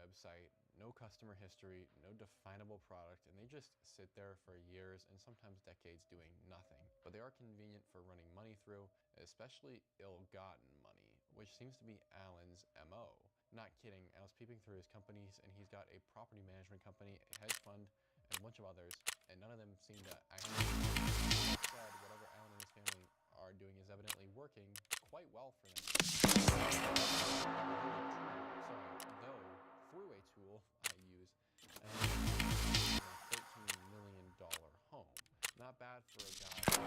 website, no customer history, no definable product, and they just sit there for years and sometimes decades doing nothing. But they are convenient for running money through, especially ill-gotten money, which seems to be Alan's MO. Not kidding, I was peeping through his companies and he's got a property management company, a hedge fund, and a bunch of others, and none of them seem to actually. That said, whatever Alan and his family are doing is evidently working quite well for them. Though, through a tool I use, a $13 million home. Not bad for a guy who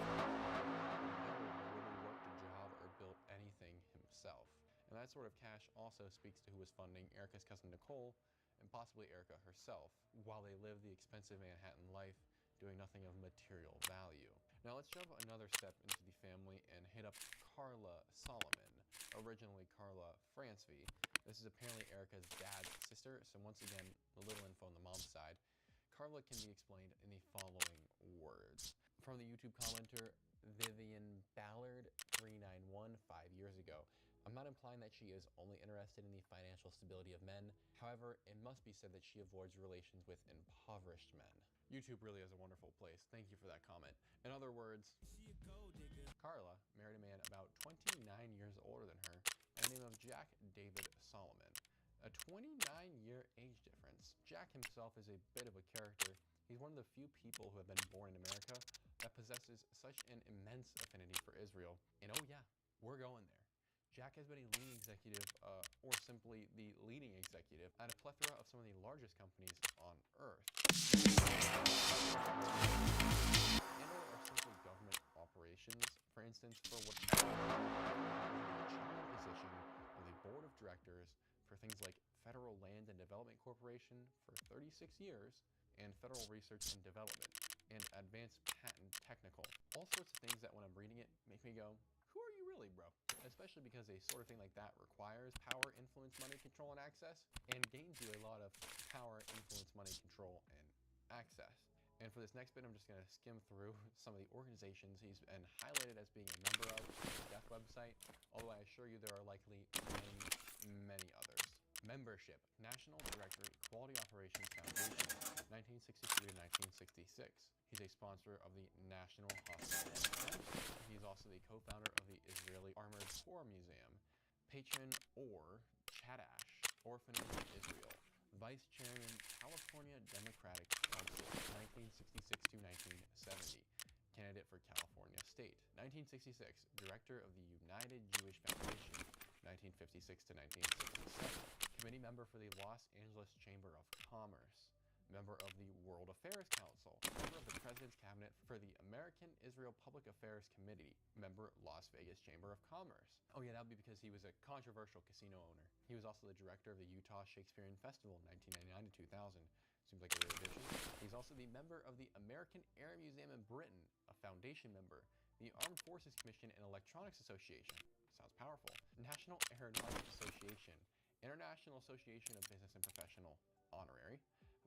never really worked a job or built anything himself. And that sort of cash also speaks to who was funding Erica's cousin Nicole, and possibly Erica herself, while they live the expensive Manhattan life, doing nothing of material value. Now let's jump another step into the family and hit up Carla Solomon, originally Carla Francevy. This is apparently Erica's dad's sister, so once again, a little info on the mom's side. Carla can be explained in the following words. From the YouTube commenter, Vivian Ballard 391 5 years ago. I'm not implying that she is only interested in the financial stability of men. However, it must be said that she avoids relations with impoverished men. YouTube really is a wonderful place. Thank you for that comment. In other words, Carla married a man about 29 years older than her by the name of Jack David Solomon. A 29-year age difference. Jack himself is a bit of a character. He's one of the few people who have been born in America that possesses such an immense affinity for Israel. And oh yeah, we're going there. Jack has been a leading executive, or simply the leading executive, at a plethora of some of the largest companies on Earth. And/or are simply government operations. For instance, for what the chairman position of the board of directors for things like Federal Land and Development Corporation for 36 years, and Federal Research and Development, and Advanced Patent Technical. All sorts of things that when I'm reading it make me go, who are you really, bro? Especially because a sort of thing like that requires power, influence, money, control, and access, and gains you a lot of power, influence, money, control, and access. And for this next bit, I'm just going to skim through some of the organizations he's been highlighted as being a member of on the DEF website, although I assure you there are likely many others. Membership: National Directory Quality Operations Foundation, 1963 to 1966. He's a sponsor of the National Hospital. He's also the co-founder of the Israeli Armored Corps Museum. Patron or Chadash, Orphanage of Israel. Vice Chairman, California Democratic Council, 1966 to 1970. Candidate for California State. 1966, Director of the United Jewish Foundation, 1956 to 1967. Committee member for the Los Angeles Chamber of Commerce. Member of the World Affairs Council. Member of the President's Cabinet for the American Israel Public Affairs Committee. Member, Las Vegas Chamber of Commerce. Oh yeah, that would be because he was a controversial casino owner. He was also the director of the Utah Shakespearean Festival, 1999 to 2000. Seems like a rare addition. He's also the member of the American Air Museum in Britain, a foundation member. The Armed Forces Commission and Electronics Association. Sounds powerful. National Aeronautics Association. International Association of Business and Professional. Honorary.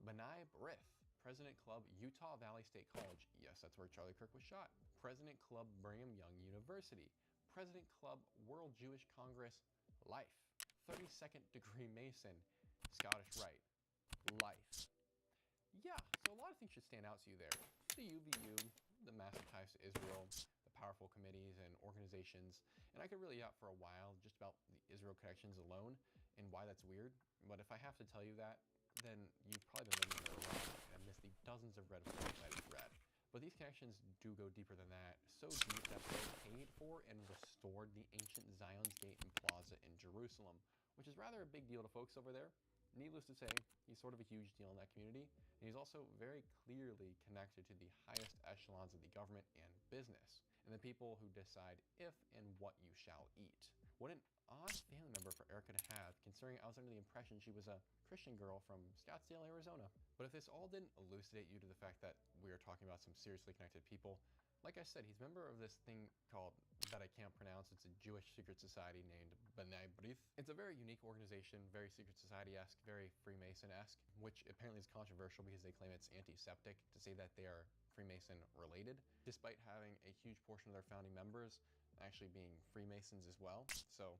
B'nai B'rith, President Club, Utah Valley State College. Yes, that's where Charlie Kirk was shot. President Club, Brigham Young University. President Club, World Jewish Congress, Life. 32nd degree Mason, Scottish Rite, Life. Yeah, so a lot of things should stand out to you there. The UVU, the massive ties to Israel, the powerful committees and organizations, and I could really out for a while just about the Israel connections alone and why that's weird, but if I have to tell you that, then you've probably been living under a rock and missed the dozens of red flags I've read. But these connections do go deeper than that, so deep that they paid for and restored the ancient Zion's Gate and Plaza in Jerusalem, which is rather a big deal to folks over there. Needless to say, he's sort of a huge deal in that community, and he's also very clearly connected to the highest echelons of the government and business, and the people who decide if and what you shall eat. What an odd family member for Erica to have, considering I was under the impression she was a Christian girl from Scottsdale, Arizona. But if this all didn't elucidate you to the fact that we are talking about some seriously connected people, like I said, he's a member of this thing called, that I can't pronounce, it's a Jewish secret society named B'nai B'rith. It's a very unique organization, very secret society-esque, very Freemason-esque, which apparently is controversial because they claim it's antiseptic to say that they are Freemason related, despite having a huge portion of their founding members actually being Freemasons as well. So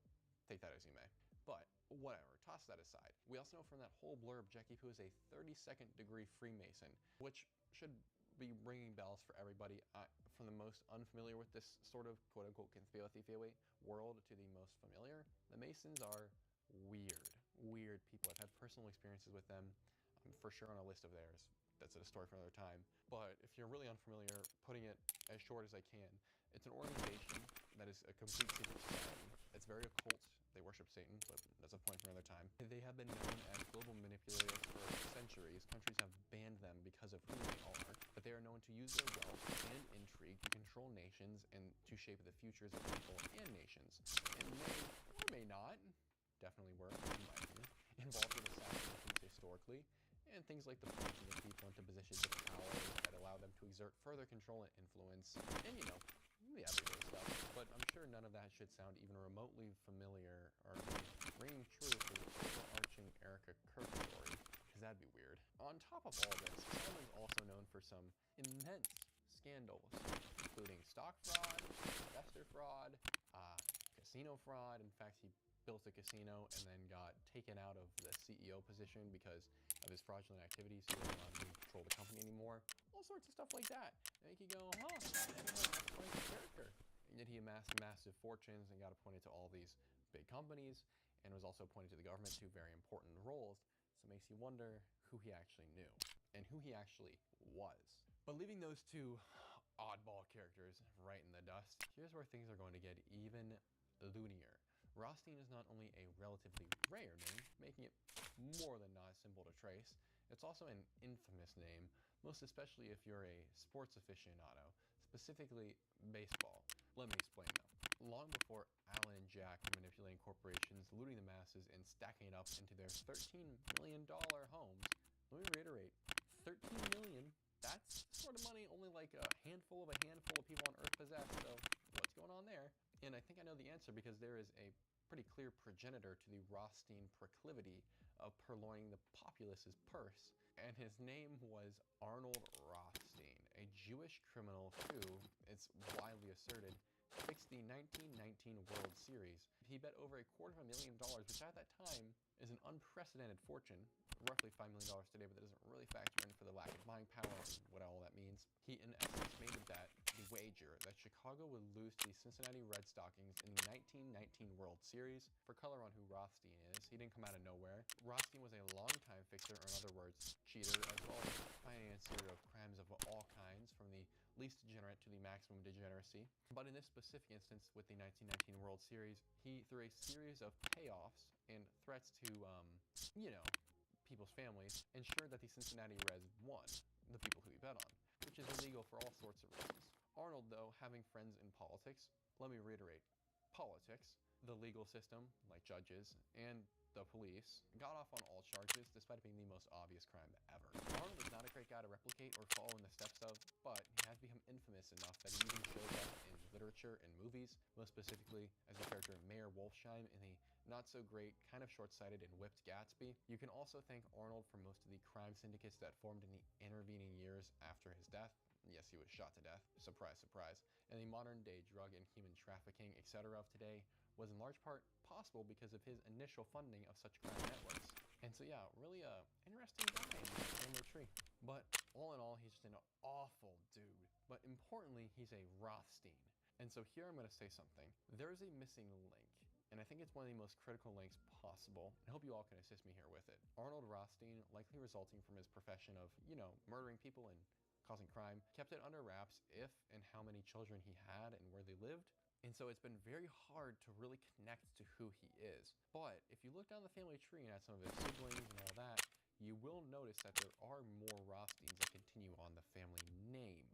take that as you may. But Whatever, toss that aside. We also know from that whole blurb, Jackie Poo is a 32nd degree Freemason, which should be ringing bells for everybody. From the most unfamiliar with this sort of quote-unquote conspiracy theory world to the most familiar, the Masons are weird people. I've had personal experiences with them. I'm for sure on a list of theirs. That's a story for another time. But if you're really unfamiliar, putting it as short as I can, it's an organization that is a complete secret society. It's very occult. They worship Satan, but that's a point for another time. They have been known as global manipulators for centuries. Countries have banned them because of who they are, but they are known to use their wealth and intrigue to control nations and to shape the futures of people and nations. And may or may not, definitely were, in my opinion, involved in assassinations historically, and things like the planting of people into positions of power that allow them to exert further control and influence, and the everyday stuff. But I'm sure none of that should sound even remotely familiar or ring true for the overarching Erica Kirk story, because that'd be weird. On top of all this, Solomon's also known for some immense scandals, including stock fraud, investor fraud, casino fraud. In fact, he built a casino and then got taken out of the CEO position because of his fraudulent activities. He wasn't allowed to control the company anymore. All sorts of stuff like that. And you could go, that's quite a character. And yet he amassed massive fortunes and got appointed to all these big companies and was also appointed to the government to very important roles. So it makes you wonder who he actually knew and who he actually was. But leaving those two oddball characters right in the dust, here's where things are going to get even loonier. Rothstein is not only a relatively rare name, making it more than not simple to trace, it's also an infamous name, most especially if you're a sports aficionado, specifically baseball. Let me explain though. Long before Alan and Jack were manipulating corporations, looting the masses, and stacking it up into their $13 million homes, let me reiterate, $13 million, that's sort of money only like a handful of people on Earth possess, so what's going on there? And I think I know the answer because there is a pretty clear progenitor to the Rothstein proclivity of purloining the populace's purse. And his name was Arnold Rothstein, a Jewish criminal who, it's widely asserted, fixed the 1919 World Series. He bet over $250,000, which at that time is an unprecedented fortune, roughly $5 million today, but that doesn't really factor in for the lack of buying power and what all that means. He, in essence, made the bet, the wager, that Chicago would lose to the Cincinnati Red Stockings in the 1919 World Series. For color on who Rothstein is, he didn't come out of nowhere. Rothstein was a longtime fixer, or in other words, cheater, as well as financier of crimes of all kinds, from the least degenerate to the maximum degeneracy. But in this specific instance, with the 1919 World Series, he, through a series of payoffs and threats to, people's families, ensured that the Cincinnati Reds won, the people who he bet on, which is illegal for all sorts of reasons. Arnold, though, having friends in politics, let me reiterate, politics, the legal system, like judges, and the police, got off on all charges despite it being the most obvious crime ever. Arnold is not a great guy to replicate or follow in the steps of, but he has become infamous enough that he even shows up in literature and movies, most specifically as the character Mayor Wolfsheim in the not-so-great, kind of short-sighted and whipped Gatsby. You can also thank Arnold for most of the crime syndicates that formed in the intervening years after his death. Yes, he was shot to death. Surprise, surprise. And the modern-day drug and human trafficking, etc. of today was in large part possible because of his initial funding of such crime networks. And so yeah, really a interesting guy in the family tree. But all in all, he's just an awful dude. But importantly, he's a Rothstein. And so here I'm going to say something. There's a missing link. And I think it's one of the most critical links possible. I hope you all can assist me here with it. Arnold Rothstein, likely resulting from his profession of, murdering people and causing crime, kept it under wraps if and how many children he had and where they lived. And so it's been very hard to really connect to who he is. But if you look down the family tree and at some of his siblings and all that, you will notice that there are more Rothsteins that continue on the family name.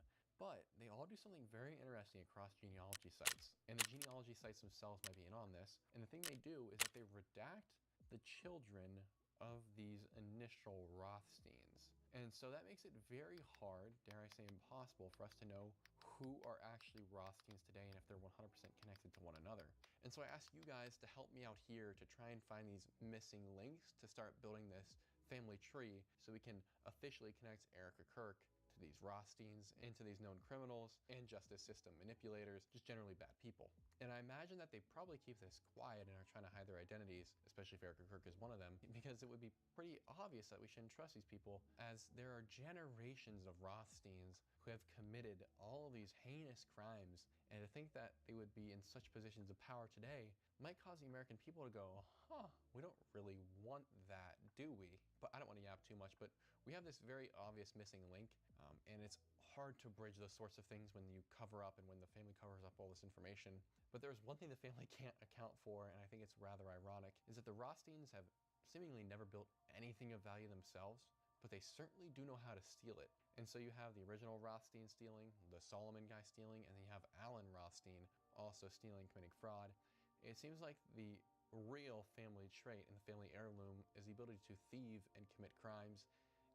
But they all do something very interesting across genealogy sites. And the genealogy sites themselves might be in on this. And the thing they do is that they redact the children of these initial Rothsteins. And so that makes it very hard, dare I say impossible, for us to know who are actually Rothsteins today and if they're 100% connected to one another. And so I ask you guys to help me out here to try and find these missing links to start building this family tree so we can officially connect Erica Kirk to these Rothsteins, into these known criminals and justice system manipulators, just generally bad people. And I imagine that they probably keep this quiet and are trying to hide their identities, especially if Erica Kirk is one of them, because it would be pretty obvious that we shouldn't trust these people, as there are generations of Rothsteins who have committed all of these heinous crimes. And to think that they would be in such positions of power today might cause the American people to go, huh, we don't really want that, do we? But I don't want to yap too much, but we have this very obvious missing link, and it's hard to bridge those sorts of things when you cover up and when the family covers up all this information. But there's one thing the family can't account for, and I think it's rather ironic, is that the Rothsteins have seemingly never built anything of value themselves, but they certainly do know how to steal it. And so you have the original Rothstein stealing, the Solomon guy stealing, and then you have Alan Rothstein also stealing, committing fraud. It seems like the real family trait and the family heirloom is the ability to thieve and commit crimes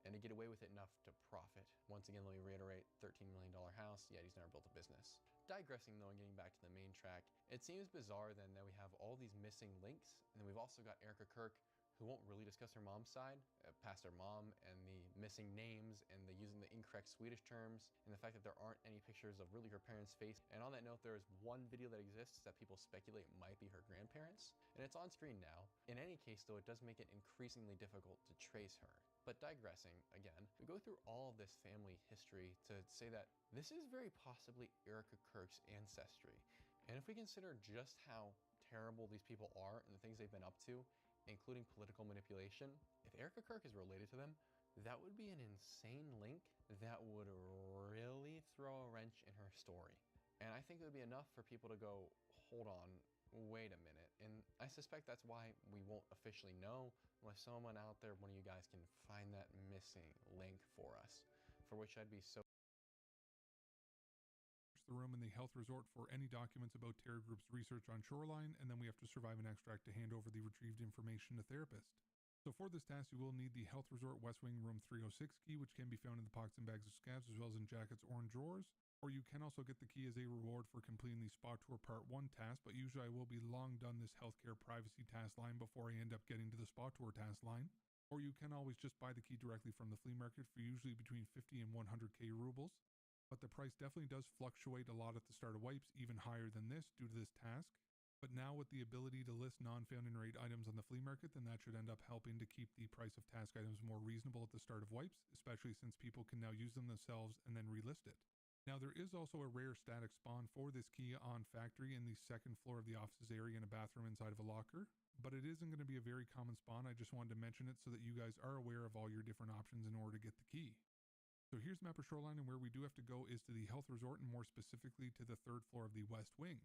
and to get away with it enough to profit. Once again, let me reiterate, $13 million house, yet he's never built a business. Digressing though and getting back to the main track, it seems bizarre then that we have all these missing links, and then we've also got Erica Kirk, who won't really discuss her mom's side, past her mom and the missing names and the using the incorrect Swedish terms, and the fact that there aren't any pictures of really her parents' face. And on that note, there is one video that exists that people speculate might be her grandparents, and it's on screen now. In any case though, it does make it increasingly difficult to trace her. But digressing again, we go through all of this family history to say that this is very possibly Erica Kirk's ancestry. And if we consider just how terrible these people are and the things they've been up to, including political manipulation, if Erica Kirk is related to them, that would be an insane link that would really throw a wrench in her story. And I think it would be enough for people to go, hold on, wait a minute. And I suspect that's why we won't officially know unless someone out there, one of you guys, can find that missing link for us, for which I'd be so the room in the health resort for any documents about Terror Group's research on Shoreline, and then we have to survive an extract to hand over the retrieved information to therapist. So for this task, you will need the Health Resort West Wing Room 306 key, which can be found in the pockets and bags of scabs, as well as in Jacket's orange drawers. Or you can also get the key as a reward for completing the Spa Tour Part 1 task, but usually I will be long done this healthcare privacy task line before I end up getting to the Spa Tour task line. Or you can always just buy the key directly from the flea market for usually between 50 and 100k rubles. But the price definitely does fluctuate a lot at the start of wipes, even higher than this due to this task. But now with the ability to list non-found and rate items on the flea market, then that should end up helping to keep the price of task items more reasonable at the start of wipes, especially since people can now use them themselves and then relist it. Now there is also a rare static spawn for this key on Factory in the second floor of the offices area in a bathroom inside of a locker, but it isn't going to be a very common spawn. I just wanted to mention it so that you guys are aware of all your different options in order to get the key. So here's the map of Shoreline, and where we do have to go is to the health resort, and more specifically to the third floor of the west wing.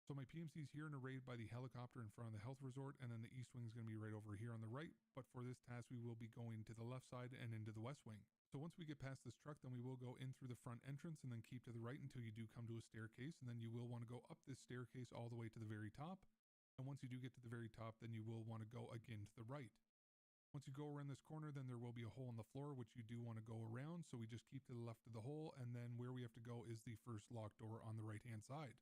So my PMC is here and arrayed by the helicopter in front of the health resort, and then the east wing is going to be right over here on the right. But for this task, we will be going to the left side and into the west wing. So once we get past this truck, then we will go in through the front entrance and then keep to the right until you do come to a staircase. And then you will want to go up this staircase all the way to the very top. And once you do get to the very top, then you will want to go again to the right. Once you go around this corner, then there will be a hole in the floor, which you do want to go around. So we just keep to the left of the hole. And then where we have to go is the first locked door on the right-hand side.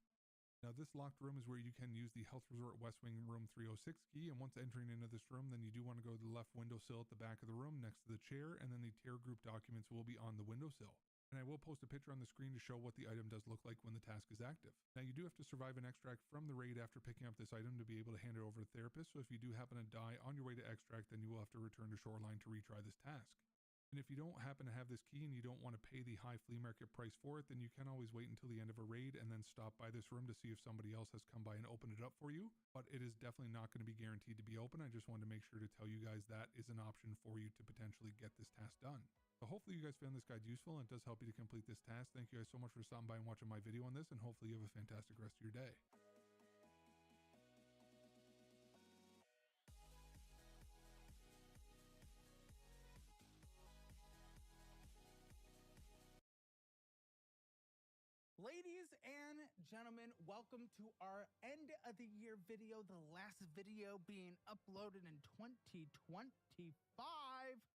Now this locked room is where you can use the Health Resort West Wing Room 306 key, and once entering into this room, then you do want to go to the left windowsill at the back of the room next to the chair, and then the Terror Group documents will be on the windowsill. And I will post a picture on the screen to show what the item does look like when the task is active. Now you do have to survive an extract from the raid after picking up this item to be able to hand it over to the therapist, so if you do happen to die on your way to extract, then you will have to return to Shoreline to retry this task. And if you don't happen to have this key and you don't want to pay the high flea market price for it, then you can always wait until the end of a raid and then stop by this room to see if somebody else has come by and opened it up for you. But it is definitely not going to be guaranteed to be open. I just wanted to make sure to tell you guys that is an option for you to potentially get this task done. So hopefully you guys found this guide useful, and it does help you to complete this task. Thank you guys so much for stopping by and watching my video on this, and hopefully you have a fantastic rest of your day. Ladies and gentlemen, welcome to our end of the year video, the last video being uploaded in 2025.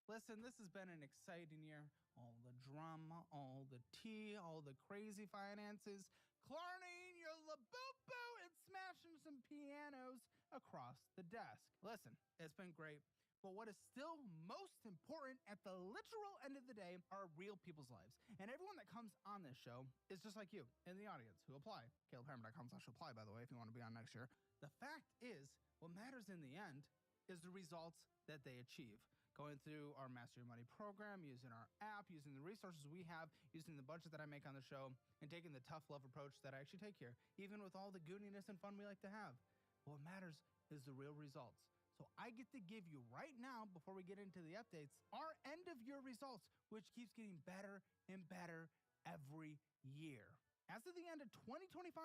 Listen, this has been an exciting year. All the drama, all the tea, all the crazy finances, clarning your la-boo-boo and smashing some pianos across the desk. Listen, it's been great. But what is still most important at the literal end of the day are real people's lives. And everyone that comes on this show is just like you in the audience who apply. CalebHarriman.com/apply, by the way, if you want to be on next year. The fact is, what matters in the end is the results that they achieve. Going through our Master Your Money program, using our app, using the resources we have, using the budget that I make on the show, and taking the tough love approach that I actually take here, even with all the gooniness and fun we like to have. What matters is the real results. So I get to give you right now, before we get into the updates, our end of year results, which keeps getting better and better every year. As of the end of 2025,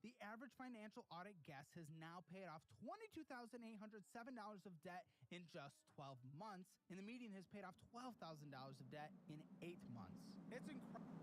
the average financial audit guest has now paid off $22,807 of debt in just 12 months, and the median has paid off $12,000 of debt in 8 months. It's incredible.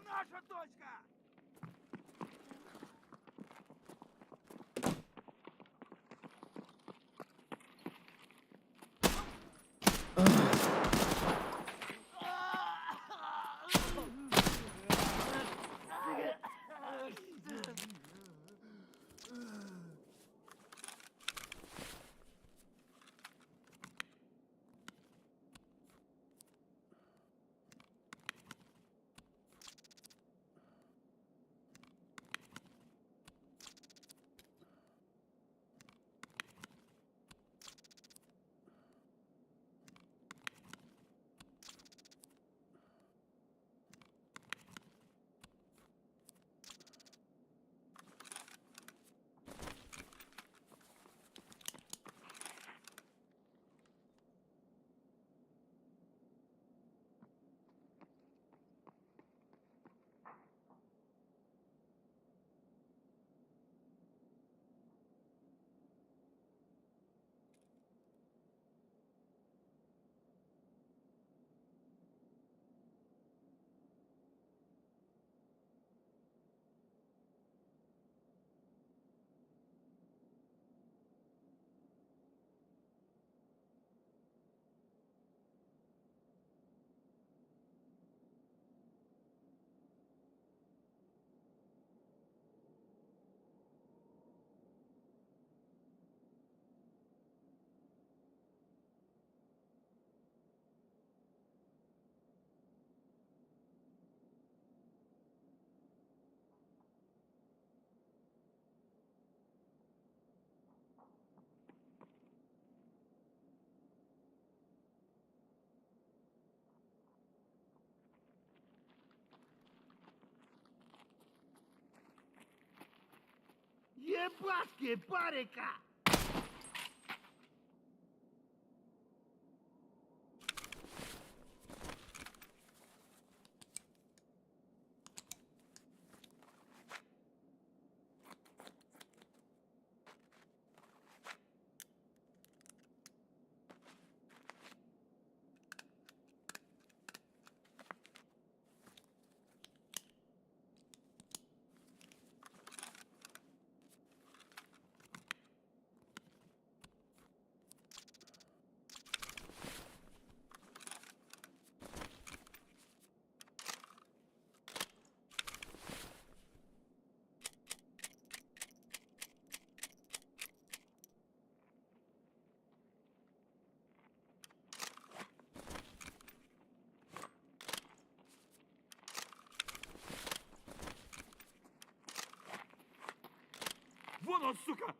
Наша точка! Ебашки, парика! Вон он, сука!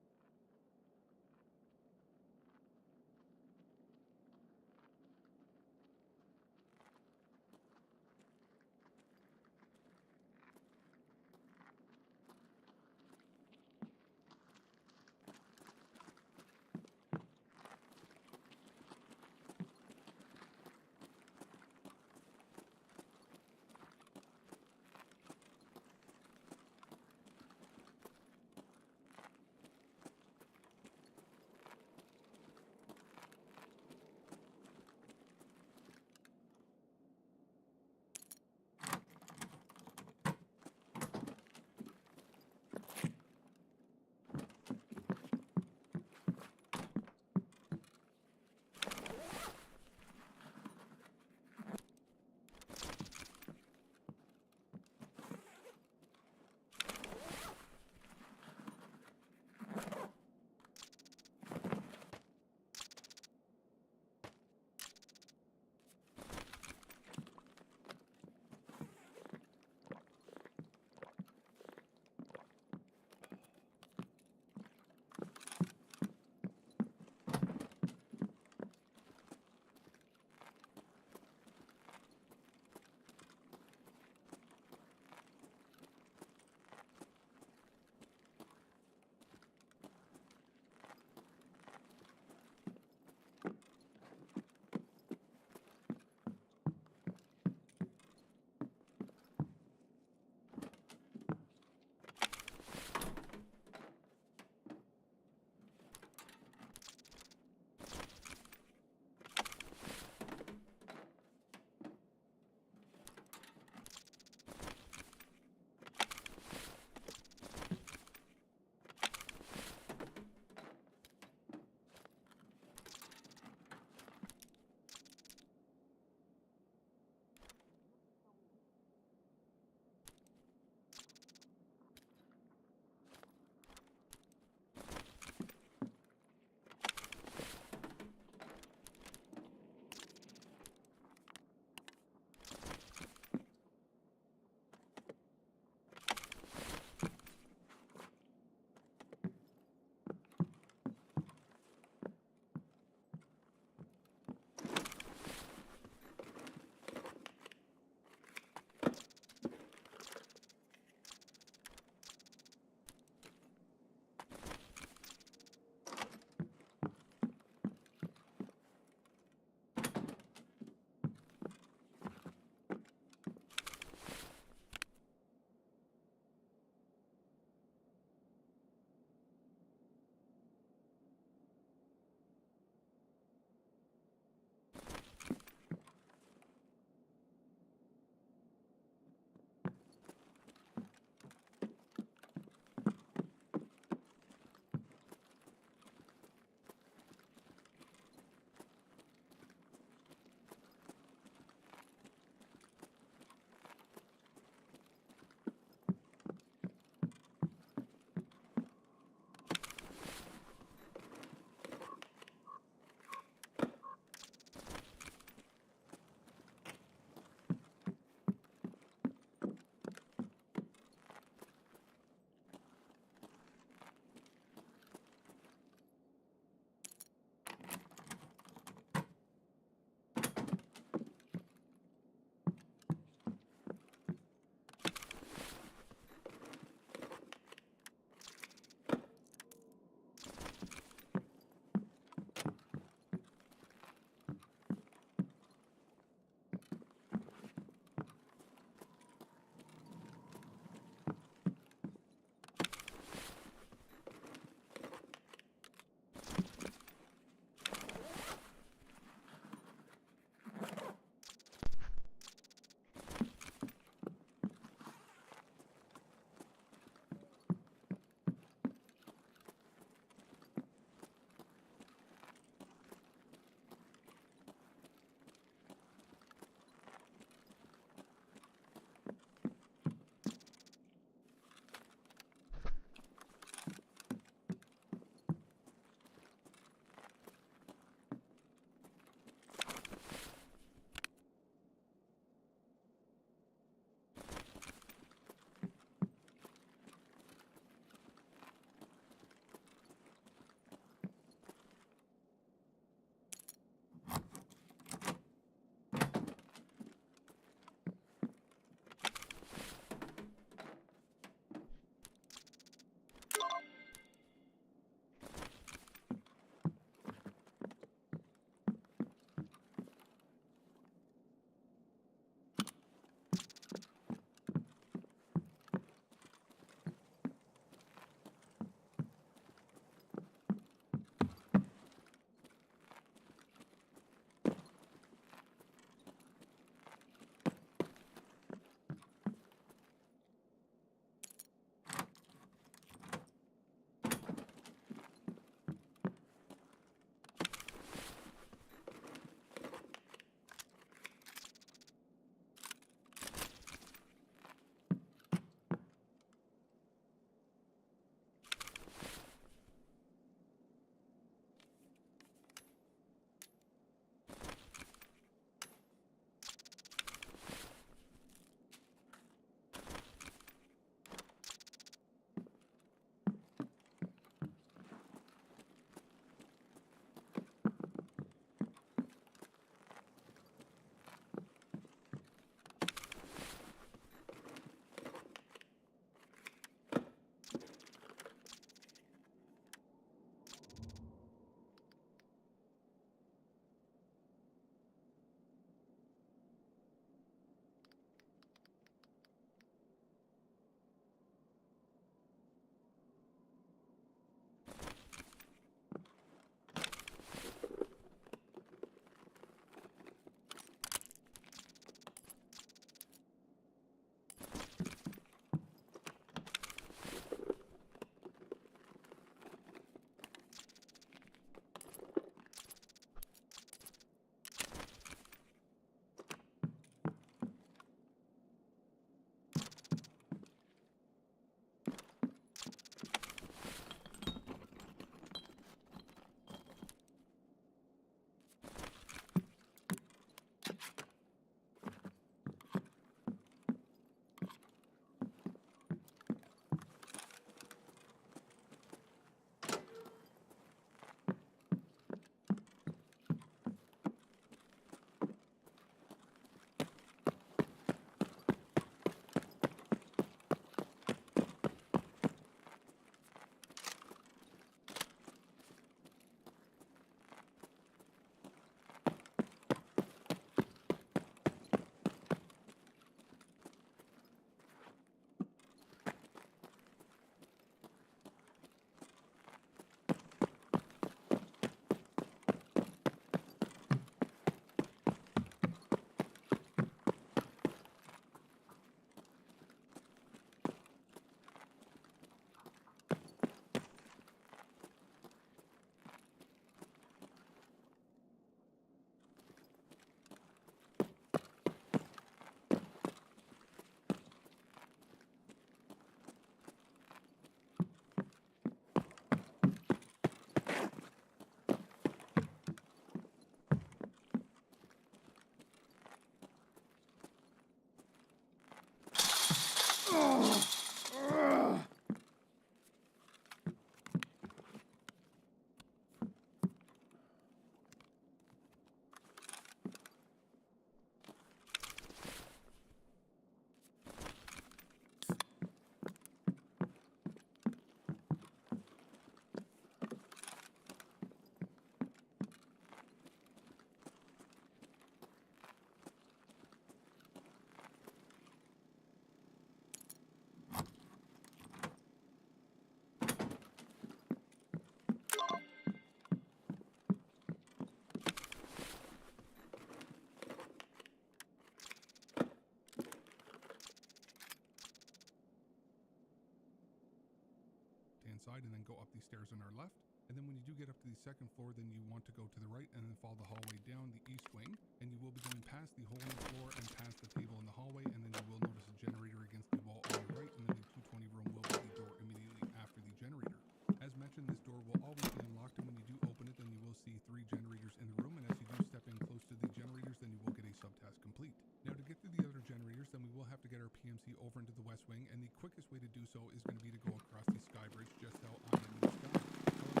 the stairs on our left. And then when you do get up to the second floor, then you want to go to the right and then follow the hallway down the east wing. And you will be going past the hole in the floor and past the table in the hallway. And then you will notice a generator against the wall on your right. And then the 220 room will be the door immediately after the generator. As mentioned, this door will always be unlocked, and when you do open it, then you will see 3 generators in the room, and as you do step in close to the generators, then you will get a subtask complete. Now, to get to the other generators, then we will have to get our PMC over into the west wing, and the quickest way to do so is going to be to go across the sky bridge, just how I am in the sky. However,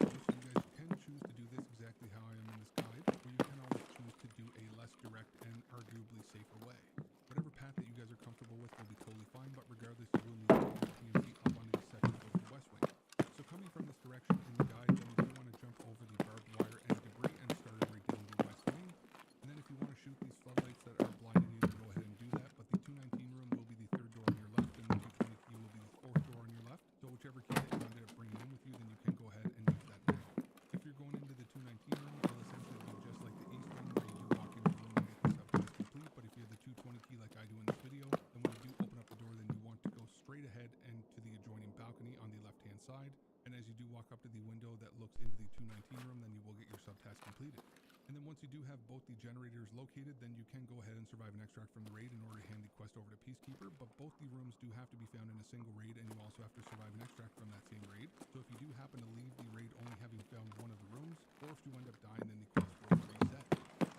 so you guys can choose to do this exactly how I am in this guide, or you can always choose to do a less direct and arguably safer way. Whatever path that you guys are comfortable with will be totally fine, but regardless, you will need to get your PMC up onto the second floor of the west wing. So coming from this direction in the guide, then we do want to jump over the barbed wire and debris and start right down the west wing. And then if you want to shoot these floodlights that are blinding you, then go ahead and do that. But the 219 room will be the third door on your left, and the 220 key will be the fourth door on your left. So whichever key that you ended up bringing in with you, then you can go ahead and use that now. If you're going into the 219 room, it will essentially be just like the east wing, where you do walk into the room and get the subtask complete. But if you have the 220 key like I do in this video, then when you do open up the door, then you want to go straight ahead and to the adjoining balcony on the left-hand side. And as you do walk up to the window that looks into the 219 room, then you will get your subtask completed. And then once you do have both the generators located, then you can go ahead and survive an extract from the raid in order to hand the quest over to Peacekeeper. But both the rooms do have to be found in a single raid, and you also have to survive an extract from that same raid. So if you do happen to leave the raid only having found one of the rooms, or if you end up dying, then the quest will reset.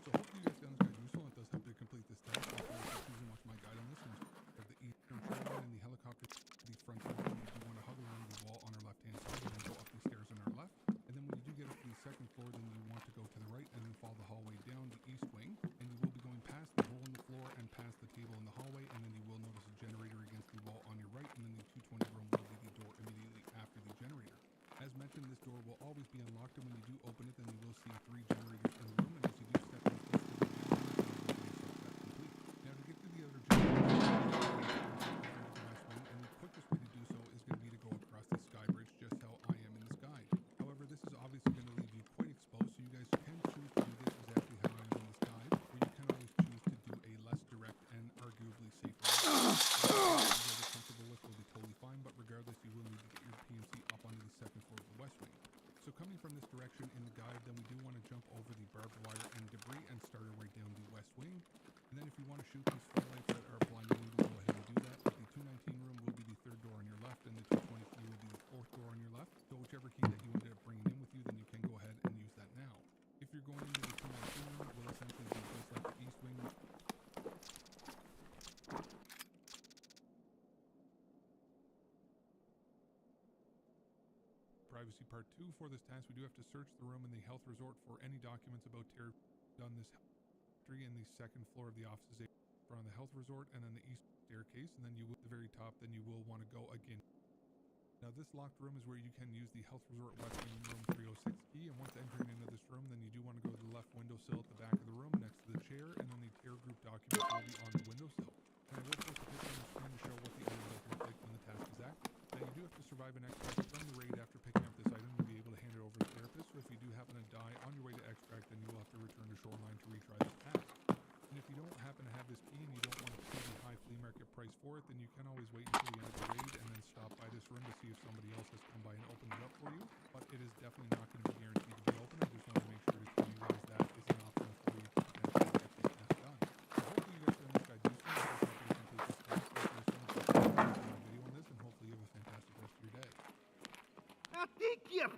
So hopefully you guys found this guide useful. It does help to complete this task. Hopefully you guys choose and watch my guide on this one. Of the eastern shoreline and the helicopter to the front of the you want to hug around the wall on our left-hand side and then go up the stairs on our left. And then when you do get up to the second floor, then you want to go to the right and then follow the hallway down the east wing. And you will be going past the hole in the floor and past the table in the hallway. And then you will notice a generator against the wall on your right. And then the 220 room will be the door immediately after the generator. As mentioned, this door will always be unlocked, and when you do open it, then you will see 3 generators in the room. And as you do step in close to the generators, then you will get a subtask complete. Now, to get to the other generators, and the quickest way to do so is going to be to go across the sky bridge, just how I am in this guide. However, this is obviously going to leave you quite exposed, so you guys can choose to do this exactly how I am in this guide, or you can always choose to do a less direct and arguably safer way. Whatever you're comfortable with will be totally fine, but regardless, you will need to get your PMC up onto the second floor of the west wing. So coming from this direction in the guide, then we do want to jump over the barbed wire and debris and start our way down the west wing. And then if you want to shoot these floodlights that are blinding you, go ahead and do that. But the 219 room will be the third door on your left, and the 220 key will be the fourth door on your left. So whichever key that you ended up bringing in with you, then you can go ahead and use that now. If you're going into the 219 room, it will essentially be just like the east wing. Privacy part 2. For this task, we do have to search the room in the health resort for any documents about Terry on this tree in the second floor of the offices on the health resort, and then the east staircase, and then you will at the very top, then you will want to go again. Now this locked room is where you can use the health resort west wing room 306 key, and once entering into this room, then you do want to go to the left windowsill at the back of the room next to the chair, and then the terror group documents will be on the windowsill. And I will post a picture on the screen to show what the area does look like when the task is active. Now you do have to survive an extract from the raid after picking up this item to be able to hand it over to the therapist, so if you do happen to die on your way to extract, then you will have to return to Shoreline to retry this task. And if you don't happen to have this key and you don't want to pay the high flea market price for it, then you can always wait until the end of the raid and then stop by this room to see if somebody else has come by and opened it up for you. But it is definitely not going to be guaranteed to be open. I just want to make sure to tell you guys that is an option for you to potentially get this task done. So hopefully you guys found this guide useful. I hope you complete this task. Thank you so much for watching my video on this, and hopefully you have a fantastic rest of your day. I think you're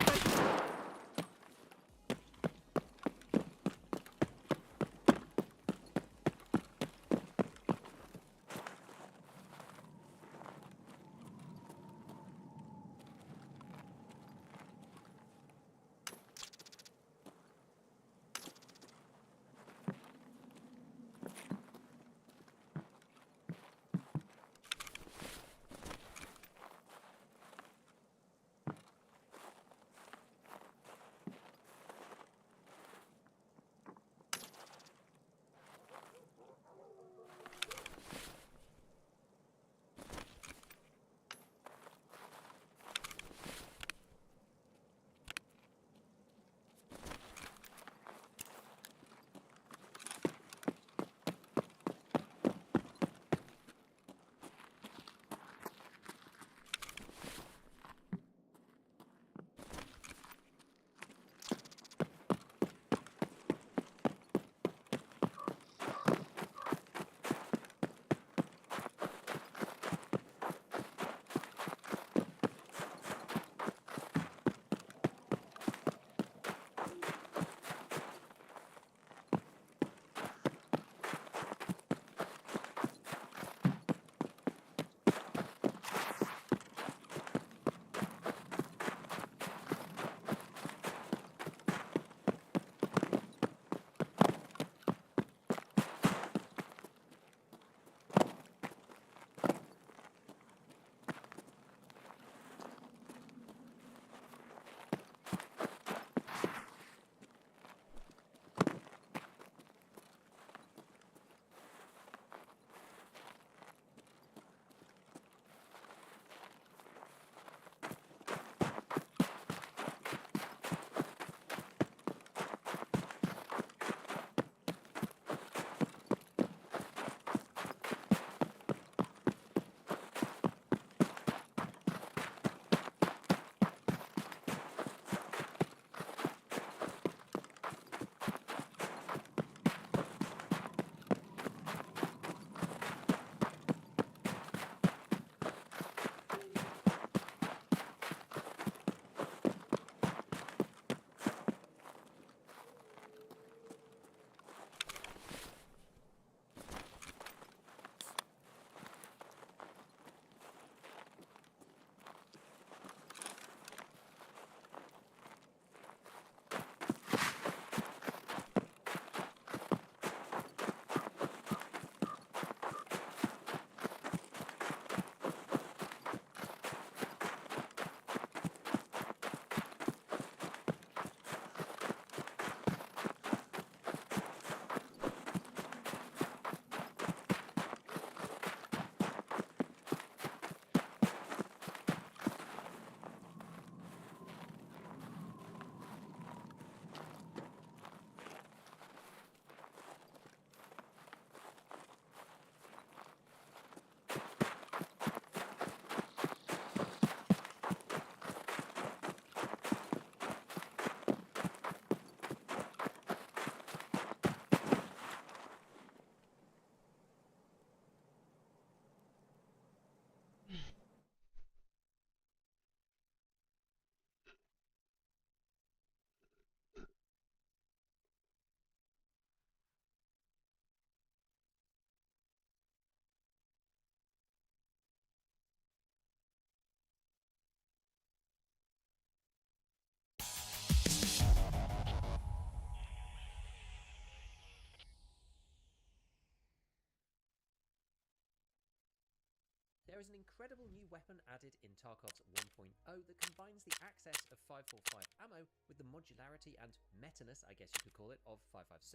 There is an incredible new weapon added in Tarkov's 1.0 that combines the access of 545 ammo with the modularity and meta-ness, I guess you could call it, of 556.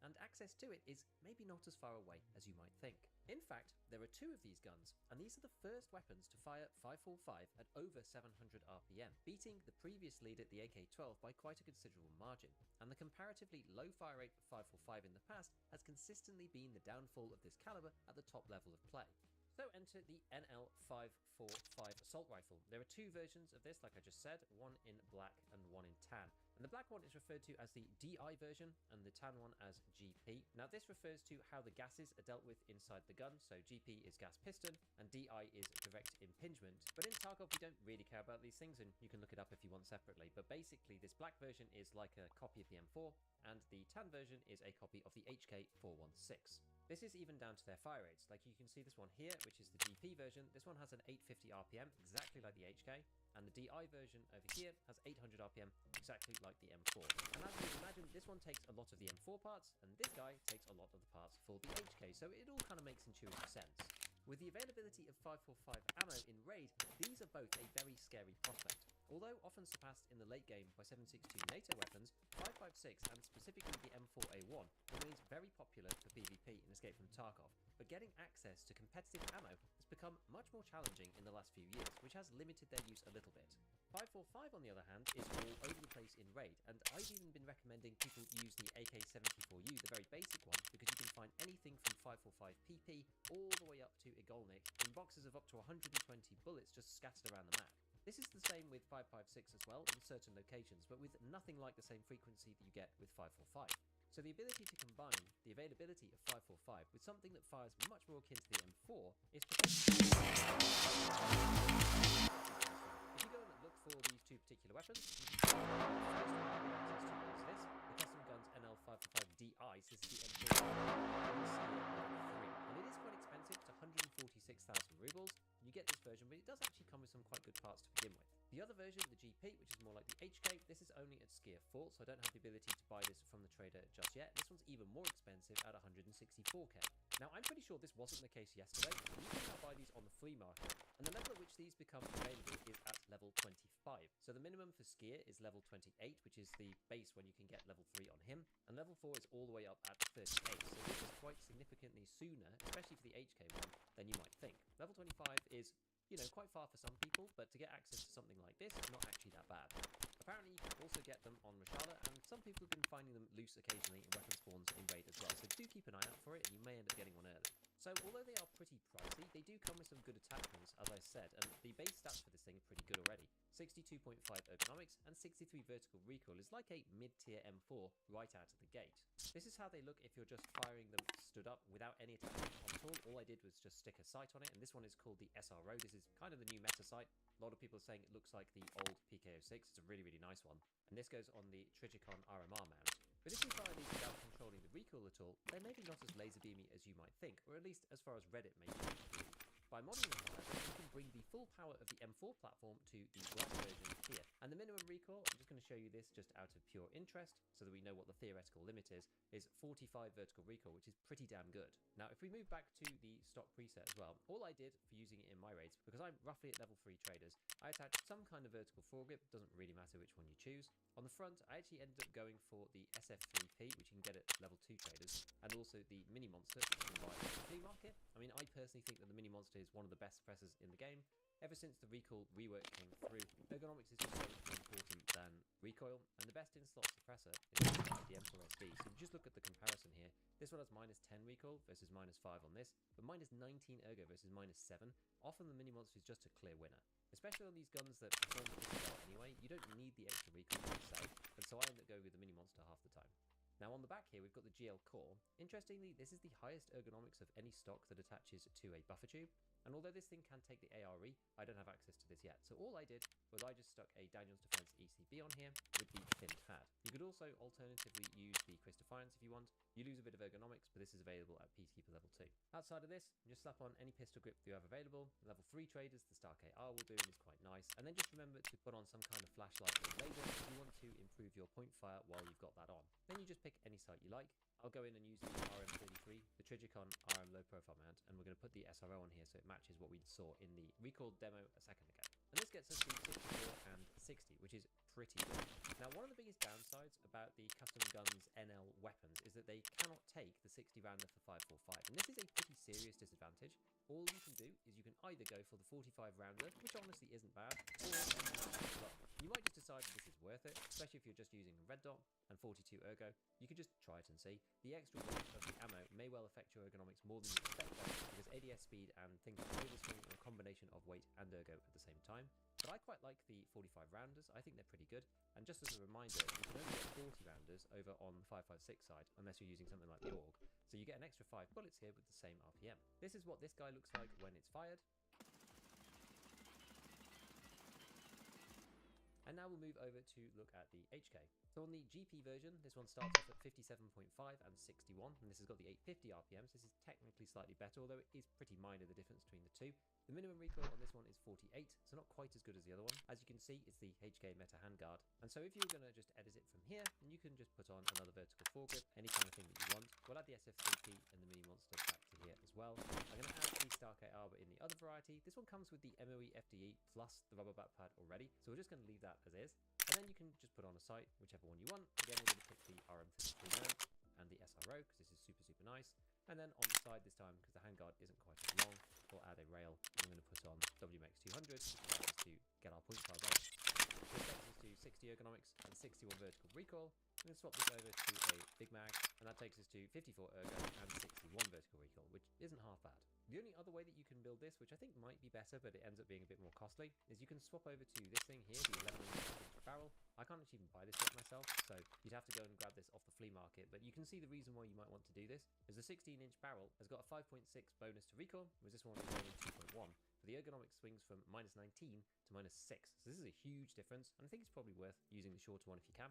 And access to it is maybe not as far away as you might think. In fact, there are two of these guns, and these are the first weapons to fire 545 at over 700 RPM, beating the previous leader, the AK-12, by quite a considerable margin. And the comparatively low fire rate of 545 in the past has consistently been the downfall of this caliber at the top level of play. So enter the NL545 assault rifle. There are two versions of this, like I just said, one in black and one in tan. And the black one is referred to as the DI version and the tan one as GP. Now this refers to how the gases are dealt with inside the gun. So GP is gas piston and DI is direct impingement. But in Tarkov we don't really care about these things, and you can look it up if you want separately. But basically this black version is like a copy of the M4 and the tan version is a copy of the HK416. This is even down to their fire rates. Like you can see this one here, which is the GP version. This one has an 850 RPM, exactly like the HK. And the DI version over here has 800 RPM, exactly like the M4. And as you can imagine, this one takes a lot of the M4 parts, and this guy takes a lot of the parts for the HK, so it all kind of makes intuitive sense. With the availability of 545 ammo in Raid, these are both a very scary prospect. Although often surpassed in the late game by 7.62 NATO weapons, 5.56 and specifically the M4A1 remains very popular for PvP in Escape from Tarkov, but getting access to competitive ammo has become much more challenging in the last few years, which has limited their use a little bit. 5.45 on the other hand is all over the place in Raid, and I've even been recommending people use the AK-74U, the very basic one, because you can find anything from 5.45 PP all the way up to Igolnik in boxes of up to 120 bullets just scattered around the map. This is the same with 5.56 as well in certain locations, but with nothing like the same frequency that you get with 5.45. So the ability to combine the availability of 5.45 with something that fires much more akin to the M4 is potentially... If you go and look for these two particular weapons, you can see the first one you have access to is this, the Custom Guns NL545DI. So this is the M4 3, and it is quite expensive. It's 146,000 rubles. You get this version, but it does actually come with some quite good parts to begin with. The other version, the GP, which is more like the HK, this is only at Skier 4, so I don't have the ability to buy this from the trader just yet. This one's even more expensive at 164k. Now, I'm pretty sure this wasn't the case yesterday. You can now buy these on the flea market, and the level at which these become available is at level 25. So the minimum for Skier is level 28, which is the base when you can get level 3 on him, and level 4 is all the way up at 38. So this is quite significantly sooner, especially for the HK one, than you might think. Level 25 is, you know, quite far for some people, but to get access to something like this is not actually that bad. Apparently you can also get them on Reshala, and some people have been finding them loose occasionally in weapon spawns in Raid as well, so do keep an eye out for it and you may end up getting one early. So although they are pretty pricey, they do come with some good attachments, as I said, and the base stats for this thing are pretty good already. 62.5 ergonomics and 63 vertical recoil is like a mid-tier M4 right out of the gate. This is how they look if you're just firing them stood up without any attachment on at all. All I did was just stick a sight on it, and this one is called the SRO. This is kind of the new meta sight. A lot of people are saying it looks like the old PK06. It's a really, really nice one. And this goes on the Trijicon RMR mount. But if you fire these without controlling the recoil at all, they're maybe not as laser beamy as you might think, or at least as far as Reddit may be. By modding them, however, you can bring the full power of the M4 platform to the black version here. And the minimum recoil, I'm just going to show you this just out of pure interest, so that we know what the theoretical limit is 45 vertical recoil, which is pretty damn good. Now, if we move back to the stock preset as well, all I did for using it in my raids, because I'm roughly at level 3 traders, I attached some kind of vertical foregrip, doesn't really matter which one you choose. On the front, I actually ended up going for the SF3P, which you can get at level 2 traders, and also the Mini Monster, which you can buy at the flea market. I mean, I personally think that the Mini Monster is one of the best suppressors in the game. Ever since the recoil rework came through, ergonomics is just so much more important than recoil, and the best in-slot suppressor is the M4SD. So if you just look at the comparison here, this one has minus 10 recoil versus minus 5 on this, but minus 19 ergo versus minus 7. Often the Mini Monster is just a clear winner. Especially on these guns that perform pretty well anyway, you don't need the extra recoil per se, and so I end up going with the Mini Monster half the time. Now on the back here, we've got the GL Core. Interestingly, this is the highest ergonomics of any stock that attaches to a buffer tube. And although this thing can take the ARE, I don't have access to this yet. So all I did was I just stuck a Daniel's Defense ECB on here with the thin pad. You could also alternatively use the Chris Defiance if you want. You lose a bit of ergonomics, but this is available at Peacekeeper level 2. Outside of this, just slap on any pistol grip you have available. Level 3 traders, the Stark AR will do, and is quite nice. And then just remember to put on some kind of flashlight or laser if you want to improve your point fire while you've got that on. Then you just pick any sight you like. I'll go in and use the RM33, the Trijicon RM low profile mount, and we're going to put the SRO on here so it matches what we saw in the recoil demo a second ago. And this gets us to 64 and 60, which is pretty good. Now, one of the biggest downsides about the Custom Guns NL weapons is that they cannot take the 60 rounder for 5.45, and this is a pretty serious disadvantage. All you can do is you can either go for the 45 rounder, which honestly isn't bad, or you might just decide that this is worth it, especially if you're just using a red dot and 42 ergo. You could just try it and see. The extra weight of the ammo may well affect your ergonomics more than you expect though, because ADS speed and things like overswing are a combination of weight and ergo at the same time. But I quite like the 45 rounders. I think they're pretty good. And just as a reminder, you can only get 40 rounders over on the 5.56 side unless you're using something like the AUG. So you get an extra 5 bullets here with the same RPM. This is what this guy looks like when it's fired. And now we'll move over to look at the HK. So on the GP version, this one starts off at 57.5 and 61, and this has got the 850 RPMs. This is technically slightly better, although it is pretty minor, the difference between the two. The minimum recoil on this one is 48, so not quite as good as the other one. As you can see, it's the HK Meta Handguard. And so if you're going to just edit it from here, then you can just put on another vertical foregrip, any kind of thing that you want. We'll add the SF3P and the Mini Monster back to here as well. I'm going to add the Starkite Arbor in the other variety. This one comes with the MOE FDE plus the rubber back pad already, so we're just going to leave that as is. And then you can just put on a sight, whichever one you want. Again, we're going to pick the RM33 mount and the SRO, because this is super, super nice. And then on the side this time, because the handguard isn't quite as long, we'll add a rail. I'm going to put on WMX 200 to get our point card right. This takes us to 60 ergonomics and 61 vertical recoil. I'm going to swap this over to a big mag, and that takes us to 54 ergo and 61 vertical recoil, which isn't half bad. The only other way that you can build this, which I think might be better, but it ends up being a bit more costly, is you can swap over to this thing here, the 11.5-inch barrel. I can't actually even buy this yet myself, so you'd have to go and grab this off the flea market, but you can see the reason why you might want to do this is the 16-inch barrel has got a 5.6 bonus to recoil, whereas this one is only 2.1. So the ergonomic swings from -19 to -6. So this is a huge difference, and I think it's probably worth using the shorter one if you can.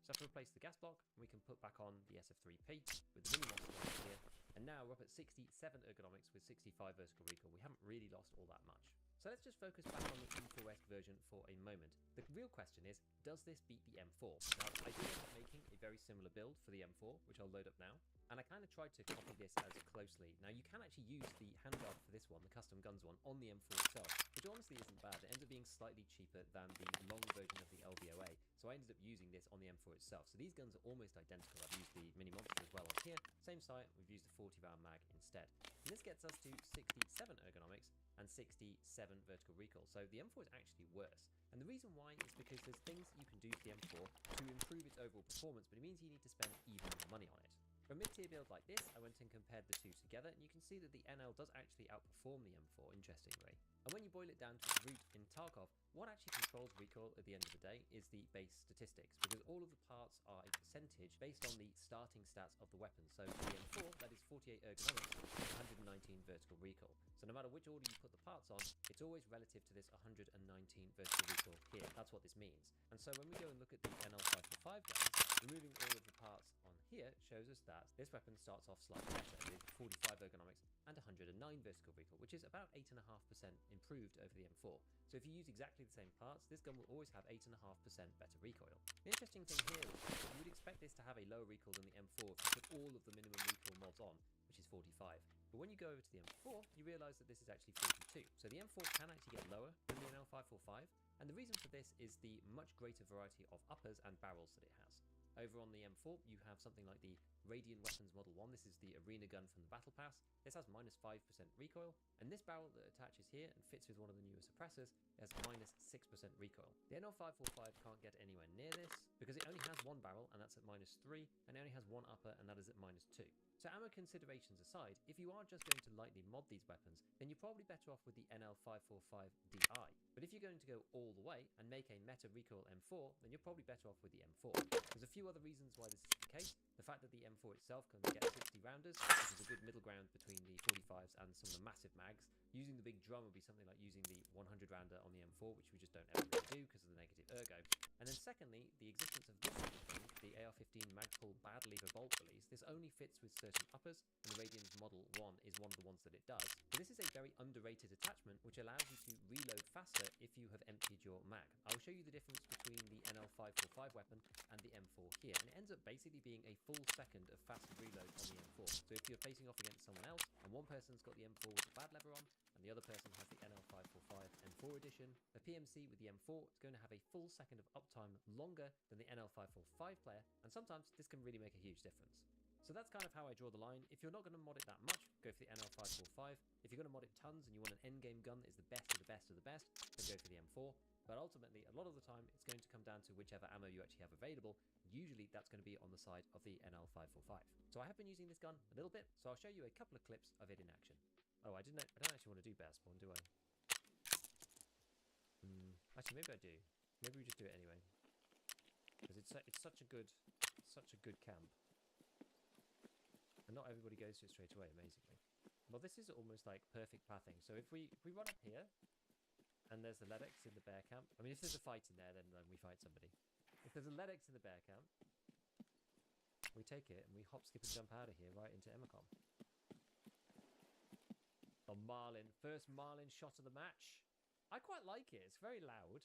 So to replace the gas block, we can put back on the SF3P with the Mini Monster right here. And now we're up at 67 ergonomics with 65 vertical recoil. We haven't really lost all that much. So let's just focus back on the M4S version for a moment. The real question is, does this beat the M4? Now, I did end up making a very similar build for the M4, which I'll load up now. And I kind of tried to copy this as closely. Now, you can actually use the handguard for this one, the Custom Guns one, on the M4 itself, which honestly isn't bad. It ends up being slightly cheaper than the long version of the LVOA, so I ended up using this on the M4 itself. So these guns are almost identical. I've used the Mini Monster as well on here. Same sight, we've used the 40-round mag instead. And this gets us to 67 ergonomics and 67 vertical recoil. So the M4 is actually worse. And the reason why is because there's things you can do to the M4 to improve its overall performance, but it means you need to spend even more money on it. For a mid-tier build like this, I went and compared the two together, and you can see that the NL does actually outperform the M4, interestingly. And when you boil it down to its root in Tarkov, what actually controls recoil at the end of the day is the base statistics, because all of the parts are a percentage based on the starting stats of the weapon. So for the M4, that is 48 ergonomics and 119 vertical recoil. So no matter which order you put the parts on, it's always relative to this 119 vertical recoil here. That's what this means. And so when we go and look at the NL545 guns, removing all of the parts on here shows us that this weapon starts off slightly better with 45 ergonomics and 109 vertical recoil, which is about 8.5% improved over the M4. So if you use exactly the same parts, this gun will always have 8.5% better recoil. The interesting thing here is that you would expect this to have a lower recoil than the M4 if you put all of the minimum recoil mods on, which is 45. But when you go over to the M4, you realize that this is actually 42. So the M4 can actually get lower than the NL545, and the reason for this is the much greater variety of uppers and barrels that it has. Over on the M4, you have something like the Radiant Weapons Model 1. This is the arena gun from the Battle Pass. This has -5% recoil, and this barrel that attaches here and fits with one of the newer suppressors has -6% recoil. The NL545 can't get anywhere near this because it only has one barrel, and that's at -3, and it only has one upper, and that is at -2. So ammo considerations aside, if you are just going to lightly mod these weapons, then you're probably better off with the NL545 DI. But if you're going to go all the way and make a meta recoil M4, then you're probably better off with the M4. There's a few other reasons why this is the case. The fact that the M4 itself can get 60 rounders, which is a good middle ground between the 45s and some of the massive mags. Using the big drum would be something like using the 100 rounder on the M4, which we just don't ever really do because of the negative ergo. And then secondly, the existence of this sort of thing, the AR-15 Magpul Bad Lever Bolt release, this only fits with certain uppers, and the Radiant Model 1 is one of the ones that it does. But this is a very underrated attachment, which allows you to reload faster if you have emptied your mag. I will show you the difference between the NL545 weapon and the M4 here, and it ends up basically being a full second of fast reload on the M4. So if you're facing off against someone else, and one person's got the M4 with the bad lever on, and the other person has the NL545 M4 edition, the PMC with the M4 is going to have a full second of uptime longer than the NL545 player, and sometimes this can really make a huge difference. So that's kind of how I draw the line. If you're not going to mod it that much, go for the NL545. If you're going to mod it tons and you want an endgame gun that is the best of the best of the best, then go for the M4. But ultimately, a lot of the time, it's going to come down to whichever ammo you actually have available. Usually, that's going to be on the side of the NL545. So I have been using this gun a little bit, so I'll show you a couple of clips of it in action. Oh, I don't actually want to do bear spawn, do I? Actually, maybe I do. Maybe we just do it anyway, because it's such a good camp. And not everybody goes to it straight away, amazingly. Well, this is almost like perfect pathing. So if we run up here, and there's the Ledex in the bear camp. I mean, if there's a fight in there, then we fight somebody. If there's a Ledex in the bear camp, we take it and we hop, skip, and jump out of here right into Emacom. The Marlin, first Marlin shot of the match. I quite like it. It's very loud.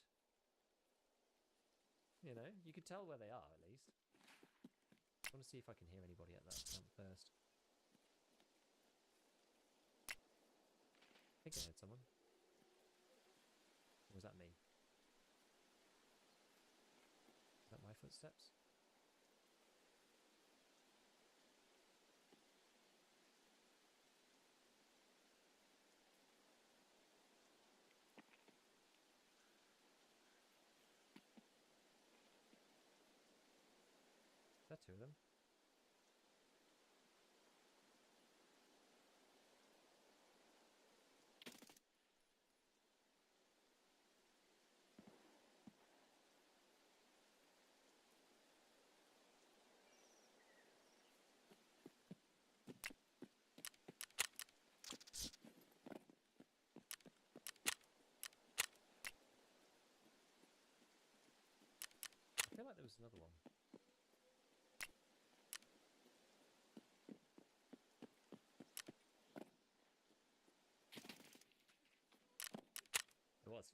You know, you can tell where they are at least. I want to see if I can hear anybody at that camp first. I think I heard someone. Or was that me? Is that my footsteps? Is that two of them? I feel like there was another one. There was.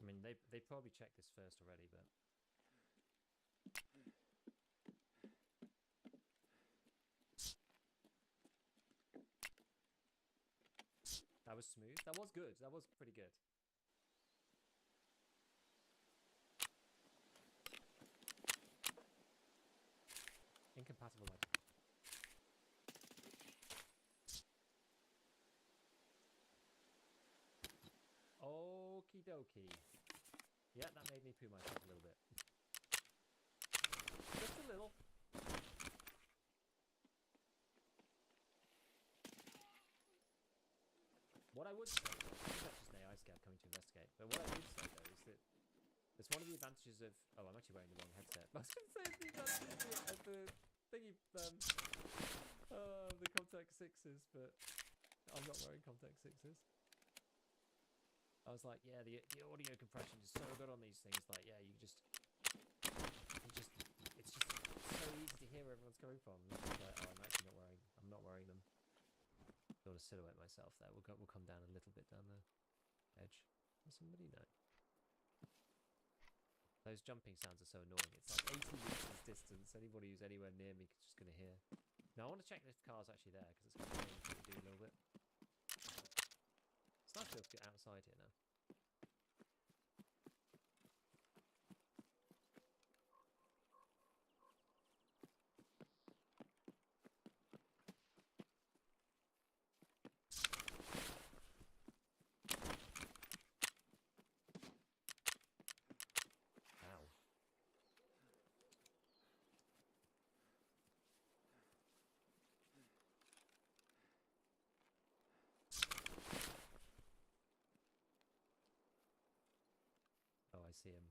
I mean, they probably checked this first already, but that was smooth. That was good. That was pretty good. Incompatible like. Okie dokie. Yeah, that made me poo myself a little bit. Just a little. What I would say, though, I think that's just an AI scout coming to investigate, but what I would say, though, is that it's one of the advantages of... Oh, I'm actually wearing the wrong headset. I was going to say it's the advantages of the thingy, the Comtech 6s, but I'm not wearing Comtech 6s. I was like, yeah, the audio compression is so good on these things. Like, yeah, it's just so easy to hear where everyone's coming from. And it's like, oh, I'm not wearing them. Got to silhouette myself there. We'll come down a little bit down the edge. Does somebody know? Those jumping sounds are so annoying. It's like 80 meters distance. Anybody who's anywhere near me is just going to hear. Now I want to check if the car's actually there, because it's going to change what we do a little bit. It's nice to be able to get outside here now. Ow. Oh, I see him.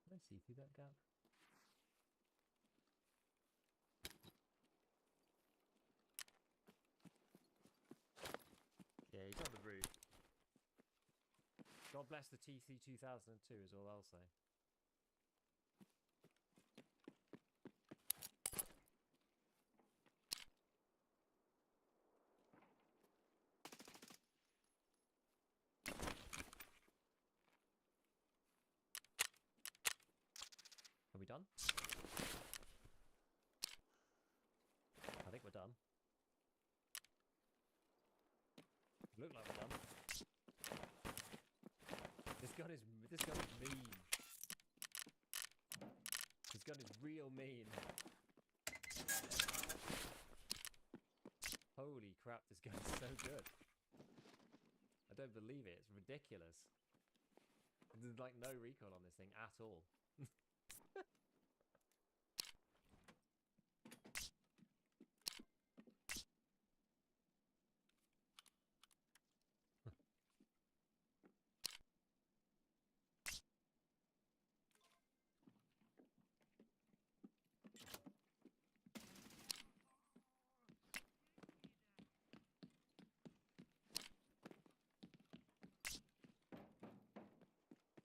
Can I see through that gap? Yeah, he's on the roof. God bless the TC2002 is all I'll say. Look like we're done. This gun is mean. This gun is real mean. Holy crap, this gun is so good. I don't believe it. It's ridiculous. There's like no recoil on this thing at all.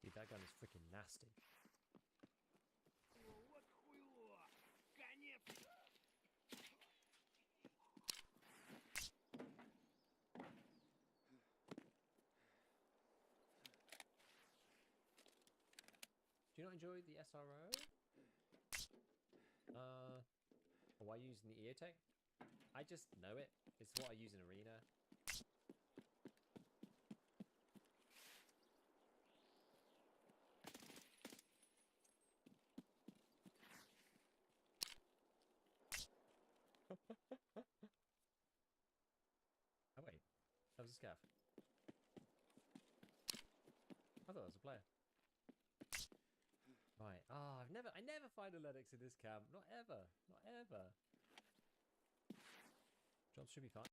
Dude, that gun is freaking nasty. Do you not enjoy the SRO? Or why using the EOTech? I just know it. It's what I use in Arena. Oh wait, that was a scav. I thought that was a player. Right. Oh, I never find a Lennox in this camp. Not ever. Not ever. Jobs should be fine.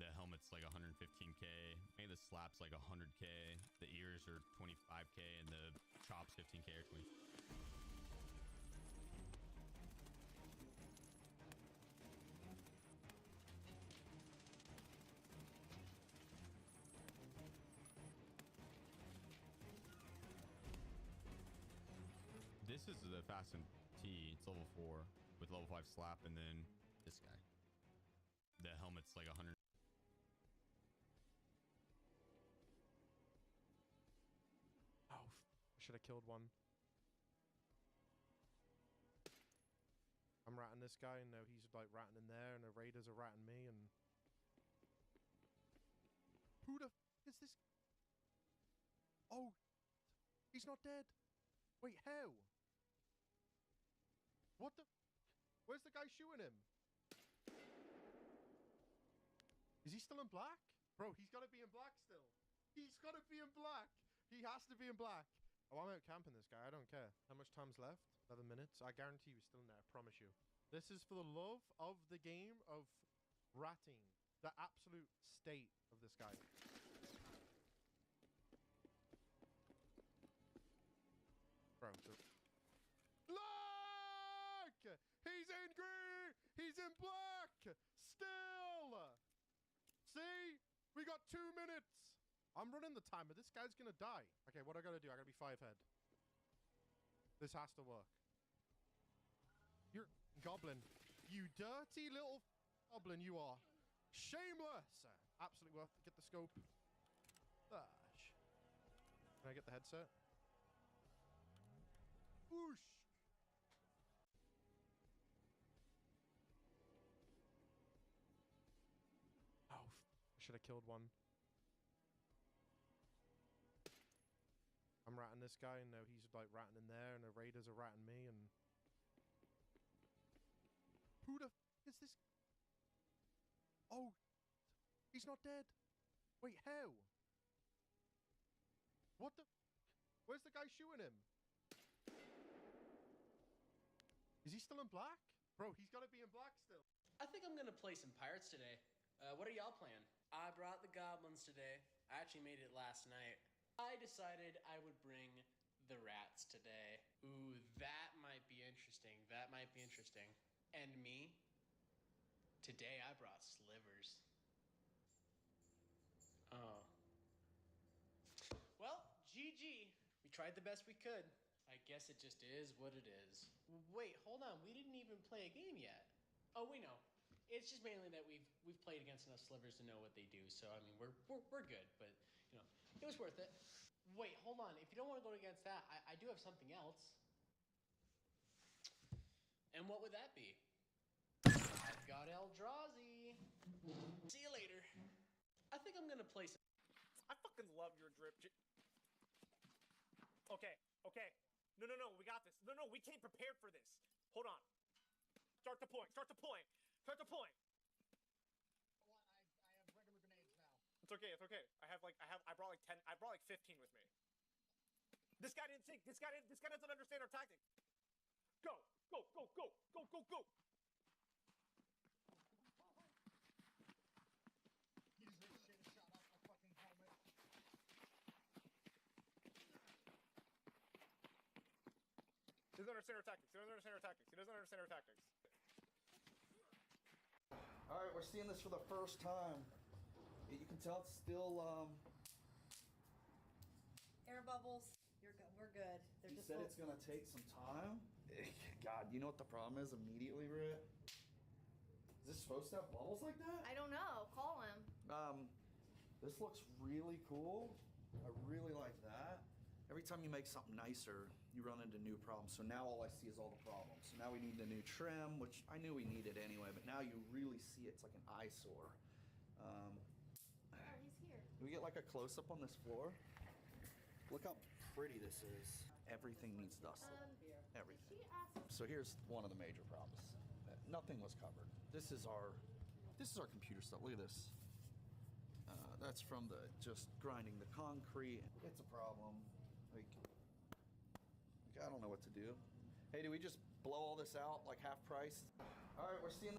The helmet's like 115k. Maybe the slap's like 100k. The ears are 25k, and the chops 15k or 20. This is the Fasten T. It's level 4 with level 5 slap, and then this guy. The helmet's like 100. Oh, should have killed one. I'm ratting this guy, and now he's like ratting in there, and the raiders are ratting me, and Who the is this? Oh, he's not dead. Wait, how? What the? Where's the guy shooting him? Is he still in black? Bro, he's got to be in black still. He's got to be in black. He has to be in black. Oh, I'm out camping this guy. I don't care. How much time's left? 11 minutes. I guarantee he's still in there. I promise you. This is for the love of the game of ratting. The absolute state of this guy. Bro, look! He's in green! He's in black! Still! See? We got 2 minutes! I'm running the timer. This guy's gonna die. Okay, what I gotta do? I gotta be 5 head. This has to work. You're goblin. You dirty little goblin you are. Shameless! Absolutely worth it. Get the scope. Gosh. Can I get the headset? Whoosh! Oh, I should have killed one. I'm ratting this guy, and now he's like ratting in there, and the raiders are ratting me, and who the is this? Oh, he's not dead. Wait, how? What the? Where's the guy shooting him? Is he still in black? Bro, he's got to be in black still. I think I'm gonna play some pirates today. What are y'all playing? I brought the goblins today. I actually made it last night. I decided I would bring the rats today. Ooh, that might be interesting. That might be interesting. And me? Today I brought slivers. Oh. Well, GG. We tried the best we could. I guess it just is what it is. Wait, hold on. We didn't even play a game yet. Oh, we know. It's just mainly that we've played against enough slivers to know what they do. So I mean, we're good, but you know, it was worth it. Wait, hold on. If you don't want to go against that, I do have something else. And what would that be? I've got Eldrazi. See you later. I think I'm gonna play some. I fucking love your drip. Okay, okay. No, we got this. No, we came prepared for this. Hold on. Start the point. Start the point. Start the point. It's okay. It's okay. I brought like 10. I brought like 15 with me. This guy didn't think. This guy doesn't understand our tactic. Go. He doesn't understand our tactics. All right, we're seeing this for the first time. You can tell it's still air bubbles. We're good. They're he just said little... it's gonna take some time. God, you know what the problem is immediately, Britt? Is this supposed to have bubbles like that? I don't know. Call him. This looks really cool. I really like that. Every time you make something nicer, you run into new problems. So now all I see is all the problems. So now we need the new trim, which I knew we needed anyway, but now you really see it's like an eyesore. Oh, he's here. Do we get like a close-up on this floor? Look how pretty this is. Everything needs dusted. Everything. She asked. So here's one of the major problems. Nothing was covered. This is our computer stuff. Look at this. That's from the just grinding the concrete. It's a problem. Like I don't know what to do. Hey, do we just blow all this out like half price? All right, we're seeing.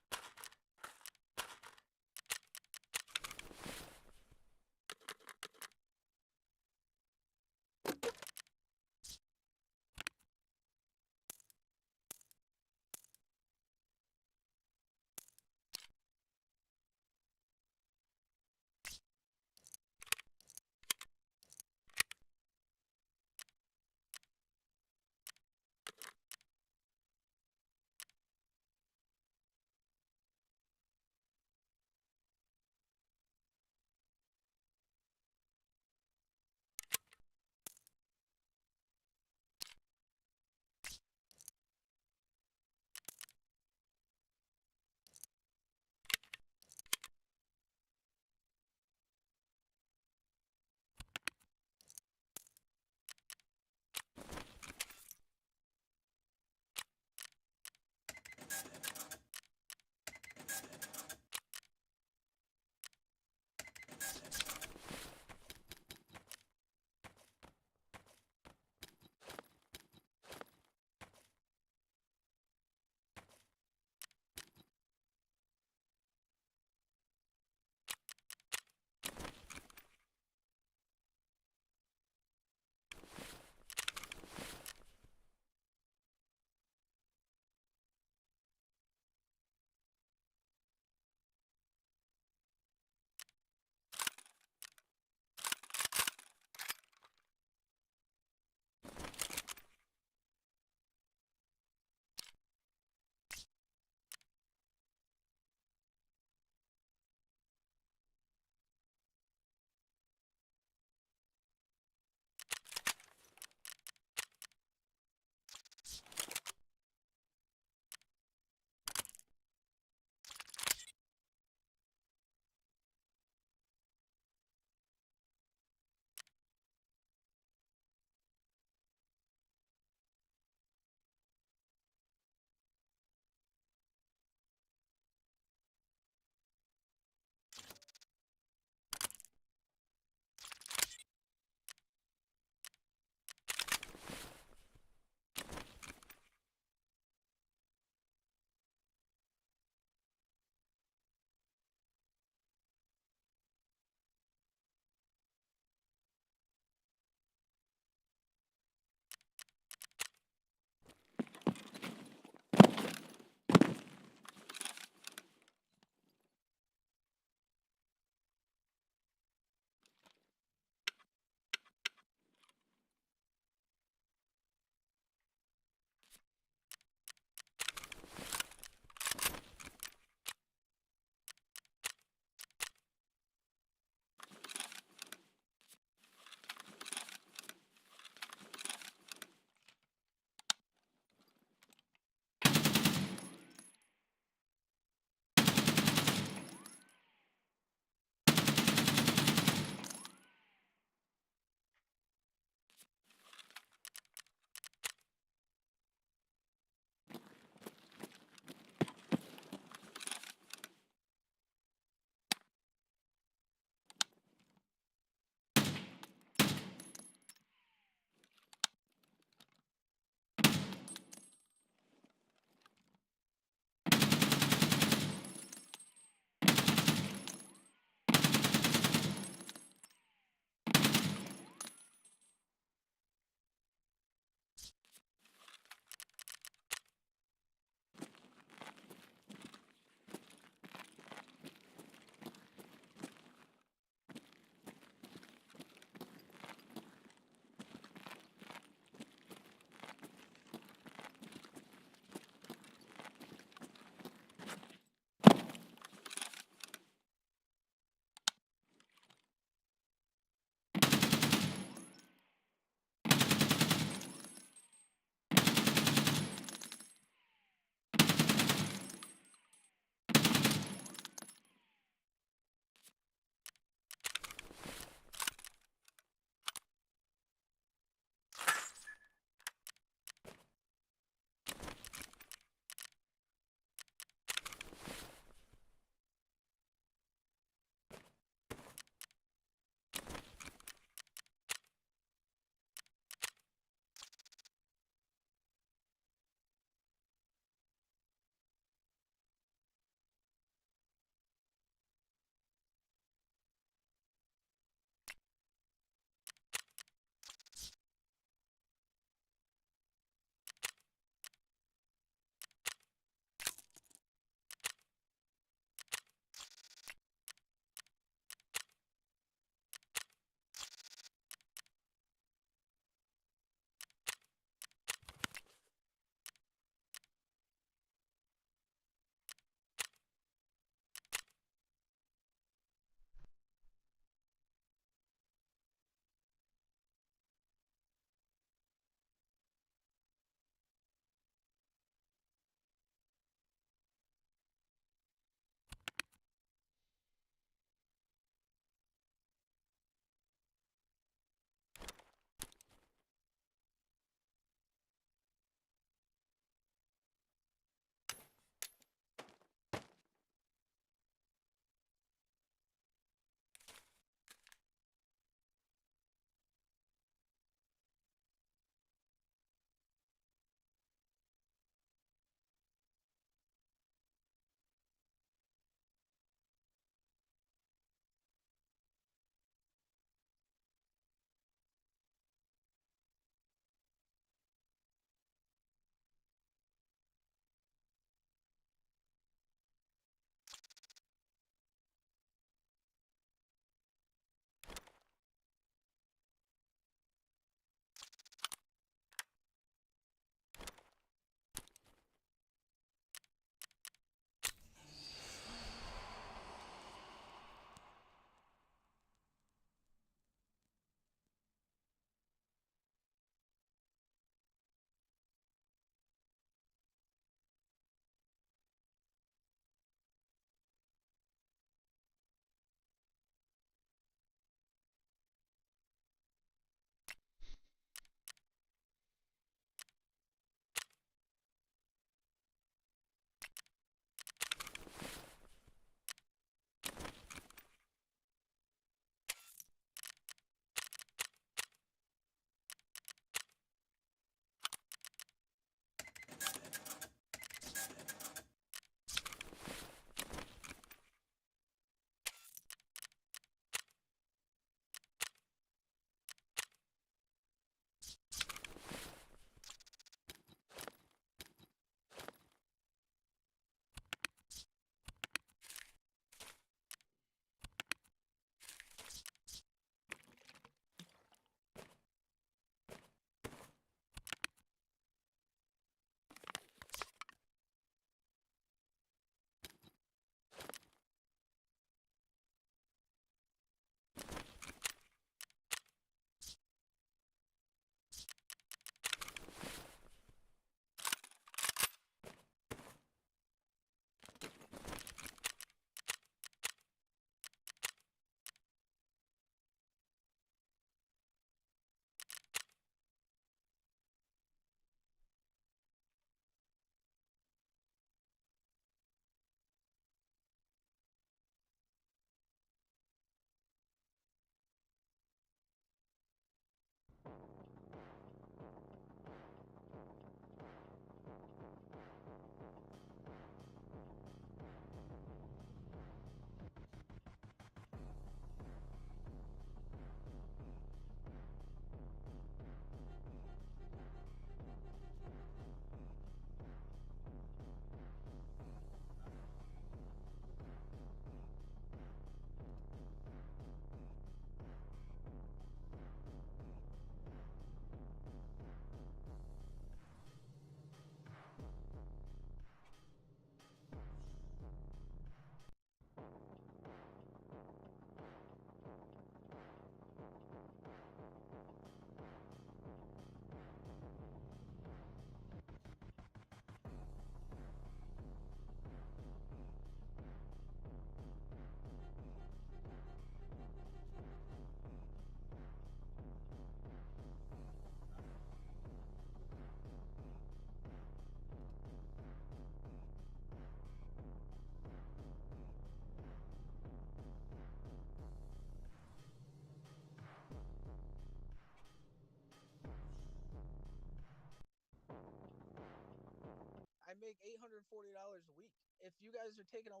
make $840 a week. If you guys are taking $1,100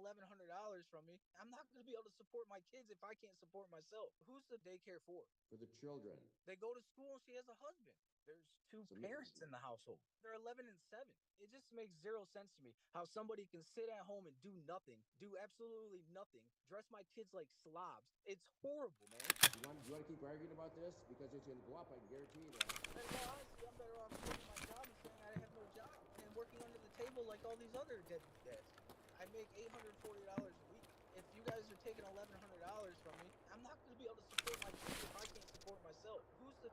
from me, I'm not going to be able to support my kids if I can't support myself. Who's the daycare for? For the children. They go to school and she has a husband. There's two parents in the household. They're 11 and 7. It just makes zero sense to me how somebody can sit at home and do nothing, do absolutely nothing, dress my kids like slobs. It's horrible, man. You want to keep arguing about this? Because it's going to go up, I can guarantee you that. And well, honestly, I'm better off quitting my job and saying I have no job and working under the table like all these other deadbeat dads. I make $840 a week. If you guys are taking $1,100 from me, I'm not going to be able to support my kids if I can't support myself. Who's the...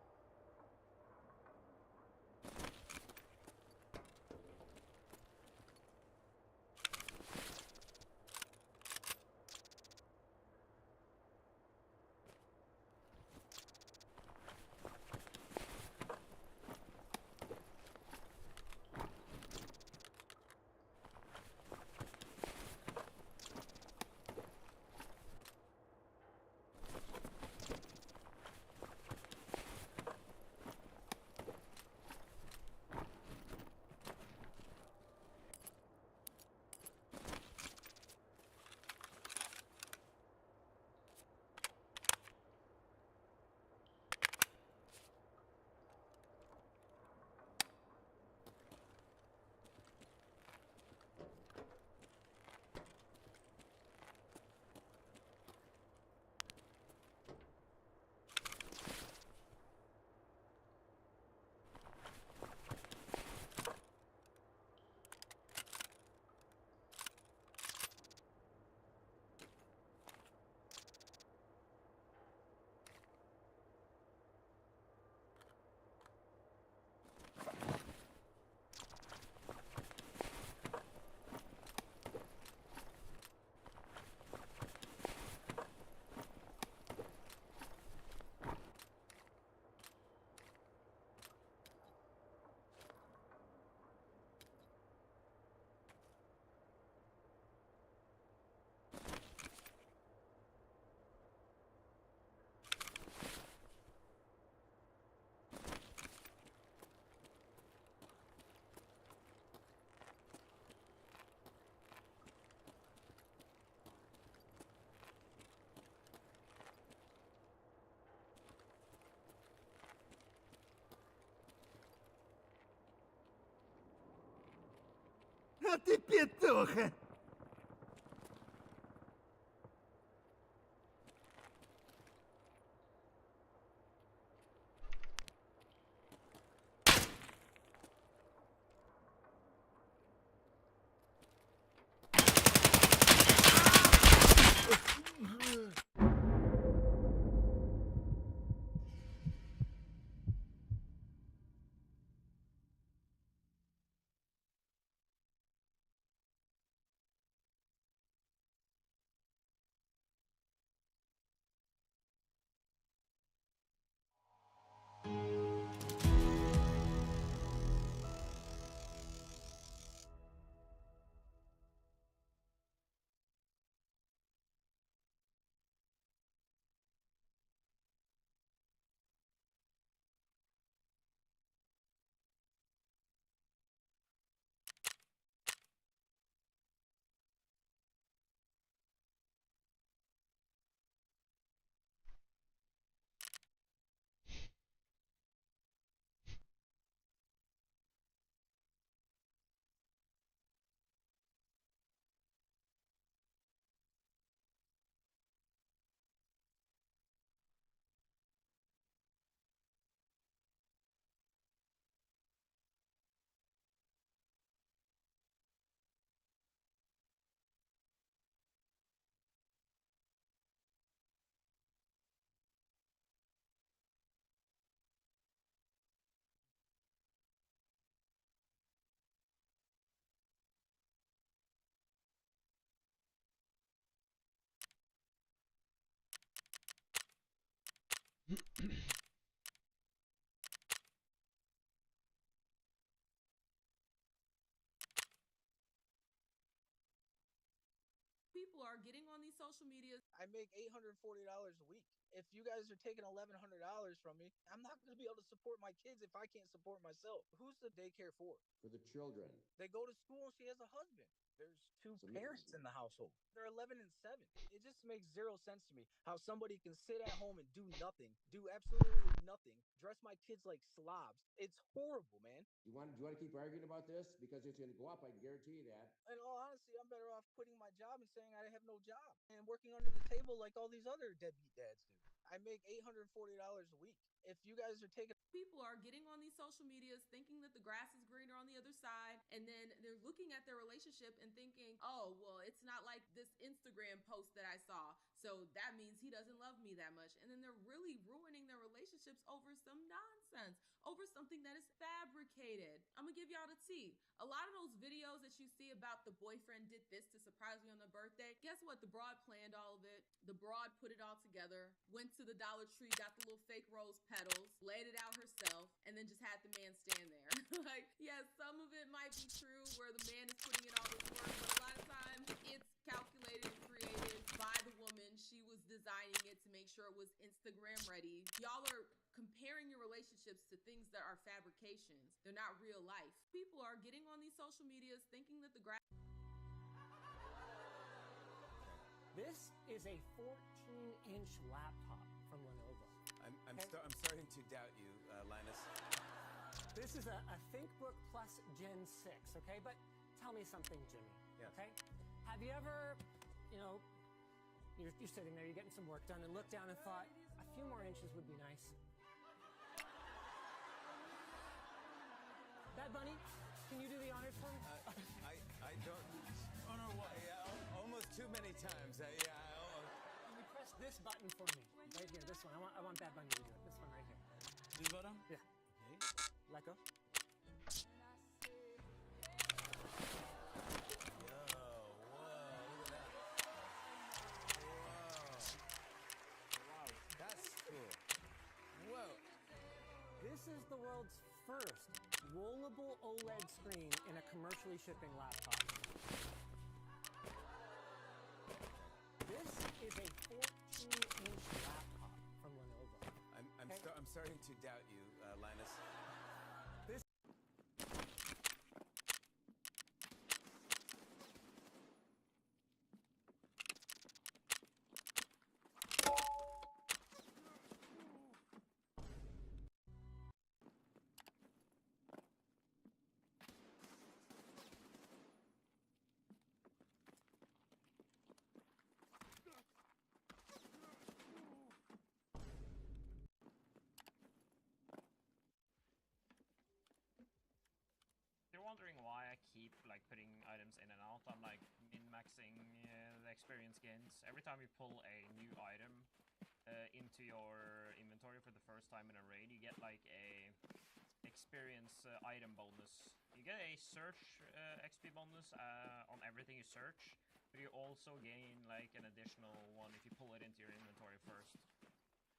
А ты петуха! People are getting on these social medias. I make $840 a week. If you guys are taking $1,100 from me, I'm not going to be able to support my kids if I can't support myself. Who's the daycare for? For the children. They go to school and she has a husband. There's two parents in the household. They're 11 and 7. It just makes zero sense to me how somebody can sit at home and do nothing, do absolutely nothing, dress my kids like slobs. It's horrible, man. You want to keep arguing about this? Because it's going to go up, I can guarantee you that. In all honesty, I'm better off quitting my job and saying I have no job and working under the table like all these other deadbeat dads do. I make $840 a week. If you guys are taking People are getting on these social medias thinking that the grass is greener on the other side, and then they're looking at their relationship and thinking, oh, well, it's not like this Instagram post that I saw, so that means he doesn't love me that much. And then they're really ruining their relationships over some nonsense, over something that is fabricated. I'm gonna give y'all the tea. A lot of those videos that you see about the boyfriend did this to surprise me on their birthday, guess what? The broad planned all of it. The broad put it all together, went to the Dollar Tree, got the little fake rose petals, laid it out herself, and then just had the man stand there. Like, yeah, some of it might be true where the man is putting in all this work, but a lot of times it's calculated and created by the woman. She was designing it to make sure it was Instagram ready. Y'all are comparing your relationships to things that are fabrications. They're not real life. People are getting on these social medias thinking that the grass... This is a 14-inch laptop from Lenovo. I'm starting to doubt you, Linus. This is a ThinkBook Plus Gen 6, okay? But tell me something, Jimmy, okay? Have you ever, you're sitting there, you're getting some work done, and looked down and thought, a few more inches would be nice? Bad Bunny, can you do the honors for me? I don't... Oh, no, what? Yeah, almost too many times. Can you press this button for me? Right here, this one. I want Bad Bunny to do it. This one right here. This button? Yeah. Okay. Let go. This is the world's first rollable OLED screen in a commercially shipping laptop. This is a 14-inch laptop from Lenovo. I'm starting to doubt you, Linus. This... Wondering why I keep like putting items in and out. I'm like min-maxing the experience gains. Every time you pull a new item into your inventory for the first time in a raid, you get like a experience item bonus. You get a search XP bonus on everything you search, but you also gain like an additional one if you pull it into your inventory first.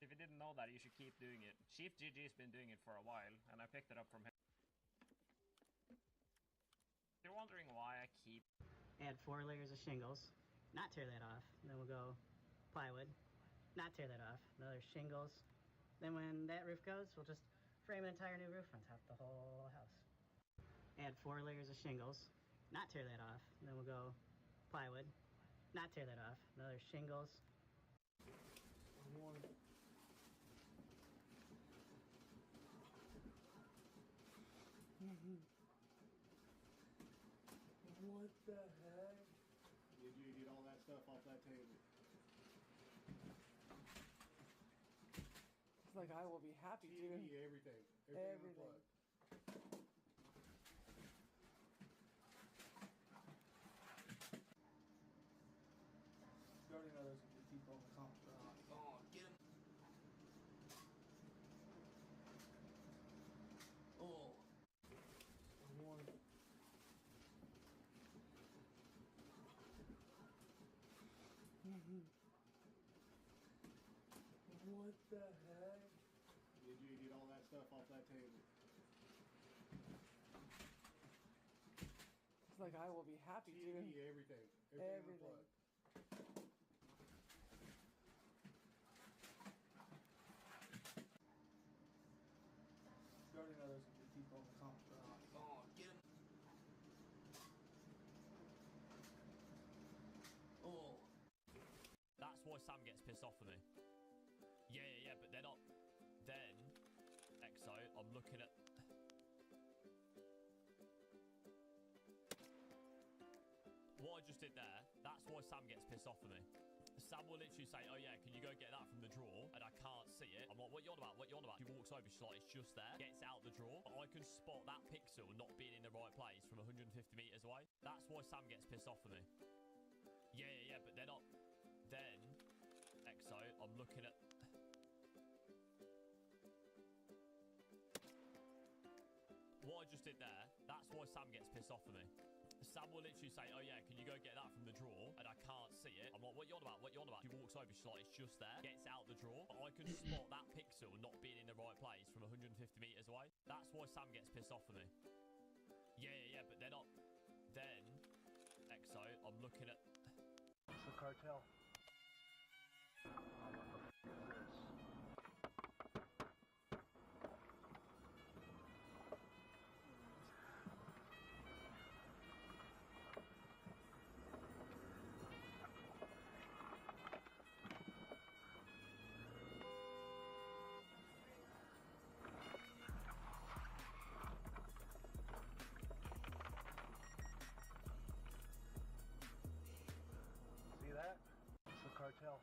If you didn't know that, you should keep doing it. Chief GG's been doing it for a while, and I picked it up from him. You're wondering why I keep... Add 4 layers of shingles, not tear that off. Then we'll go plywood, not tear that off. Another shingles. Then when that roof goes, we'll just frame an entire new roof on top of the whole house. Add 4 layers of shingles, not tear that off. Then we'll go plywood, not tear that off. Another shingles. What the heck? Did you get all that stuff off that table? It's like I will be happy to. Everything. Everything. You already know there's gonna be people in the comments. Oh, get him. Oh. What the heck? Did you get all that stuff off that table? It's like I will be happy to. Everything. Everything. You already know there's gonna be people in the comments. Oh, get him. Oh. That's why Sam gets pissed off at me. Yeah, but they're not. Then, Exo, I'm looking at. What I just did there, that's why Sam gets pissed off at me. Sam will literally say, oh yeah, can you go get that from the drawer? And I can't see it. I'm like, what you on about? What you on about? She walks over, she's like, it's just there. Gets out the drawer. But I can spot that pixel not being in the right place from 150 meters away. That's why Sam gets pissed off at me. Yeah, but they're not. Then, Exo, I'm looking at. What I just did there, that's why Sam gets pissed off at me. Sam will literally say, oh yeah, can you go get that from the drawer? And I can't see it. I'm like, what you on about? What you on about? She walks over, she's like, it's just there. Gets out the drawer. But I can spot that pixel not being in the right place from 150 meters away. That's why Sam gets pissed off at me. Yeah, but they're not. Then, Exo, I'm looking at. It's the cartel. See that? It's the cartel.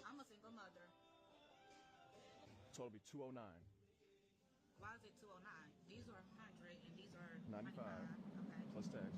I'm a single mother. Total be 209. Why is it 209? These are 100 and these are 95. Okay. Plus tax.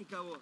никого.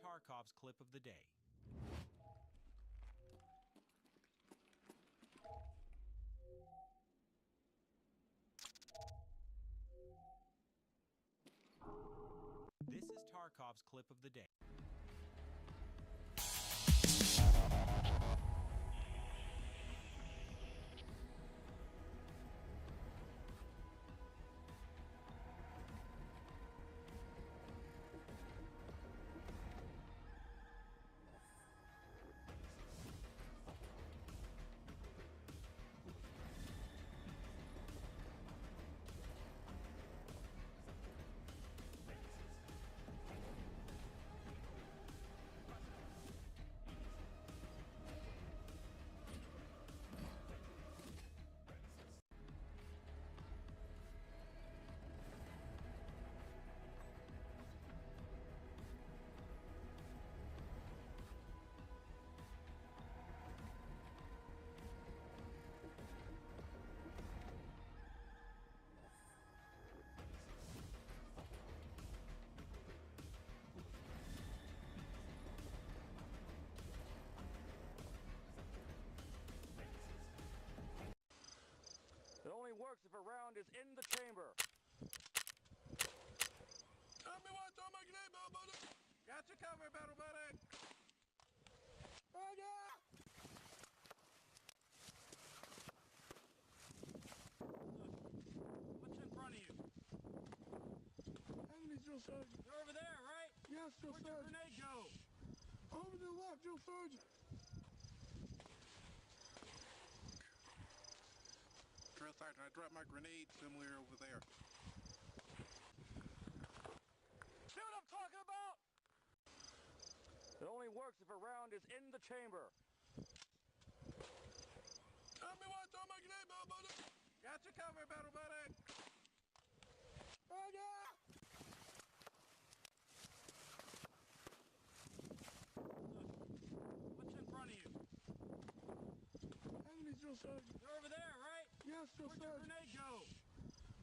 Tarkov's clip of the day. This is Tarkov's clip of the day. It only works if a round is in the chamber. Tell me what, throw my grenade, Battle Buddy. Got you covered, Battle Buddy. Oh, yeah! What's in front of you? Enemy drill sergeant. You're over there, right? Yes, drill sergeant. Where'd your grenade go? Over to the left, drill sergeant. Drill sergeant, I dropped my grenade somewhere over there. See what I'm talking about? It only works if a round is in the chamber. Tell me what, throw my grenade, Battle Buddy. Got you covered, Battle Buddy. Oh, yeah! What's in front of you? Enemy drill sergeant. You're over there, right? Yes, drill sergeant. Where'd your grenade go?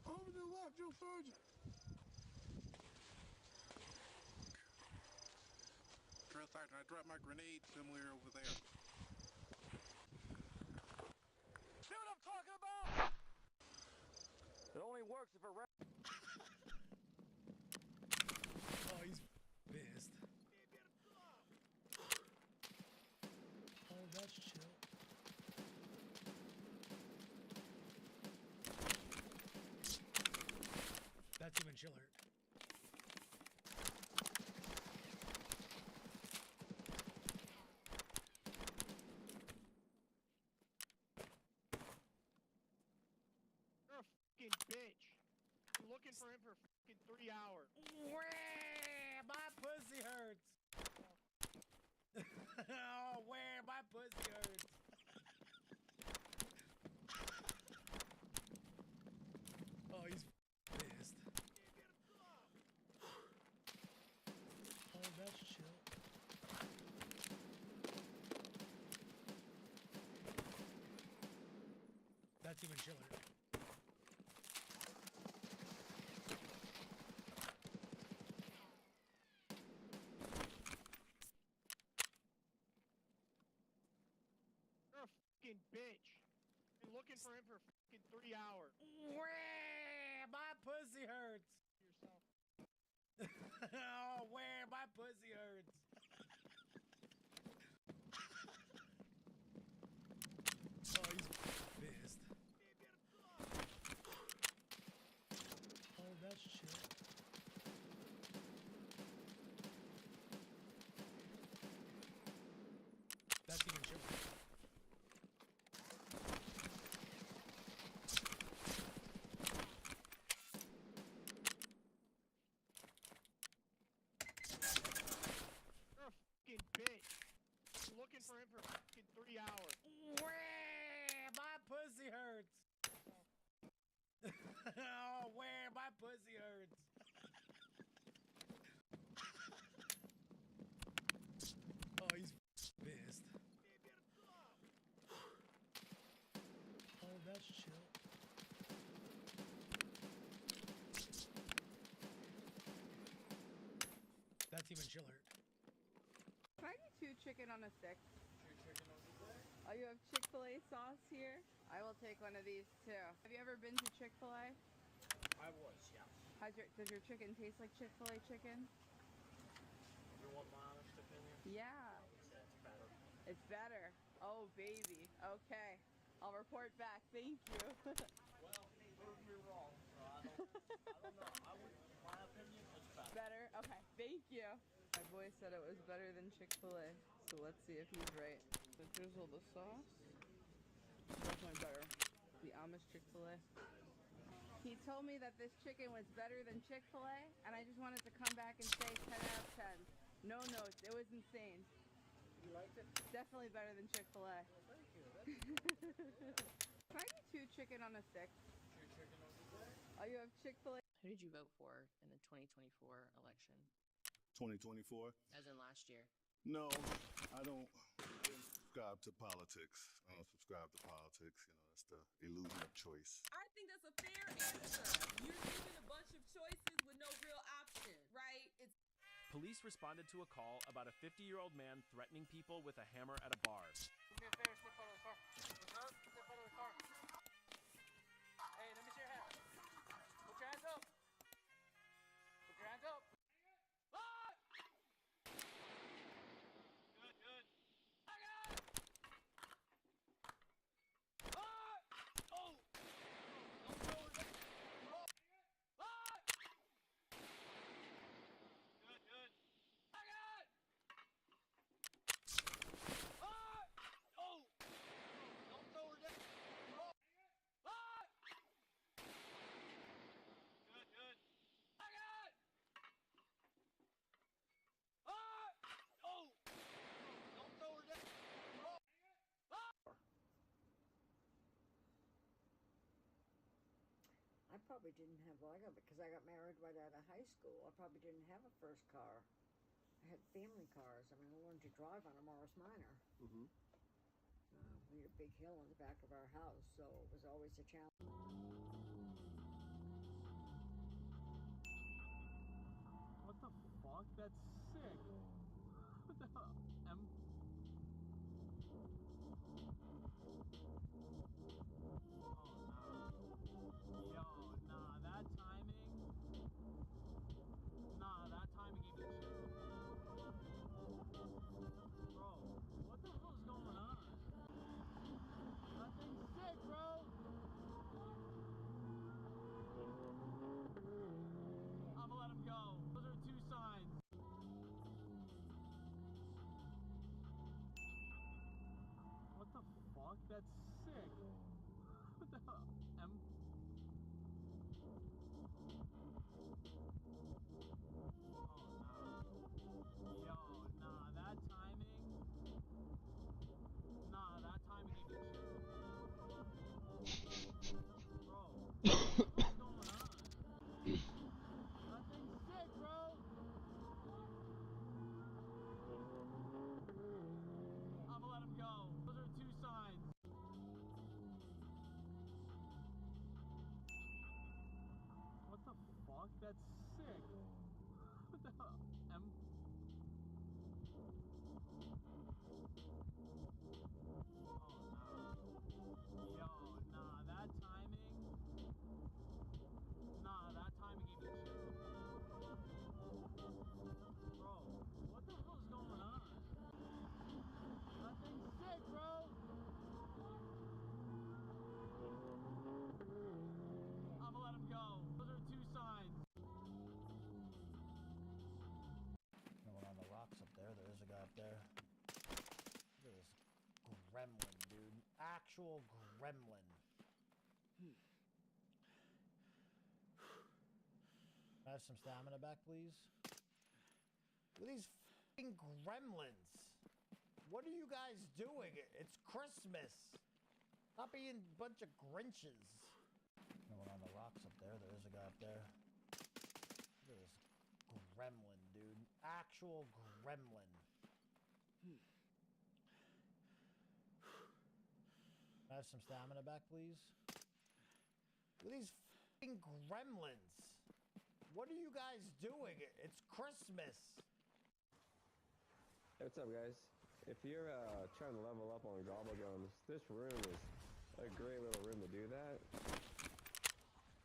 Over to the left, drill sergeant. Drill sergeant, I dropped my grenade somewhere over there. See what I'm talking about? It only works if a round... Oh, he's pissed. Oh, that's chill. That's even chiller. You're a fucking bitch. Been looking for him for fucking 3 hours. Where my pussy hurts. Oh, where my pussy hurts. Oh, he's pissed. Oh, that's chill. That's even chiller. You're a fucking bitch. Been looking for him for fucking 3 hours. Where my pussy hurts. Yourself. Oh, where my pussy hurts. Oh, he's pissed. Oh, that's chill. That's even chill. You're a fucking bitch. Been looking for him for fucking 3 hours. Where my pussy hurts. Oh, where my pussy hurts. Oh, he's pissed. Oh, that's chill. That's even chiller. chicken on a stick. True chicken on the stick. Oh, you have Chick-fil-A sauce here? I will take one of these too. Have you ever been to Chick-fil-A? I was, yeah. Does your chicken taste like Chick-fil-A chicken? You want my honest opinion? Yeah. It's better. It's better. Oh, baby. Okay. I'll report back. Thank you. Well, prove me wrong. So I don't know. My opinion is better. Better? Okay. Thank you. My boy said it was better than Chick-fil-A. So let's see if he's right. So drizzle the sauce. Definitely better. The Amish Chick-fil-A. He told me that this chicken was better than Chick-fil-A, and I just wanted to come back and say 10 out of 10. No notes. It was insane. You liked it? Definitely better than Chick-fil-A. Well, thank you. Can I get 2 chicken on a stick? True chicken on the stick. Oh, you have Chick-fil-A? Who did you vote for in the 2024 election? 2024? As in last year? No, I don't subscribe to politics. I don't subscribe to politics. You know, that's the illusion of choice. I think that's a fair answer. You're given a bunch of choices with no real option, right? It's Police responded to a call about a 50-year-old man threatening people with a hammer at a bar. Do me a favor, step out of the car. Huh? Step out of the car. Hey, let me see your hands. Put your hands up. Put your hands up. Ah! Good, good. I got it. Ah! Oh! Don't throw it. Oh! Ah! Good, good. I got it. Ah! Oh! Don't throw it. Oh! Ah! Good, good. I got it. Ah! Oh! Don't throw it. Oh! Ah! I probably didn't have, well, I got, because I got married right out of high school. I probably didn't have a first car. I had family cars. I mean, I learned to drive on a Morris Minor. Mm-hmm. We had a big hill in the back of our house, so it was always a challenge. What the fuck? That's sick. What the hell? Yo, nah, that timing. Nah, that timing ain't shit. Bro, what the hell's going on? That thing's sick, bro. I'ma let him go. Those are 2 signs. What the fuck? That's sick. What the hell? Yo, nah, that timing. Nah, that timing ain't shit. Bro, what the hell's going on? That thing's sick, bro. I'ma let him go. Those are 2 signs. What the fuck? That's sick. What the hell? Yo, nah, that timing. Nah, that timing ain't shit. Bro, what the hell's going on? That thing's sick, bro. I'ma let him go. Those are 2 signs. No one on the rocks up there. There is a guy up there. Look at this gremlin, dude. Actual gremlin. Can I have some stamina back, please? Look at these f***ing gremlins. What are you guys doing? It's Christmas. Stop being a bunch of Grinches. No one on the rocks up there. There is a guy up there. Look at this gremlin, dude. Actual gremlin. Can I have some stamina back, please? Look at these f***ing gremlins. What are you guys doing? It's Christmas. Hey, what's up, guys? if you're trying to level up on Gobblegums, this room is a great little room to do that.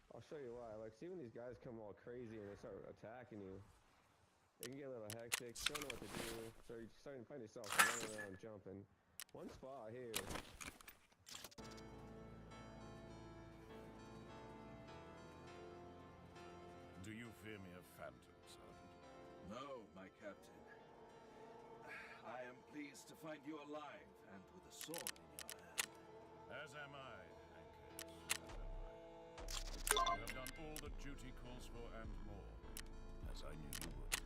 I'll show you why. Like, see when these guys come all crazy and they start attacking you, it can get a little hectic. You don't know what to do, so you're starting to find yourself running around jumping. One spot here. Do you fear me a phantom, Sergeant? No, my captain. I am pleased to find you alive and with a sword in your hand. As am I, Hankins. As am I. You have done all that duty calls for and more, as I knew you would.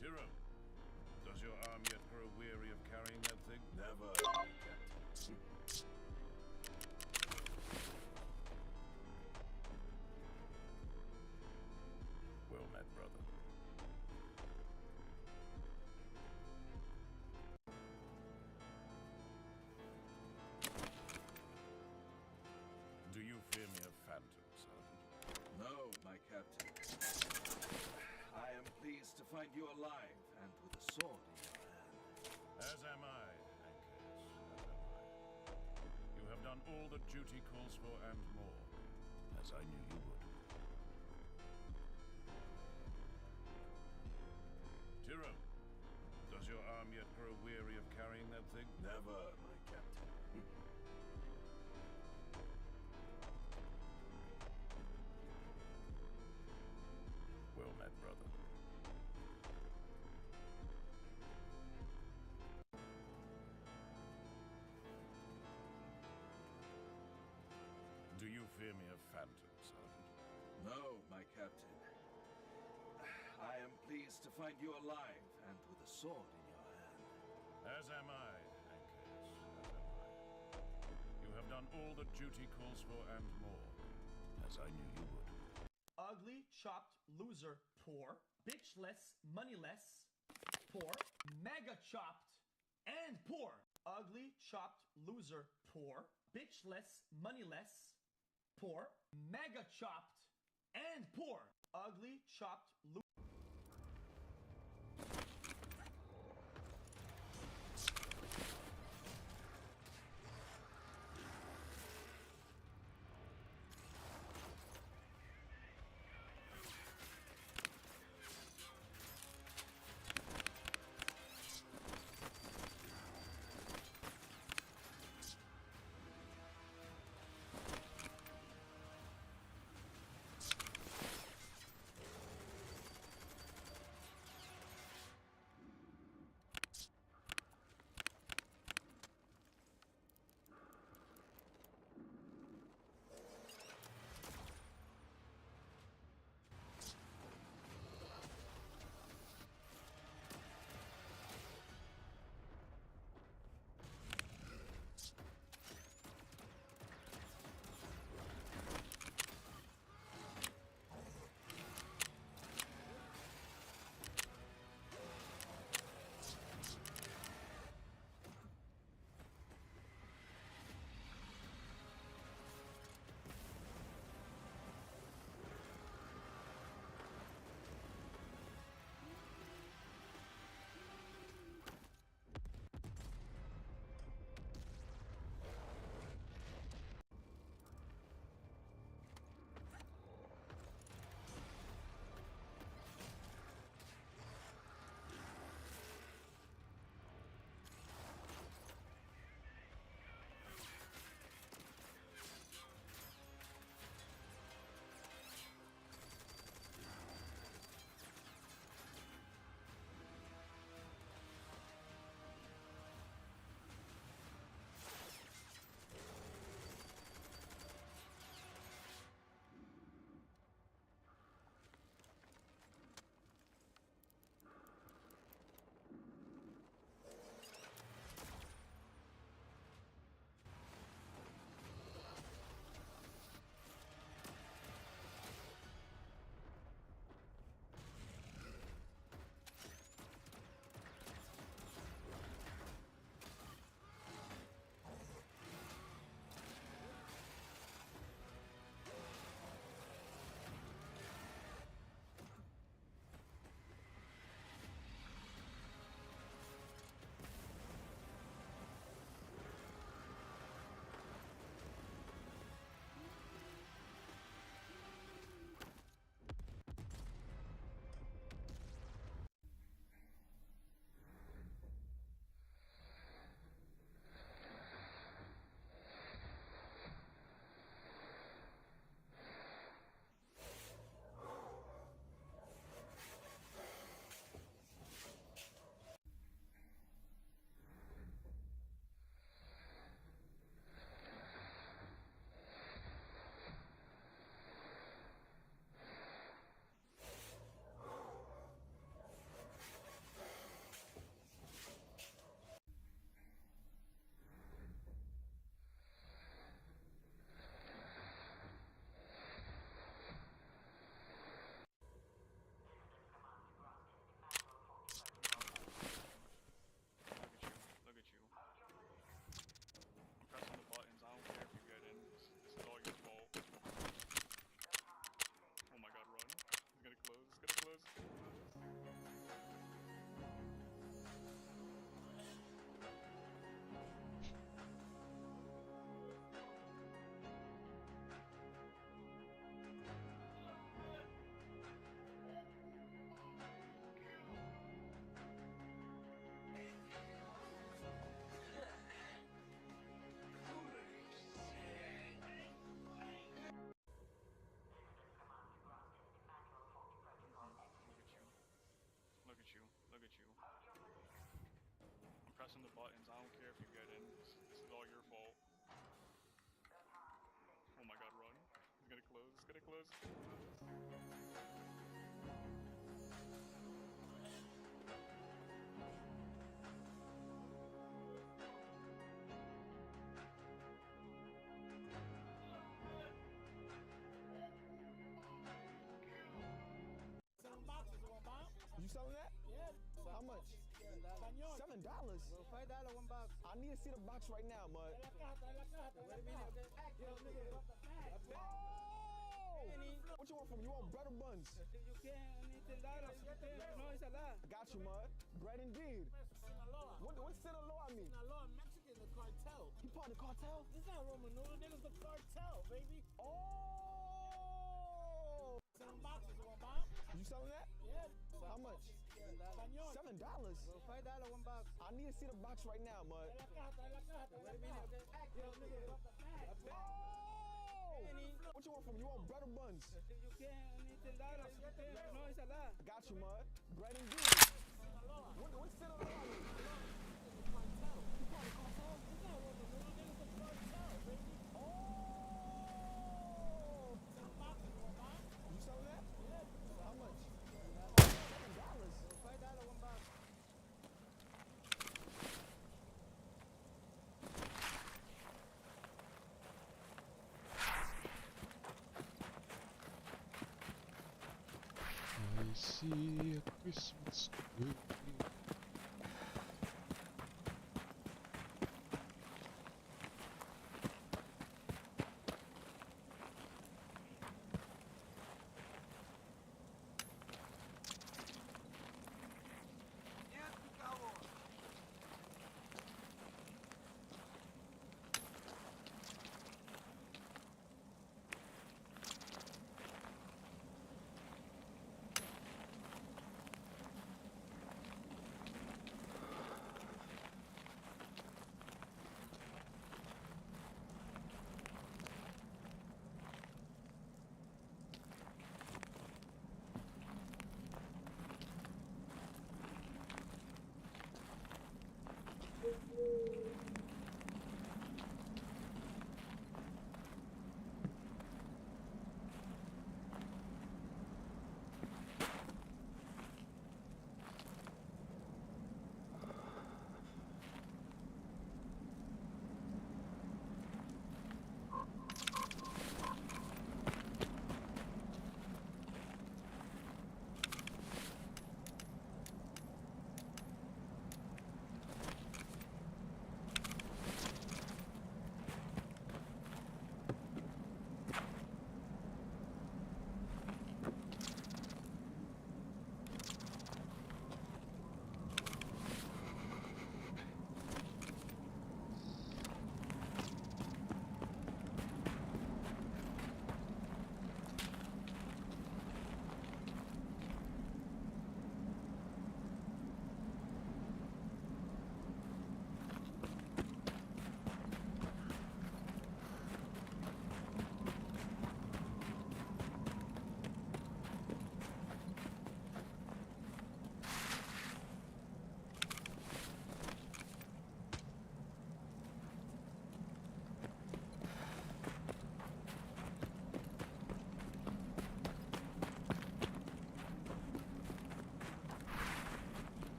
Tyrrell, does your arm yet grow weary of carrying that thing? Never, my captain. Well met, brother. Do you fear me a phantom, Sergeant? No, my captain. I am pleased to find you alive and with a sword in your hand. As am I, Hankins. As am I. You have done all that duty calls for and more, as I knew you would. Tyrrell, does your arm yet grow weary of carrying that thing? Never, my captain. Well met, brother. Do you fear me a phantom, Sergeant? No, my captain. I am pleased to find you alive and with a sword in your hand. As am I, Hankins. As am I. You have done all that duty calls for and more, as I knew you would. Ugly, chopped, loser, poor, bitchless, moneyless, poor, mega chopped, and poor. Ugly, chopped, loser, poor, bitchless, moneyless, poor, mega chopped, and poor. Ugly, chopped, loser. buttons. I don't care if you get in. This is all your fault. Oh my god, run. It's gonna close. It's gonna close. It's gonna close. You selling that? Yeah. How much? $7. Well, $5 one box. I need to see the box right now, mud. Oh! What you want from? You want bread or buns? You can. No, it's a lot. Got you, mud. Bread indeed. What's Sinaloa mean? Sinaloa, Mexican, the cartel. You part of the cartel? This not Roman noodle, niggas the cartel, baby. Oh! 7 boxes, one box. You selling that? Yeah. How much? $7. Well, $5 one box. I need to see the box right now, mud. Oh! What you want from? You want bread or buns? You can. No, it's a lot. Got you, mud. Bread and beans. What's Sinaloa mean? You part of the cartel? This not Roman noodle, niggas the cartel, baby. Oh! 7 boxes, one box. You selling that? Yeah. How much? $7. Well, $5 one box. I see a Christmas tree.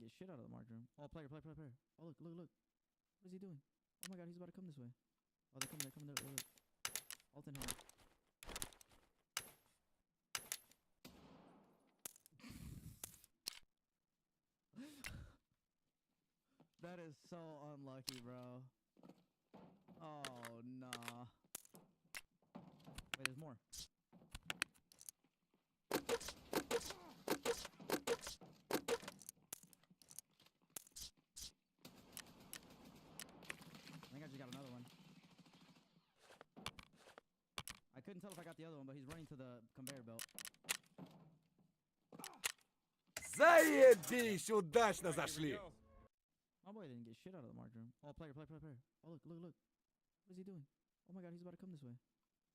get shit out of the marked room. Oh, player. Oh, look. What is he doing? Oh my god, he's about to come this way. Oh, they're coming. Look. Alton helmet. That is so unlucky, bro. Oh, nah. Wait, there's more. I think I just got another one. I couldn't tell if I got the other one, but he's running to the conveyor belt. Заебись! Удачно зашли! My boy didn't get shit out of the marked room. Oh, player. Oh, look. What is he doing? Oh my god, he's about to come this way.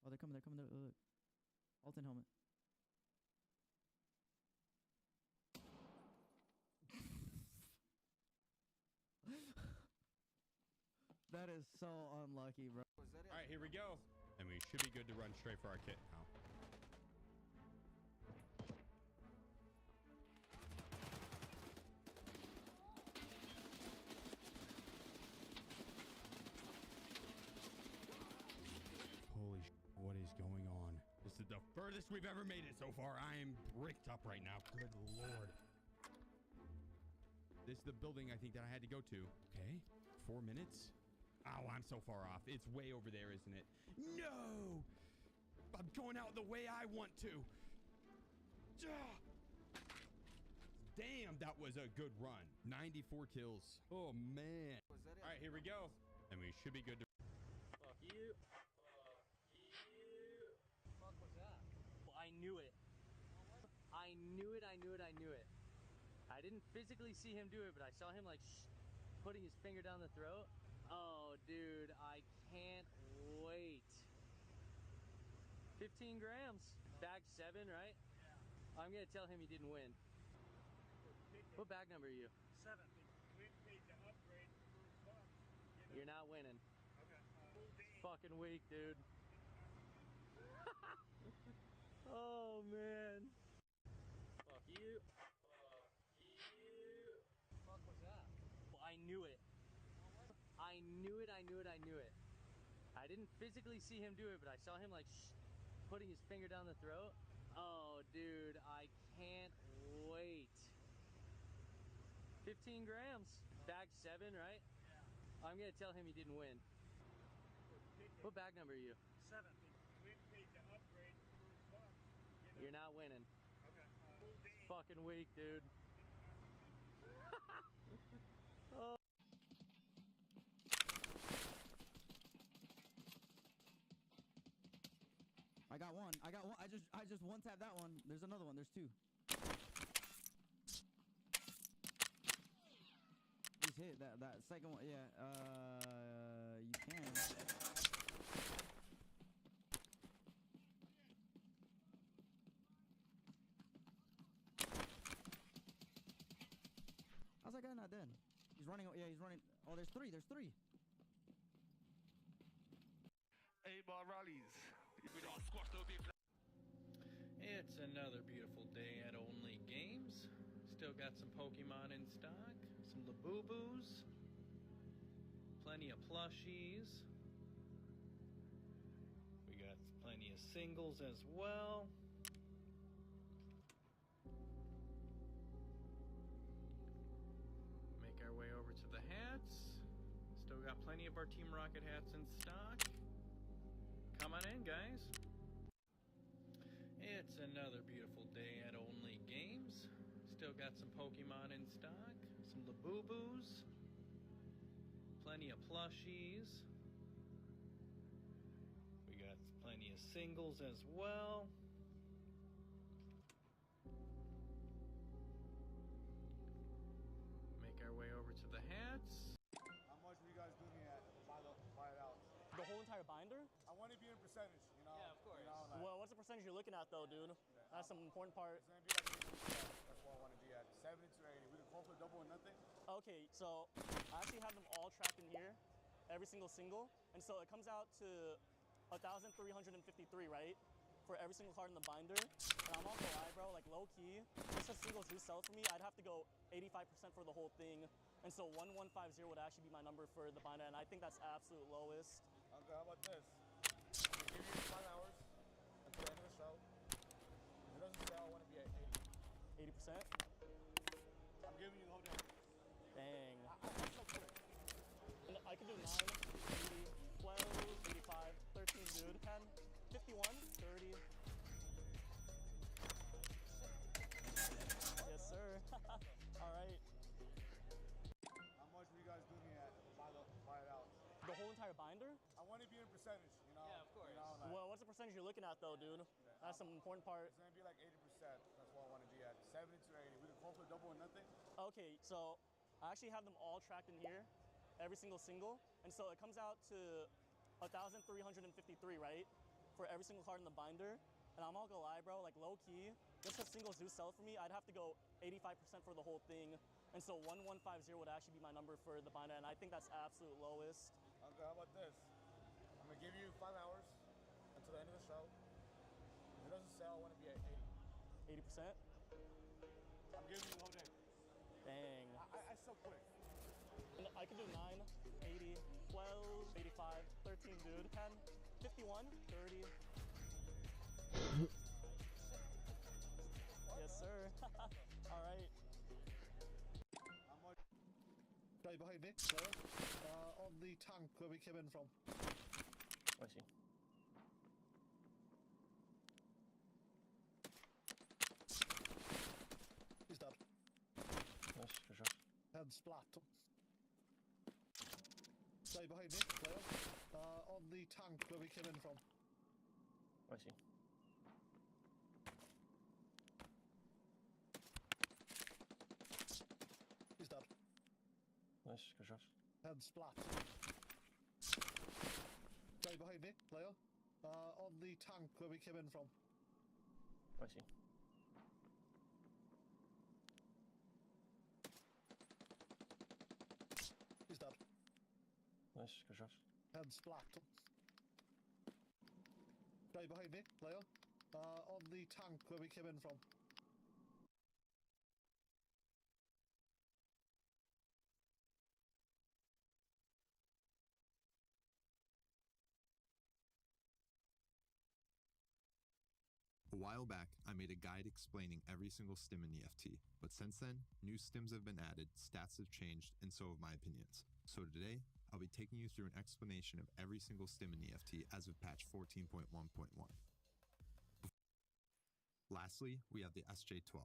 Oh, they're coming. Look. Alton helmet. That is so unlucky, bro. Alright, here we go. And we should be good to run straight for our kit now. Holy sh**, what is going on? This is the furthest we've ever made it so far. I am bricked up right now. Good lord. This is the building I think that I had to go to. Okay, 4 minutes. Oh, I'm so far off. It's way over there, isn't it? No! I'm going out the way I want to. Damn, that was a good run. 94 kills. Oh, man. All right, here we go. And we should be good to... Fuck you. Fuck was that? Well, I knew it. I knew it. I didn't physically see him do it, but I saw him like putting his finger down the throat. Oh, dude, I can't wait. 15 grams. Bag 7, right? Yeah. I'm going to tell him he didn't win. What bag number are you? 7. We paid to upgrade for fun. You're not winning. Okay. Fucking weak, dude. Oh, man. Fuck you. Fuck was that? Well, I knew it. I knew it. I didn't physically see him do it, but I saw him like putting his finger down the throat. Oh, dude, I can't wait. 15 grams. Bag 7, right? Yeah. I'm going to tell him he didn't win. What bag number are you? 7. We paid to upgrade for fun. You're not winning. Okay. It's fucking weak, dude. Oh. I got one. I just one tapped that one. There's another one. There's 2. He's hit that second one. Yeah. You can. How's that guy not dead? He's running. Yeah, he's running. Oh, there's 3. There's 3. 8-ball rallies. It's another beautiful day at Only Games. Still got some Pokemon in stock, some Labubu's, plenty of plushies. We got plenty of singles as well. Make our way over to the hats. Still got plenty of our Team Rocket hats in stock. Come on in, guys. It's another beautiful day at Only Games. Still got some Pokemon in stock, some Labubu's, plenty of plushies. We got plenty of singles as well. Make our way over to the hats. How much will you guys do me at? Buy it out. The whole entire binder? I want to be in percentage, you know? Yeah, of course. You know, like, Well, what's the percentage you're looking at, though, dude? That's some important part. It's going to be like 80%. That's what I want to be at. 70 to 80. We can call for double or nothing. Okay, so I actually have them all tracked in here, every single, and so it comes out to 1,353, right? for every single card in the binder. And I'm not gonna lie, bro, like low key, just a single juice sell for me, I'd have to go 85% for the whole thing. And so 1150 would actually be my number for the binder, and I think that's absolute lowest. Okay, how about this? I'm gonna give you 5 hours until the end of the show. If it doesn't sell, I want to be at 80. 80%? I'm giving you the whole day. Dang. That's so quick. And I could do 9, 80, 12, 85, 13, dude. 10, 51, 30. Yes, sir. All right. How much will you guys do me at? Buy it out. The whole entire binder? I want to be in percentage, you know? Yeah, of course. You know, like, Well, what's the percentage you're looking at, though, dude? That's some important part. it's going to be like 80%. That's what I want to be at. 70 to 80. We can call for double or nothing. Okay, so I actually have them all tracked in here, every single, and so it comes out to 1,353, right? For every single card in the binder. And I'm not gonna lie, bro, like low key, just a single juice sell for me, I'd have to go 85% for the whole thing. And so 1150 would actually be my number for the binder, and I think that's absolute lowest. Okay, how about this? I'm going to give you 5 hours until the end of the show. If it doesn't sell, I want to be at 80. 80%? I'm giving you the whole day. Dang. That's so quick. And I could do 9, 80, 12, 85, 13, dude. 10, 51, 30. Yes, sir. All right. How much? Right behind me, player. On the tank where we came in from. I see. He's dead. Nice, for sure. Head splat. Right behind me, player. On the tank where we came in from. I see. He's dead. Nice, good shot. Head splat. Right behind me, player. On the tank where we came in from. I see. He's dead. Nice, good shot. Head splat. Right behind me, player. On the tank where we came in from. A while back, I made a guide explaining every single stim in EFT, but since then, new stims have been added, stats have changed, and so have my opinions. So today, I'll be taking you through an explanation of every single stim in EFT as of patch 14.1.1. Lastly, we have the SJ12.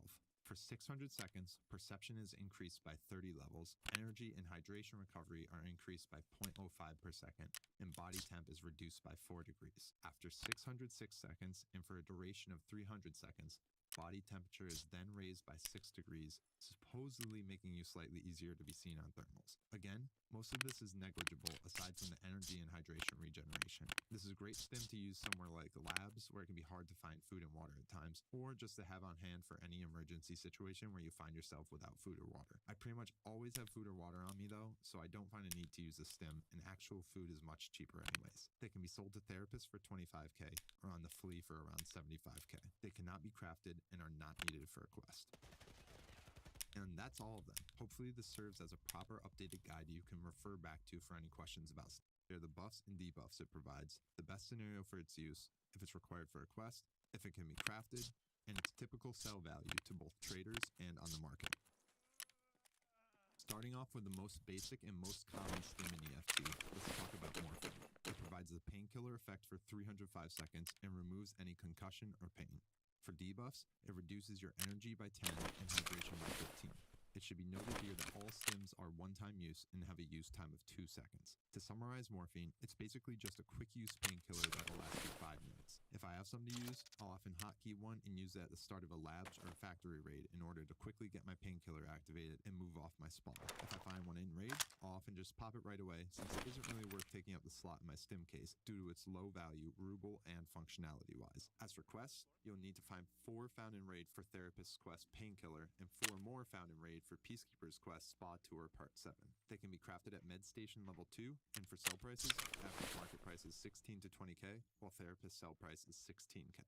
For 600 seconds, perception is increased by 30 levels, energy and hydration recovery are increased by 0.05 per second, and body temp is reduced by 4 degrees. After 606 seconds, and for a duration of 300 seconds, body temperature is then raised by 6 degrees, supposedly making you slightly easier to be seen on thermals. Again, most of this is negligible aside from the energy and hydration regeneration. This is a great stim to use somewhere like labs where it can be hard to find food and water at times, or just to have on hand for any emergency situation where you find yourself without food or water. I pretty much always have food or water on me though, so I don't find a need to use a stim, and actual food is much cheaper anyways. They can be sold to therapists for 25k or on the flea for around 75k. They cannot be crafted and are not needed for a quest. And that's all of them. Hopefully this serves as a proper updated guide you can refer back to for any questions about the buffs and debuffs it provides, the best scenario for its use, if it's required for a quest, if it can be crafted, and its typical sell value to both traders and on the market. Starting off with the most basic and most common stim in EFT, let's talk about morphine. It provides the painkiller effect for 305 seconds and removes any concussion or pain. For debuffs, it reduces your energy by 10 and hydration by 15. It should be noted here that all stims are one-time use and have a use time of 2 seconds. To summarize morphine, it's basically just a quick-use painkiller that'll last you 5 minutes. If I have some to use, I'll often hotkey one and use it at the start of a labs or a factory raid in order to quickly get my painkiller activated and move off my spawn. If I find one in raid, I'll often just pop it right away since it isn't really worth taking up the slot in my stim case due to its low value, ruble, and functionality-wise. As for quests, you'll need to find 4 found in raid for Therapist's Quest Painkiller and 4 more found in raid for Peacekeeper's Quest Spa Tour Part 7. They can be crafted at Med Station Level 2, and for sell prices, average market price is 16 to 20k, while Therapist sell price is 16k.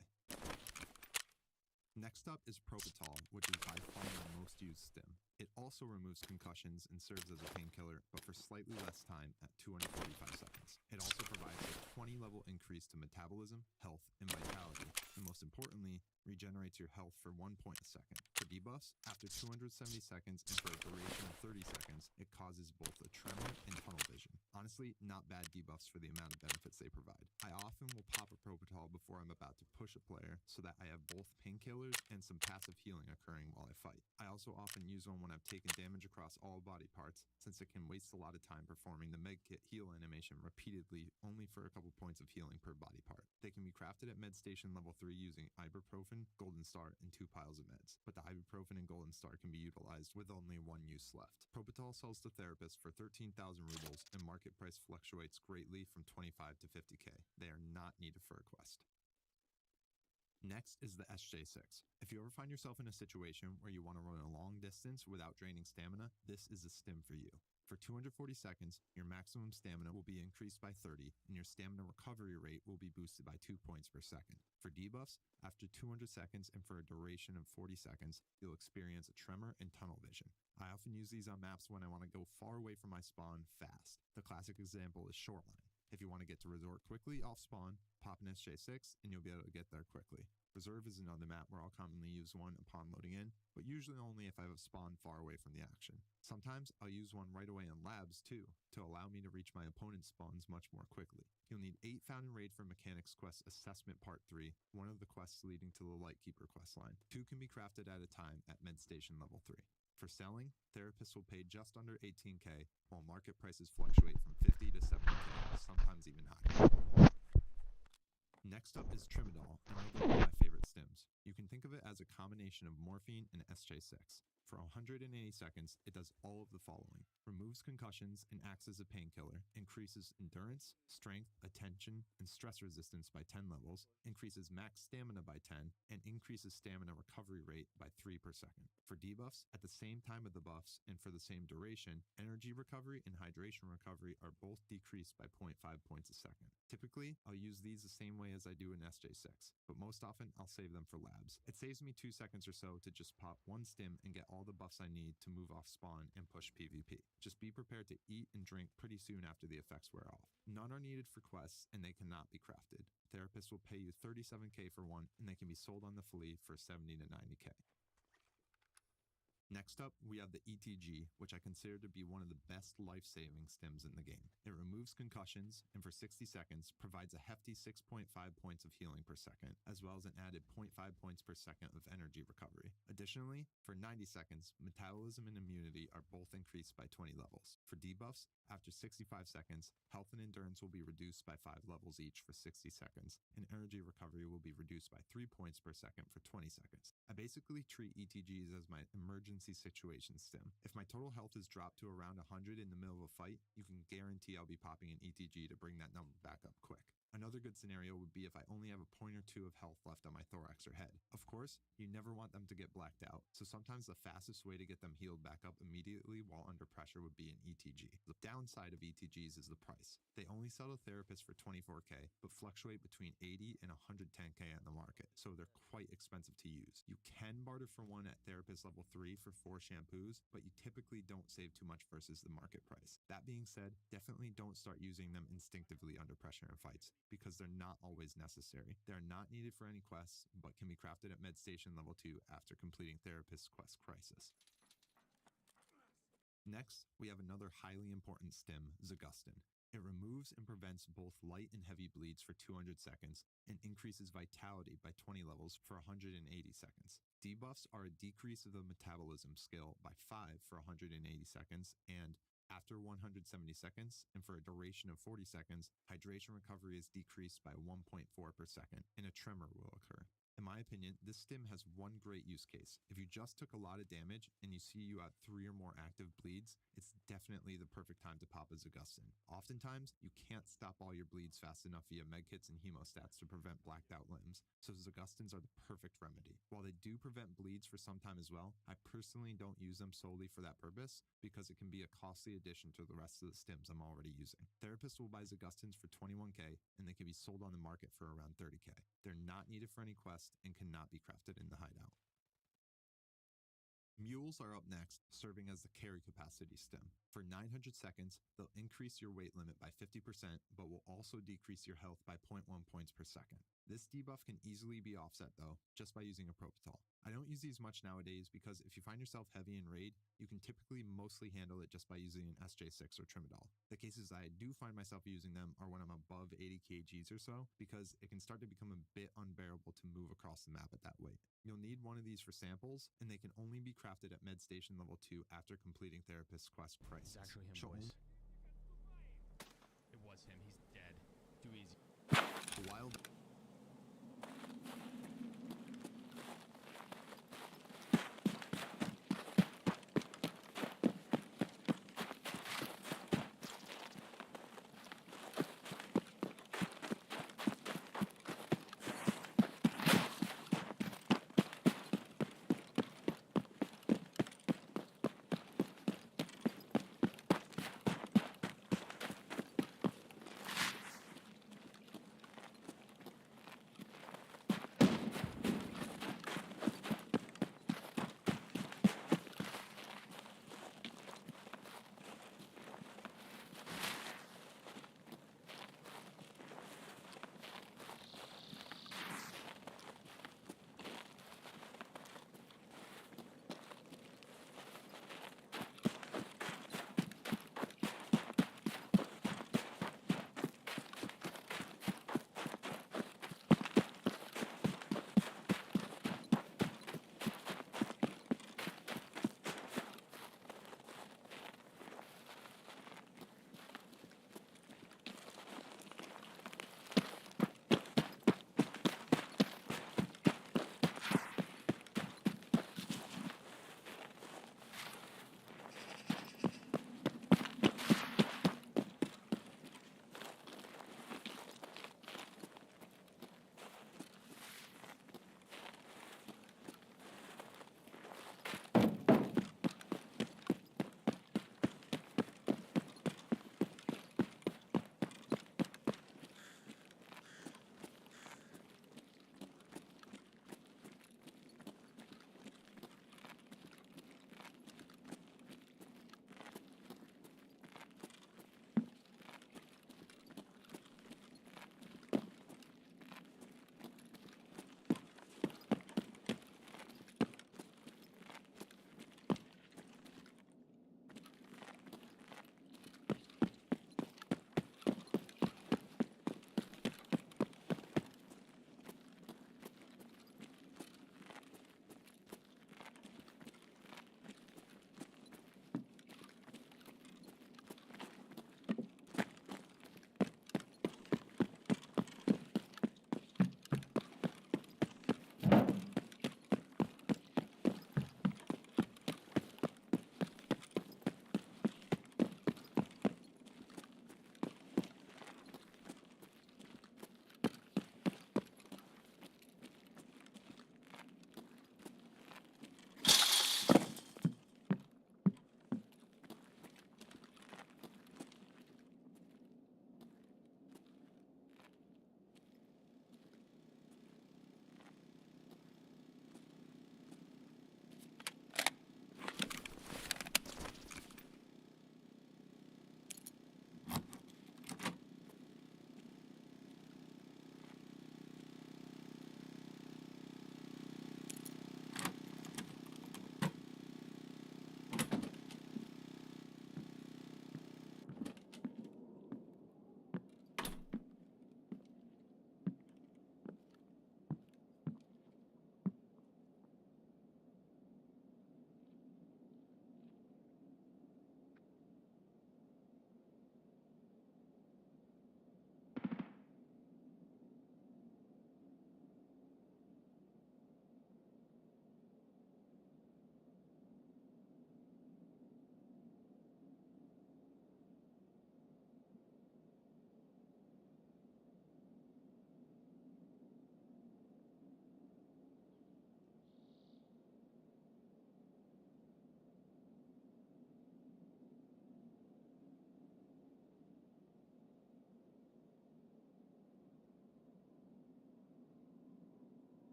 Next up is Propital, which is by far my most used stim. It also removes concussions and serves as a painkiller, but for slightly less time at 245 seconds. It also provides a 20-level increase to metabolism, health, and vitality, and most importantly, regenerates your health for 1 point a second. For debuffs, after 270 seconds and for a duration of 30 seconds, it causes both a tremor and tunnel vision. Honestly, not bad debuffs for the amount of benefits they provide. I often will pop a Propital before I'm about to push a player so that I have both painkillers and some passive healing occurring while I fight. I also often use one when I've taken damage across all body parts, since it can waste a lot of time performing the Medkit heal animation repeatedly only for a couple points of healing per body part. They can be crafted at Med Station Level 3 using Ibuprofen, Golden Star, and 2 piles of meds, but the Ibuprofen and Golden Star can be utilized with only one use left. Propital sells to therapists for 13,000 rubles, and market price fluctuates greatly from 25 to 50k. They are not needed for a quest. Next is the SJ6. If you ever find yourself in a situation where you want to run a long distance without draining stamina, this is a stim for you. For 240 seconds, your maximum stamina will be increased by 30, and your stamina recovery rate will be boosted by 2 points per second. For debuffs, after 200 seconds and for a duration of 40 seconds, you'll experience a tremor and tunnel vision. I often use these on maps when I want to go far away from my spawn fast. The classic example is Shoreline. If you want to get to Resort quickly off spawn, pop an SJ6 and you'll be able to get there quickly. Reserve is another map where I'll commonly use one upon loading in, but usually only if I have spawned far away from the action. Sometimes I'll use one right away in Labs too, to allow me to reach my opponent's spawns much more quickly. You'll need 8 found in Raid for Mechanics Quest Assessment Part 3, one of the quests leading to the Lightkeeper quest line. 2 can be crafted at a time at Med Station Level 3. For selling, therapists will pay just under 18k, while market prices fluctuate from 50 to 70k, sometimes even higher. Next up is Trimadol, another one of my favorite stims. You can think of it as a combination of morphine and SJ6. For 180 seconds, it does all of the following: removes concussions and acts as a painkiller, increases endurance, strength, attention, and stress resistance by 10 levels, increases max stamina by 10, and increases stamina recovery rate by 3 per second. For debuffs, at the same time of the buffs and for the same duration, energy recovery and hydration recovery are both decreased by 0.5 points a second. Typically, I'll use these the same way as I do in SJ6, but most often I'll save them for labs. It saves me 2 seconds or so to just pop one stim and get all the buffs I need to move off spawn and push PvP. Just be prepared to eat and drink pretty soon after the effects wear off. None are needed for quests, and they cannot be crafted. Therapists will pay you 37k for one, and they can be sold on the flea for 70 to 90k. Next up, we have the ETG, which I consider to be one of the best life-saving stims in the game. It removes concussions, and for 60 seconds, provides a hefty 6.5 points of healing per second, as well as an added 0.5 points per second of energy recovery. Additionally, for 90 seconds, metabolism and immunity are both increased by 20 levels. For debuffs, after 65 seconds, health and endurance will be reduced by 5 levels each for 60 seconds, and energy recovery will be reduced by 3 points per second for 20 seconds. I basically treat ETGs as my emergency situation stim. If my total health is dropped to around 100 in the middle of a fight, you can guarantee I'll be popping an ETG to bring that number back up quick. Another good scenario would be if I only have a point or 2 of health left on my thorax or head. Of course, you never want them to get blacked out, so sometimes the fastest way to get them healed back up immediately while under pressure would be an ETG. The downside of ETGs is the price. They only sell to therapists for 24k, but fluctuate between 80 and 110k on the market, so they're quite expensive to use. You can barter for one at therapist level 3 for 4 shampoos, but you typically don't save too much versus the market price. That being said, definitely don't start using them instinctively under pressure in fights, because they're not always necessary. They're not needed for any quests, but can be crafted at Med Station Level 2 after completing Therapist Quest Crisis. Next, we have another highly important stim, Zagustin. It removes and prevents both light and heavy bleeds for 200 seconds and increases vitality by 20 levels for 180 seconds. Debuffs are a decrease of the metabolism skill by 5 for 180 seconds, and after 170 seconds, and for a duration of 40 seconds, hydration recovery is decreased by 1.4 per second, and a tremor will occur. In my opinion, this stim has one great use case. If you just took a lot of damage and you see you have 3 or more active bleeds, it's definitely the perfect time to pop a Zagustin. Oftentimes, you can't stop all your bleeds fast enough via medkits and hemostats to prevent blacked out limbs, so Zagustins are the perfect remedy. While they do prevent bleeds for some time as well, I personally don't use them solely for that purpose because it can be a costly addition to the rest of the stims I'm already using. Therapists will buy Zagustins for 21k and they can be sold on the market for around 30k. They're not needed for any quest and cannot be crafted in the hideout. Mules are up next, serving as the carry capacity stim. For 900 seconds, they'll increase your weight limit by 50%, but will also decrease your health by 0.1 points per second. This debuff can easily be offset though, just by using a Propital. I don't use these much nowadays because if you find yourself heavy in raid, you can typically mostly handle it just by using an SJ6 or Trimidol. The cases I do find myself using them are when I'm above 80 kgs or so, because it can start to become a bit unbearable to move across the map at that weight. You'll need one of these for samples, and they can only be crafted at Med Station level 2 after completing Therapist's Quest prices. It's actually him, boys. It was him. He's dead. Too easy. The wild...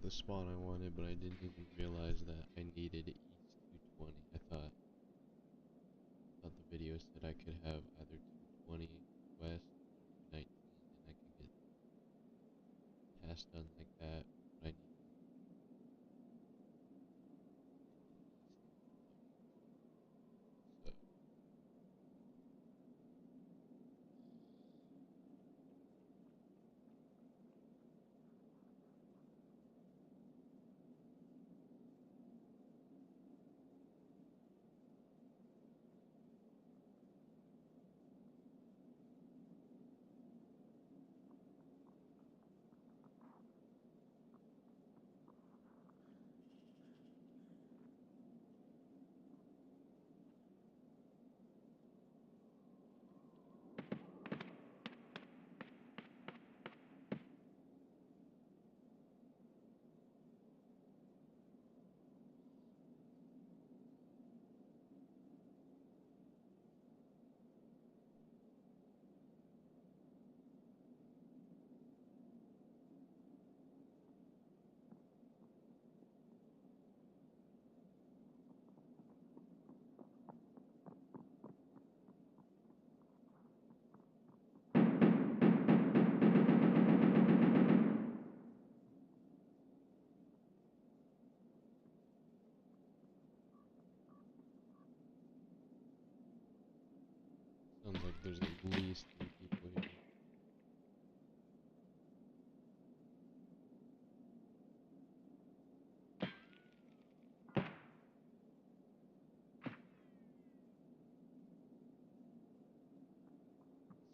the spawn I wanted, but I didn't even realize that I needed East 220. I thought the video said I could have either 220 West or 219, and I could get tasks done like that, but I need so. Sounds like there's at least 3 people here.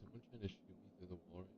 Someone trying to shoot me through the wall right now?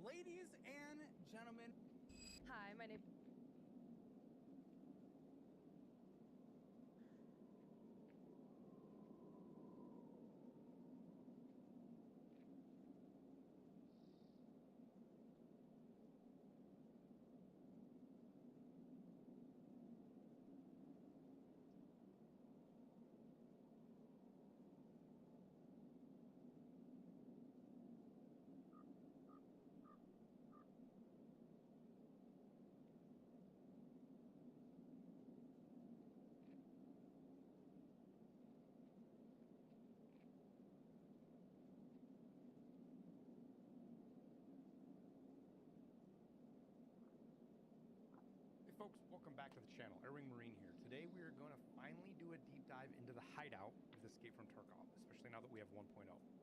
Ladies and gentlemen. Hi, my name. Hey folks, welcome back to the channel. Airwing Marine here. Today we are going to finally do a deep dive into the hideout with Escape from Tarkov, especially now that we have 1.0.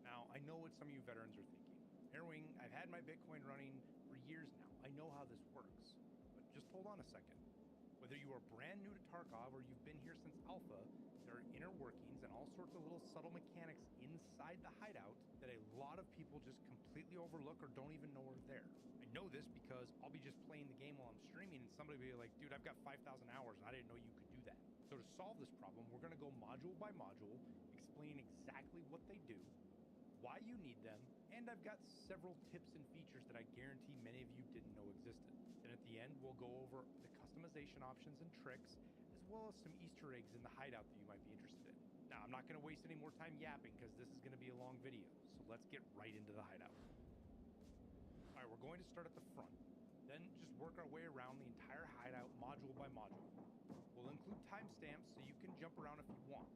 Now, I know what some of you veterans are thinking. Airwing, I've had my Bitcoin running for years now. I know how this works. But just hold on a second. Whether you are brand new to Tarkov or you've been here since Alpha, there are inner workings and all sorts of little subtle mechanics inside the hideout that a lot of people just completely overlook or don't even know are there. I know this because I'll be just playing the game while I'm streaming and somebody will be like, dude, I've got 5,000 hours and I didn't know you could do that. So to solve this problem, we're going to go module by module, explain exactly what they do, why you need them, and I've got several tips and features that I guarantee many of you didn't know existed. Then at the end, we'll go over the customization options and tricks, as well as some Easter eggs in the hideout that you might be interested in. Now, I'm not going to waste any more time yapping because this is going to be a long video, so let's get right into the hideout. All right, we're going to start at the front, then just work our way around the entire hideout module by module. We'll include timestamps so you can jump around if you want.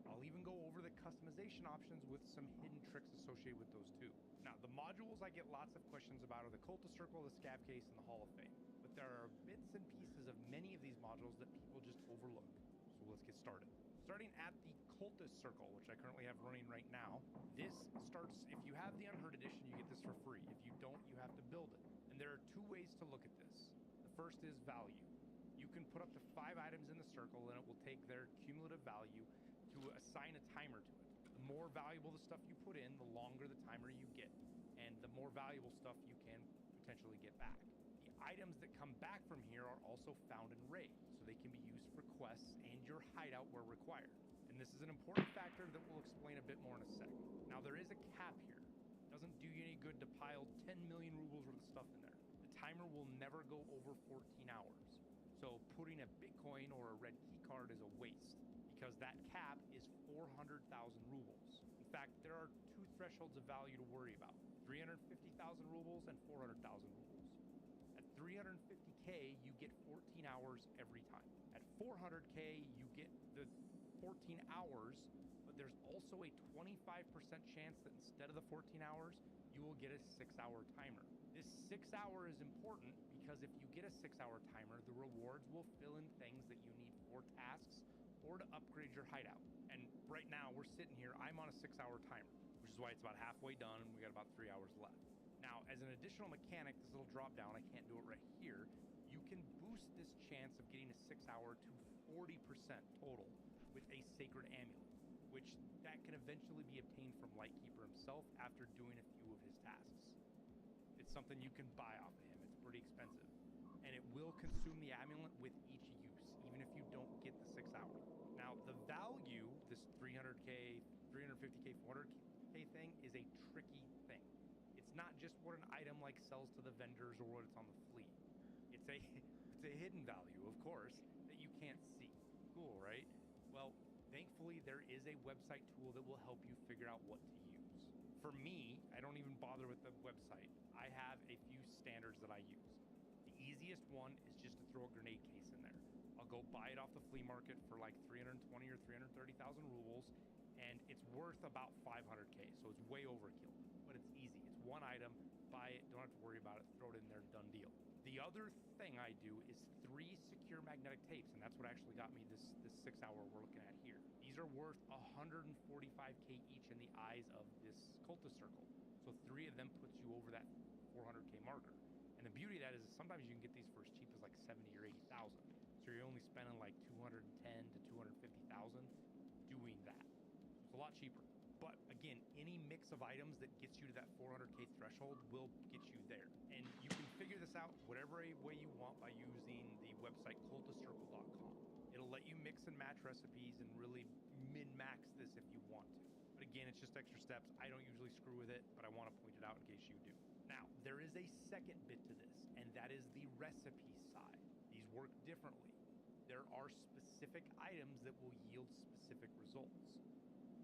I'll even go over the customization options with some hidden tricks associated with those too. Now, the modules I get lots of questions about are the Cultist Circle, the Scav Case, and the Hall of Fame. But there are bits and pieces of many of these modules that people just overlook. So let's get started. Starting at the Cultist Circle, which I currently have running right now. This starts, if you have the Unheard Edition, you get this for free. If you don't, you have to build it. And there are two ways to look at this. The first is value. You can put up to 5 items in the circle, and it will take their cumulative value to assign a timer to it. The more valuable the stuff you put in, the longer the timer you get, and the more valuable stuff you can potentially get back. The items that come back from here are also found in raids, so they can be used for quests and your hideout where required. And this is an important factor that we'll explain a bit more in a second. Now, there is a cap here. It doesn't do you any good to pile 10 million rubles worth of stuff in there. The timer will never go over 14 hours. So putting a Bitcoin or a red key card is a waste, because that cap is 400,000 rubles. In fact, there are two thresholds of value to worry about: 350,000 rubles and 400,000 rubles. At 350K, you get 14 hours every time. At 400K, you get the 14 hours, but there's also a 25% chance that instead of the 14 hours, you will get a 6-hour timer. This 6 hour is important because if you get a 6-hour timer, the rewards will fill in things that you need for tasks or to upgrade your hideout. And right now we're sitting here, I'm on a 6-hour timer, which is why it's about halfway done and we got about 3 hours left. Now, as an additional mechanic, this little drop down, I can't do it right here, you can boost this chance of getting a 6-hour to 40% total with a Sacred Amulet, which that can eventually be obtained from Lightkeeper himself after doing a few of his tasks. It's something you can buy off of him. It's pretty expensive. And it will consume the amulet with each use, even if you don't get the 6 hour. Now, the value, this 300K, 350K, 400K thing is a tricky thing. It's not just what an item like sells to the vendors or what it's on the fleet. It's a hidden value, of course, that you can't see. Cool, right? Well, thankfully, there is a website tool that will help you figure out what to use. For me, I don't even bother with the website. I have a few standards that I use. The easiest one is just to throw a grenade case in there. I'll go buy it off the flea market for like 320 or 330,000 rubles, and it's worth about 500K, so it's way overkill, but it's easy. It's one item, buy it, don't have to worry about it, throw it in there, done deal. The other thing I do is 3 secure magnetic tapes, and that's what actually got me this 6 hour we're looking at here. These are worth 145K each in the eyes of this Cultist Circle. So 3 of them puts you over that 400K marker. And the beauty of that is sometimes you can get these for as cheap as like 70 or 80,000. So you're only spending like 210 to 250,000 doing that. So it's a lot cheaper. But again, any mix of items that gets you to that 400K threshold will get you there. And you can figure this out whatever way you want by using the website cultistcircle.com. It'll let you mix and match recipes and really min-max this if you want to. But again, it's just extra steps. I don't usually screw with it, but I want to point it out in case you do. Now, there is a second bit to this, and that is the recipe side. These work differently. There are specific items that will yield specific results.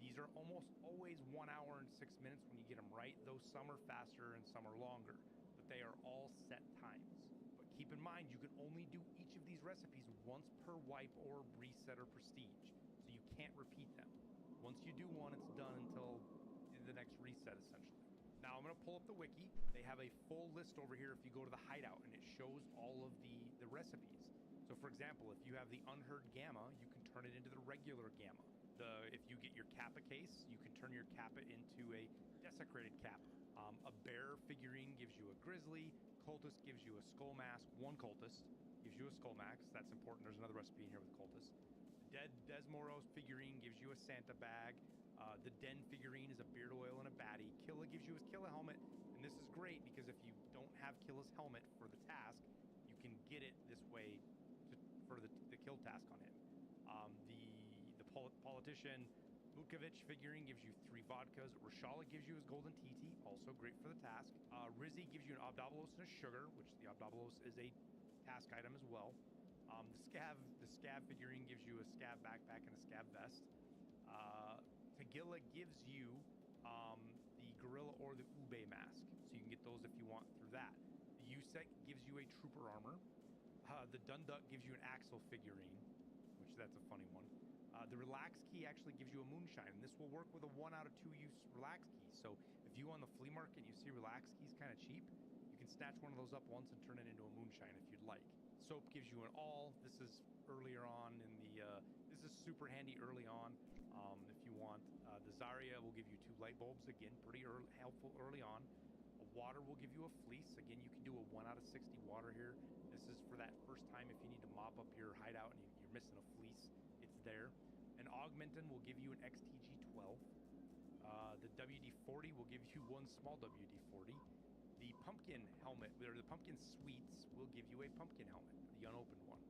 These are almost always 1 hour and 6 minutes when you get them right, though some are faster and some are longer, but they are all set times. But keep in mind, you can only do each of these recipes once per wipe or reset or prestige, so you can't repeat them. Once you do one, it's done until the next reset, essentially. Now, I'm going to pull up the wiki. They have a full list over here if you go to the hideout, and it shows all of the recipes. So, for example, if you have the Unheard Gamma, you can turn it into the regular Gamma. If you get your Kappa case, you can turn your Kappa into a desecrated Kappa. A bear figurine gives you a grizzly. Cultist gives you a skull mask. One cultist gives you a skull mask. That's important. There's another recipe in here with cultist. The Dead Desmoros figurine gives you a Santa bag. The Den figurine is a beard oil and a baddie. Killa gives you his Killa helmet. And this is great because if you don't have Killa's helmet for the task, you can get it this way for the kill task on him. The politician Vukovic figurine gives you 3 vodkas. Rashala gives you his golden TT, also great for the task. Rizzy gives you an Obdabalos and a sugar, which the Obdabalos is a task item as well. The Scav figurine gives you a Scav backpack and a Scav vest. Tagilla gives you the Gorilla or the Ube mask, so you can get those if you want through that. The Usek gives you a Trooper armor. The Dunduk gives you an Axel figurine, which that's a funny one. The Relax Key actually gives you a Moonshine, and this will work with a 1 out of 2 use Relax Key. So if you on the flea market and you see Relax Keys kind of cheap, you can snatch one of those up once and turn it into a Moonshine if you'd like. Soap gives you an all. This is earlier on in the. This is super handy early on if you want. The Zarya will give you 2 light bulbs, again pretty helpful early on. A water will give you a fleece. Again, you can do a 1 out of 60 water here. This is for that first time if you need to mop up your hideout and you're missing a fleece. It's there. An Augmentin will give you an XTG-12. The WD-40 will give you 1 small WD-40. The Pumpkin helmet, or the Pumpkin Sweets, will give you a Pumpkin helmet, the unopened one.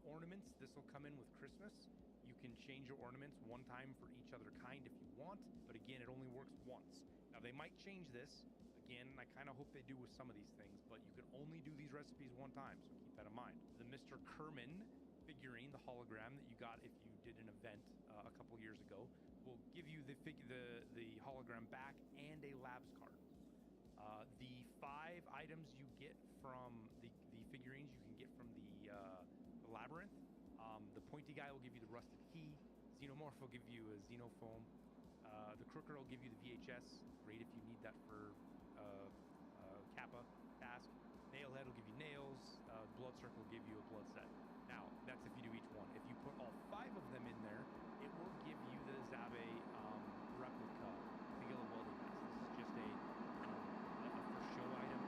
Ornaments, this will come in with Christmas. You can change your ornaments 1 time for each other kind if you want, but again, it only works once. Now, they might change this. Again, I kind of hope they do with some of these things, but you can only do these recipes 1 time, so keep that in mind. The Mr. Kerman figurine, the hologram that you got if you did an event a couple years ago, will give you the hologram back and a labs card. The 5 items you get from the figurines you can get from the labyrinth. The pointy guy will give you the rusted key. Xenomorph will give you a xenofoam. The Crooker will give you the VHS, great if you need that for Kappa task. Nailhead will give you nails. Blood Circle will give you a blood set. Now, that's if you do each one. If you put all 5 of them in there, it will give you the Zabe replica Tagilla welding mask. This is just a for show item.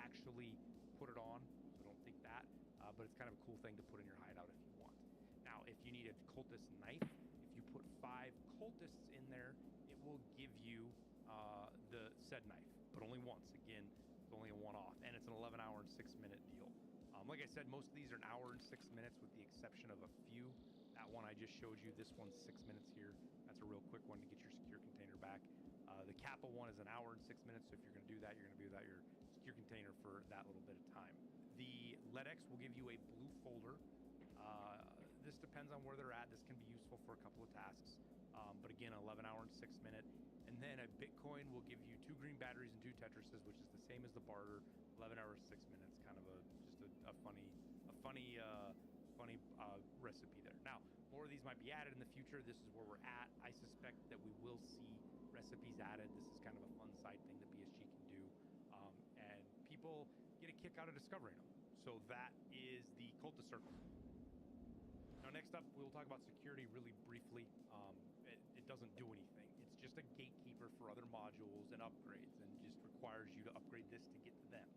actually put it on, so don't think that. But it's kind of a cool thing to put in your hideout if you want. Now, if you need a cultist knife, if you put 5 cultists in there, it will give you the said knife, but only once. Again, it's only a one-off, and it's an 11-hour and 6-minute deal. Like I said, most of these are an hour and 6 minutes with the exception of a few. That one I just showed you, this one's 6 minutes here. That's a real quick one to get your secure container back. The Kappa one is an hour and 6 minutes, so if you're going to do that, you're going to be without your secure container for that little bit of time. The LEDX will give you a blue folder. This depends on where they're at. This can be useful for a couple of tasks. But again, 11-hour and 6-minute. And then a Bitcoin will give you 2 green batteries and 2 Tetrises, which is the same as the barter. 11 hours, 6 minutes. Kind of a funny recipe there. Now, more of these might be added in the future. This is where we're at. I suspect that we will see recipes added. This is kind of a fun side thing that BSG can do. And people get a kick out of discovering them. So that is the Cultist Circle. Now, next up, we'll talk about security really briefly. It doesn't do anything. It's just a gatekeeper for other modules and upgrades, and just requires you to upgrade this to get to them.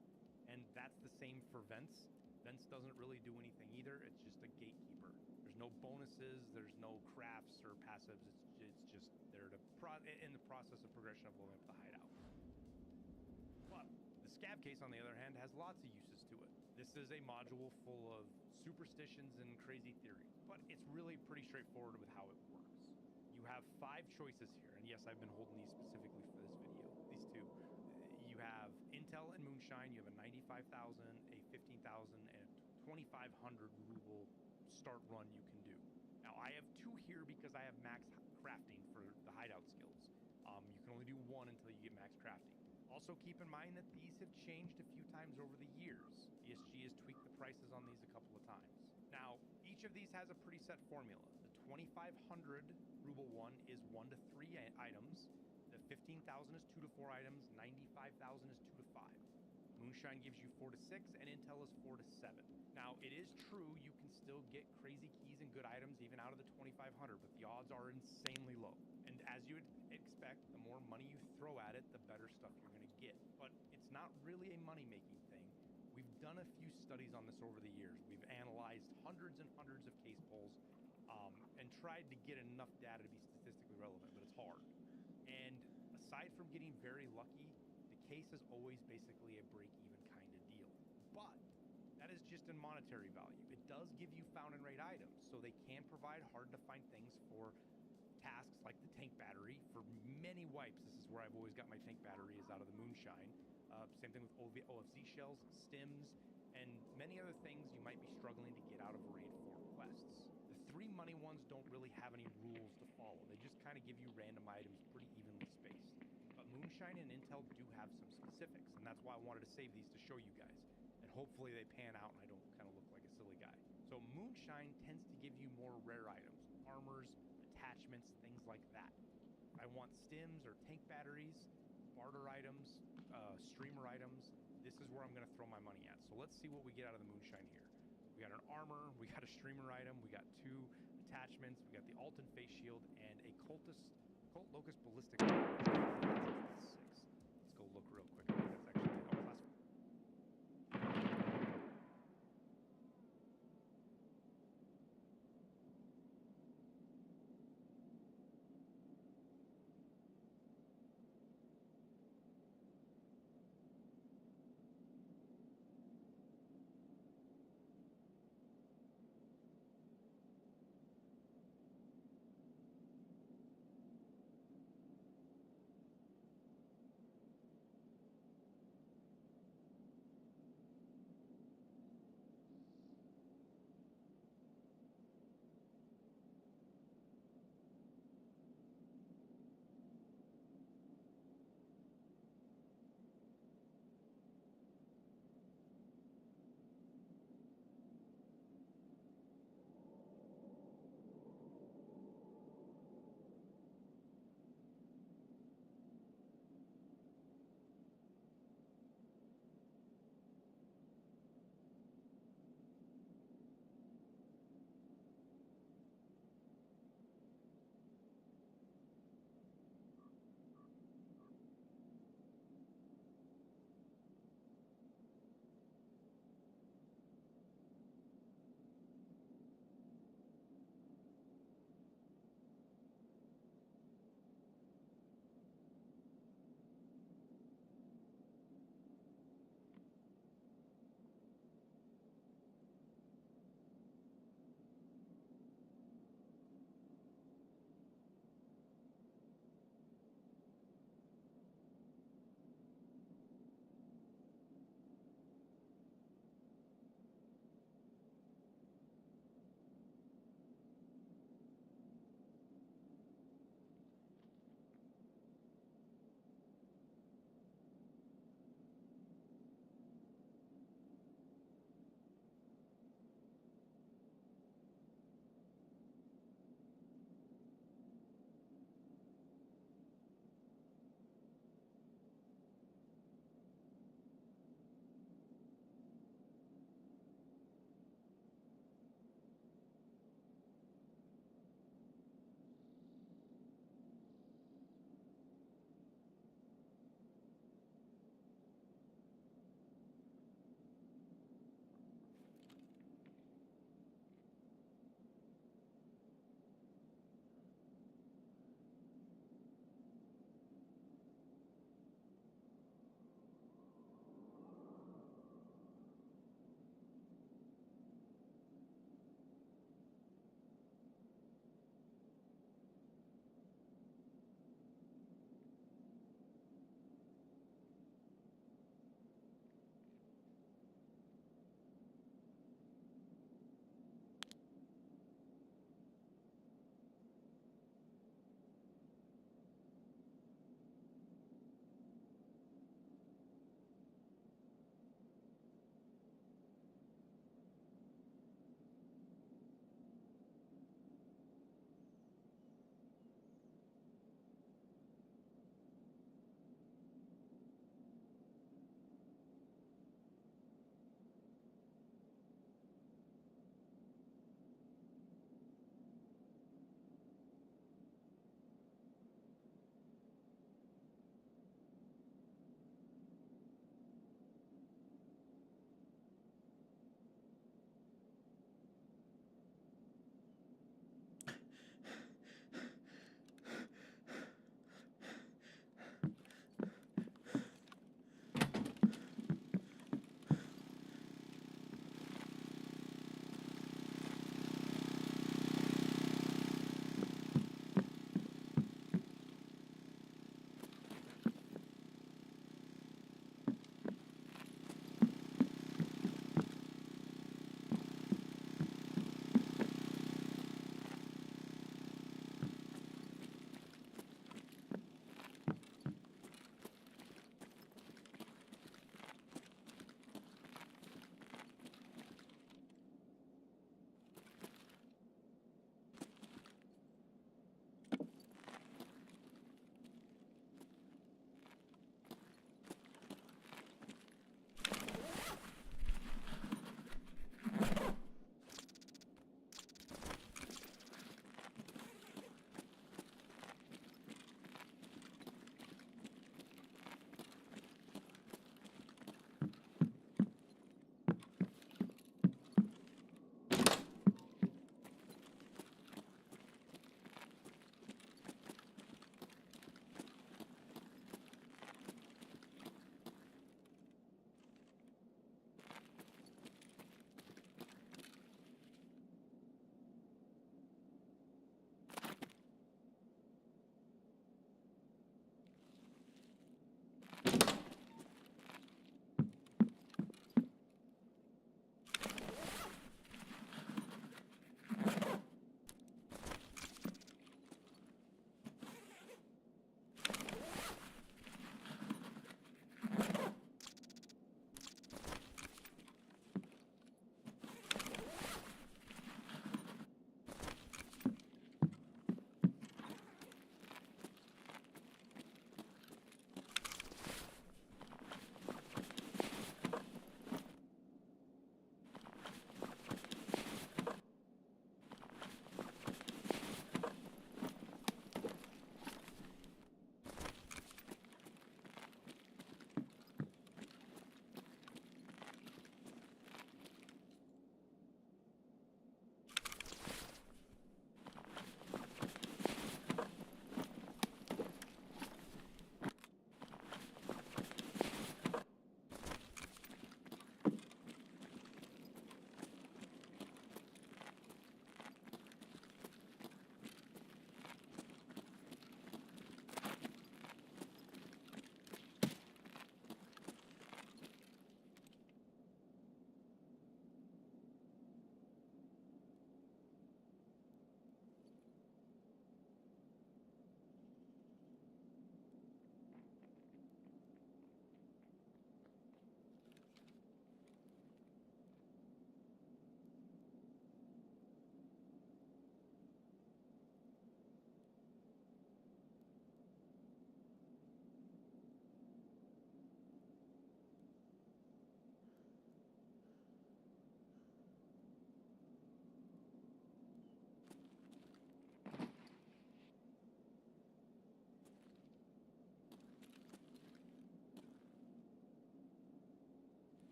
And that's the same for Vents. Vents doesn't really do anything either. It's just a gatekeeper. There's no bonuses. There's no crafts or passives. It's just there to in the process of progression of leveling up the hideout. But the Scab Case, on the other hand, has lots of uses to it. This is a module full of superstitions and crazy theories, but it's really pretty straightforward with how it works. You have 5 choices here, and yes, I've been holding these specifically for this video. These 2. You have Intel and Moonshine. You have a 95,000, a 15,000, and a 2,500 ruble start run you can do. Now, I have 2 here because I have max crafting for the hideout skills. You can only do 1 until you get max crafting. Also, keep in mind that these have changed a few times over the years. BSG has tweaked the prices on these a couple of times. Now, each of these has a pretty set formula. The 2,500 ruble one is 1 to 3 items. The 15,000 is 2 to 4 items. 95,000 is 2 to 5. Moonshine gives you 4 to 6, and Intel is 4 to 7. Now, it is true you can still get crazy keys and good items even out of the 2,500, but the odds are insanely low. And as you would expect, the more money you throw at it, the better stuff you're going to get. But it's not really a money-making thing. We've done a few studies on this over the years. We've analyzed hundreds and hundreds of case polls and tried to get enough data to be statistically relevant, but it's hard. And aside from getting very lucky, the case is always basically a break-even kind of deal. But that is just in monetary value. It does give you found and raid items, so they can provide hard-to-find things for tasks like the tank battery. For many wipes, this is where I've always got my tank battery, is out of the Moonshine. Same thing with OFZ shells, stims, and many other things you might be struggling to get out of raid 4 quests. The 3 money ones don't really have any rules to follow. They just kind of give you random items pretty evenly spaced. But Moonshine and Intel do have some specifics, and that's why I wanted to save these to show you guys. And hopefully they pan out and I don't kind of look like a silly guy. So Moonshine tends to give you more rare items, armors, attachments, things like that. If I want stims or tank batteries, barter items, streamer items, this is where I'm going to throw my money at. So let's see what we get out of the Moonshine here. We got an armor, we got a streamer item, we got 2 attachments, we got the Alton face shield, and a Cult Locust ballistic. 6. Let's go look real quick. I think that's actually class.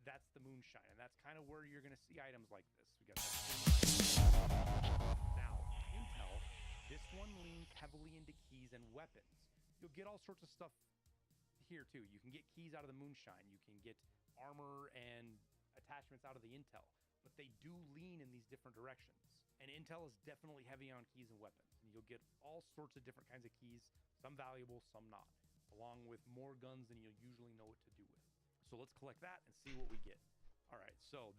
that's the moonshine, and that's kind of where you're gonna see items like this. We got that now Intel. This one leans heavily into keys and weapons. You'll get all sorts of stuff here too. You can get keys out of the moonshine. You can get armor and attachments out of the Intel, but they do lean in these different directions. And Intel is definitely heavy on keys and weapons. And you'll get all sorts of different kinds of keys, some valuable, some not, along with more guns than you'll usually know what to do with. So let's collect that and see what we get. All right, so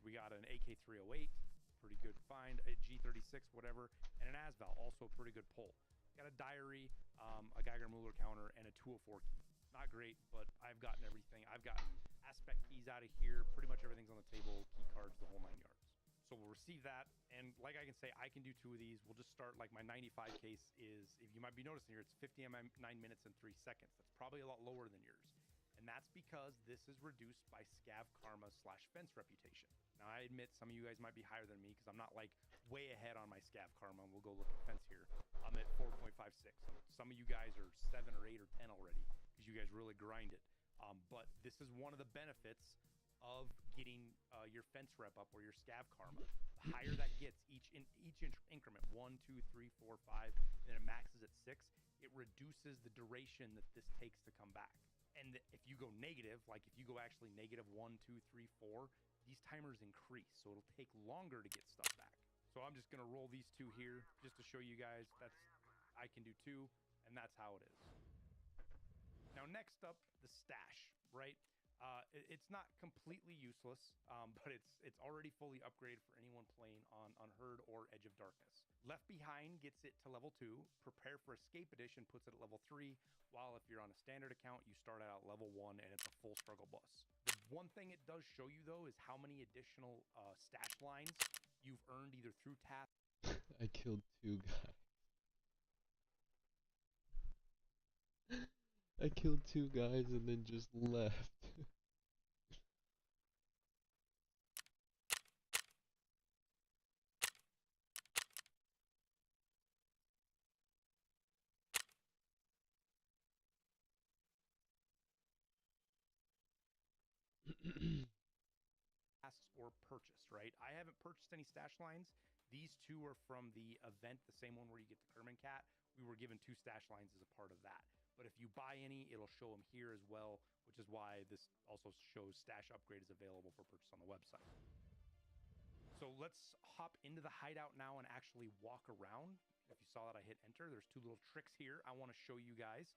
we got an AK-308, pretty good find, a G36, whatever, and an ASVAL, also a pretty good pull. Got a diary, a Geiger-Müller counter, and a 204 key. Not great, but I've gotten everything. I've gotten aspect keys out of here. Pretty much everything's on the table, key cards, the whole 9 yards. So we'll receive that, and like I can say, I can do 2 of these. We'll just start, like my 95 case is, if you might be noticing here, it's 50 mm, 9 minutes and 3 seconds. That's probably a lot lower than yours. And that's because this is reduced by Scav Karma / fence reputation. Now, I admit some of you guys might be higher than me because I'm not like way ahead on my Scav Karma. We'll go look at fence here. I'm at 4.56. Some of you guys are 7 or 8 or 10 already because you guys really grind it. But this is one of the benefits of getting your fence rep up or your Scav Karma. The higher that gets, each increment, 1, 2, 3, 4, 5, and then it maxes at 6, it reduces the duration that this takes to come back. And if you go negative, like if you go actually negative 1, 2, 3, 4, these timers increase, so it'll take longer to get stuff back. So I'm just gonna roll these 2 here just to show you guys I can do 2, and that's how it is. Now next up, the stash, right? It's not completely useless, but it's already fully upgraded for anyone playing on Unheard or Edge of Darkness. Left Behind gets it to level 2. Prepare for Escape Edition puts it at level 3, while if you're on a standard account, you start out at level 1 and it's a full struggle bus. The one thing it does show you though is how many additional stash lines you've earned either through tasks. I killed 2 guys. I killed 2 guys and then just left. Or purchased, right? I haven't purchased any stash lines. These 2 are from the event, the same one where you get the Kerman Cat. We were given 2 stash lines as a part of that. But if you buy any, it'll show them here as well, which is why this also shows stash upgrade is available for purchase on the website. So let's hop into the hideout now and actually walk around. If you saw that I hit enter, there's 2 little tricks here I want to show you guys.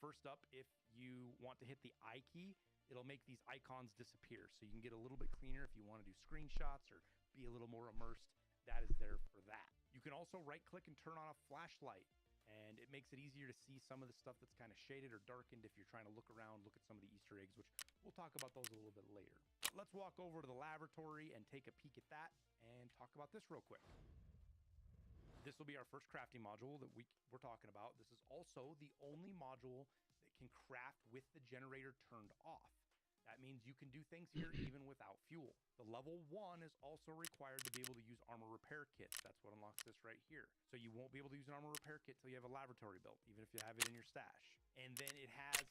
First up, if you want to hit the I key, it'll make these icons disappear. So you can get a little bit cleaner if you want to do screenshots or be a little more immersed. That is there for that. You can also right click and turn on a flashlight, and it makes it easier to see some of the stuff that's kind of shaded or darkened if you're trying to look around, look at some of the Easter eggs, which we'll talk about those a little bit later. But let's walk over to the laboratory and take a peek at that and talk about this real quick. This will be our first crafting module that we're talking about. This is also the only module that can craft with the generator turned off. That means you can do things here even without fuel. The level 1 is also required to be able to use armor repair kits. That's what unlocks this right here. So you won't be able to use an armor repair kit till you have a laboratory built, even if you have it in your stash. And then it has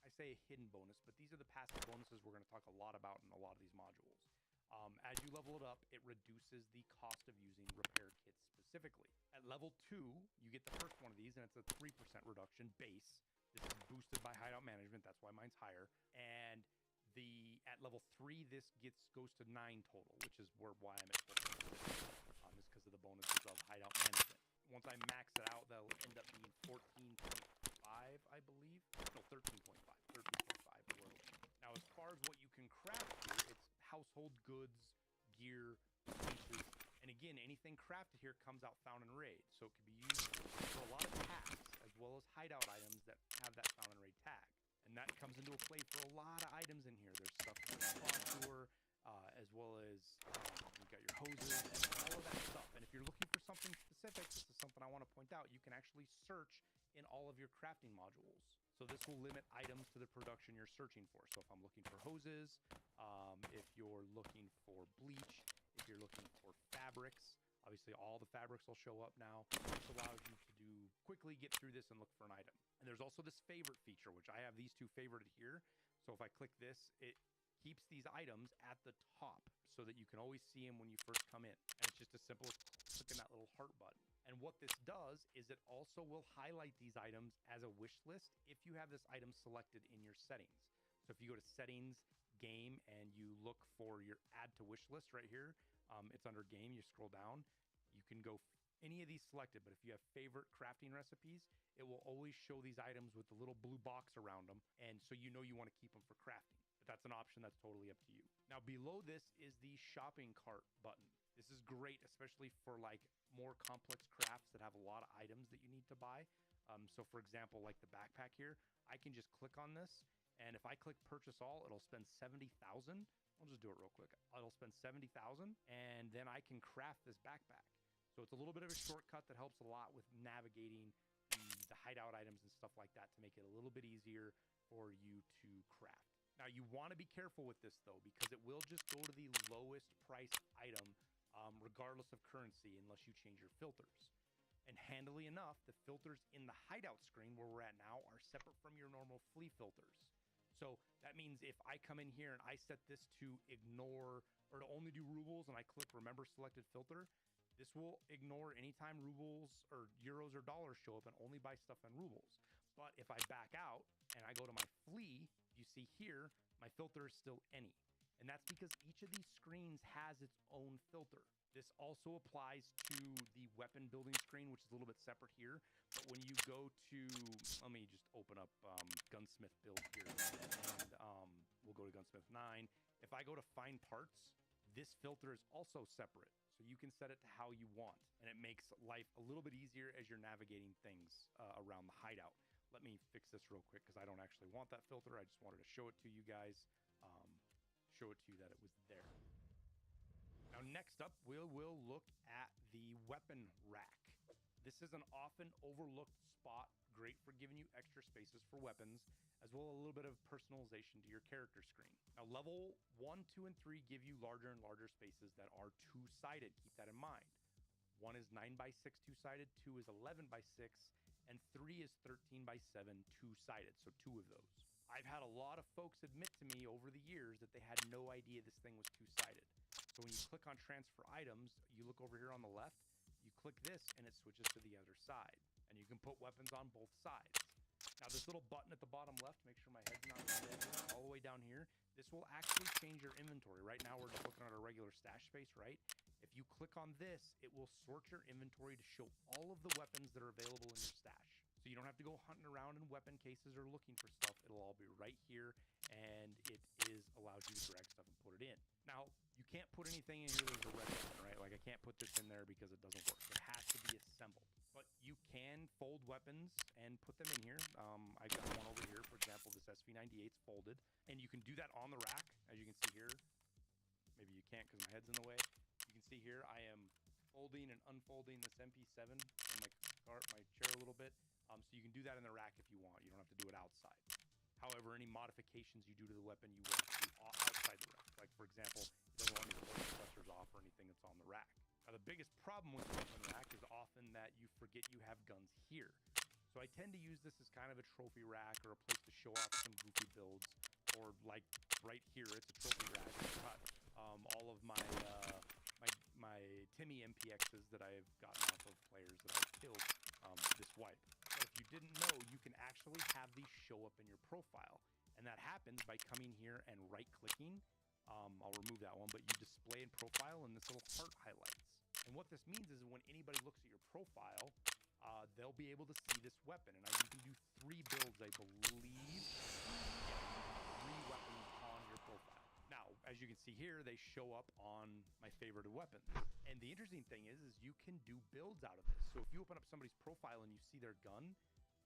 I say a hidden bonus, but these are the passive bonuses we're going to talk a lot about in a lot of these modules. As you level it up, it reduces the cost of using repair kits specifically. At level 2, you get the first one of these, and it's a 3% reduction base. This is boosted by hideout management. That's why mine's higher. And at level 3, this goes to 9 total, which is why I'm at 4.6. Is because of the bonuses of hideout management. Once I max it out, that'll end up being 14.5, I believe. No, 13.5. 13.5. Now, as far as what you can craft here, it's household goods, gear, pieces, and again, anything crafted here comes out found in raid, so it can be used for a lot of tasks, as well as hideout items that have that found in raid tag. And that comes into a play for a lot of items in here. There's stuff for the contour, as well as you've got your hoses, all of that stuff. And if you're looking for something specific, this is something I want to point out, you can actually search in all of your crafting modules. So this will limit items to the production you're searching for. So if I'm looking for hoses, if you're looking for bleach, if you're looking for fabrics, obviously all the fabrics will show up now. This allows you to quickly get through this and look for an item. And there's also this favorite feature, which I have these 2 favorited here. So if I click this, it keeps these items at the top so that you can always see them when you first come in. And it's just as simple as clicking that little heart button. And what this does is it also will highlight these items as a wish list if you have this item selected in your settings. So if you go to settings, game, and you look for your add to wish list right here, it's under game, you scroll down, you can go any of these selected, but if you have favorite crafting recipes, it will always show these items with the little blue box around them, and so you know you want to keep them for crafting. But that's an option that's totally up to you. Now below this is the shopping cart button. This is great, especially for like more complex crafts that have a lot of items that you need to buy. So for example, like the backpack here, I can just click on this, and if I click purchase all, it'll spend 70,000. I'll just do it real quick. It'll spend 70,000, and then I can craft this backpack. So it's a little bit of a shortcut that helps a lot with navigating the hideout items and stuff like that to make it a little bit easier for you to craft. Now you want to be careful with this though, because it will just go to the lowest price item regardless of currency unless you change your filters. And handily enough, the filters in the hideout screen where we're at now are separate from your normal flea filters. So that means if I come in here and I set this to ignore or to only do rubles and I click remember selected filter, this will ignore anytime rubles or euros or dollars show up and only buy stuff in rubles. But if I back out and I go to my flea, you see here, my filter is still any. And that's because each of these screens has its own filter. This also applies to the weapon building screen, which is a little bit separate here. But when you go to, let me just open up Gunsmith build here. And we'll go to Gunsmith 9. If I go to find parts, this filter is also separate. So you can set it to how you want, and it makes life a little bit easier as you're navigating things around the hideout. Let me fix this real quick because I don't actually want that filter. I just wanted to show it to you guys, show it to you that it was there. Now next up, we'll look at the weapon rack. This is an often overlooked spot, great for giving you extra spaces for weapons, as well as a little bit of personalization to your character screen. Now level 1, 2, and 3 give you larger and larger spaces that are two-sided. Keep that in mind. 1 is 9x6 two-sided, 2 is 11x6, and 3 is 13x7 two-sided, so 2 of those. I've had a lot of folks admit to me over the years that they had no idea this thing was two-sided. So when you click on transfer items, you look over here on the left, you click this and it switches to the other side. And you can put weapons on both sides. Now this little button at the bottom left, make sure my head's not all the way down here, this will actually change your inventory. Right now we're just looking at our regular stash space, right? If you click on this, it will sort your inventory to show all of the weapons that are available in your stash. So you don't have to go hunting around in weapon cases or looking for stuff. It'll all be right here, and it allows you to drag stuff and put it in. Now, you can't put anything in here that's a red button, right? Like I can't put this in there because it doesn't work. It has to be assembled. But you can fold weapons and put them in here. I've got one over here, for example, this SV98's folded. And you can do that on the rack, as you can see here. Maybe you can't because my head's in the way. You can see here I am folding and unfolding this MP7 in my chair a little bit. So you can do that in the rack if you want. You don't have to do it outside. However, any modifications you do to the weapon, you will have to do outside the rack. Like, for example, it doesn't want me to pull the suppressors off or anything that's on the rack. Now, the biggest problem with the weapon rack is often that you forget you have guns here. So I tend to use this as kind of a trophy rack or a place to show off some goofy builds. Or like right here, it's a trophy rack. I've got all of my Timmy MPXs that I have gotten off of players that I've killed this wipe. But if you didn't know, you can actually have these show up in your profile. And that happens by coming here and right-clicking. I'll remove that one, but you display in profile and this little heart highlights. And what this means is when anybody looks at your profile, they'll be able to see this weapon. And you can do 3 builds, I believe. 3 weapons on your profile. Now, as you can see here, they show up on my favorited weapons. And the interesting thing is you can do builds out of this. So if you open up somebody's profile and you see their gun,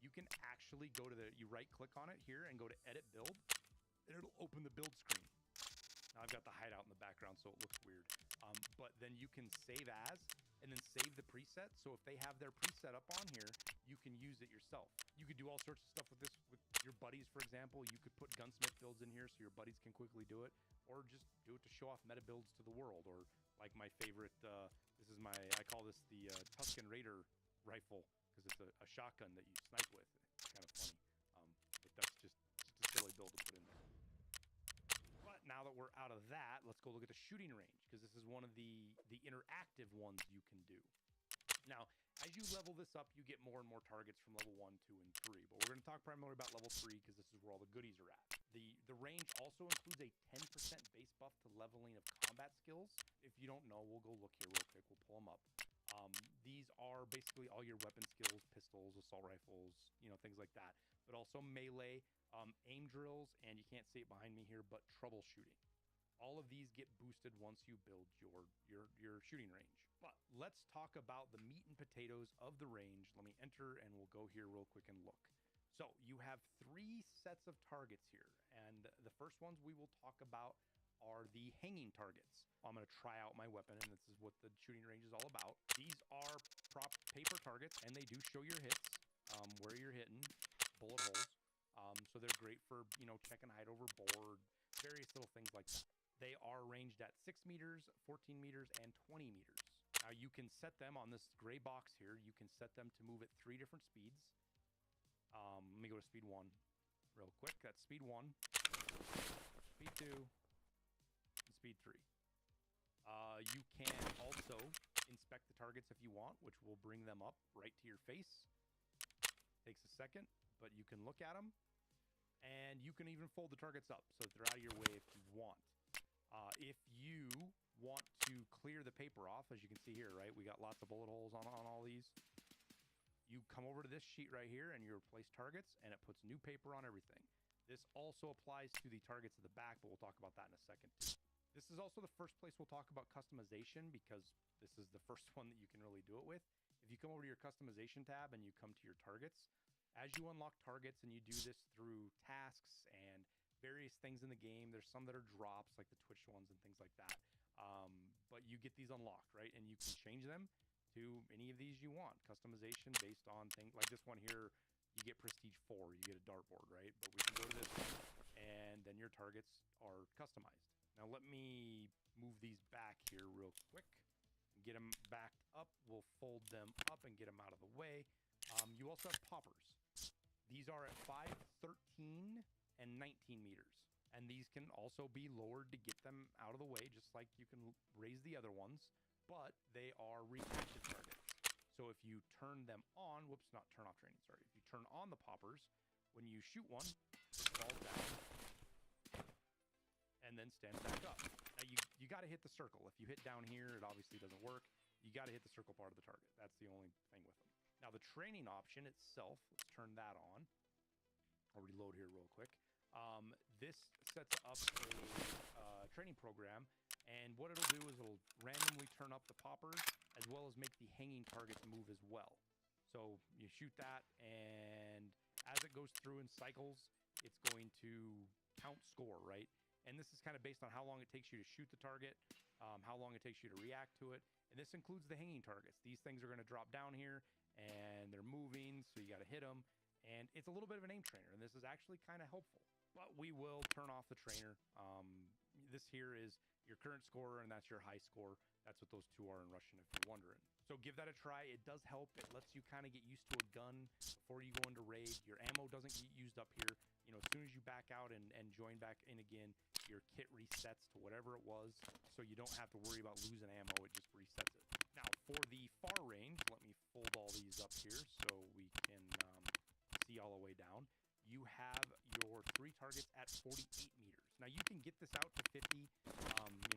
you can actually go to you right-click on it here and go to Edit Build, and it'll open the build screen. Now, I've got the hideout in the background, so it looks weird. But then you can save as, and then save the preset. So if they have their preset up on here, you can use it yourself. You could do all sorts of stuff with this with your buddies, for example. You could put Gunsmith builds in here so your buddies can quickly do it, or just do it to show off meta builds to the world. Or like my favorite, I call this the Tusken Raider rifle because it's a shotgun that you snipe with. It's kind of funny, but that's just a silly build to put in there. are out of that, let's go look at the shooting range, because this is one of the interactive ones you can do. Now, as you level this up, you get more and more targets from level 1, 2, and 3. But we're going to talk primarily about level 3 because this is where all the goodies are at. The range also includes a 10% base buff to leveling of combat skills. If you don't know, we'll go look here real quick. We'll pull them up. These are basically all your weapon skills, pistols, assault rifles, things like that. But also melee, aim drills, and you can't see it behind me here, but troubleshooting. All of these get boosted once you build your shooting range. But let's talk about the meat and potatoes of the range. Let me enter, and we'll go here real quick and look. So you have 3 sets of targets here, and the first ones we will talk about are the hanging targets. I'm going to try out my weapon, and this is what the shooting range is all about. These are prop paper targets, and they do show your hits, where you're hitting, bullet holes. So they're great for, checking height over board, various little things like that. They are ranged at 6 meters, 14 meters, and 20 meters. Now you can set them on this gray box here. You can set them to move at 3 different speeds. Let me go to speed 1 real quick. That's speed 1, speed 2, and speed 3. You can also inspect the targets if you want, which will bring them up right to your face. Takes a second, but you can look at them. And you can even fold the targets up so that they're out of your way if you want. If you want to clear the paper off, as you can see here, right? We got lots of bullet holes on all these. You come over to this sheet right here and you replace targets, and it puts new paper on everything. This also applies to the targets at the back, but we'll talk about that in a second too. This is also the first place we'll talk about customization, because this is the first one that you can really do it with. If you come over to your customization tab and you come to your targets, as you unlock targets, and you do this through tasks and various things in the game, there's some that are drops, like the Twitch ones and things like that. But you get these unlocked, right? And you can change them to any of these you want. Customization based on things like this one here, you get Prestige 4, you get a dartboard, right? But we can go to this one, and then your targets are customized. Now let me move these back here real quick and get them backed up. We'll fold them up and get them out of the way. You also have poppers. These are at 5, 13, and 19 meters. And these can also be lowered to get them out of the way, just like you can raise the other ones, but they are reactive targets. So if you turn them on, whoops, not turn off training, sorry. If you turn on the poppers, when you shoot one, it falls down and then stands back up. Now you got to hit the circle. If you hit down here, it obviously doesn't work. You got to hit the circle part of the target. That's the only thing with them. Now the training option itself, let's turn that on. I'll reload here real quick. This sets up a training program, and what it'll do is it'll randomly turn up the poppers as well as make the hanging targets move as well. So you shoot that, and as it goes through in cycles, it's going to count score, right? And this is kind of based on how long it takes you to shoot the target, how long it takes you to react to it. And this includes the hanging targets. These things are going to drop down here, and they're moving, so you got to hit them. And it's a little bit of an aim trainer, and this is actually kind of helpful. But we will turn off the trainer. This here is your current score, and that's your high score. That's what those two are in Russian, if you're wondering. So give that a try. It does help. It lets you kind of get used to a gun before you go into raid. Your ammo doesn't get used up here. As soon as you back out and join back in again, your kit resets to whatever it was, so you don't have to worry about losing ammo. It just resets it. Now, for the far range, let me fold all these up here so we can see all the way down. You have your 3 targets at 48 meters. Now, you can get this out to 50.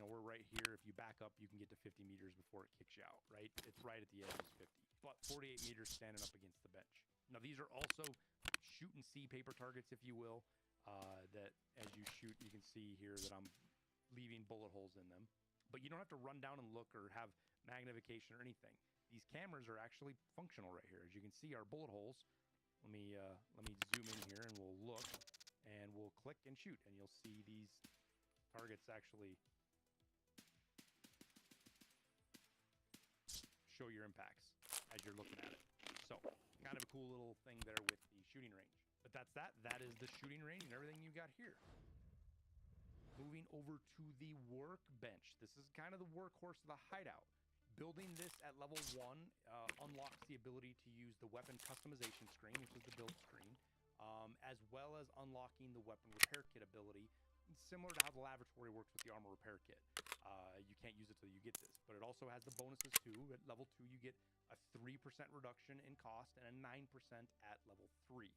We're right here. If you back up, you can get to 50 meters before it kicks you out, right? It's right at the edge is 50. But 48 meters standing up against the bench. Now, these are also shoot and see paper targets, if you will, that as you shoot, you can see here that I'm leaving bullet holes in them. But you don't have to run down and look or have magnification or anything. These cameras are actually functional right here. As you can see, our bullet holes. Let me zoom in here, and we'll look, and we'll click and shoot, and you'll see these targets actually show your impacts as you're looking at it. So kind of a cool little thing there with the shooting range. But that's that. That is the shooting range and everything you got here. Moving over to the workbench. This is kind of the workhorse of the hideout. Building this at level 1 unlocks the ability to use the weapon customization screen, which is the build screen, as well as unlocking the weapon repair kit ability, similar to how the laboratory works with the armor repair kit. You can't use it till you get this, but it also has the bonuses too. At level 2, you get a 3% reduction in cost and a 9% at level 3,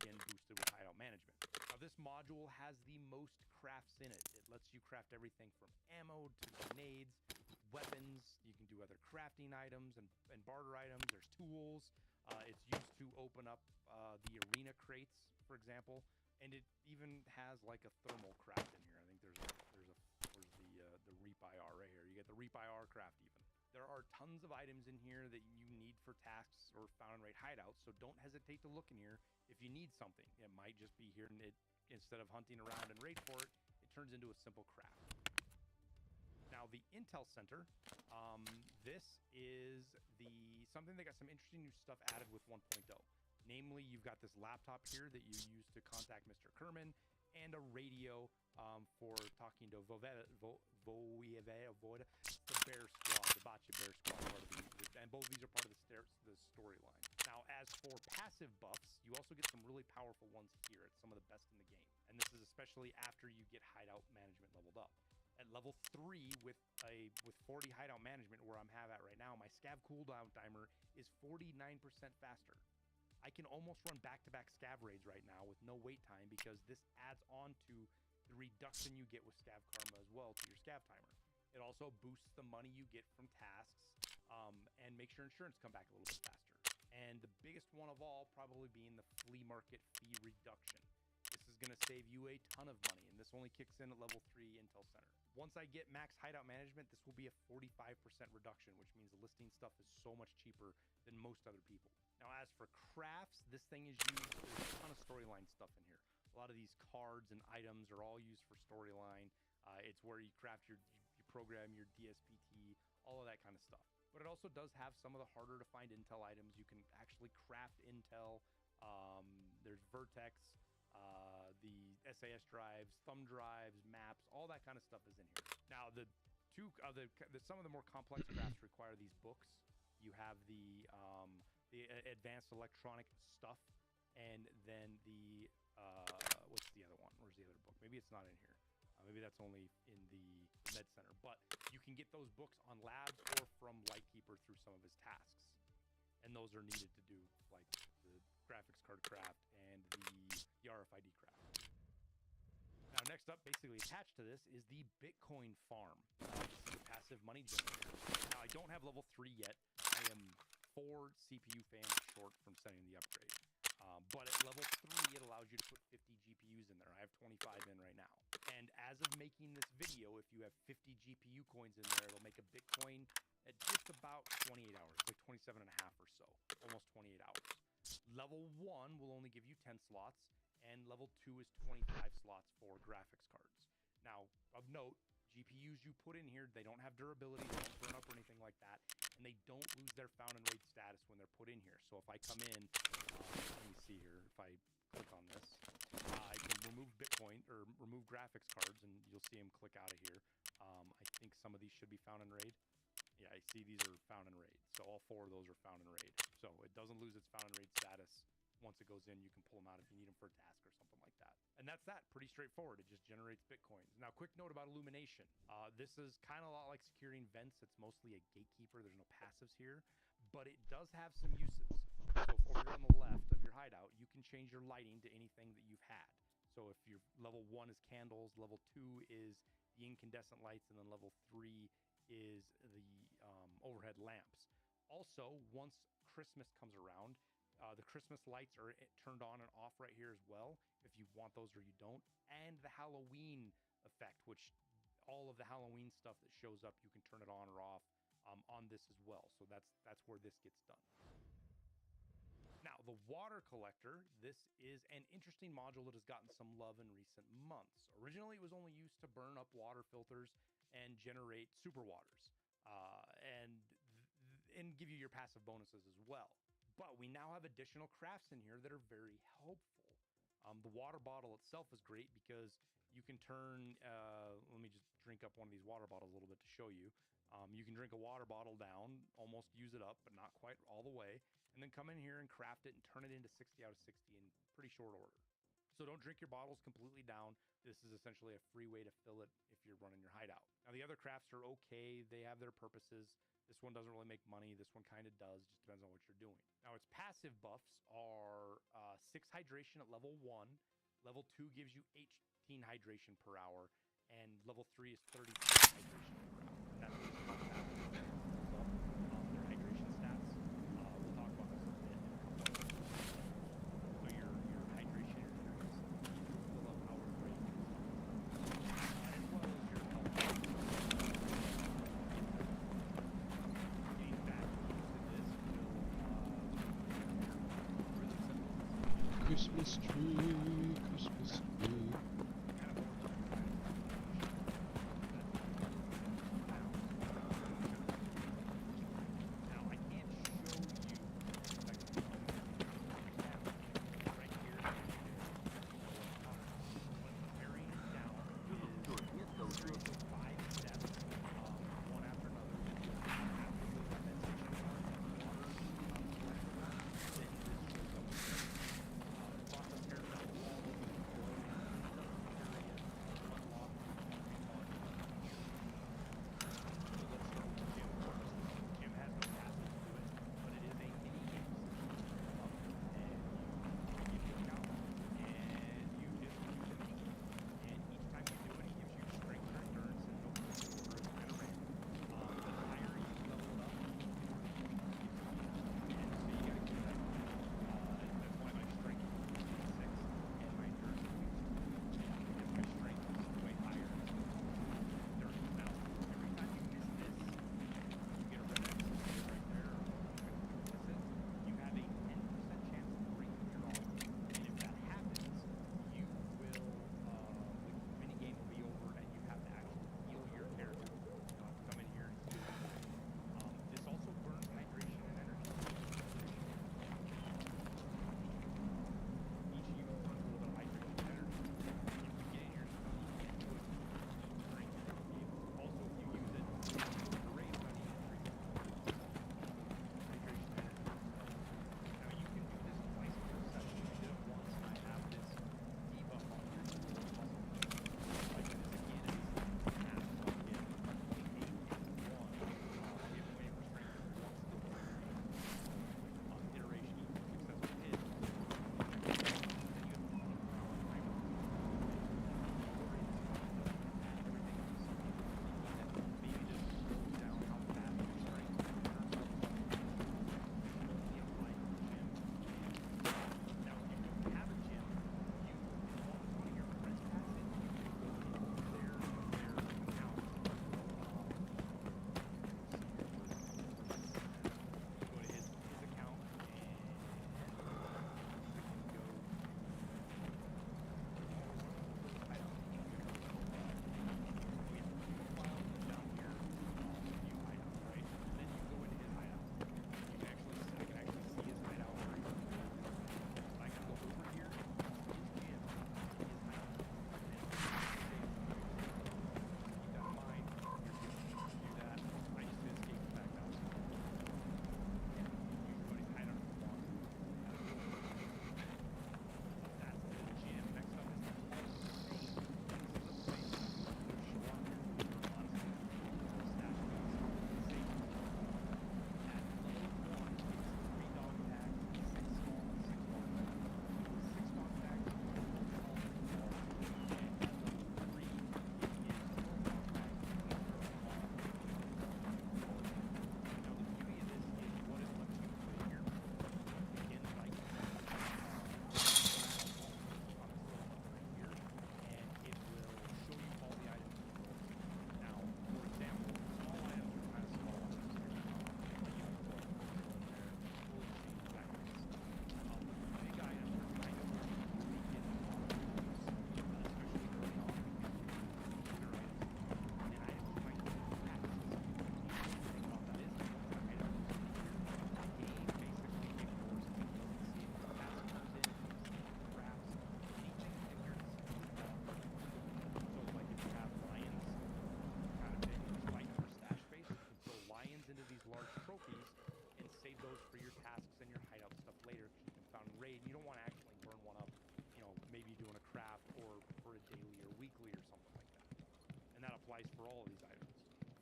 again boosted with hideout management. Now this module has the most crafts in it. It lets you craft everything from ammo to grenades, weapons. You can do other crafting items and barter items. There's tools. It's used to open up the arena crates, for example, and it even has like a thermal craft in here. I think where's the Reap IR right here. You get the Reap IR craft even. There are tons of items in here that you need for tasks or found and raid hideouts, so don't hesitate to look in here if you need something. It might just be here, and instead of hunting around and raid for it, it turns into a simple craft. Now the Intel Center, this is something that got some interesting new stuff added with 1.0. Namely, you've got this laptop here that you use to contact Mr. Kerman, and a radio for talking to Voyevode, the Bear Squad, the Bocce Bear Squad, and both of these are part of the storyline. Now, as for passive buffs, you also get some really powerful ones here. It's some of the best in the game, and this is especially after you get hideout management leveled up. At level 3 with 40 hideout management, where I'm at right now, my scav cooldown timer is 49% faster. I can almost run back-to-back scav raids right now with no wait time, because this adds on to the reduction you get with scav karma as well to your scav timer. It also boosts the money you get from tasks, and makes your insurance come back a little bit faster. And the biggest one of all probably being the flea market fee reduction. This is going to save you a ton of money, and this only kicks in at level 3 Intel Center. Once I get max hideout management, this will be a 45% reduction, which means the listing stuff is so much cheaper than most other people. Now, as for crafts, this thing is used, there's a ton of storyline stuff in here. A lot of these cards and items are all used for storyline. It's where you craft you program your DSPT, all of that kind of stuff. But it also does have some of the harder to find intel items. You can actually craft intel. There's Vertex, the SAS drives, thumb drives, maps, all that kind of stuff is in here. Now, some of the more complex crafts require these books. You have the advanced electronic stuff, and then what's the other one? Where's the other book? Maybe it's not in here. Maybe that's only in the med center. But you can get those books on Labs or from Lightkeeper through some of his tasks, and those are needed to do like the graphics card craft and the RFID craft. Now, next up, basically attached to this, is the Bitcoin farm. This is a passive money generator. Now, I don't have level 3 yet. I am 4 CPU fans short from sending the upgrade. But at level 3, it allows you to put 50 GPUs in there. I have 25 in right now. And as of making this video, if you have 50 GPU coins in there, it'll make a Bitcoin at just about 28 hours, like 27 and a half or so, almost 28 hours. Level 1 will only give you 10 slots, and level 2 is 25 slots for graphics cards. Now, of note, GPUs you put in here, they don't have durability, they don't burn up or anything like that, and they don't lose their found and raid status when they're put in here. So if I come in, let me see here, if I click on this, I can remove Bitcoin, or remove graphics cards, and you'll see them click out of here. I think some of these should be found and raid. Yeah, I see these are found and raid. So all 4 of those are found and raid. So it doesn't lose its found and raid status. Once it goes in, you can pull them out if you need them for a task or something like that. And that's that. Pretty straightforward. It just generates Bitcoins. Now, quick note about illumination. This is kind of a lot like securing vents. It's mostly a gatekeeper. There's no passives here, but it does have some uses. So if over here on the left of your hideout, you can change your lighting to anything that you've had. So if your level 1 is candles, level 2 is the incandescent lights, and then level 3 is the overhead lamps. Also, once Christmas comes around, the Christmas lights are turned on and off right here as well, if you want those or you don't. And the Halloween effect, which all of the Halloween stuff that shows up, you can turn it on or off on this as well. So that's where this gets done. Now, the water collector, this is an interesting module that has gotten some love in recent months. Originally, it was only used to burn up water filters and generate super waters, and give you your passive bonuses as well. But we now have additional crafts in here that are very helpful. The water bottle itself is great because you can turn, let me just drink up one of these water bottles a little bit to show you. You can drink a water bottle down, almost use it up, but not quite all the way, and then come in here and craft it and turn it into 60 out of 60 in pretty short order. So don't drink your bottles completely down. This is essentially a free way to fill it if you're running your hideout. Now, the other crafts are okay. They have their purposes. This one doesn't really make money. This one kind of does. Just depends on what you're doing. Now, its passive buffs are 6 hydration at level 1. Level 2 gives you 18 hydration per hour. And level 3 is 32 hydration per hour. And that's just how fast it builds up their hydration stats. We'll talk about this a bit in a couple of minutes. So your hydration increase, fill up hour rate, as well as your health. Getting back into this will Christmas tree, Christmas tree.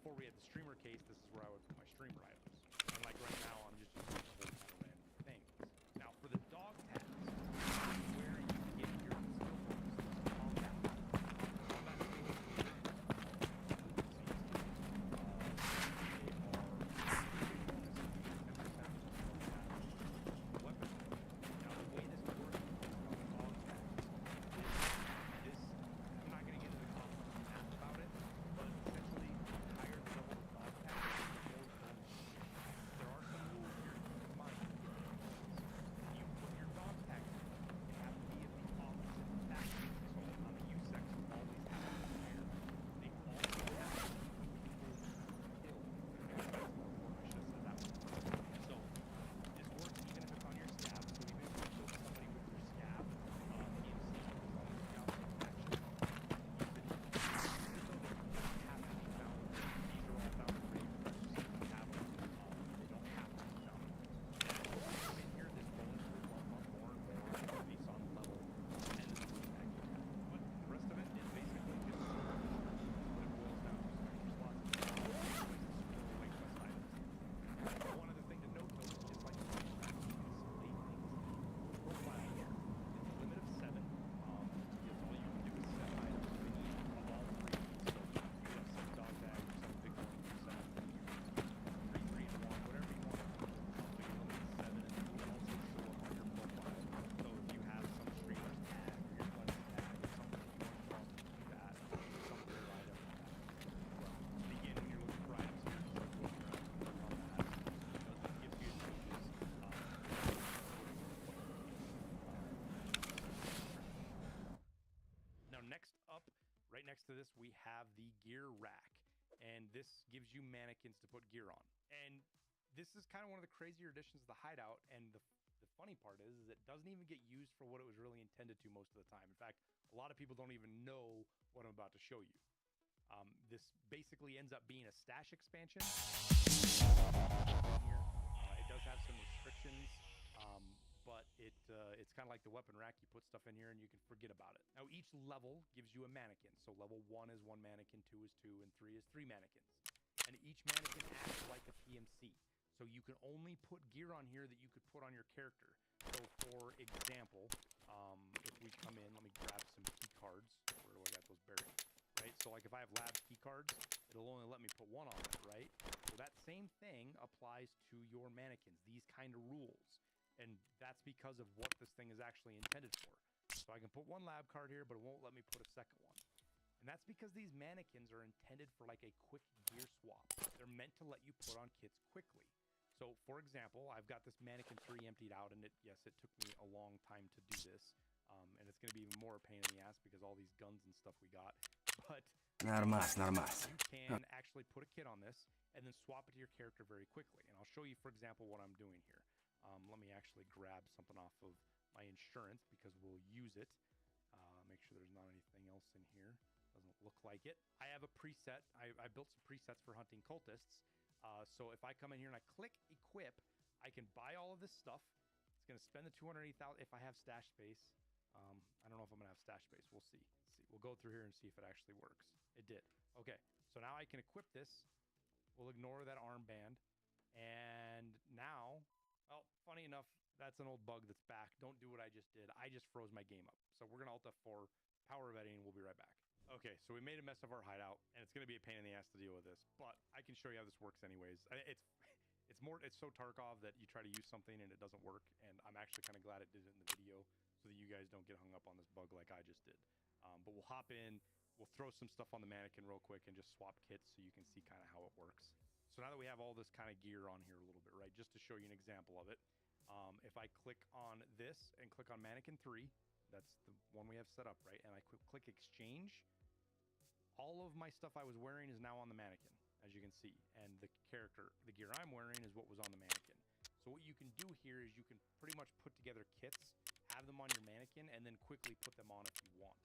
before we had the streamer case, this is where I would put my streamer items. And like right now, I'm just using a whole ton of random things. Now for the dog tags, where you get your skill points, combat Right next to this, we have the gear rack, and this gives you mannequins to put gear on. And this is kind of one of the crazier additions to the hideout, and the funny part is it doesn't even get used for what it was really intended to most of the time. In fact, a lot of people don't even know what I'm about to show you. This basically ends up being a stash expansion. It does have some restrictions, but it's kind of like the weapon rack. You put stuff in here and you can forget about it. Now, each level gives you a mannequin. So level 1 is 1 mannequin, 2 is 2, and 3 is 3 mannequins. And each mannequin acts like a PMC. So you can only put gear on here that you could put on your character. So for example, if we come in, let me grab some key cards. Where do I got those buried? Right? So like if I have labs key cards, it'll only let me put 1 on it, right? So that same thing applies to your mannequins, these kind of rules. And that's because of what this thing is actually intended for. So I can put 1 lab card here, but it won't let me put a second one. And that's because these mannequins are intended for like a quick gear swap. They're meant to let you put on kits quickly. So for example, I've got this mannequin 3 emptied out, and it took me a long time to do this. And it's going to be even more a pain in the ass because all these guns and stuff we got. But Nada más, nada más. you can actually put a kit on this and then swap it to your character very quickly. And I'll show you, for example, what I'm doing here. Let me actually grab something off of my insurance because we'll use it. Make sure there's not anything else in here. Doesn't look like it. I have a preset. I built some presets for hunting cultists. So if I come in here and I click equip, I can buy all of this stuff. It's going to spend the 280,000 if I have stash space. I don't know if I'm going to have stash space. We'll see. We'll go through here and see if it actually works. It did. Okay, so now I can equip this. We'll ignore that armband. And now, well, funny enough, that's an old bug that's back. Don't do what I just did. I just froze my game up. So we're going to Alt F4, power of editing, and we'll be right back. Okay, so we made a mess of our hideout, and it's going to be a pain in the ass to deal with this, but I can show you how this works anyways. It's so Tarkov that you try to use something and it doesn't work, and I'm actually kind of glad it did it in the video so that you guys don't get hung up on this bug like I just did. But we'll hop in, we'll throw some stuff on the mannequin real quick and just swap kits so you can see kind of how it works. So now that we have all this kind of gear on here a little bit, right, just to show you an example of it, if I click on this and click on mannequin 3, that's the one we have set up, right, and I click exchange, all of my stuff I was wearing is now on the mannequin, as you can see, and the gear I'm wearing is what was on the mannequin. So what you can do here is you can pretty much put together kits, have them on your mannequin, and then quickly put them on if you want.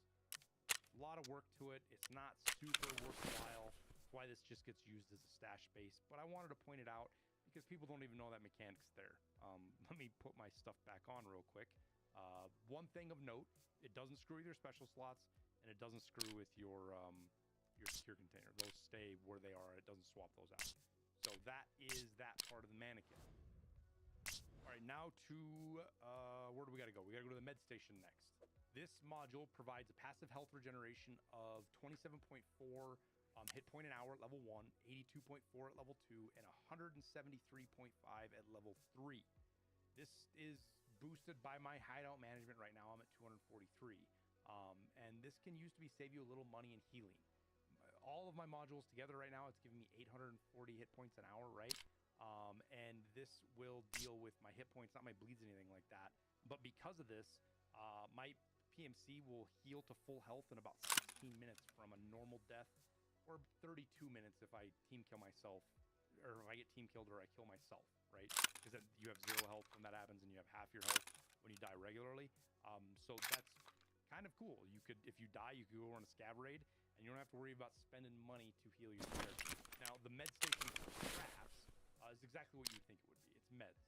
A lot of work to it. It's not super worthwhile. That's why this just gets used as a stash space, but I wanted to point it out because people don't even know that mechanic's there. Let me put my stuff back on real quick. One thing of note, it doesn't screw with your special slots, and it doesn't screw with your secure container. Those stay where they are. It doesn't swap those out. So that is that part of the mannequin. All right, now to where do we got to go? We got to go to the med station next. This module provides a passive health regeneration of 27.4 hit point an hour at level 1, 82.4 at level 2, and 173.5 at level 3. This is boosted by my hideout management right now. I'm at 243. And this can use to save you a little money in healing. All of my modules together right now, it's giving me 840 hit points an hour, right? And this will deal with my hit points, not my bleeds, anything like that. But because of this, my PMC will heal to full health in about 16 minutes from a normal death, or 32 minutes if I team kill myself, or if I get team killed or I kill myself, right? Because you have 0 health when that happens, and you have half your health when you die regularly. So that's kind of cool. You could, if you die, you could go on a scab raid, and you don't have to worry about spending money to heal your character. Now, the med station crafts is exactly what you think it would be. It's meds.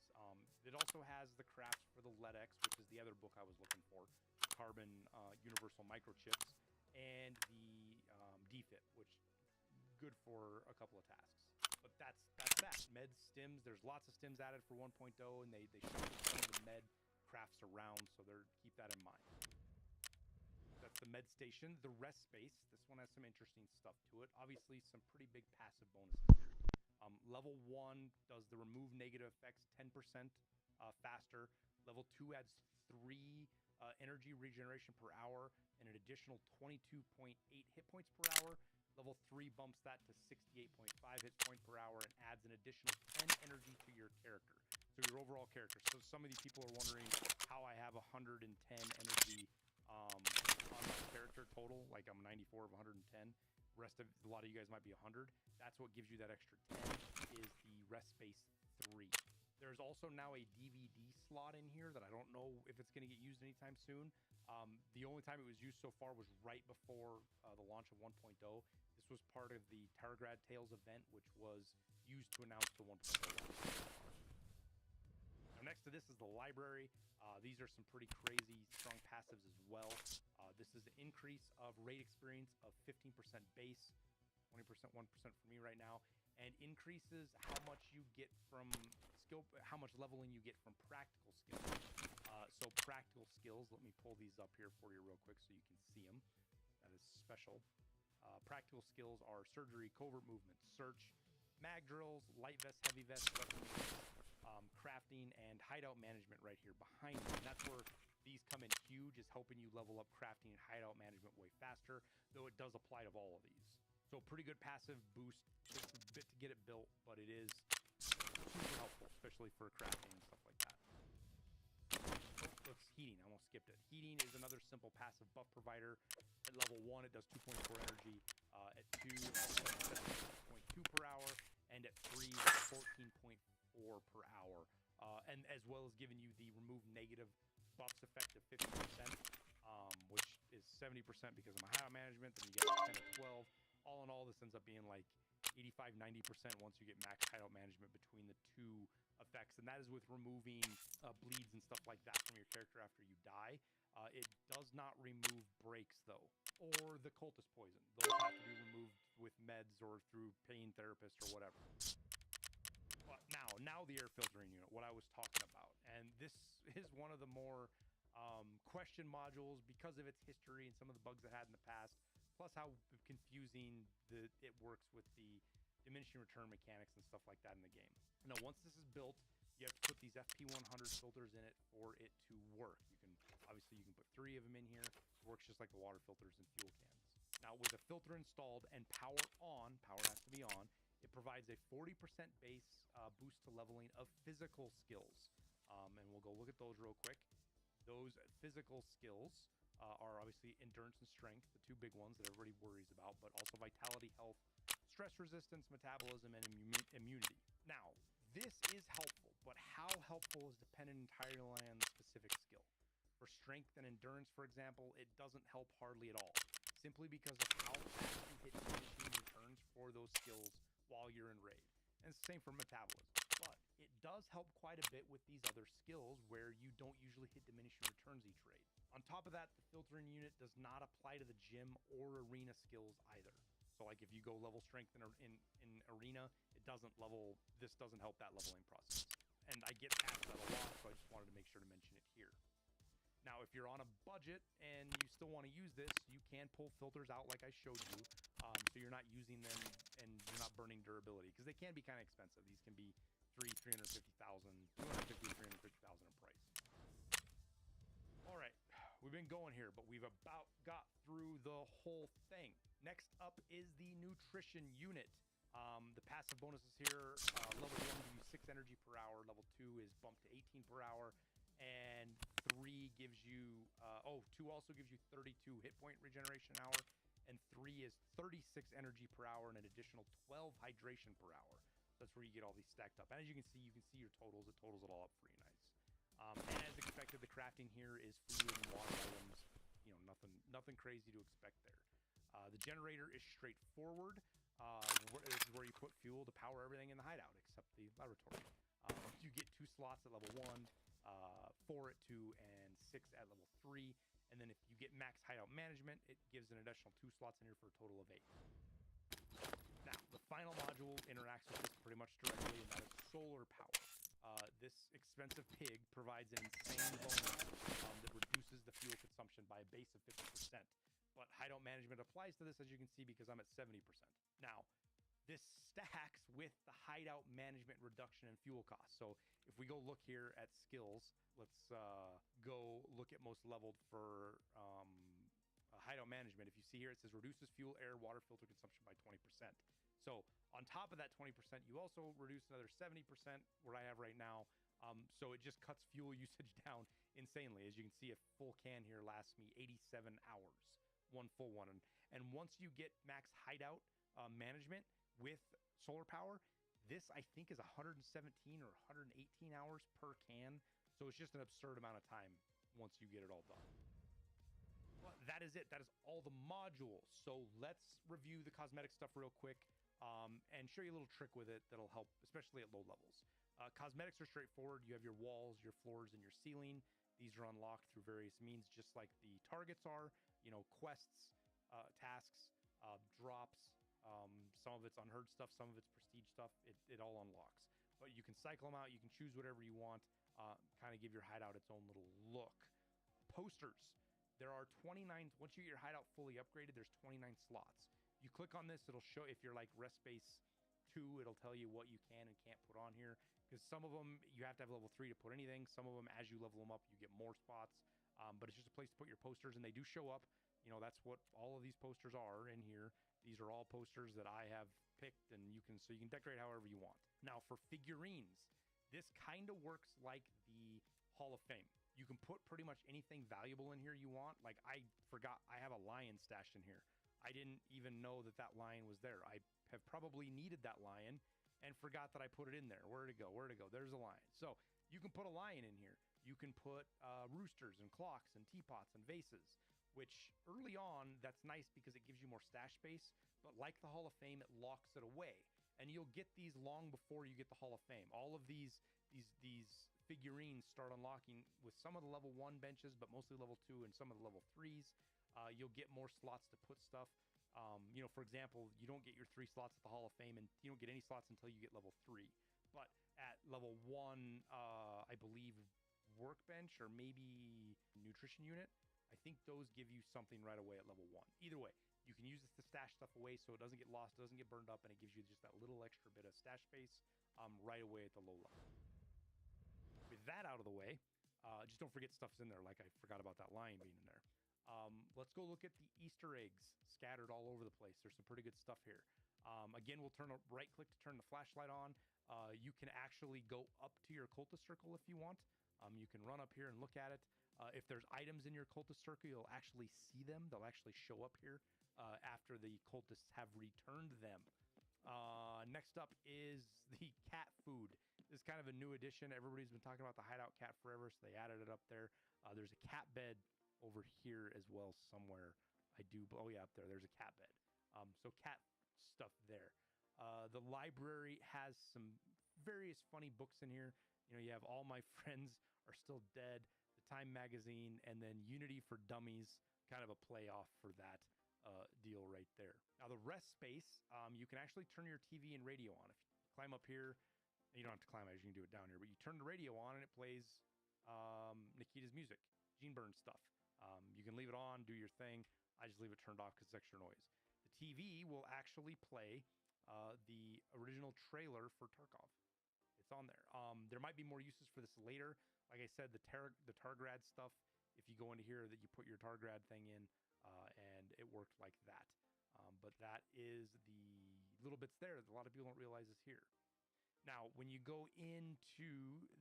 It also has the crafts for the LEDX, which is the other book I was looking for, Carbon Universal Microchips, and the DFIT, which good for a couple of tasks. But that's that. Med stims, there's lots of stims added for 1.0, and they shuffle some of the med crafts around, so keep that in mind. That's the med station. The rest space, this one has some interesting stuff to it. Obviously, some pretty big passive bonuses here. Level 1 does the remove negative effects 10% faster. Level 2 adds 3 energy regeneration per hour and an additional 22.8 hit points per hour. Level 3 bumps that to 68.5 hit point per hour and adds an additional 10 energy to your character. So your overall character. So some of these people are wondering how I have 110 energy on my character total. Like I'm 94 of 110. Rest of a lot of you guys might be 100. That's what gives you that extra 10 is the rest space 3. There's also now a DVD slot in here that I don't know if it's going to get used anytime soon. The only time it was used so far was right before the launch of 1.0. This was part of the Targrad Tales event, which was used to announce the 1.0 launch. Now, next to this is the library. These are some pretty crazy strong passives as well. This is an increase of raid experience of 15% base, 20%, 1% for me right now, and increases how much you get from skill, how much leveling you get from practical skills. So practical skills, let me pull these up here for you real quick so you can see them. That is special. Practical skills are surgery, covert movement, search, mag drills, light vest, heavy vest, weapon units, crafting, and hideout management right here behind me. And that's where these come in huge, is helping you level up crafting and hideout management way faster, though it does apply to all of these. So pretty good passive boost. Takes a bit to get it built, but it is super helpful, especially for crafting and stuff like that. It's heating. I almost skipped it. Heating is another simple passive buff provider. At level 1, it does 2.4 energy. At 2, 7.2 per hour. And at 3, 14.4 per hour. And as well as giving you the remove negative buffs effect of 50%, which is 70% because of my hideout management. Then you get 10 or 12. All in all, this ends up being like 85, 90% once you get max hideout management between the two effects. And that is with removing bleeds and stuff like that from your character after you die. It does not remove breaks, though, or the cultist poison. Those have to be removed with meds or through pain therapist or whatever. But now the air filtering unit, what I was talking about. And this is one of the more question modules because of its history and some of the bugs it had in the past, plus how confusing it works with the diminishing return mechanics and stuff like that in the game. Now, once this is built, you have to put these FP100 filters in it for it to work. You can put 3 of them in here. It works just like the water filters and fuel cans. Now, with a filter installed and power has to be on, it provides a 40% base boost to leveling of physical skills. And we'll go look at those real quick. Those physical skills are obviously endurance and strength, the 2 big ones that everybody worries about, but also vitality, health, stress resistance, metabolism, and immunity. Now, this is helpful, but how helpful is dependent entirely on the specific skill. For strength and endurance, for example, it doesn't help hardly at all, simply because of how fast you hit diminishing returns for those skills while you're in raid. And it's the same for metabolism. But it does help quite a bit with these other skills where you don't usually hit diminishing returns each raid. On top of that, the filtering unit does not apply to the gym or arena skills either. So like if you go level strength in arena, it doesn't level. This doesn't help that leveling process. And I get asked that a lot, so I just wanted to make sure to mention it here. Now, if you're on a budget and you still want to use this, you can pull filters out like I showed you, so you're not using them and you're not burning durability, because they can be kind of expensive. These can be $350,000, $250,000, $350,000 in price. All right, we've been going here, but we've about got through the whole thing. Next up is the nutrition unit. The passive bonuses here, level 1 gives you 6 energy per hour, level 2 is bumped to 18 per hour, and 3 gives you, 2 also gives you 32 hit point regeneration an hour, and 3 is 36 energy per hour and an additional 12 hydration per hour. So that's where you get all these stacked up. And as you can see your totals. It totals it all up pretty nice. And as expected, the crafting here is food and water items. You know, nothing crazy to expect there. The generator is straightforward. This is where you put fuel to power everything in the hideout, except the laboratory. You get 2 slots at level 1, 4 at 2, and 6 at level 3. And then if you get max hideout management, it gives an additional 2 slots in here for a total of 8. Now, the final module interacts with this pretty much directly, and that is solar power. This expensive pig provides an insane bonus that reduces the fuel consumption by a base of 50%. But hideout management applies to this, as you can see, because I'm at 70%. Now, this stacks with the hideout management reduction in fuel costs. So if we go look here at skills, let's go look at most leveled for hideout management. If you see here, it says reduces fuel, air, water filter consumption by 20%. So on top of that 20%, you also reduce another 70% what I have right now. So it just cuts fuel usage down insanely. As you can see, a full can here lasts me 87 hours, one full one. And once you get max hideout management with solar power, this I think is 117 or 118 hours per can. So it's just an absurd amount of time once you get it all done. Well, that is it. That is all the modules. So let's review the cosmetic stuff real quick and show you a little trick with it that'll help, especially at low levels. Cosmetics are straightforward. You have your walls, your floors, and your ceiling. These are unlocked through various means, just like the targets are. You know, quests, tasks, drops. Some of it's unheard stuff, some of it's prestige stuff. It all unlocks. But you can cycle them out. You can choose whatever you want. Kind of give your hideout its own little look. Posters. There are 29. Once you get your hideout fully upgraded, there's 29 slots. You click on this, it'll show, if you're like rest space 2, it'll tell you what you can and can't put on here. Because some of them, you have to have level 3 to put anything. Some of them, as you level them up, you get more spots. But it's just a place to put your posters, and they do show up. You know, that's what all of these posters are in here. These are all posters that I have picked, and you can decorate however you want. Now, for figurines, this kind of works like the Hall of Fame. You can put pretty much anything valuable in here you want. Like, I forgot, I have a lion stashed in here. I didn't even know that that lion was there. I have probably needed that lion and forgot that I put it in there. Where'd it go? Where'd it go? There's a lion. So you can put a lion in here. You can put roosters and clocks and teapots and vases, which early on, that's nice because it gives you more stash space. But like the Hall of Fame, it locks it away. And you'll get these long before you get the Hall of Fame. All of these figurines start unlocking with some of the level 1 benches, but mostly level 2 and some of the level 3s. You'll get more slots to put stuff. You know, for example, you don't get your 3 slots at the Hall of Fame, and you don't get any slots until you get level 3. But at level 1, I believe workbench or maybe nutrition unit, I think those give you something right away at level 1. Either way, you can use this to stash stuff away so it doesn't get lost, doesn't get burned up, and it gives you just that little extra bit of stash space right away at the low level. With that out of the way, just don't forget stuff's in there, like I forgot about that lion being in there. Let's go look at the Easter eggs scattered all over the place. There's some pretty good stuff here. Again, we'll right click to turn the flashlight on. You can actually go up to your cultist circle if you want. You can run up here and look at it. If there's items in your cultist circle, you'll actually see them. They'll actually show up here after the cultists have returned them. Next up is the cat food. This is kind of a new addition. Everybody's been talking about the hideout cat forever, so they added it up there. There's a cat bed over here as well somewhere. Oh yeah, up there. There's a cat bed. So cat stuff there. The library has some various funny books in here. You know, you have All My Friends Are Still Dead, the Time Magazine, and then Unity for Dummies, kind of a play off for that. deal right there. Now the rest space, you can actually turn your TV and radio on. If you climb up here, you don't have to climb as you can do it down here, but you turn the radio on and it plays Nikita's music, Gene Burns stuff. You can leave it on, do your thing. I just leave it turned off because it's extra noise. The TV will actually play the original trailer for Tarkov. It's on there. There might be more uses for this later. Like I said, the Targrad stuff, if you go into here, that you put your Targrad thing in, and it worked like that. But that is the little bits there that a lot of people don't realize is here. Now, when you go into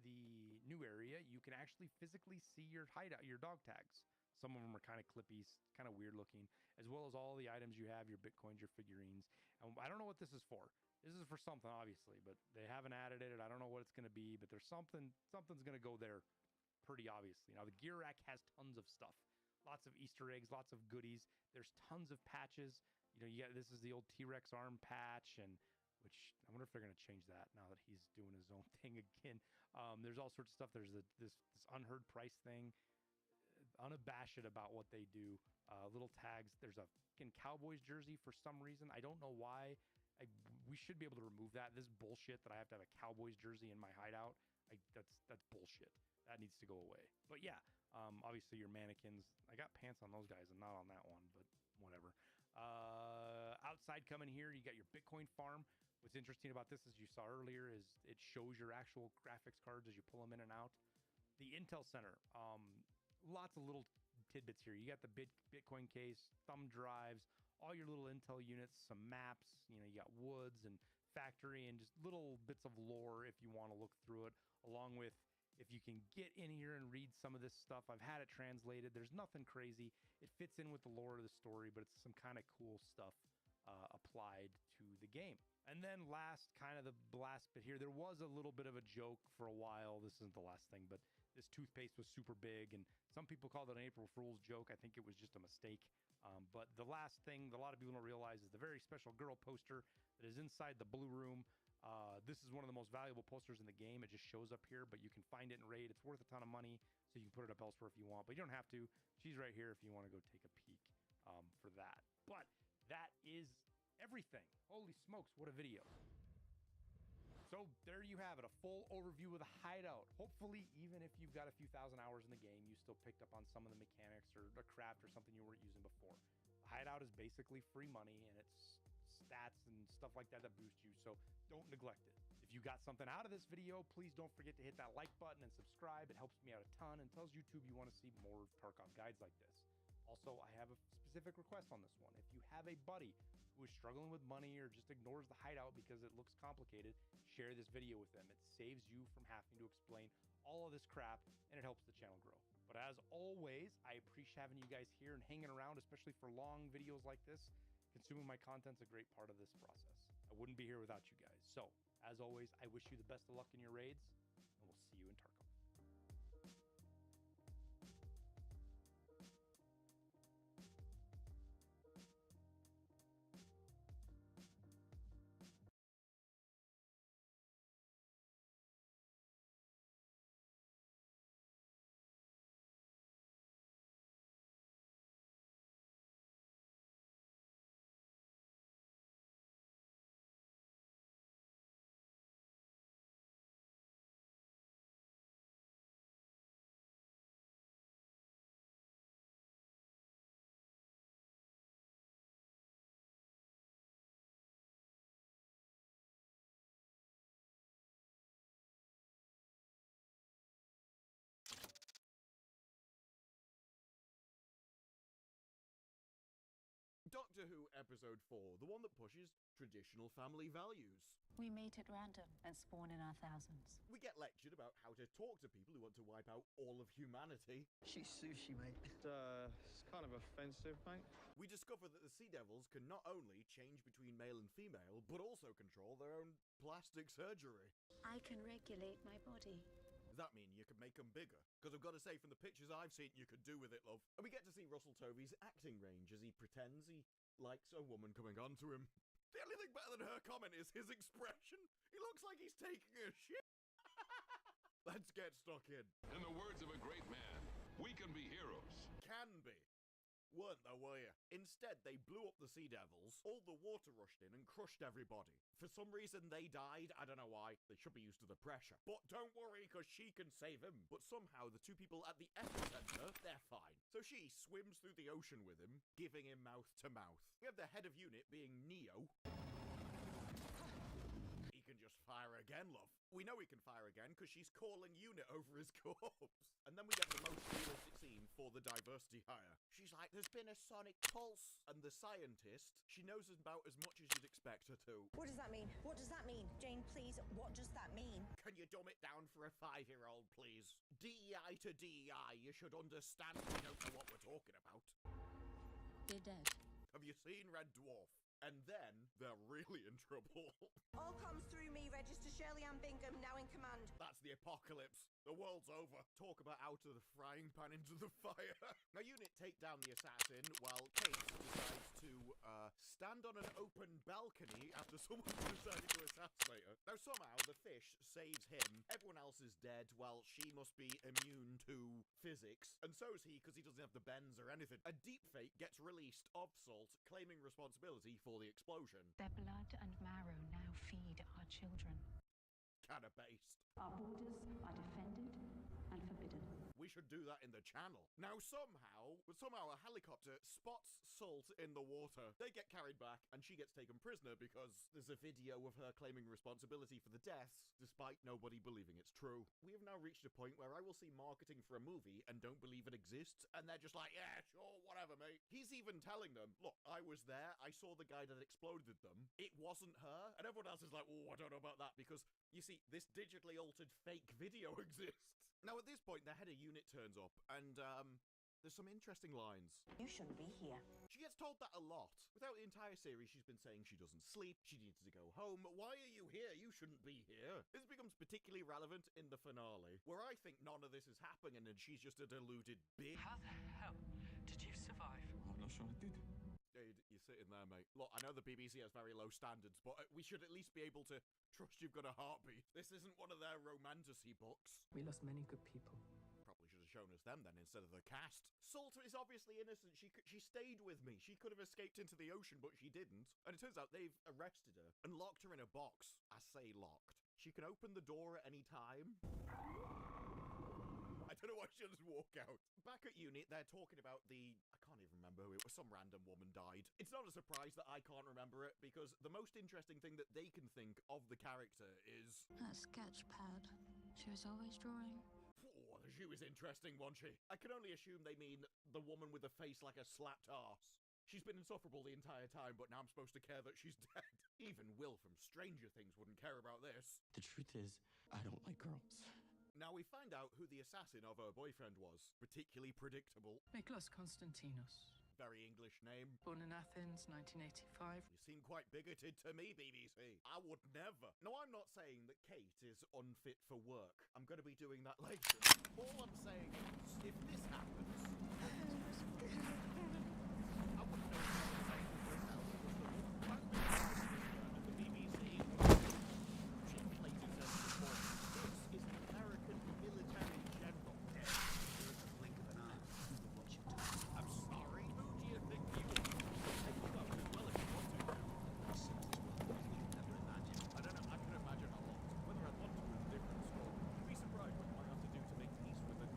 the new area, you can actually physically see your hideout, your dog tags. Some of them are kind of clippy, kind of weird looking, as well as all the items you have, your Bitcoins, your figurines. And I don't know what this is for. This is for something, obviously, but they haven't added it. I don't know what it's going to be, but there's something's going to go there pretty obviously. Now, the gear rack has tons of stuff. Lots of Easter eggs, lots of goodies. There's tons of patches. You know, this is the old T-Rex arm patch, and which I wonder if they're going to change that now that he's doing his own thing again. There's all sorts of stuff. There's this unheard price thing, unabashed about what they do. Little tags. There's a fucking Cowboys jersey for some reason. I don't know why. We should be able to remove that. This bullshit that I have to have a Cowboys jersey in my hideout. That's bullshit. That needs to go away. But yeah, obviously your mannequins. I got pants on those guys and not on that one, but whatever. Outside coming here, you got your Bitcoin farm. What's interesting about this, as you saw earlier, is it shows your actual graphics cards as you pull them in and out. The Intel Center, lots of little tidbits here. You got the Bitcoin case, thumb drives, all your little Intel units, some maps. You know, you got woods and factory and just little bits of lore if you want to look through it, along with if you can get in here and read some of this stuff. I've had it translated. There's nothing crazy. It fits in with the lore of the story, but it's some kind of cool stuff applied to the game. And then last bit here, there was a little bit of a joke for a while. This isn't the last thing, but this toothpaste was super big, and some people called it an April Fool's joke. I think it was just a mistake. But the last thing that a lot of people don't realize is the very special girl poster that is inside the blue room. This is one of the most valuable posters in the game. It just shows up here, but you can find it in Raid. It's worth a ton of money, so you can put it up elsewhere if you want, but you don't have to. She's right here if you want to go take a peek for that. But that is everything. Holy smokes, what a video. So there you have it, a full overview of the hideout. Hopefully, even if you've got a few thousand hours in the game, you still picked up on some of the mechanics or a craft or something you weren't using before. The hideout is basically free money, and it's stats and stuff like that that boost you, so don't neglect it. If you got something out of this video, please don't forget to hit that like button and subscribe. It helps me out a ton and tells YouTube you want to see more Tarkov guides like this. Also, I have a specific request on this one. If you have a buddy who is struggling with money or just ignores the hideout because it looks complicated, share this video with them. It saves you from having to explain all of this crap, and it helps the channel grow. But as always, I appreciate having you guys here and hanging around, especially for long videos like this. Consuming my content's a great part of this process. I wouldn't be here without you guys. So, as always, I wish you the best of luck in your raids, and we'll see you in Tarkov. Doctor Who Episode 4, the one that pushes traditional family values. We mate at random and spawn in our thousands. We get lectured about how to talk to people who want to wipe out all of humanity. She's sushi, mate. It's kind of offensive, mate. We discover that the Sea Devils can not only change between male and female, but also control their own plastic surgery. I can regulate my body. Does that mean you can make them bigger? Because I've got to say, from the pictures I've seen, you could do with it, love. And we get to see Russell Tovey's acting range as he pretends he likes a woman coming on to him. The only thing better than her comment is his expression. He looks like he's taking a shit. Let's get stuck in. In the words of a great man, we can be heroes. Can be. Weren't there, were you? Instead, they blew up the Sea Devils, all the water rushed in and crushed everybody. For some reason, they died. I don't know why. They should be used to the pressure. But don't worry, because she can save him. But somehow, the two people at the epicenter, they're fine. So she swims through the ocean with him, giving him mouth to mouth. We have the head of unit being Neo. He can just fire again, love. We know he can fire again because she's calling unit over his corpse. And then we get the most realistic scene for the diversity hire. She's like, there's been a sonic pulse. And the scientist, she knows about as much as you'd expect her to. What does that mean? What does that mean? Jane, please, what does that mean? Can you dumb it down for a 5-year-old, please? DEI to DEI, you should understand we don't know what we're talking about. They're dead. Have you seen Red Dwarf? And then, they're really in trouble. All comes through me, Register Shirley Ann Bingham, now in command. That's the apocalypse. The world's over. Talk about out of the frying pan into the fire. Now, unit take down the assassin while Kate decides to stand on an open balcony after someone decided to assassinate her. Now, somehow, the fish saves him. Everyone else is dead, while she must be immune to physics. And so is he, because he doesn't have the bends or anything. A deepfake gets released of Salt, claiming responsibility for the explosion. Their blood and marrow now feed our children. Kinda based. Our borders are defended and forbidden. We should do that in the channel. Now somehow a helicopter spots Salt in the water. They get carried back and she gets taken prisoner because there's a video of her claiming responsibility for the deaths, despite nobody believing it's true. We have now reached a point where I will see marketing for a movie and don't believe it exists, and they're just like, yeah, sure, whatever, mate. He's even telling them, look, I was there, I saw the guy that exploded them. It wasn't her. And everyone else is like, oh, I don't know about that, because, you see, this digitally altered fake video exists. Now, at this point, the head of unit turns up, and, there's some interesting lines. You shouldn't be here. She gets told that a lot. Without the entire series, she's been saying she doesn't sleep, she needs to go home. Why are you here? You shouldn't be here. This becomes particularly relevant in the finale, where I think none of this is happening and she's just a deluded bitch. How the hell did you survive? I'm not sure I did. You're sitting there, mate. Look, I know the BBC has very low standards, but we should at least be able to trust you've got a heartbeat. This isn't one of their romantasy books. We lost many good people. Probably should have shown us them then instead of the cast. Salter is obviously innocent. She stayed with me. She could have escaped into the ocean, but she didn't. And it turns out they've arrested her and locked her in a box. I say locked. She can open the door at any time. I don't know why she doesn't walk out. Back at unit, they're talking about I can't even remember who it was. Some random woman died. It's not a surprise that I can't remember it, because the most interesting thing that they can think of the character is... That sketch pad. She was always drawing. Oh, she was interesting, wasn't she? I can only assume they mean the woman with a face like a slapped arse. She's been insufferable the entire time, but now I'm supposed to care that she's dead. Even Will from Stranger Things wouldn't care about this. The truth is, I don't like girls. Now we find out who the assassin of her boyfriend was. Particularly predictable. Nicholas Konstantinos. Very English name. Born in Athens, 1985. You seem quite bigoted to me, BBC. I would never. No, I'm not saying that Kate is unfit for work. I'm going to be doing that later. All I'm saying is, if this happens... I wouldn't know what to say for myself. The BBC translated as before. This is an American military general. Dead. There's a blink of an eye. What you do? I'm sorry. Who do you think you are? Take you up as well if you want to. I don't know. I can imagine a lot. Whether I'd want to is a different story. You'd be surprised what you might have to do to make peace with an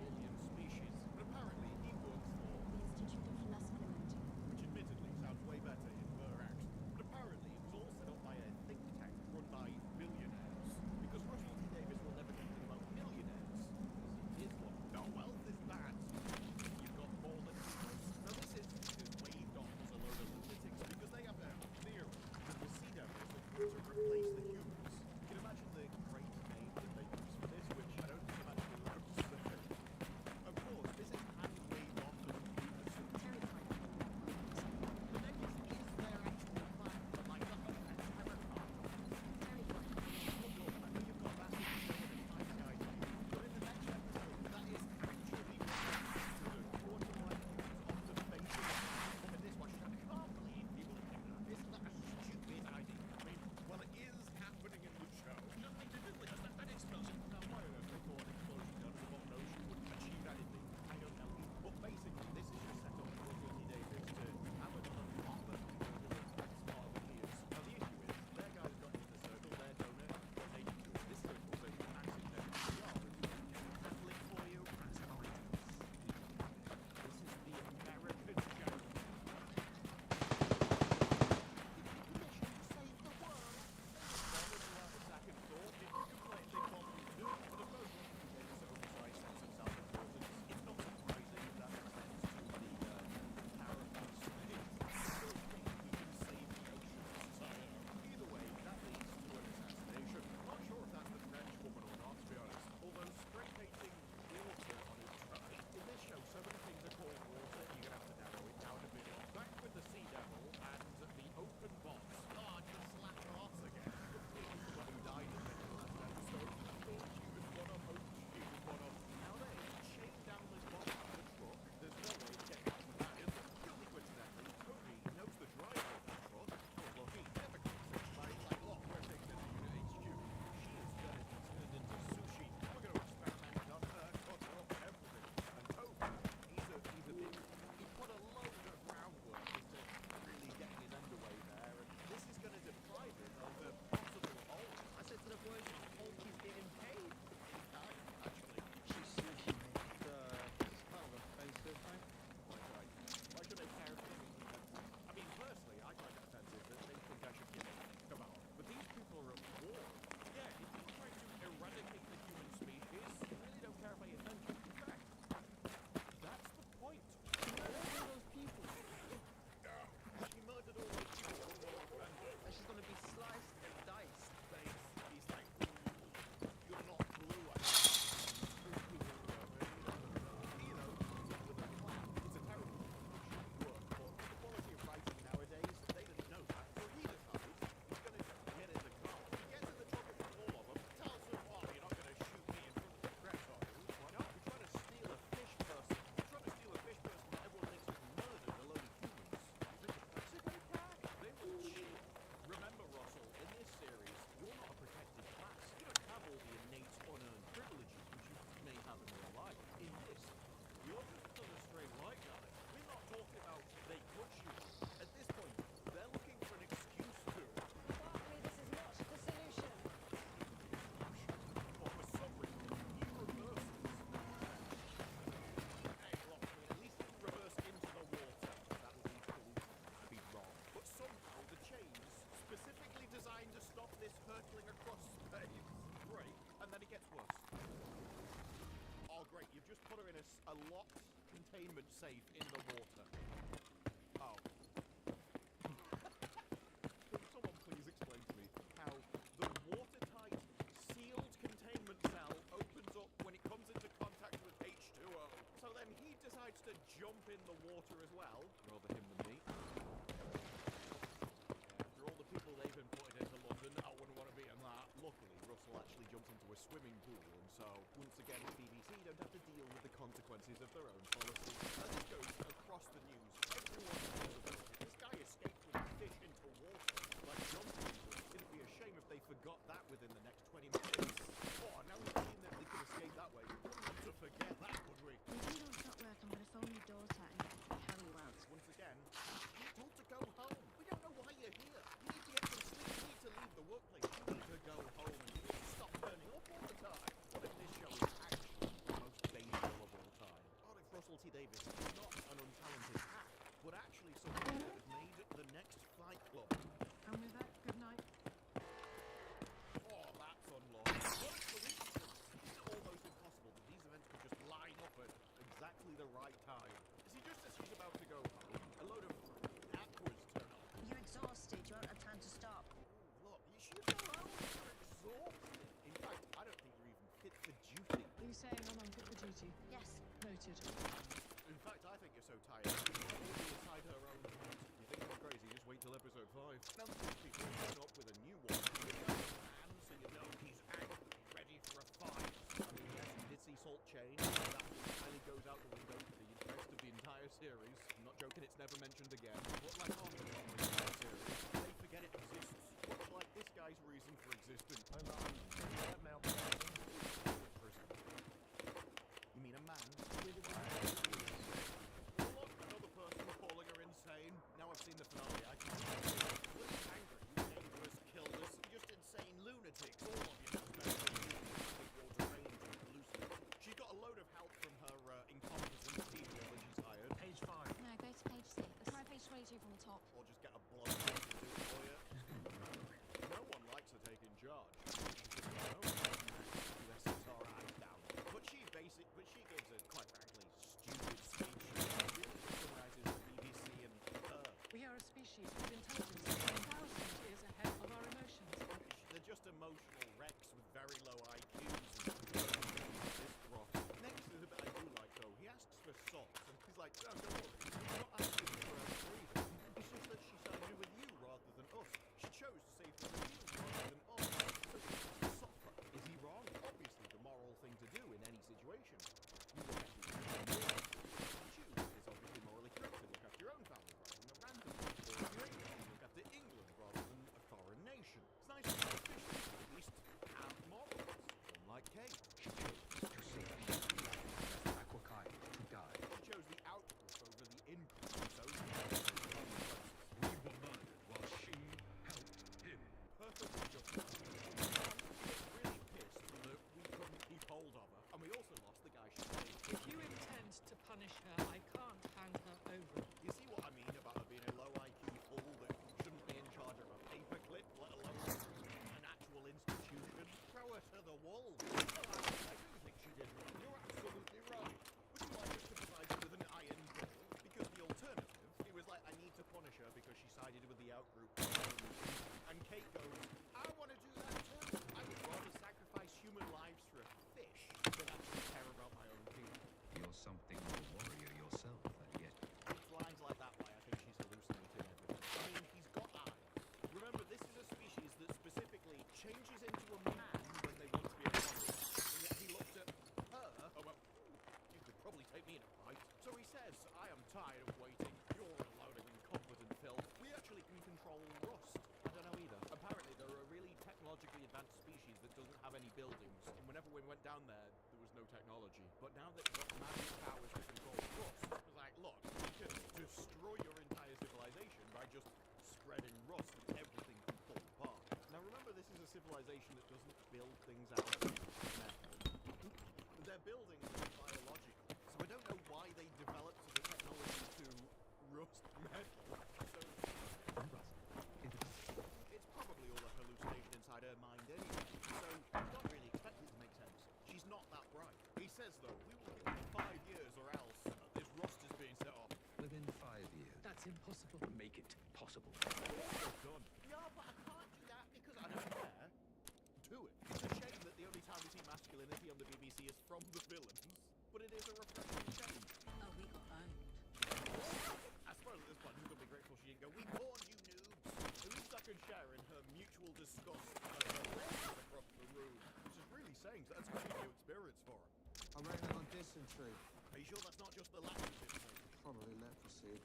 alien species. But apparently he works for The Institute of Lust Clemente. which gets worse. Oh, great. You've just put her in a locked containment safe in the water. Oh. Can someone please explain to me how the watertight, sealed containment cell opens up when it comes into contact with H2O? So then he decides to jump in the water as well. Rather him than me. After all the people they've imported into London, I wouldn't want to be in that. Luckily, Russell actually jumps into a swimming pool, and so, once again, the BBC don't have to deal with the consequences of their own policy. And this goes across the news. Everyone knows about it. This guy escaped with a fish into water, like jumping into it. It'd be a shame if they forgot that within the next 20 minutes. Oh, now we've seen that they could escape that way. We wouldn't want to forget that, would we? If you don't stop work, I'm going to phone your daughter and carry you out. Once again, you're told to go home. We don't know why you're here. You need to get some sleep. You need to leave the workplace. You need to go home and stop turning up all the time. What if this show is actually the most dangerous of all time? What if Russell T Davies is not an untalented hack, but actually someone that has made the next Fight Club? And with that, good night. Oh, that's unlocked. What a coincidence! It's almost impossible that these events could just line up at exactly the right time. Is he just as she's about to go home? A load of aquas turn up. You're exhausted. You won't have time to stop. Look, you should go home. You're exhausted. In fact, I don't think you're even fit for duty. Are you saying I'm unfit for duty? Yes. Noted. In fact, I think you're so tired. You might be inside her own head. You think I'm crazy? Just wait till episode 5. Now, these people turn up with a new one. You know the man, so you know he's angry, ready for a fight. I mean, yes, you did see Salt change. That entirely goes out the window for the rest of the entire series. I'm not joking, it's never mentioned again. But like half the plot of the entire series, they forget it exists. Much like this guy's reason for existence. Over on that mountain. Prison. You mean a man with a well, look, another person calling her insane. Now I've seen the finale, I can't believe it. Well, he's angry, you dangerous, killed us, just insane lunatics, all of you. Water range and hallucinate. She's got a load of help from her incompetent people that she's hired. Page 5. No, go to page 6. Try page 22 from the top. Or just get a blonde to do it for you. No one likes her taking charge. USSR eyes down. But she gives a, quite frankly, stupid speech. She really summarizes the BBC and her. We are a species with intelligence 1,000 years ahead of our emotions. They're just emotional wrecks with very low IQs. This rot. Next is a bit I do like though. He asks for salt, and he's like, "No, don't worry. I'm not asking for her freedom. It's just that she sided with you rather than us. She chose to save her with you rather than us. So she's suffer. Is he wrong? Obviously, the moral thing to do in any situation. You look after your own needs. Choose is obviously morally correct to look after your own family rather than a random one. Or if you're English, you look after England rather than a foreign nation. It's nice to be official, at least have morals. Unlike Kate. She chose to save the Aquakai to die. She chose the out-group over the in-group, so We were murdered while she helped him. perfectly justified. She gets really pissed that we couldn't keep hold of her, and we also lost the guy she saved. If you intend to punish her, I can't hand her over. You see what I mean about her being a low IQ fool that shouldn't be in charge of a paperclip, let alone an actual institution? Throw her to the wolves. No, I do think she did wrong. You're absolutely right. Would you like us to provide you with an iron goal? Because the alternative, it was like, I need to punish her because she sided with the out-group. And Kate goes, I want to do that too. I would rather sacrifice human lives for a fish than actually care about my own people. You're something of a warrior yourself, and yet It's lines like that why I think she's hallucinating everything. I mean, he's got eyes. Remember, this is a species that specifically changes into a man when they want to be a warrior. And yet he looked at her. Oh, well, you could probably take me in a fight. So he says, I am tired of waiting. You're a load of incompetent filth. We actually can control rust. I don't know either. Apparently, they're a really technologically advanced species that doesn't have any buildings. And whenever we went down there was no technology. But now that you've got magic powers to control rust, it was like, look, we can destroy your entire civilization by just spreading rust and everything can fall apart. Now remember, this is a civilization that doesn't build things out of metal. Their buildings are biological. So I don't know why they developed the technology to rust metal. So it's probably all a hallucination inside her mind anyway. So you don't really expect it to make sense. It's impossible. Make it possible. Done. Yeah, but I can't do that because I don't care. Do it. It's a shame that the only time we see masculinity on the BBC is from the villains, but it is a refreshing change. Oh, we got owned. I suppose at this point, who's going to be grateful she didn't go, we warned you, noobs. At least I can share in her mutual disgust of her legs across the room, which is really saying so that's going to be a new experience for her. I reckon I got dysentery. Are you sure that's not just the laxative thing? Probably leprosy.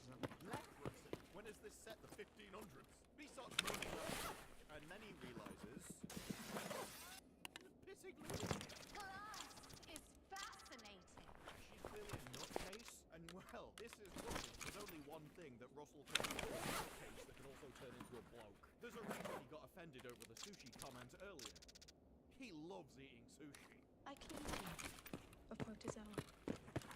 Leprosy? When is this set? The 1500s? B starts moaning loud, and then he realizes... Pissing lunatic. Class is fascinating. She's clearly a nutcase, and well, this is Russell. There's only one thing that Russell can do in a nutcase that can also turn into a bloke. There's a reason he got offended over the sushi comment earlier. He loves eating sushi. I cleaned you of protozoa.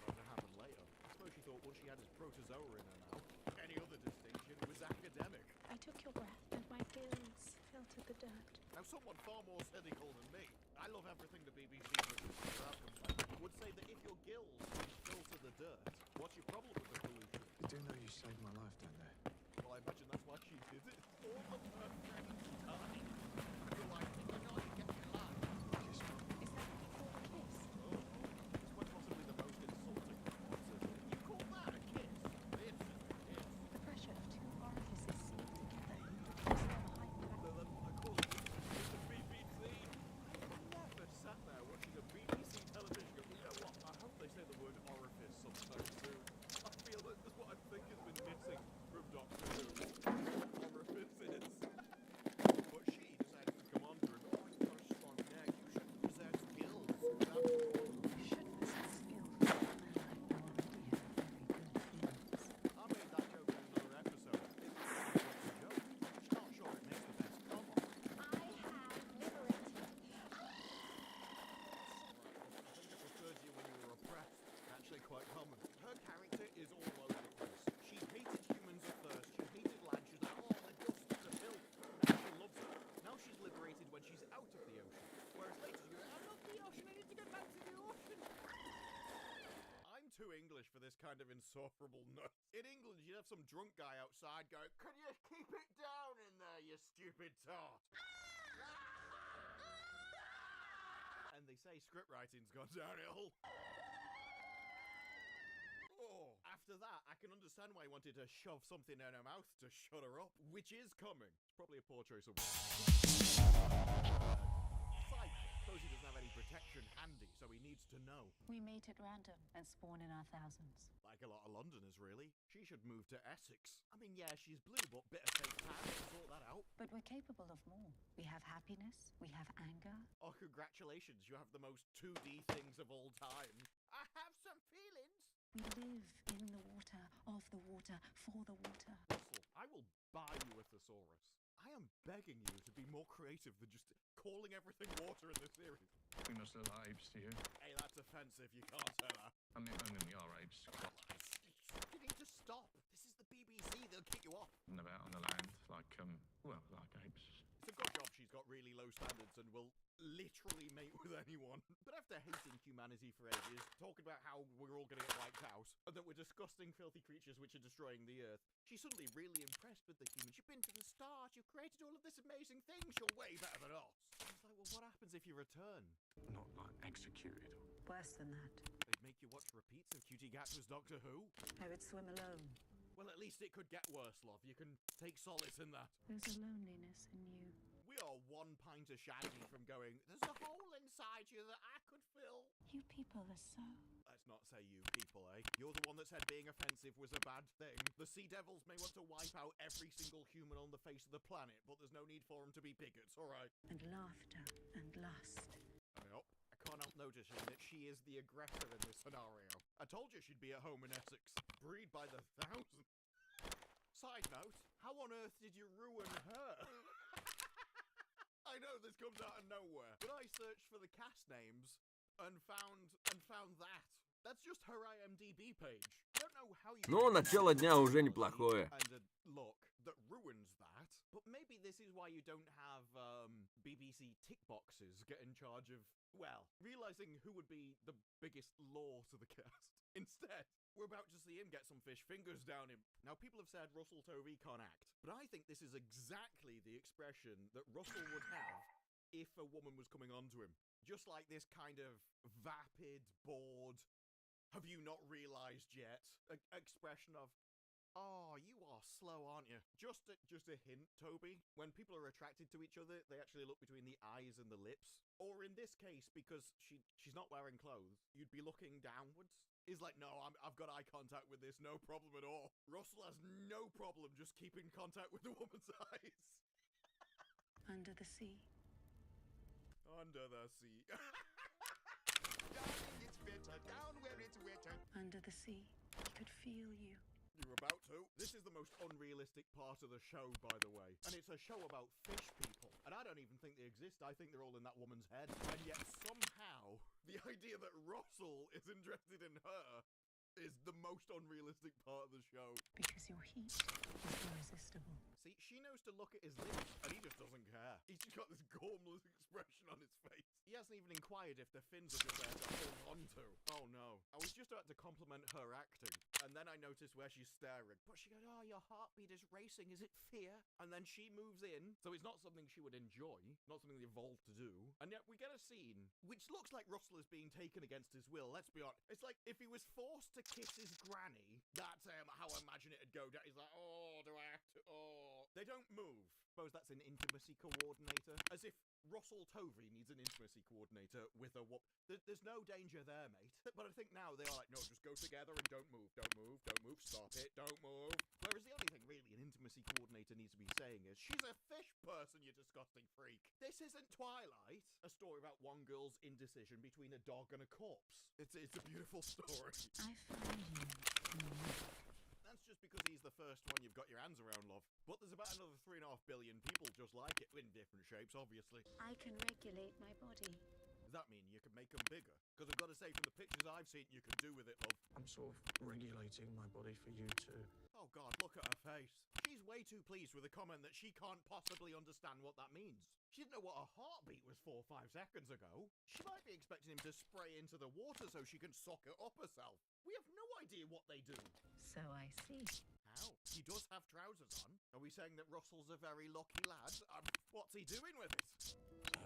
What will happen later? I suppose she thought once she had his protozoa in her mouth, any other distinction was academic. I took your breath and my gills filtered the dirt. Now someone far more cynical than me. I love everything the BBC produces without complaint. Would say that if your gills filter the dirt, what's your problem with the pollution? You do know you saved my life, don't they? Well, I imagine that's why she did it. All the perfect time. You're like, I know you get me alive. Is that what you call a kiss? Oh, it's quite possibly the most insulting response. You call that a kiss? This is a kiss. The pressure of two orifices sealed together increased the height Of course, it's the BBC. I never sat there watching a BBC television go, you know what, I hope they say the word orifice sometime soon. I feel that that's what I think has been missing from Doctor Who. Orifices. But she decided to come on to her, oh, you've got a strong neck, you should possess skills. That's all. You should possess skill for a man like no idea very good feelings. I made that joke in another episode. It's a joke. She's not sure it makes the best combo. I have liberated. I think it referred to you when you were oppressed. Actually quite common. Her character is all over the place. She hated humans at first. She hated land. She was like, oh, the dust, the filth. Now she loves it. Now she's liberated when she's out of the ocean. Whereas later she's going, I love the ocean. I need to get back to the ocean. I'm too English for this kind of insufferable nut. In England, you'd have some drunk guy outside going, can you keep it down in there, you stupid tart? And they say script writing's gone downhill. Oh, after that, I can understand why he wanted to shove something in her mouth to shut her up, which is coming. It's probably a poor choice of words. Psych. Suppose he doesn't have any protection handy, so he needs to know. We mate at random and spawn in our thousands. Like a lot of Londoners, really. She should move to Essex. I mean, yeah, she's blue, but bit of fake tan to sort that out. But we're capable of more. We have happiness, we have anger. Oh, congratulations, you have the most 2D things of all time. I have some feelings. We live in the water, of the water, for the water. Russell, I will buy you a thesaurus. I am begging you to be more creative than just calling everything water in this series. I think those little apes to you. Hey, that's offensive, you can't say that. I mean, they are apes. You need to stop. This is the BBC, they'll kick you off. And about on the land, like, well, like apes. It's a good job she's got really low standards and will literally mate with anyone. But after hating humanity for ages, talking about how we're all gonna get wiped out, and that we're disgusting, filthy creatures which are destroying the earth, she's suddenly really impressed with the humans. You've been to the stars, you've created all of this amazing things, you're way better than us. It's like, well, what happens if you return? Not like executed. Worse than that. They'd make you watch repeats of Cutie Gat was Doctor Who? I would swim alone. Well, at least it could get worse, love. You can take solace in that. There's a loneliness in you. We are one pint of shandy from going, there's a hole inside you that I could fill. You people are so... Let's not say you people, eh? You're the one that said being offensive was a bad thing. The Sea Devils may want to wipe out every single human on the face of the planet, but there's no need for them to be bigots, alright? And laughter and lust. Yep. I can't help noticing that she is the aggressor in this scenario. I told you she'd be at home in Essex. Breed by the thousand. Side note, how on earth did you ruin her? I know this comes out of nowhere, but I searched for the cast names and found that. That's just her IMDb page. I don't know how you... Ну, начало дня уже неплохое. And a look that ruins that. But maybe this is why you don't have BBC tick boxes get in charge of, well, realising who would be the biggest law to the cast. Instead, we're about to see him get some fish fingers down him. Now, people have said Russell Tovey can't act, but I think this is exactly the expression that Russell would have if a woman was coming on to him. Just like this kind of vapid, bored, have you not realised yet? Expression of, oh, you are slow, aren't you? Just a hint, Toby. When people are attracted to each other, they actually look between the eyes and the lips. Or in this case, because she's not wearing clothes, you'd be looking downwards. He's like, no, I've got eye contact with this, no problem at all. Russell has no problem just keeping contact with the woman's eyes. Under the sea. Under the sea. Darling, it's better down where it's wetter. Under the sea. He could feel you. You're about to. This is the most unrealistic part of the show, by the way. And it's a show about fish people. And I don't even think they exist. I think they're all in that woman's head. And yet somehow, the idea that Russell is interested in her is the most unrealistic part of the show. Because your heat is irresistible. See, she knows to look at his lips, and he just doesn't care. He's just got this gormless expression on his face. He hasn't even inquired if the fins are just there to hold on to. Oh no. I was just about to compliment her acting, and then I noticed where she's staring. But she goes, oh, your heartbeat is racing, is it fear? And then she moves in, so it's not something she would enjoy, not something they evolved to do. And yet we get a scene, which looks like Russell is being taken against his will, let's be honest. It's like if he was forced to kiss his granny, that's how I imagine it'd go down. He's like, oh, do I have to, oh. They don't move. Suppose that's an intimacy coordinator. As if Russell Tovey needs an intimacy coordinator with a there's no danger there, mate. But I think now they are like, no, just go together and don't move, don't move, don't move, stop it, don't move. Whereas the only thing really an intimacy coordinator needs to be saying is, she's a fish person, you disgusting freak. This isn't Twilight, a story about one girl's indecision between a dog and a corpse. It's a beautiful story. I found you. That's just because he's the first one you've got your hands around, love. But there's about another 3.5 billion people just like it, in different shapes, obviously. I can regulate my body. Does that mean you can make them bigger? Because I've got to say, from the pictures I've seen, you can do with it, love. I'm sort of regulating my body for you to... Oh God, look at her face. She's way too pleased with a comment that she can't possibly understand what that means. She didn't know what a heartbeat was 4 or 5 seconds ago. She might be expecting him to spray into the water so she can sock it up herself. We have no idea what they do. So I see. How? He does have trousers on. Are we saying that Russell's a very lucky lad? What's he doing with it?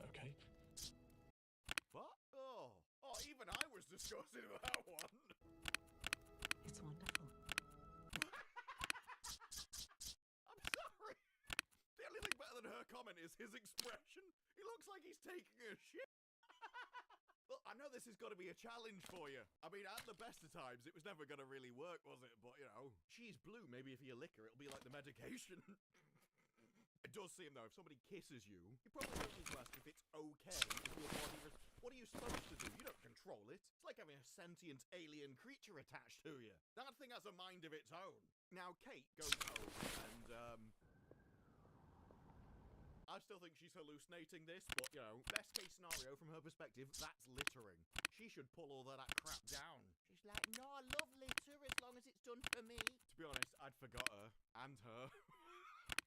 Okay. What? Oh, even I was disgusted with that one. It's wonderful. I'm sorry. The only thing better than her comment is his expression. He looks like he's taking a shit. Well, I know this has got to be a challenge for you. I mean, at the best of times, it was never going to really work, was it? But, you know, she's blue. Maybe if you lick her, it'll be like the medication. It does seem, though, if somebody kisses you, you probably don't need to ask if it's okay if your body... What are you supposed to do? You don't control it. It's like having a sentient alien creature attached to you. That thing has a mind of its own. Now, Kate goes home, and, I still think she's hallucinating this, but, you know, best case scenario from her perspective, that's littering. She should pull all that crap down. She's like, no, I love litter as long as it's done for me. To be honest, I'd forgot her. And her.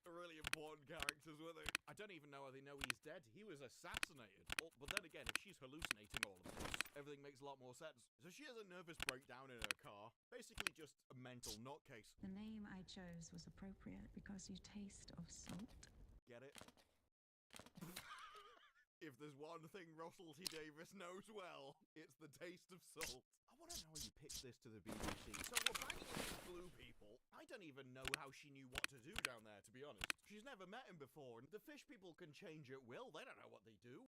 Really important characters, were they? I don't even know how they know he's dead. He was assassinated. Oh, but then again, if she's hallucinating all of this, everything makes a lot more sense. So she has a nervous breakdown in her car. Basically just a mental nutcase. The name I chose was appropriate because you taste of salt. Get it? If there's one thing Russell T Davies knows well, it's the taste of salt. I want to know how you pitched this to the BBC. So we're banging in these blue people. I don't even know how she knew what to do down there, to be honest. She's never met him before, and the fish people can change at will. They don't know what they do.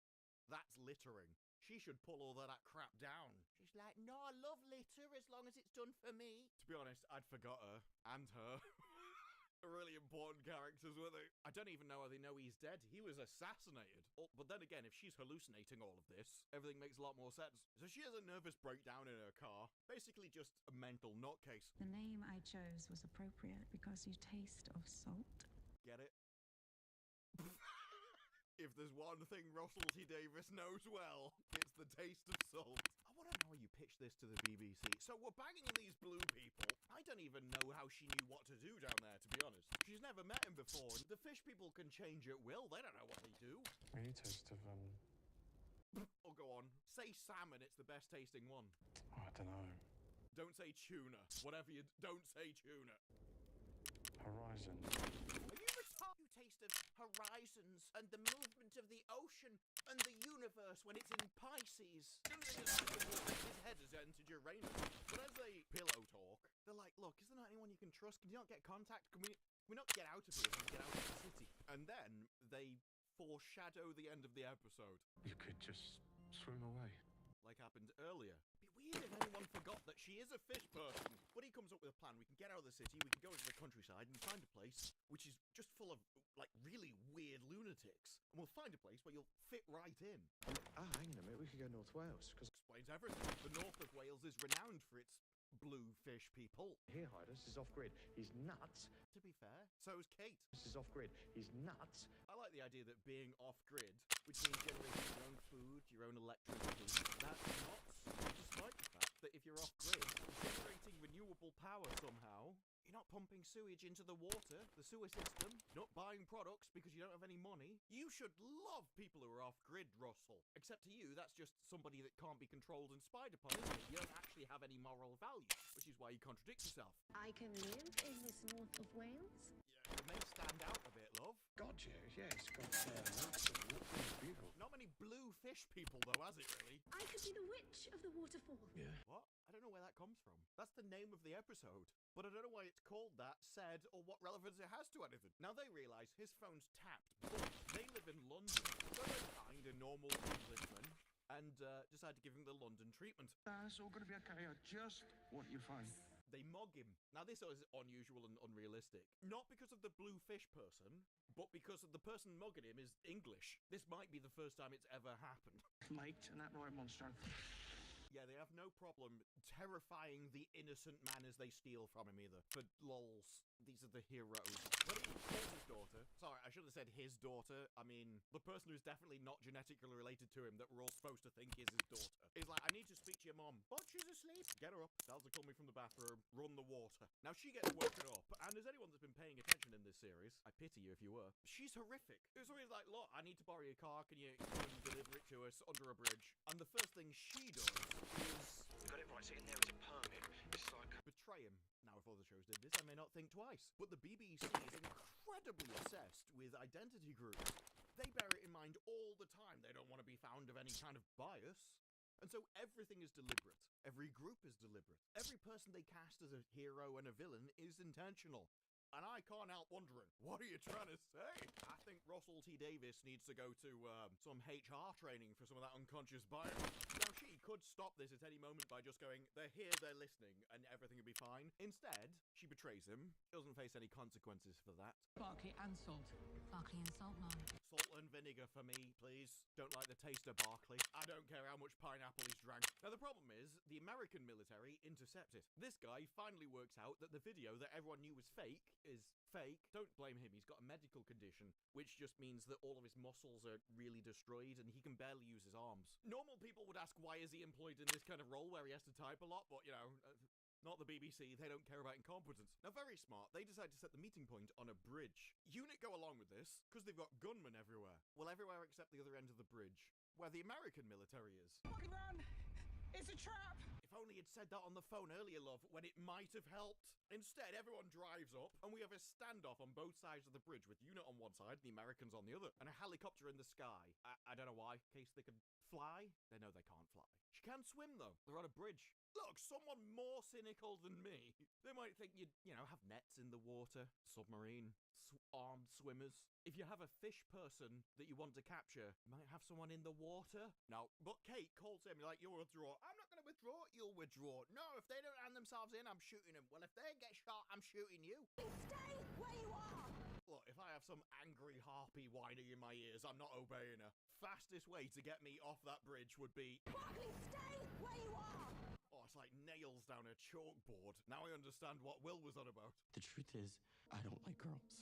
That's littering. She should pull all that crap down. She's like, no, I love litter as long as it's done for me. To be honest, I'd forgot her. And her. Really important characters, were they? I don't even know how they know he's dead. He was assassinated. Oh, but then again, if she's hallucinating all of this, everything makes a lot more sense. So she has a nervous breakdown in her car. Basically just a mental nutcase. The name I chose was appropriate because you taste of salt. Get it? If there's one thing Russell T Davies knows well, it's the taste of salt. I want to know how you pitched this to the BBC. So we're banging in these blue people. I don't even know how she knew what to do down there, to be honest. She's never met him before, and the fish people can change at will. They don't know what they do. Any taste of, Oh, go on. Say salmon, it's the best tasting one. I don't know. Don't say tuna. Whatever you... Don't say tuna. Horizon. Are you retarded? You taste of horizons and the movement of the ocean and the universe when it's in Pisces. The only thing that's happened is that his head has entered Uranus. But as they pillow talk, they're like, look, is there not anyone you can trust? Can you not get contact? Can we not get out of here? Can we get out of the city? And then they foreshadow the end of the episode. You could just swim away. Like happened earlier. It'd be weird if anyone forgot that she is a fish person. But he comes up with a plan. We can get out of the city, we can go into the countryside and find a place which is just full of, like, really weird lunatics. And we'll find a place where you'll fit right in. Hang on a minute, we could go North Wales. Cause explains everything. The north of Wales is renowned for its blue fish people. Here, Hydus is off-grid. He's nuts. To be fair, so is Kate. This is off-grid. He's nuts. I like the idea that being off-grid, which means generating your own food, your own electricity, that's not, despite the fact that if you're off-grid, generating renewable power somehow, you're not pumping sewage into the water, the sewer system, not buying products because you don't have any money. You should love people who are off-grid, Russell. Except to you, that's just somebody that can't be controlled and spied upon, isn't it? You don't actually have any moral value, which is why you contradict yourself. I can live in this north of Wales. Yeah, it may stand out a bit, love. God, yeah, it's got lots of water. It's beautiful. Not many blue fish people, though, has it, really? I could be the witch of the waterfall. Yeah. What? I don't know where that comes from. That's the name of the episode. But I don't know why it's called that, said, or what relevance it has to anything. Now they realise his phone's tapped, but they live in London. So they find a normal Englishman and decide to give him the London treatment. It's all going to be okay. I just want your phone. They mug him. Now this is unusual and unrealistic. Not because of the blue fish person, but because of the person mugging him is English. This might be the first time it's ever happened. Mate, and that right monster. Yeah, they have no problem terrifying the innocent man as they steal from him either. For lols, these are the heroes. When he calls his daughter, sorry, I should have said his daughter. I mean, the person who's definitely not genetically related to him that we're all supposed to think is his daughter. He's like, I need to speak to your mom. But she's asleep. Get her up. Tells her, call me from the bathroom. Run the water. Now she gets woken up. And as anyone that's been paying attention in this series, I pity you if you were, she's horrific. It's always like, look, I need to borrow your car. Can you come and deliver it to us under a bridge? And the first thing she does is... You got it right, so in there is a permit. It's like... betray him. Now, if other shows did this, I may not think twice. But the BBC is incredibly obsessed with identity groups. They bear it in mind all the time. They don't want to be found of any kind of bias. And so everything is deliberate. Every group is deliberate. Every person they cast as a hero and a villain is intentional. And I can't help wondering, what are you trying to say? I think Russell T Davies needs to go to some HR training for some of that unconscious bias. Now, she could stop this at any moment by just going, they're here, they're listening, and everything will be fine. Instead, she betrays him. Doesn't face any consequences for that. Barkley and salt. Barkley and salt, Mum. Salt and vinegar for me, please. Don't like the taste of Barkley. I don't care how much pineapple he's drank. Now, the problem is, the American military intercept it. This guy finally works out that the video that everyone knew was fake is fake. Don't blame him. He's got a medical condition, which just means that all of his muscles are really destroyed and he can barely use his arms. Normal people would ask, why is he employed in this kind of role where he has to type a lot? But, you know... not the BBC, they don't care about incompetence. Now, very smart, they decide to set the meeting point on a bridge. UNIT go along with this, because they've got gunmen everywhere. Well, everywhere except the other end of the bridge, where the American military is. Fucking run! It's a trap! If only you'd said that on the phone earlier, love, when it might have helped. Instead, everyone drives up, and we have a standoff on both sides of the bridge, with UNIT on one side, the Americans on the other, and a helicopter in the sky. I don't know why, in case they can fly. They know they can't fly. She can swim, though. They're on a bridge. Look, someone more cynical than me. They might think you'd, have nets in the water, submarine, armed swimmers. If you have a fish person that you want to capture, you might have someone in the water. No, but Kate calls him, like, you'll withdraw. I'm not going to withdraw, you'll withdraw. No, if they don't hand themselves in, I'm shooting them. Well, if they get shot, I'm shooting you. Stay where you are! Look, if I have some angry harpy whining in my ears, I'm not obeying her. Fastest way to get me off that bridge would be... Barkley, stay where you are! Oh, it's like nails down a chalkboard. Now I understand what Will was on about. The truth is, I don't like girls.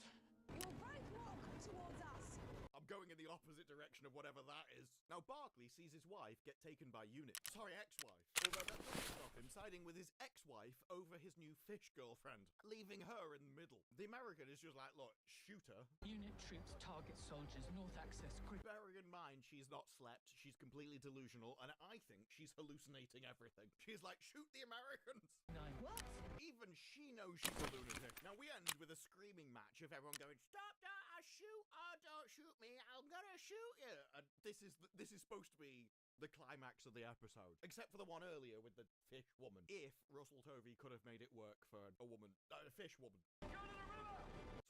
You'll both walk towards us. I'm going in the opposite direction of whatever that is. Now, Barkley sees his wife get taken by UNIT, Sorry, ex-wife. Although that doesn't stop him siding with his ex-wife over his new fish girlfriend, leaving her in the middle. The American is just like, look, shoot her. Unit troops target soldiers, north access quick. Bearing in mind she's not slept, she's completely delusional, and I think she's hallucinating everything. She's like, shoot the Americans! What? Even she knows she's a lunatic. Now we end with a screaming match of everyone going, stop, don't shoot, oh, don't shoot me, I'm gonna shoot you! And this is supposed to be the climax of the episode, except for the one earlier with the fish woman. If Russell Tovey could have made it work for a woman, a fish woman.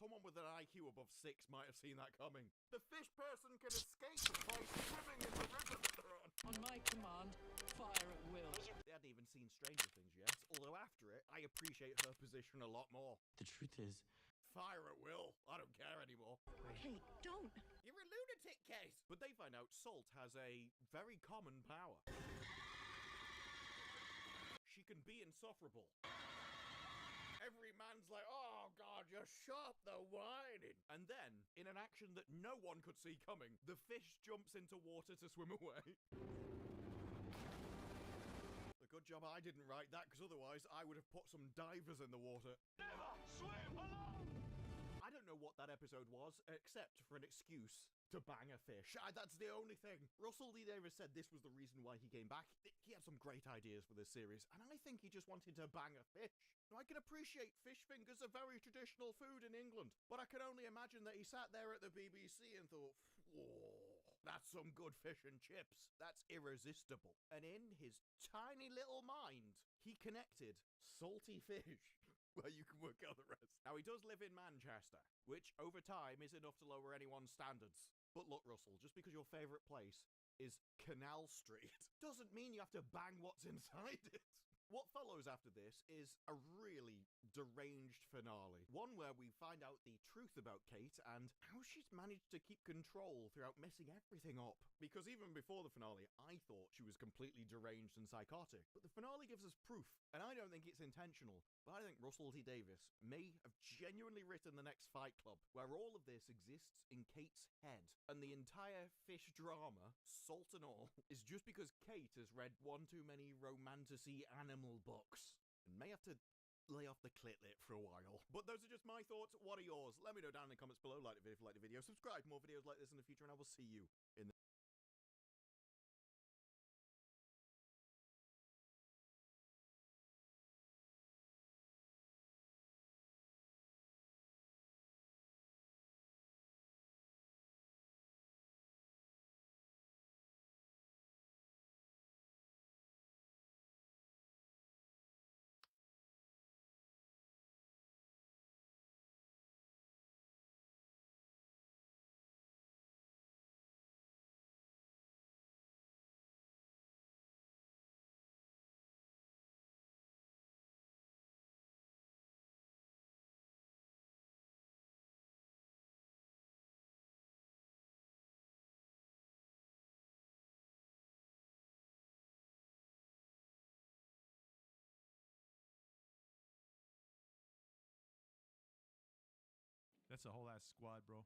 Someone with an IQ above 6 might have seen that coming. The fish person can escape by swimming in the river that they're on. On my command, fire at will. They hadn't even seen Stranger Things yet, although after it, I appreciate her position a lot more. The truth is, fire at will. I don't care anymore. Hey, don't. You're a lunatic, Case. But they find out Salt has a very common power. She can be insufferable. Every man's like, oh god, just shut the whining. And then, in an action that no one could see coming, the fish jumps into water to swim away. A good job I didn't write that, because otherwise I would have put some divers in the water. Never swim alone! I don't know what that episode was, except for an excuse to bang a fish. That's the only thing. Russell T Davies said this was the reason why he came back. He had some great ideas for this series, and I think he just wanted to bang a fish. Now, I can appreciate fish fingers are very traditional food in England, but I can only imagine that he sat there at the BBC and thought, whoa, that's some good fish and chips. That's irresistible. And in his tiny little mind, he connected salty fish. Well, you can work out the rest. Now, he does live in Manchester, which over time is enough to lower anyone's standards. But look, Russell, just because your favourite place is Canal Street doesn't mean you have to bang what's inside it. What follows after this is a really deranged finale. One where we find out the truth about Kate and how she's managed to keep control throughout messing everything up. Because even before the finale, I thought she was completely deranged and psychotic. But the finale gives us proof, and I don't think it's intentional. But I think Russell T Davies may have genuinely written the next Fight Club, where all of this exists in Kate's head. And the entire fish drama, salt and all, is just because Kate has read one too many romantic-y animal books, and may have to lay off the clit-lit for a while. But those are just my thoughts. What are yours? Let me know down in the comments below. Like the video if you like the video. Subscribe for more videos like this in the future, and I will see you in the That's a whole ass squad, bro.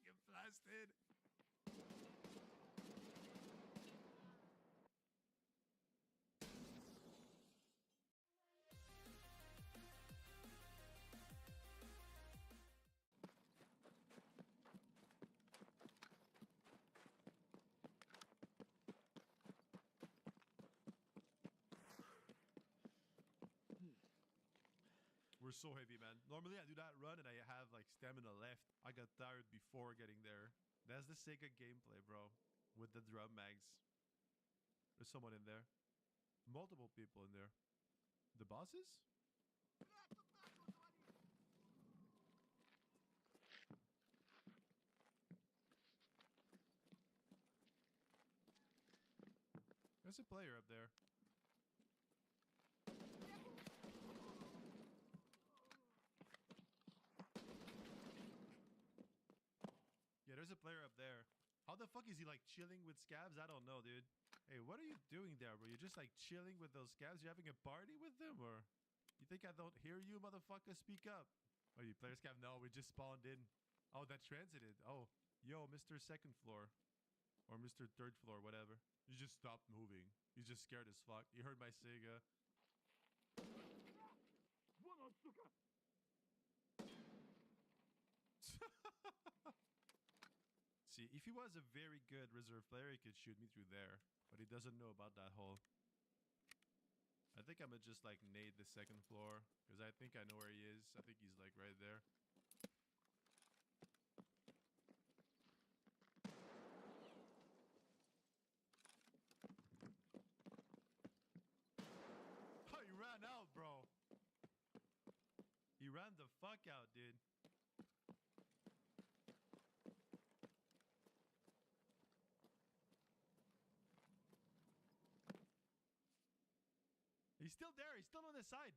Get blasted. We're so heavy, man. Normally I do that run and I have like stamina left. I got tired before getting there. That's the Sega gameplay, bro. With the drum mags. There's someone in there. Multiple people in there. The bosses? There's a player up there. Yeah, there's a player up there. How the fuck is he like chilling with scabs? I don't know, dude. Hey, what are you doing there, bro? You're just like chilling with those scabs? You're having a party with them, or you think I don't hear you, motherfucker? Speak up. Oh, you player scab? No, we just spawned in. Oh, that transited. Oh, yo, Mr. Second Floor. Or Mr. Third Floor, whatever. He just stopped moving. He's just scared as fuck. He heard my Sega. See, if he was a very good reserve player, he could shoot me through there. But he doesn't know about that hole. I think I'm gonna just like nade the second floor. Because I think I know where he is. I think he's like right there. Oh, he ran out, bro. He ran the fuck out, dude. He's still there. He's still on the side.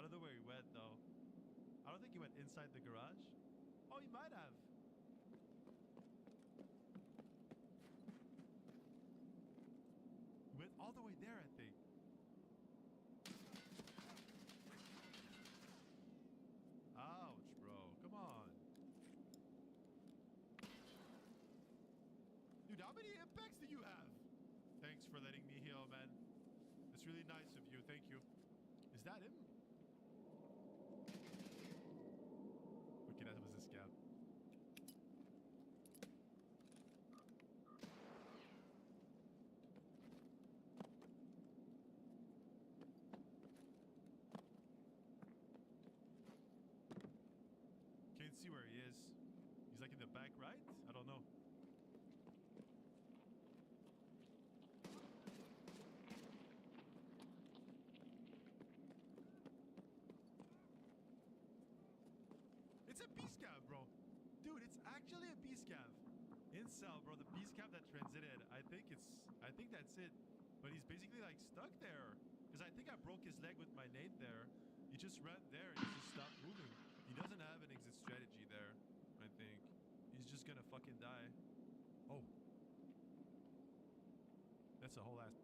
don't know where he went though. I don't think he went inside the garage. Oh, he might have. He went all the way there, I think. Ouch, bro. Come on. Dude, how many impacts do you have? Thanks for letting me heal, man. It's really nice of you. Thank you. Is that him? Okay, that was a scout. Can't see where he is. He's like in the back, right? I don't know. It's a P-scav, bro. Dude, it's actually a P-scav. Incel, bro. The P-scav that transited. I think that's it. But he's basically like stuck there. Because I think I broke his leg with my nade there. He just ran there and he just stopped moving. He doesn't have an exit strategy there, I think. He's just gonna fucking die. Oh. That's a whole ass.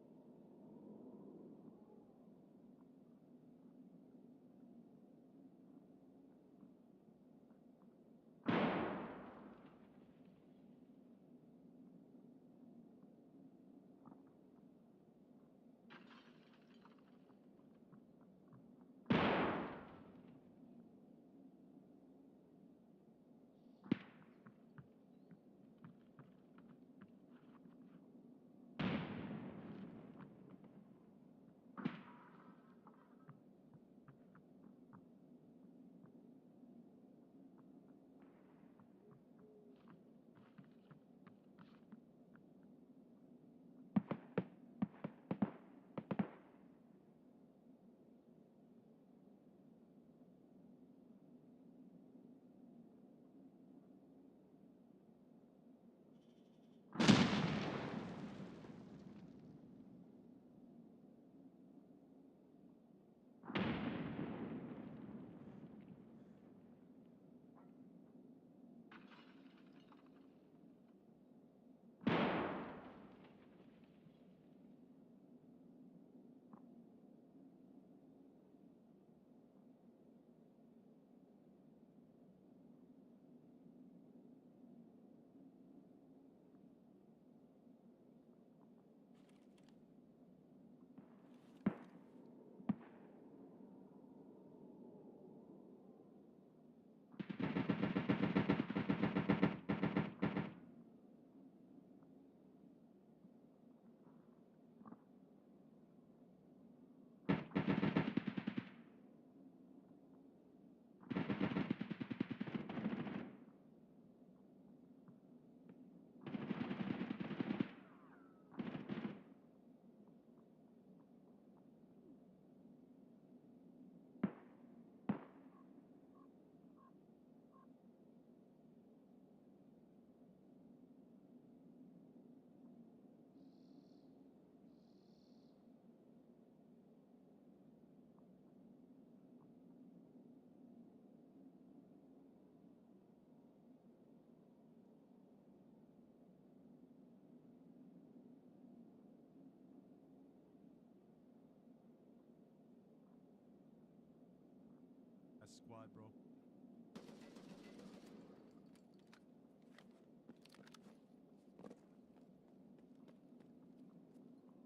That's squad, bro.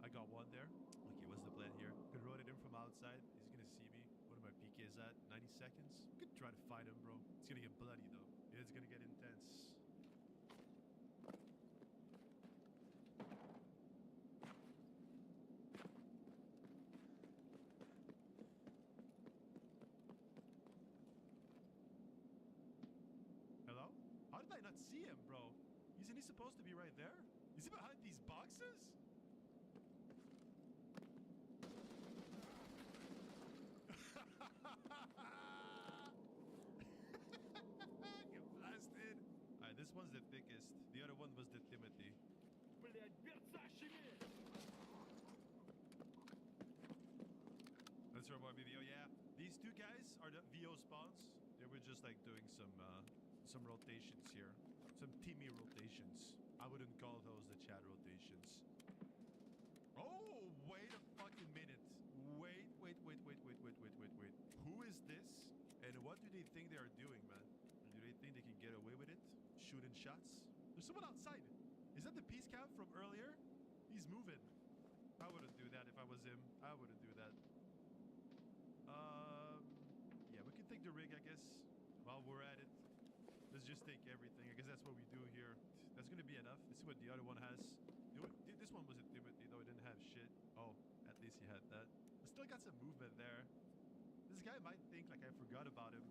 I got one there. Okay, what's the plan here? Could roll it in from outside. He's gonna see me. What are my PKs at? 90 seconds? Could try to fight him, bro. It's gonna get bloody, though. It's gonna get intense. Hello? How did I not see him, bro? Isn't he supposed to be right there? Is he behind these boxes? Get blasted. Alright, this one's the thickest. The other one was the Timothy. That's our boy BBO, yeah. These two guys are the VO spawns. They were just like doing some rotations here. Some teamy rotations. I wouldn't call those the chat rotations. Oh, wait a fucking minute. Wait. Who is this? And what do they think they are doing, man? Do they think they can get away with it? Shooting shots? There's someone outside. Is that the peace camp from earlier? He's moving. I wouldn't do that if I was him. I wouldn't do that. Yeah, we can take the rig, I guess. While we're at it, let's just take everything. I guess that's what we do here. That's gonna be enough. Let's see what the other one has. This one was a Timothy, though. It didn't have shit. Oh, at least he had that. I still got some movement there. This guy might think like I forgot about him.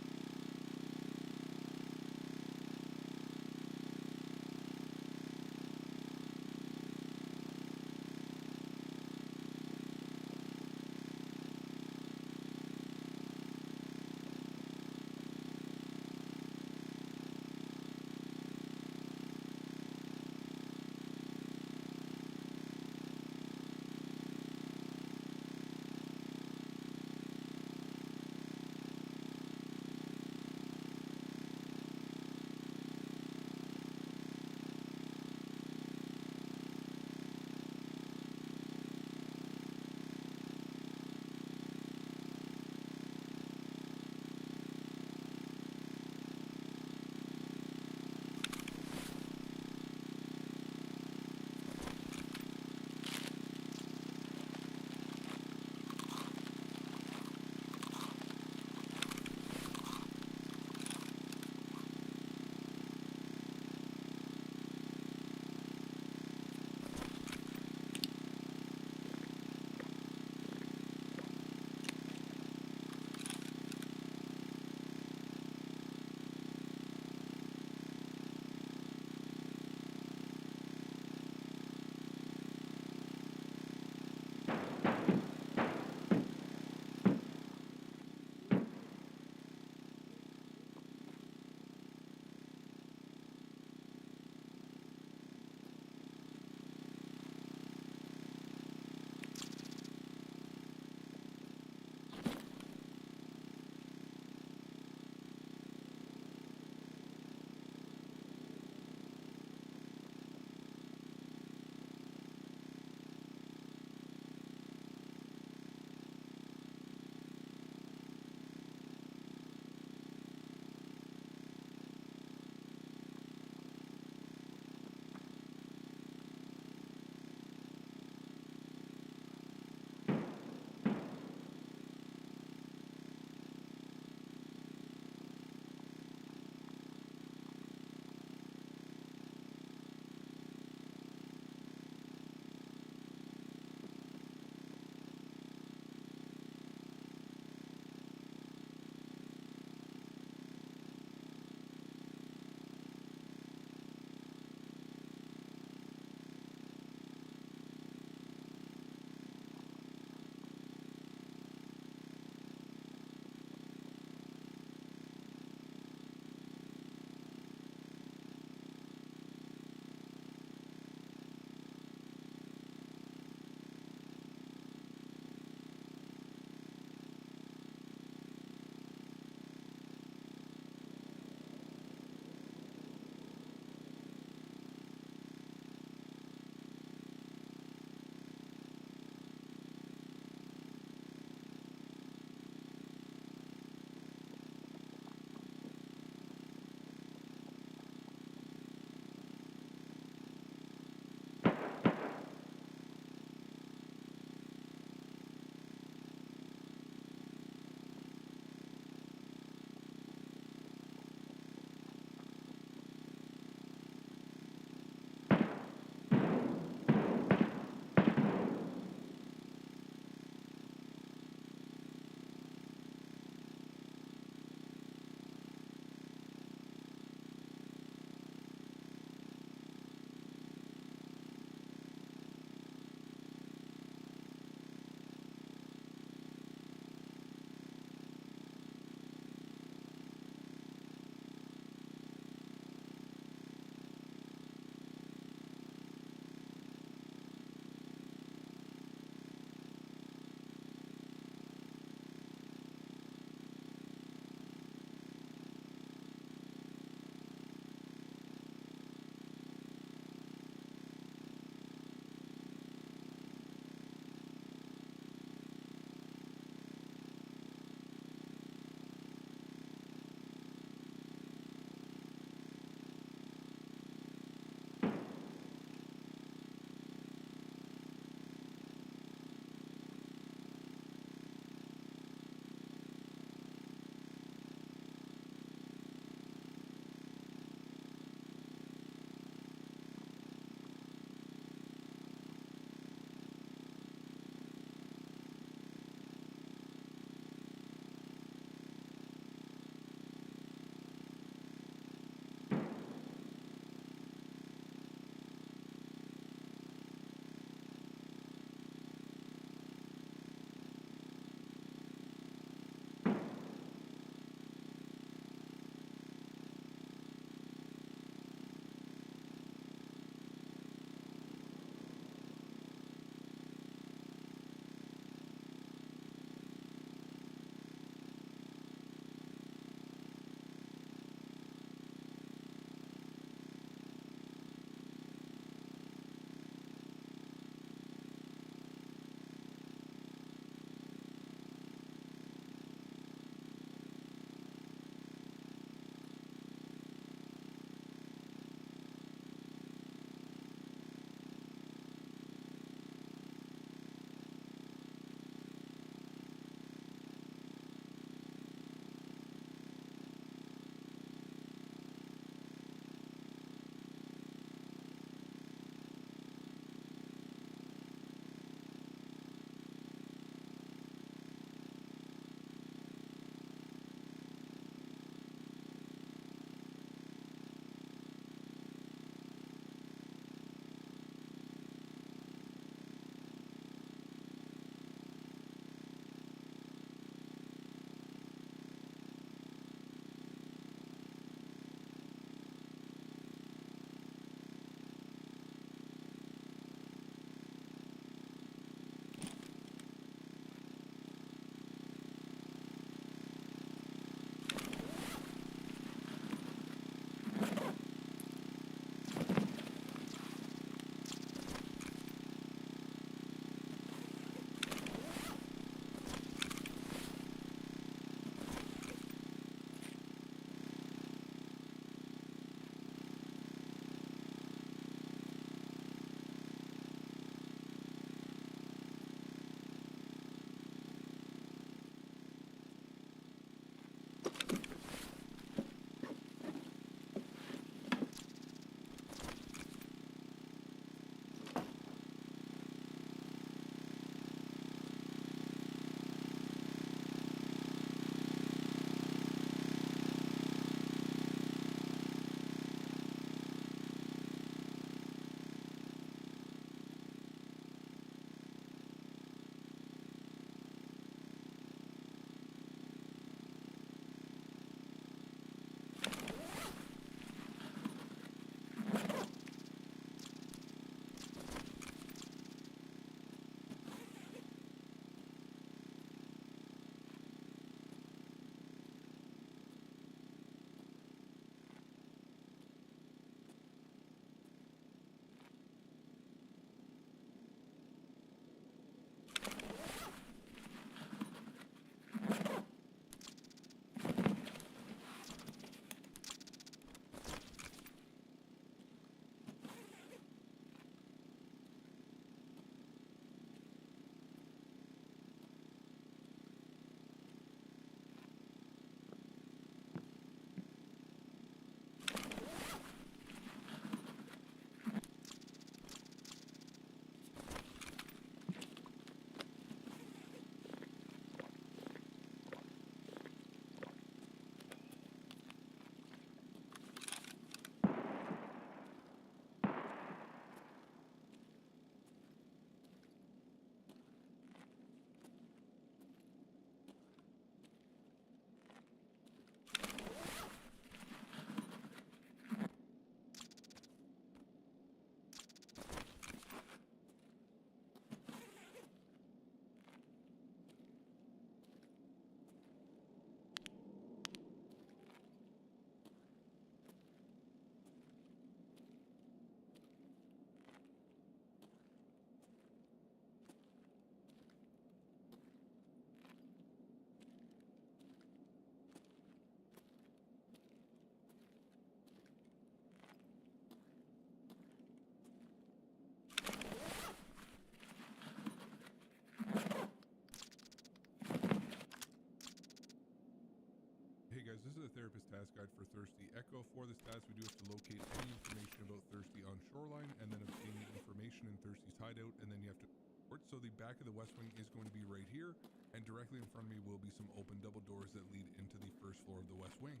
Hey guys, this is a therapist task guide for Thirsty Echo. For this task, we do have to locate any information about Thirsty on Shoreline, and then obtain the information in Thirsty's hideout, and then you have to report. So the back of the West Wing is going to be right here, and directly in front of me will be some open double doors that lead into the first floor of the West Wing.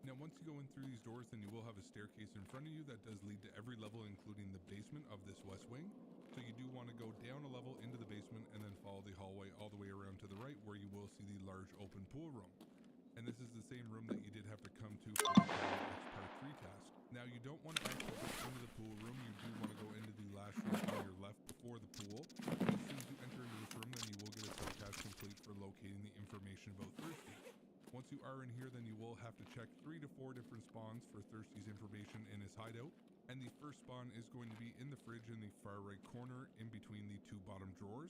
Now, once you go in through these doors, then you will have a staircase in front of you that does lead to every level, including the basement of this West Wing. So you do want to go down a level into the basement and then follow the hallway all the way around to the right, where you will see the large open pool room. And this is the same room that you did have to come to for the X Part 3 task. Now, you don't want to actually go into the pool room. You do want to go into the last room on your left before the pool. And as soon as you enter into this room, then you will get a subtask complete for locating the information about Thirsty. Once you are in here, then you will have to check 3 to 4 different spawns for Thirsty's information in his hideout. And the first spawn is going to be in the fridge in the far right corner in between the 2 bottom drawers.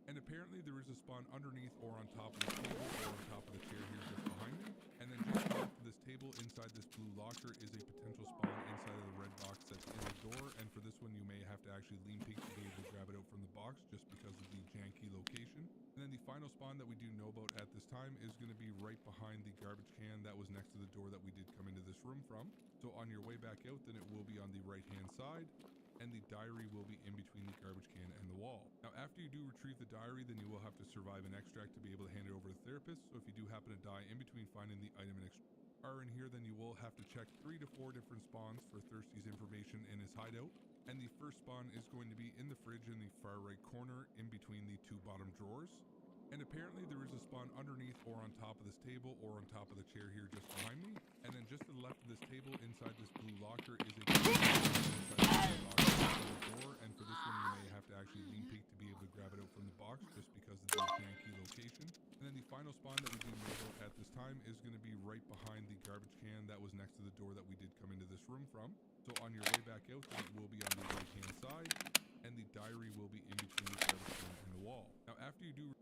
And apparently there is a spawn underneath or on top of the table or on top of the chair here just behind me. And then just off this table inside this blue locker is a potential spawn inside of the red box that's in the door. And for this one, you may have to actually lean peek to be able to grab it out from the box just because of the janky location. And then the final spawn that we do know about at this time is going to be right behind the garbage can that was next to the door that we did come into this room from. So on your way back out, then it will be on the right-hand side, and the diary will be in between the garbage can and the wall. Now, after you do retrieve the diary, then you will have to survive an extract to be able to hand it over to the therapist. So if you do happen to die in between finding the item and are in here, then you will have to check 3 to 4 different spawns for Thirsty's information in his hideout. And the first spawn is going to be in the fridge in the far right corner in between the 2 bottom drawers. And apparently there is a spawn underneath or on top of this table or on top of the chair here just behind me. And then just to the left of this table inside this blue locker is a door. And for this one, you may have to actually lean peek to be able to grab it out from the box just because of the janky location. And then the final spawn that we do know about at this time is going to be right behind the garbage can that was next to the door that we did come into this room from. So on your way back out, then it will be on the right-hand side, and the diary will be in between the garbage can and the wall. Now, after you do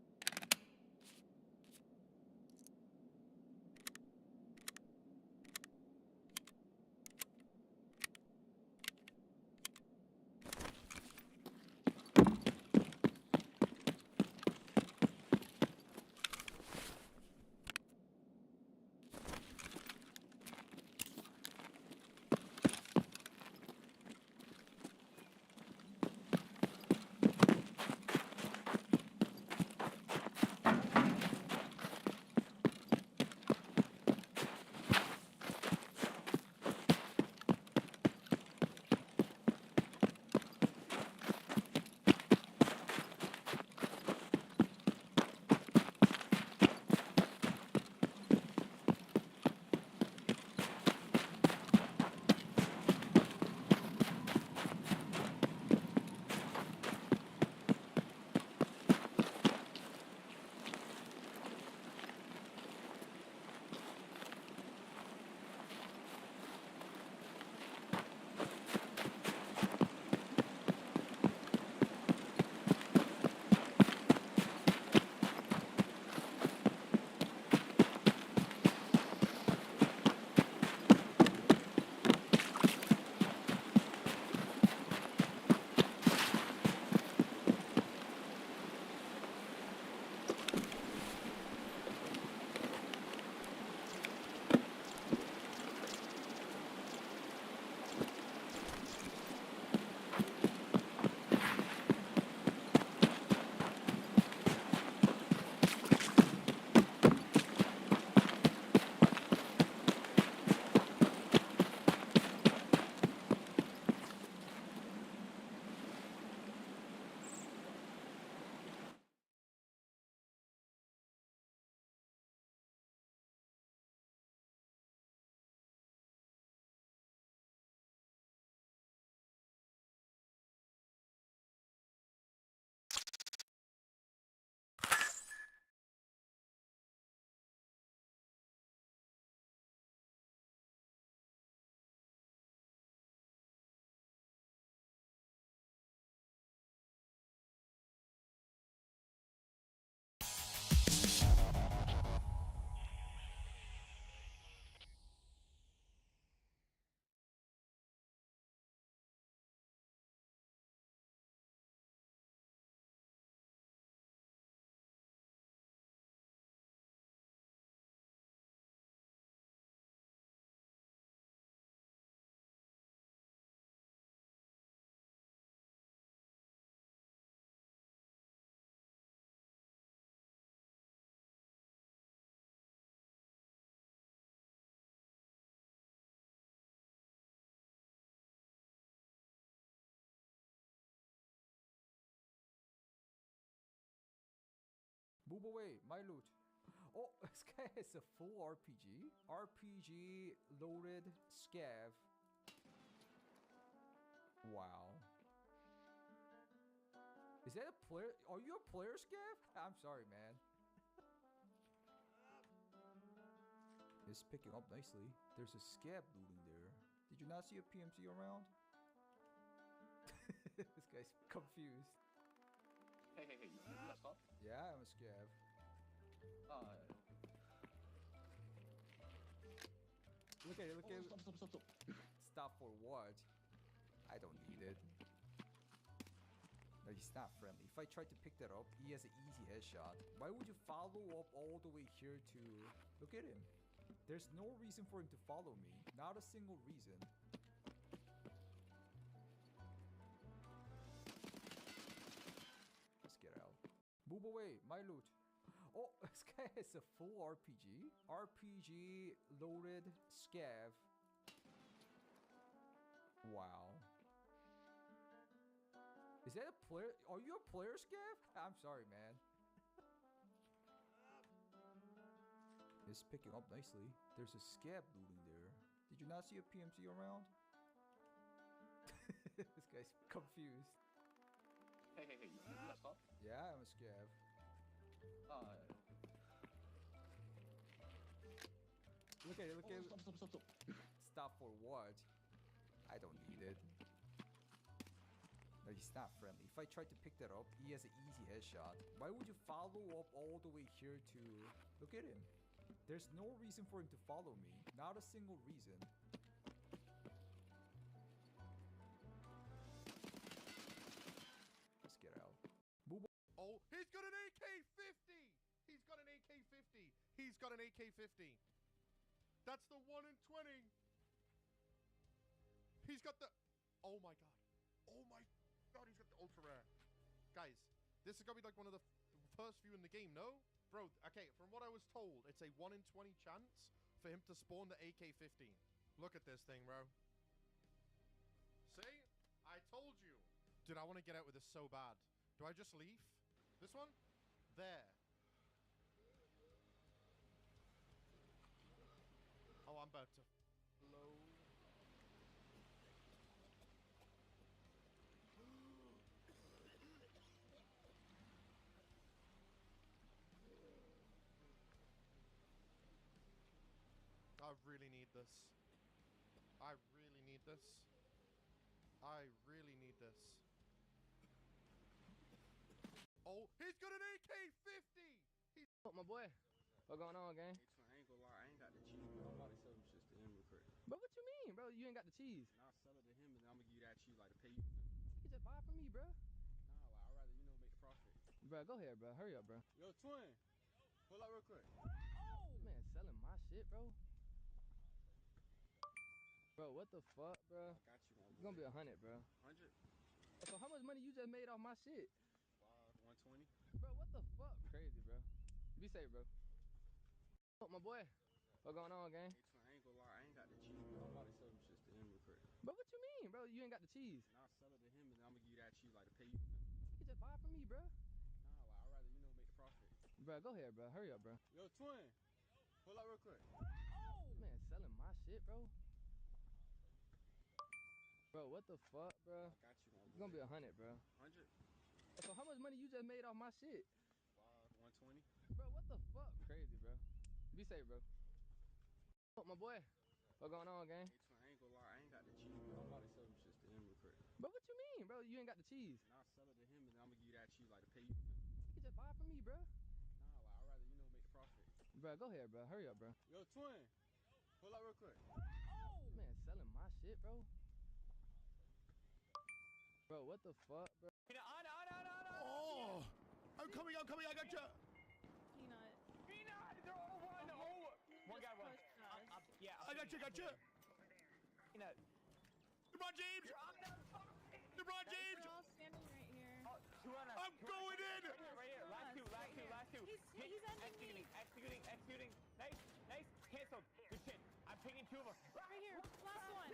Move away, my loot. Oh, this guy has a full RPG. RPG loaded scav. Wow. Is that a player? Are you a player, Scav? I'm sorry, man. It's picking up nicely. There's a Scab looting there. Did you not see a PMC around? This guy's confused. Hey, you got stuff? Yeah, I'm a Scav. Look at it, look at it. Stop. Stop for what? I don't need it. No, he's not friendly. If I tried to pick that up, he has an easy headshot. Why would you follow up all the way here to... Look at him. There's no reason for him to follow me. Not a single reason. Let's get out. Move away, my loot. Oh, this guy has a full RPG. RPG loaded scav. Wow. Is that a player? Are you a player, Scav? I'm sorry, man. It's picking up nicely. There's a Scab looting there. Did you not see a PMC around? This guy's confused. Hey, you got stuff? Yeah, I'm a Scav. Look at it, look at it. Stop. Stop for what? I don't need it. No, he's not friendly. If I tried to pick that up, he has an easy headshot. Why would you follow up all the way here to... Look at him. There's no reason for him to follow me. Not a single reason. Let's get out. Move on. Oh, he's got an AK-50! He's got an AK-50! He's got an AK-50! That's the 1 in 20! He's got the... Oh my god. Oh my god, he's got the ultra rare. Guys, this is gonna be like one of the first few in the game, no? Bro, okay, from what I was told, it's a 1 in 20 chance for him to spawn the AK-50. Look at this thing, bro. See? I told you. Dude, I want to get out with this so bad. Do I just leave? This one? There. Oh, I'm about to blow. I really need this. I really need this. I really need this. Oh, he's got an AK-50! He's... Oh, my boy. What going on, gang? I ain't gonna lie, I ain't got the cheese, bro. I'm about to sell them shit to him real quick. Bro, what you mean, bro? You ain't got the cheese. Nah, I'll sell it to him, and then I'm gonna give you that cheese, like, to pay you. You just buy it from me, bro. Nah, like, I'd rather, make the profit. Bro, go ahead, bro. Hurry up, bro. Yo, twin. Pull up real quick. Man, selling my shit, bro. Bro, what the fuck, bro? I got you, man. It's gonna be 100, bro. 100? So how much money you just made off my shit? 120. Bro, what the fuck? Crazy, bro. Be safe, bro. Oh, my boy. What going on, gang? I ain't gonna lie, I ain't got the cheese, bro. I'm about to sell them shit to him real quick. Bro, what you mean, bro? You ain't got the cheese. Nah, I'll sell it to him, and then I'm gonna give you that cheese, like, to pay you. You just buy it from me, bro. Nah, like, I'd rather, make the profit. Bro, go ahead, bro. Hurry up, bro. Yo, twin. Pull up real quick. Man, selling my shit, bro. Bro, what the fuck, bro? I got you, man. It's gonna be 100, bro. 100? So how much money you just made off my shit? 120. Bro, what the fuck? Crazy, bro. Be safe, bro. Oh, my boy. What going on, gang? I ain't gonna lie, I ain't got the cheese, bro. I'm about to sell them shit to him real quick. Bro, what you mean, bro? You ain't got the cheese. Nah, I'll sell it to him, and then I'm gonna give you that cheese, like, to pay you. You just buy it from me, bro. Nah, like, I'd rather, make the profit. Bro, go ahead, bro. Hurry up, bro. Yo, twin. Pull up real quick. Man, selling my shit, bro. Bro, what the fuck, bro? Oh! I'm coming, I got you! Peanut! They're all one! One guy won. Yeah. I got you! Peanut. LeBron James! LeBron James! We're all standing right here. I'm going in! Right here. Last two. He's ending me. Executing. Nice. Canceled. Good shit. I'm picking two of them. Right here. Last one.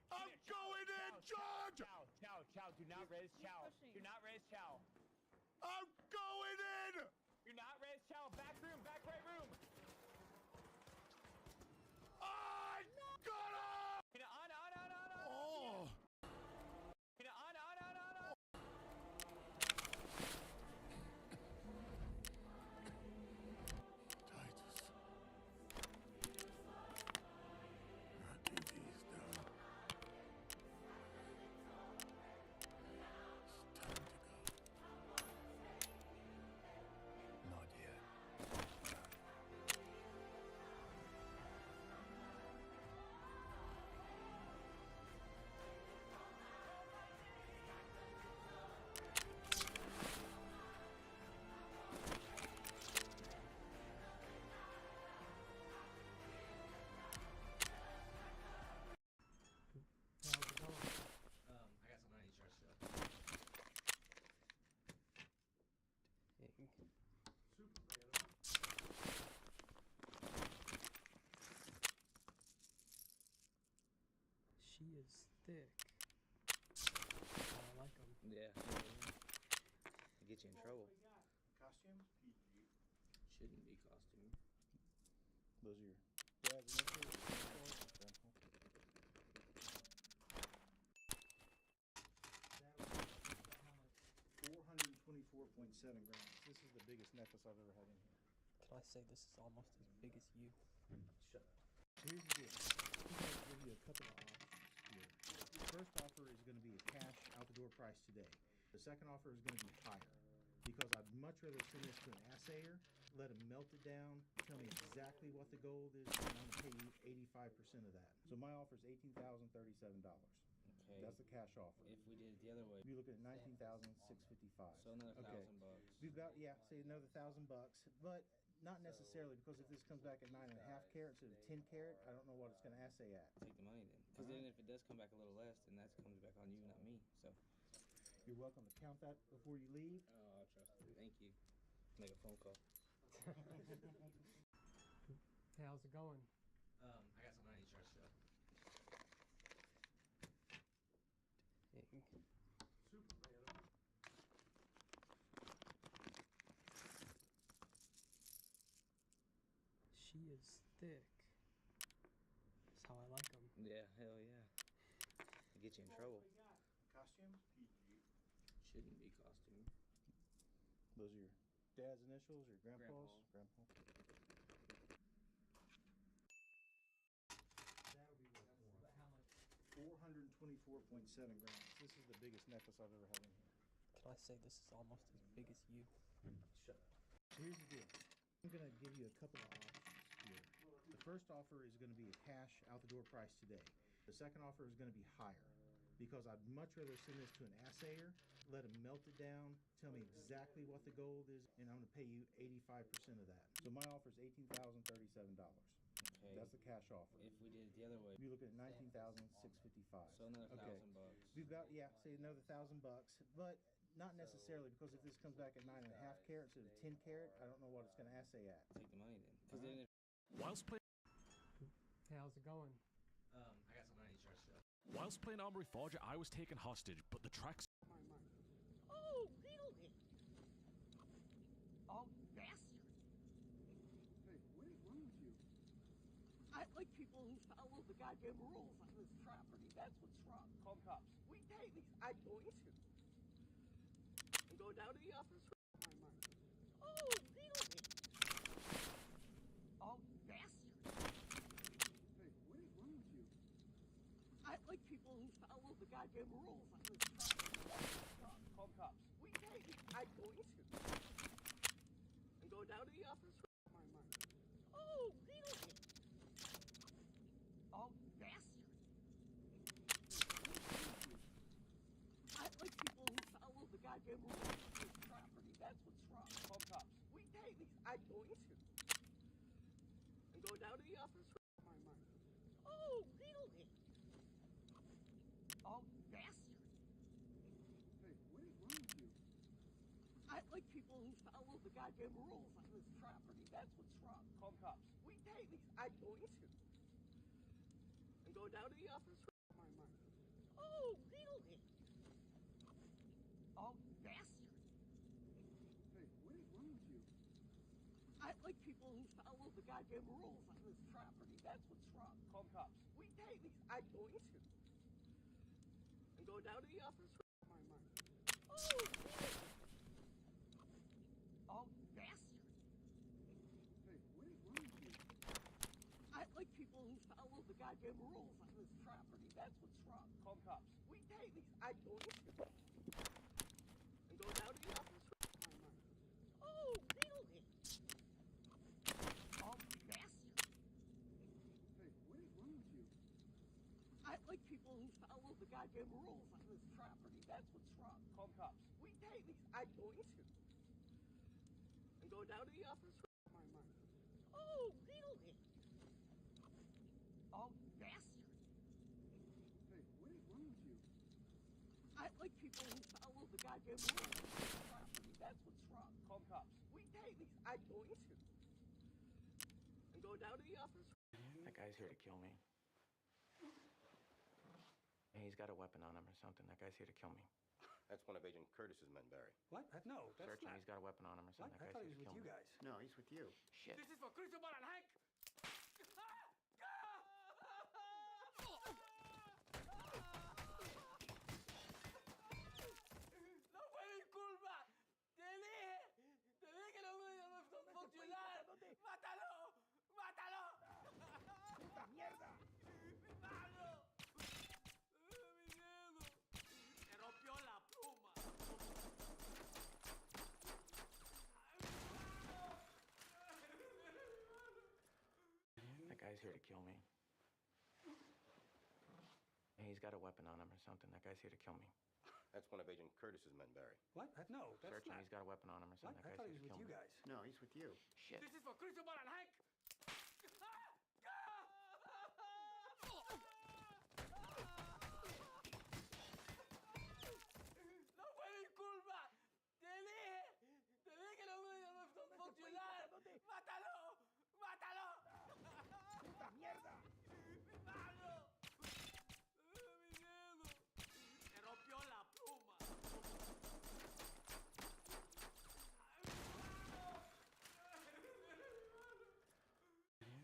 I'm going in! Charge! Chow. Do not res chow. Do not res chow. I'm going in! Those are your dad's initials, grandpa's, grandpa. 424.7 grams. This is the biggest necklace I've ever had in here. Can I say this is almost as big as you? Shut up. Here's the deal. I'm going to give you a couple of offers here. The first offer is going to be a cash out-the-door price today. The second offer is going to be higher because I'd much rather send this to an assayer, let him melt it down, tell me exactly what the gold is, and I'm going to pay you 85% of that. So my offer is $18,037. Okay. That's the cash offer. If we did it the other way, You're looking at $19,655. so another Okay. $1,000. We've got, yeah, say another $1,000, but not necessarily, because if this comes back at 9.5 carat instead of 10 carat, I don't know what it's going to assay at. Take the money then. Because then if it does come back a little less, then that comes back on you, not me. So. You're welcome to count that before you leave. Oh, I'll trust you. Thank you. Make a phone call. Hey, how's it going? I got something I need to charge still. She is thick. That's how I like them. Yeah, hell yeah. It get you in trouble. Costumes? Shouldn't be costume. Those are your dad's initials, your grandpa's? Grandpa. That'll be worth more. How much? 424.7 grams. This is the biggest necklace I've ever had in here. Can I say this is almost as big as you? Shut up. Here's the deal. I'm going to give you a couple of offers here. The first offer is going to be a cash out-the-door price today. The second offer is going to be higher because I'd much rather send this to an assayer, let him melt it down, tell me exactly what the gold is, and I'm going to pay you 85% of that. So my offer is $18,037. Okay. That's the cash offer. If we did it the other way, You're looking at $19,655. so another Okay. $1,000. We've got, yeah, say another $1,000, but not necessarily, because if this comes back at 9.5 carat instead of 10 carat, I don't know what it's going to assay at. Take the money then. Because then if Whilst playing. Hey, how's it going? I got something I need to charge still. Whilst playing Armory Forger, I was taken hostage, but the tracks. Oh, really? Oh, bastard. Hey, what is wrong with you? I like people who follow the goddamn rules on this property. That's what's wrong. Call the cops. We pay these. I'm going to. And go down to the office for my money. Oh, really? Oh, bastard. Hey, what is wrong with you? I like people who follow the goddamn rules on this property. That's what's wrong. Call the cops. We pay these. I'm going to. And go down to the office for my money. Oh, really? Oh, bastard. I like people who follow the goddamn rules on this property. That's what's wrong. Call the cops. We pay these. I'm going to. And go down to the office for my money. Oh, really? Oh, bastard. Hey, what is wrong with you? I like people who follow the goddamn rules on this property. That's what's wrong. Call the cops. We pay these. I'm going to. And go down to the office for my money. Oh, really? Oh, bastard. Hey, what is wrong with you? I like people who follow the goddamn rules on this property. That's what's wrong. Call the cops. We pay these. I'm going to. And go down to the office for my money. Oh, really? Oh, bastard. Hey, what is wrong with you? I like people who follow the goddamn rules on this property. That's what's wrong. Call the cops. We pay these. I'm going to. And go down to the office for my money. Oh, really? Oh, bastard. Hey, what is wrong with you? I like people who follow the goddamn rules on this property. That's what's wrong. Call the cops. We pay these. I'm going to. And go down to the office for my money. Oh, really? Oh, bastard. Hey, what is wrong with you? I like people who follow the goddamn rules on this property. That's what's wrong. Call the cops. We pay these. I'm going to. And go down to the office. That guy's here to kill me. And he's got a weapon on him or something. That guy's here to kill me. That's one of Agent Curtis's men, Barry. What? No, that's Search him. not. He's got a weapon on him or something. What? That I guy's thought he here was to with kill you me. guys. No, he's with you. Shit. This is for Cristobal and Hank. guy's here to kill me. He's got a weapon on him or something. That guy's here to kill me. That's one of Agent Curtis's men, Barry. What? No, that's Search him. not. He's got a weapon on him or What? something. I That thought guy's he was here to with kill you me. guys. No, he's with you. Shit. This is for Cristobal and Hank! ¡No fue mi culpa! ¡Te dije que no me iba a funcionar! ¡Mátalo! ¡Mátalo! ¡Puta mierda! ¡Mi mano! ¡Mi dedo! ¡Se rompió la pluma!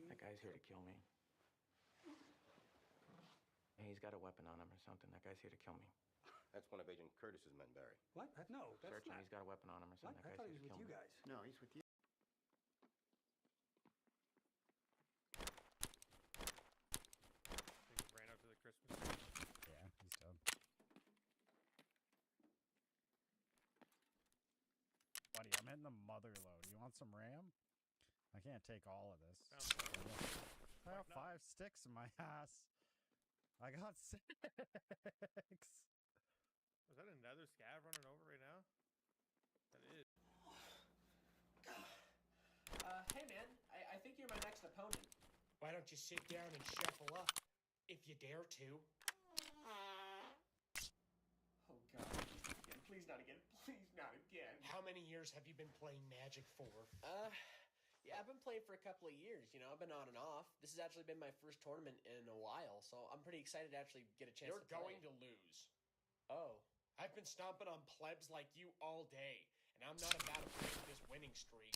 That guy's here to kill me. He's got a weapon on him or something. That guy's here to kill me. That's one of Agent Curtis's men, Barry. What? No, that's Search him. not. He's got a weapon on him or What? something. I That thought guy's he here was to with kill you me. guys. No, he's with you. He ran out to the Christmas tree. Yeah, he's done. Buddy, I'm hitting the mother load. You want some RAM? I can't take all of this. I got 5 sticks in my ass. I got 6. Was that another scav running over right now? That is. Hey man, I think you're my next opponent. Why don't you sit down and shuffle up, if you dare to? Oh god, please not again, please not again. How many years have you been playing Magic for? Yeah, I've been playing for a couple of years, you know, I've been on and off. This has actually been my first tournament in a while, so I'm pretty excited to actually get a chance You're to play. going to lose. Oh. I've been stomping on plebs like you all day, and I'm not about to break this winning streak.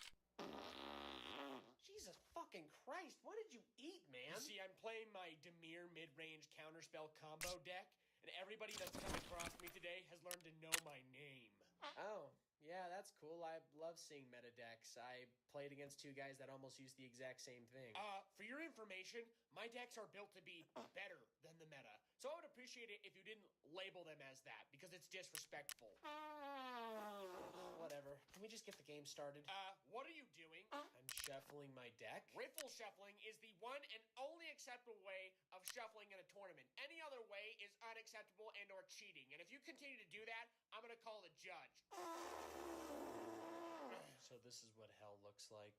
Jesus fucking Christ, what did you eat, man? You see, I'm playing my Demir mid-range counterspell combo deck, and everybody that's come across me today has learned to know my name. Oh, yeah, that's cool. I love seeing meta decks. I played against 2 guys that almost used the exact same thing. For your information, my decks are built to be better than the meta. So I would appreciate it if you didn't label them as that, because it's disrespectful. Whatever. Can we just get the game started? What are you doing? I'm shuffling my deck. Riffle shuffling is the one and only acceptable way of shuffling in a tournament. Any other way is unacceptable and or cheating. And if you continue to do that, I'm gonna call the judge. So this is what hell looks like.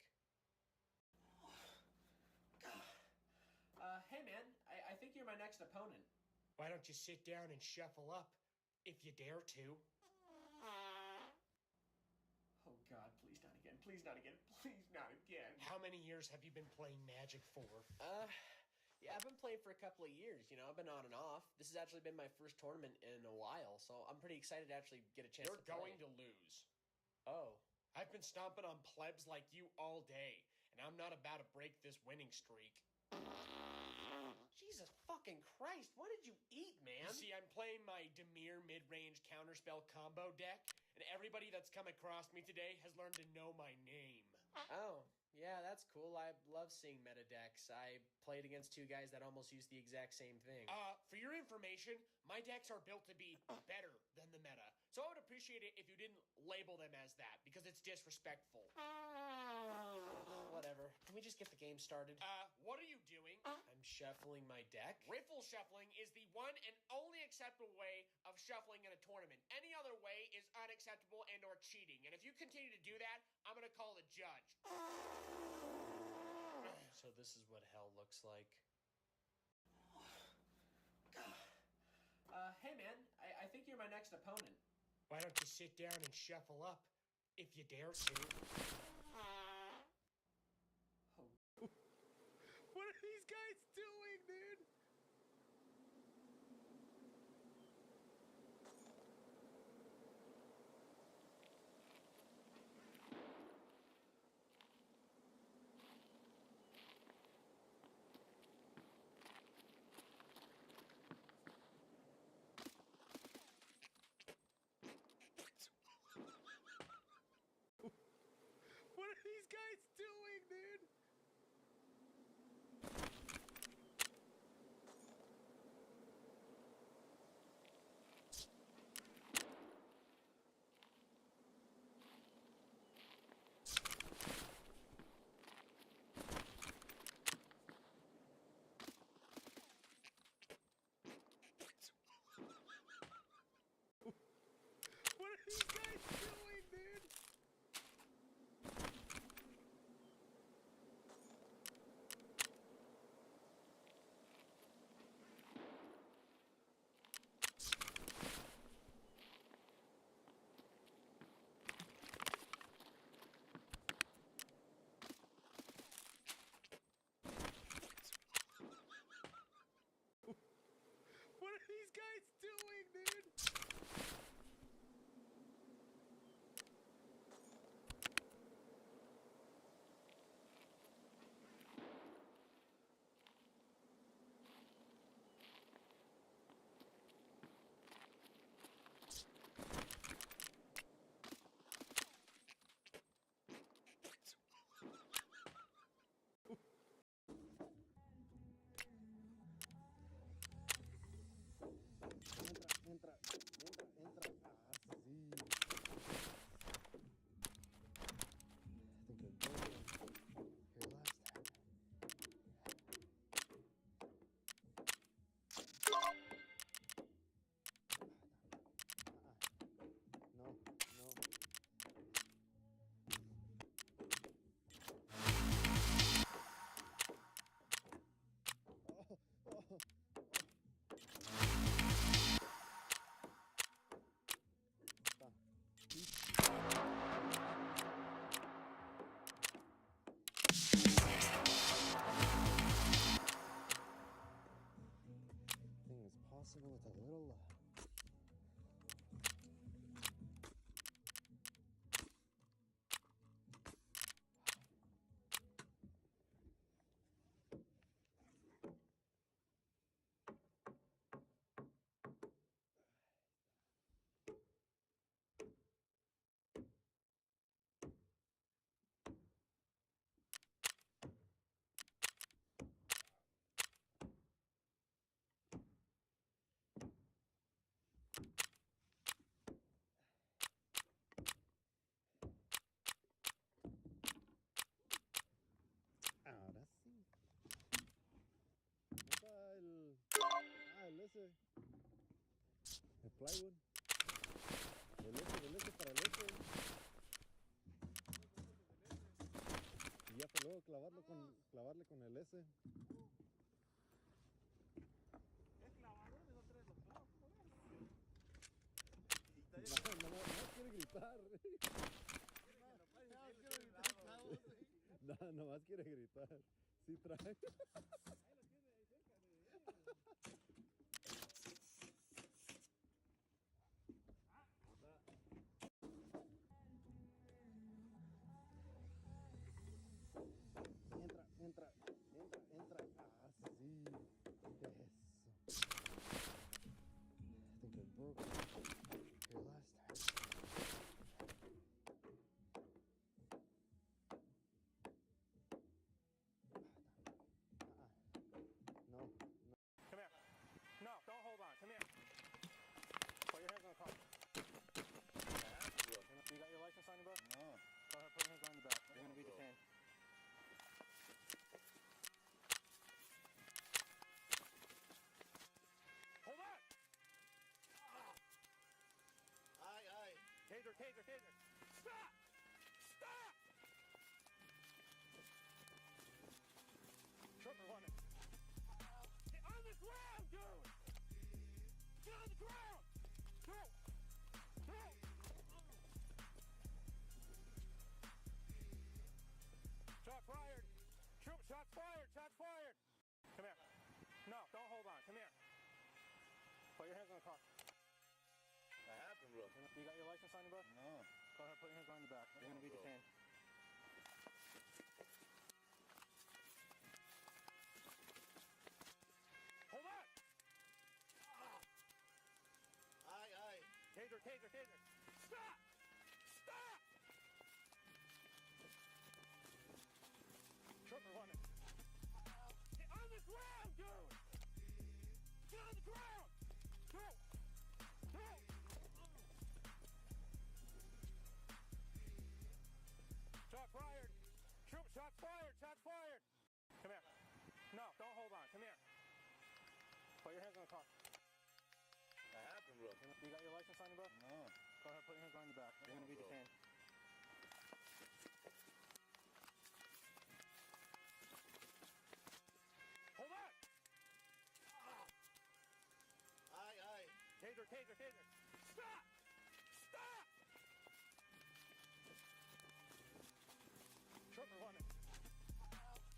Hey man, I think you're my next opponent. Why don't you sit down and shuffle up, if you dare to? Oh god, please not again, please not again, please not again. How many years have you been playing Magic for? Yeah, I've been playing for a couple of years, you know, I've been on and off. This has actually been my first tournament in a while, so I'm pretty excited to actually get a chance You're to play. going to lose. Oh. I've been stomping on plebs like you all day, and I'm not about to break this winning streak. Jesus fucking Christ, what did you eat, man? You see, I'm playing my Demir mid-range counterspell combo deck, and everybody that's come across me today has learned to know my name. Oh, yeah, that's cool. I love seeing meta decks. I played against 2 guys that almost used the exact same thing. For your information, my decks are built to be better than the meta. So I would appreciate it if you didn't label them as that, because it's disrespectful. Whatever. Can we just get the game started? What are you doing? I'm shuffling my deck. Riffle shuffling is the one and only acceptable way of shuffling in a tournament. Any other way is unacceptable and or cheating. And if you continue to do that, I'm gonna call the judge. So this is what hell looks like. Hey man, I think you're my next opponent. Why don't you sit down and shuffle up, if you dare to? What are these guys doing, dude? What are these plywood. Del S para el S. Y ya para luego clavarle con el S. No quiere gritar. No, nomás quiere gritar. Sí trae. Entra. Ah, sí. Eso. I think I broke it here last time. No. Come here. No, don't hold on. Come here. Put your hands on the car. You got your license on your book? No. Go ahead, put your hands on your back. You're going to be detained. Hold on! Aye. Taser. Stop! Stop! Trooper running. Get on the ground, dude! Get on the ground! Go! Shot fired! Troop, shots fired! Come here. No, don't hold on. Come here. Put your hands on the car. I have been rough. You got your license on your book? No. Go ahead, put your hands on your back. You're going to be detained. Hold on! Aye. Taser. Stop! Trooper running. Get on the ground, dude! Get on the ground! Go! Shot fired! Troop, shots fired! Come here. No, don't hold on. Come here. Put your hands on the car. I have been rough. You got your license on your book? No. Go ahead, put your hands on your back. You're going to be detained. Hold on! Aye. Taser. Stop! Trooper running.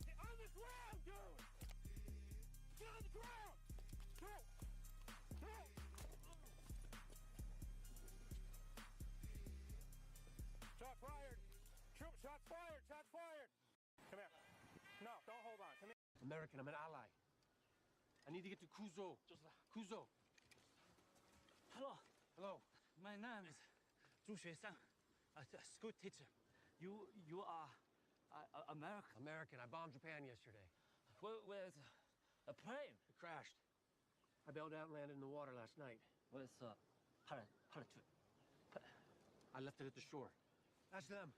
Get on the ground, dude! Get on the ground! Go! Shot fired! Troop, shots fired! Come here. No, don't hold on. Come here. American, I'm an ally. I need to get to Kuzo. Kuzo. Hello. My name is Zhu Xuesang, a school teacher. You are American? American. I bombed Japan yesterday. Where's a plane? It crashed. I bailed out and landed in the water last night. Where's parachute? I left it at the shore. Ask them.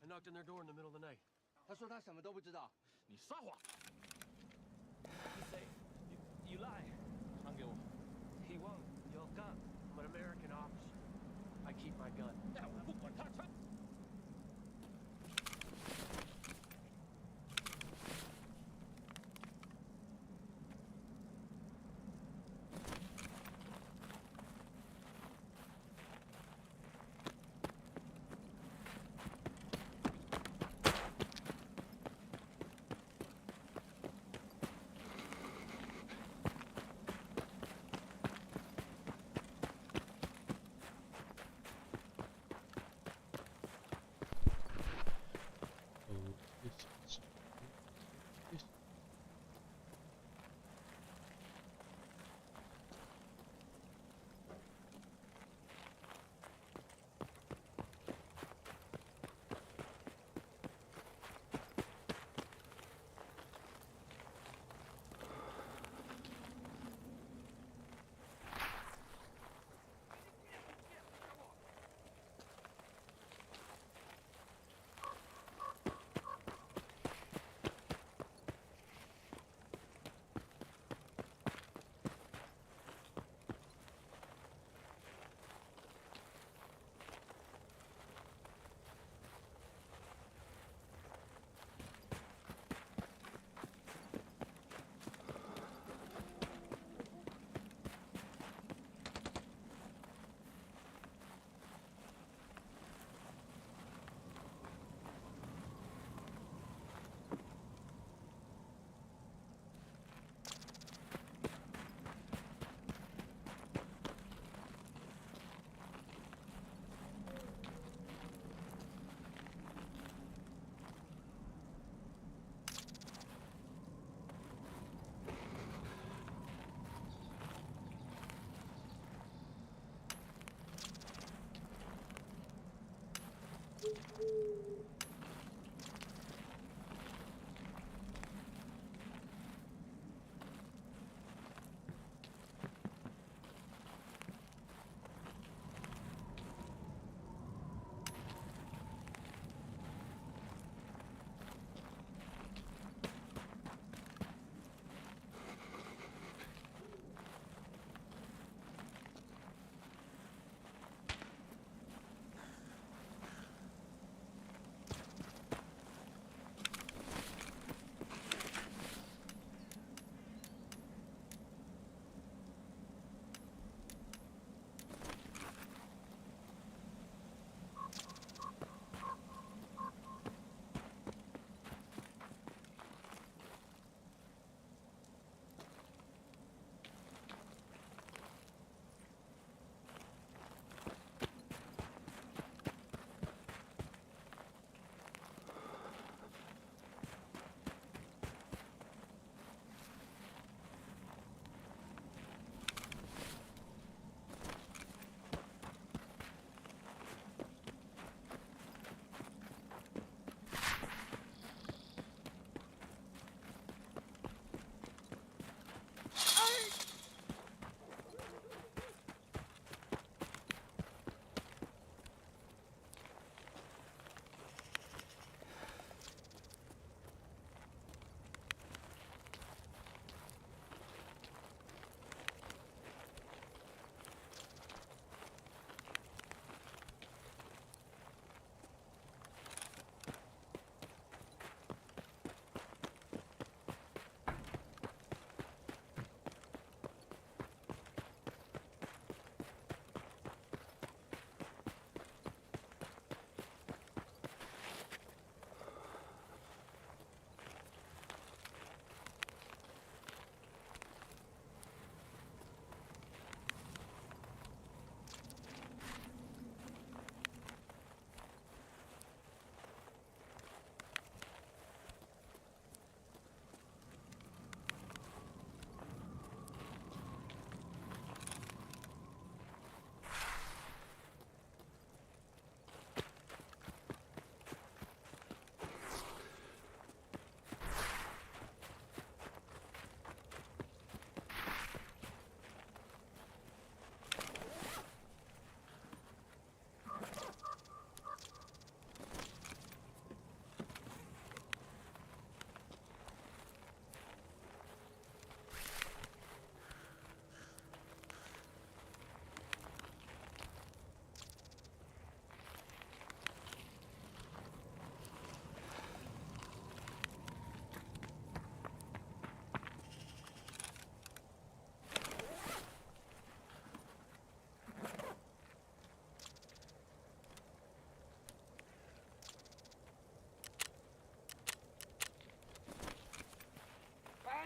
I knocked on their door in the middle of the night. 他说他什么都不知道。你撒谎。You say you lie. 还给我。 He won your gun. I'm an American officer. I keep my gun. 但我不管他。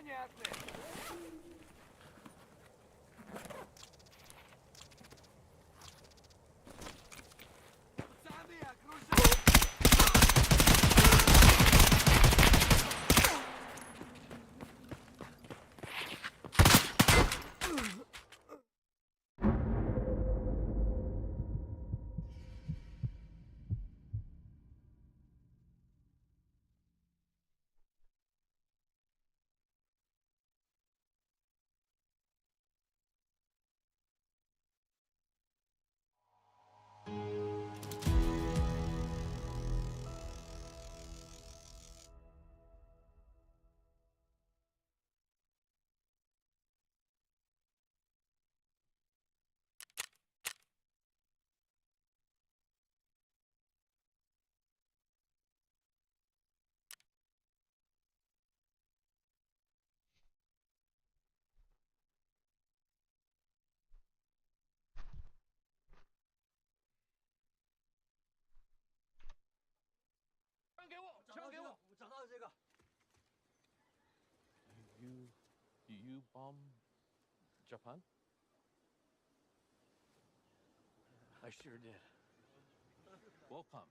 Понятно. Пацаны, окружают!枪给我！枪给我！我找到了这个。 You bomb Japan? I sure did. Welcome.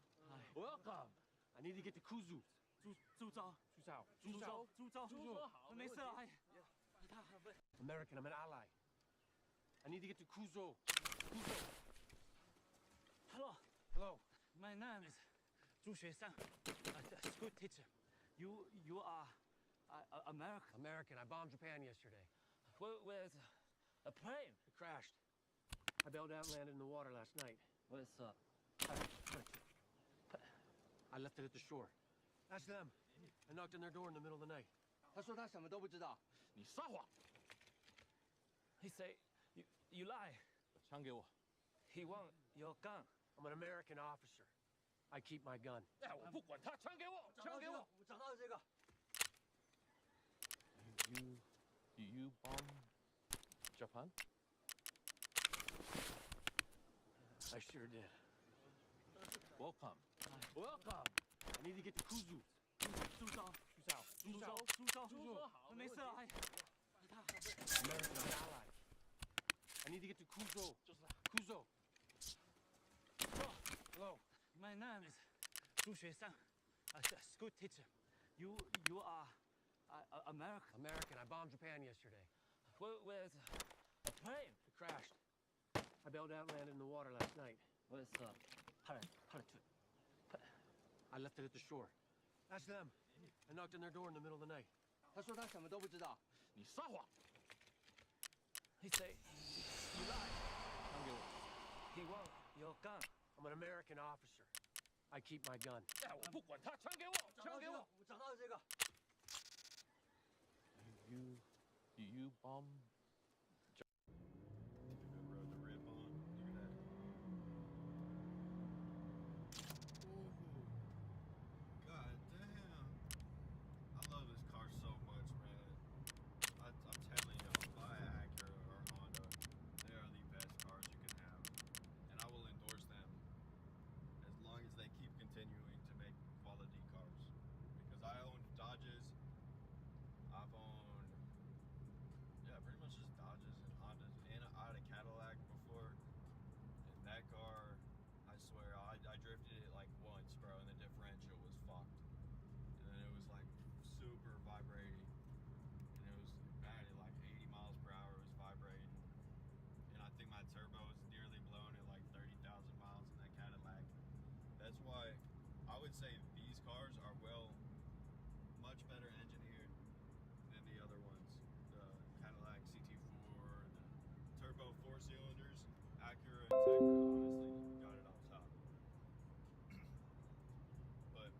Welcome. I need to get to Kuzu. 朱昭，朱少。没事了，哎。 American, I'm an ally. I need to get to Kuzo. Hello. Hello. My name is 朱学山, a school teacher. You are American. American, I bombed Japan yesterday. Where's a plane? It crashed. I bailed out and landed in the water last night. What's up? I left it at the shore. Ask them. I knocked on their door in the middle of the night. 他说他什么都不知道。你撒谎。He say you lie. 枪给我。 He want your gun. I'm an American officer. I keep my gun. 哎，我不管他，枪给我！枪给我！我找到了这个。 You bomb Japan? I sure did. Welcome. Welcome. I need to get to Kuzu. 朱昭，没事了，哎。 American, I'm an ally. I need to get to Kuzo. Hello. My name is 朱学山, a school teacher. You are American. American, I bombed Japan yesterday. Where's a plane? It crashed. I bailed out and landed in the water last night. What's up? I left it at the shore. Ask them. I knocked on their door in the middle of the night. 他说他什么都不知道。你撒谎。 He say you lie. 枪给我。 He want your gun. I'm an American officer. I keep my gun. 哎，我不管他，枪给我！枪给我！我找到了这个。 You bomb Road to rip on. Look at that. God damn. I love this car so much, man. I'm telling y'all, buy an Acura or Honda. They are the best cars you can have. And I will endorse them as long as they keep continuing to make quality cars. Because I own Dodges. I've owned, yeah, pretty much just Dodges and Hondas. And I had a Cadillac before. And that car, I swear, I drifted it like once, bro, and the differential was fucked. And then it was like super vibrating. And it was bad at like 80 miles per hour, it was vibrating. And I think my turbo was nearly blown at like 30,000 miles in that Cadillac. That's why I would say these cars are much better engineered than the other ones. The Cadillac CT4, the turbo 4 cylinders, Acura and Tegra honestly got it off top. But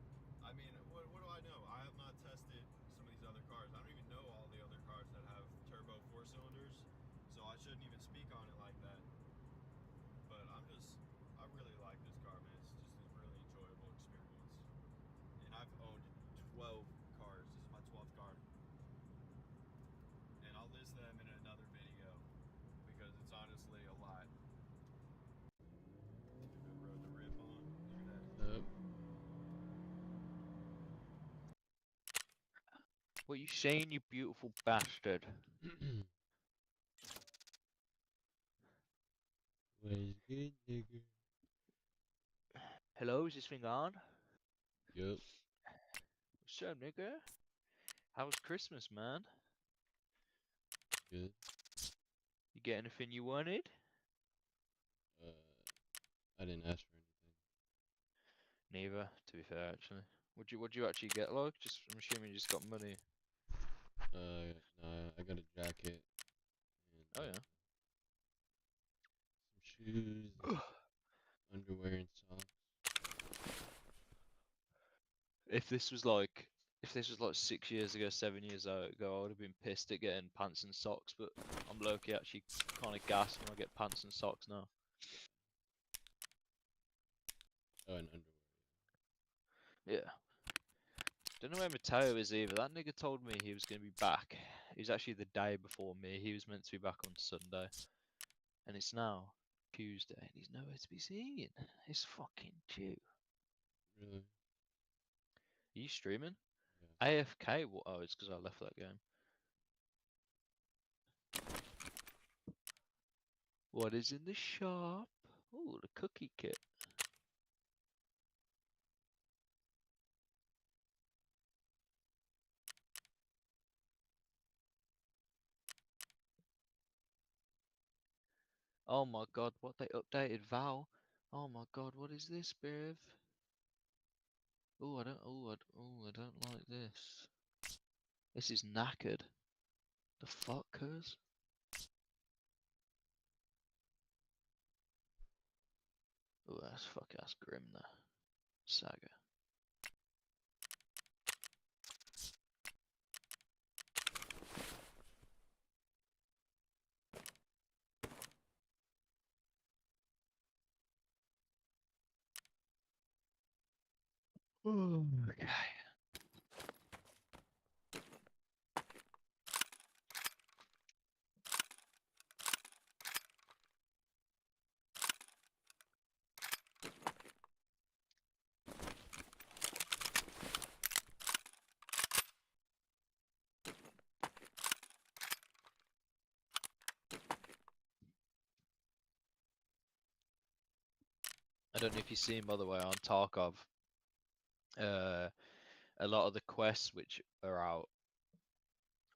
I mean, what do I know? I have not tested some of these other cars. I don't even know all the other cars that have turbo 4 cylinders, so I shouldn't even speak on it like that. But I really like this car, man. It's just a really enjoyable experience. And I've owned 12 cars. This is my 12th car. And I'll list them in another video because it's honestly a lot. Good road to rip on. Look at that. What you saying, you beautiful bastard? What is good, nigga? Hello, is this thing on? Yup. What's up, nigga? How was Christmas, man? Good. You get anything you wanted? I didn't ask for anything. Neither, to be fair, actually. What'd you actually get, like? I'm assuming you just got money. Nah, I got a jacket. And, Oh yeah. some shoes, and underwear, and socks. If this was like 6 years ago, 7 years ago, I would have been pissed at getting pants and socks, but I'm low-key actually kind of gassed when I get pants and socks now. Oh, and underwear. Yeah. Don't know where Mateo is either. That nigga told me he was going to be back. It was actually the day before me. He was meant to be back on Sunday. And it's now Tuesday and he's nowhere to be seen. It's fucking Jew. Really? Are you streaming? Yeah. AFK? What? Oh, it's because I left that game. What is in the shop? Oh, the cookie kit. Oh my god, what they updated Val? Oh my god, what is this, Biv? Oh, I don't like this. This is knackered. The fuck, cuz? Oh, that's grim there. Saga. Okay. I don't know if you've seen, by the way, on Tarkov, a lot of the quests which are out,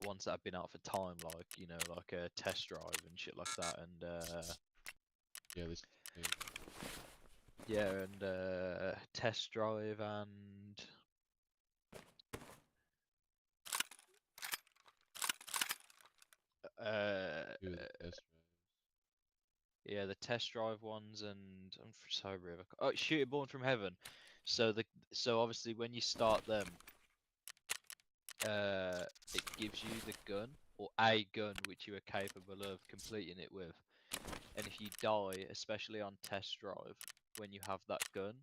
ones that have been out for time, like, you know, like a test drive and shit like that, and Yeah, this thing. yeah, and test drive and Do the test drives. yeah, the test drive ones, and I'm sorry, oh, Shoot It Born from Heaven. So obviously when you start them, it gives you the gun or a gun which you are capable of completing it with. And if you die, especially on test drive, when you have that gun,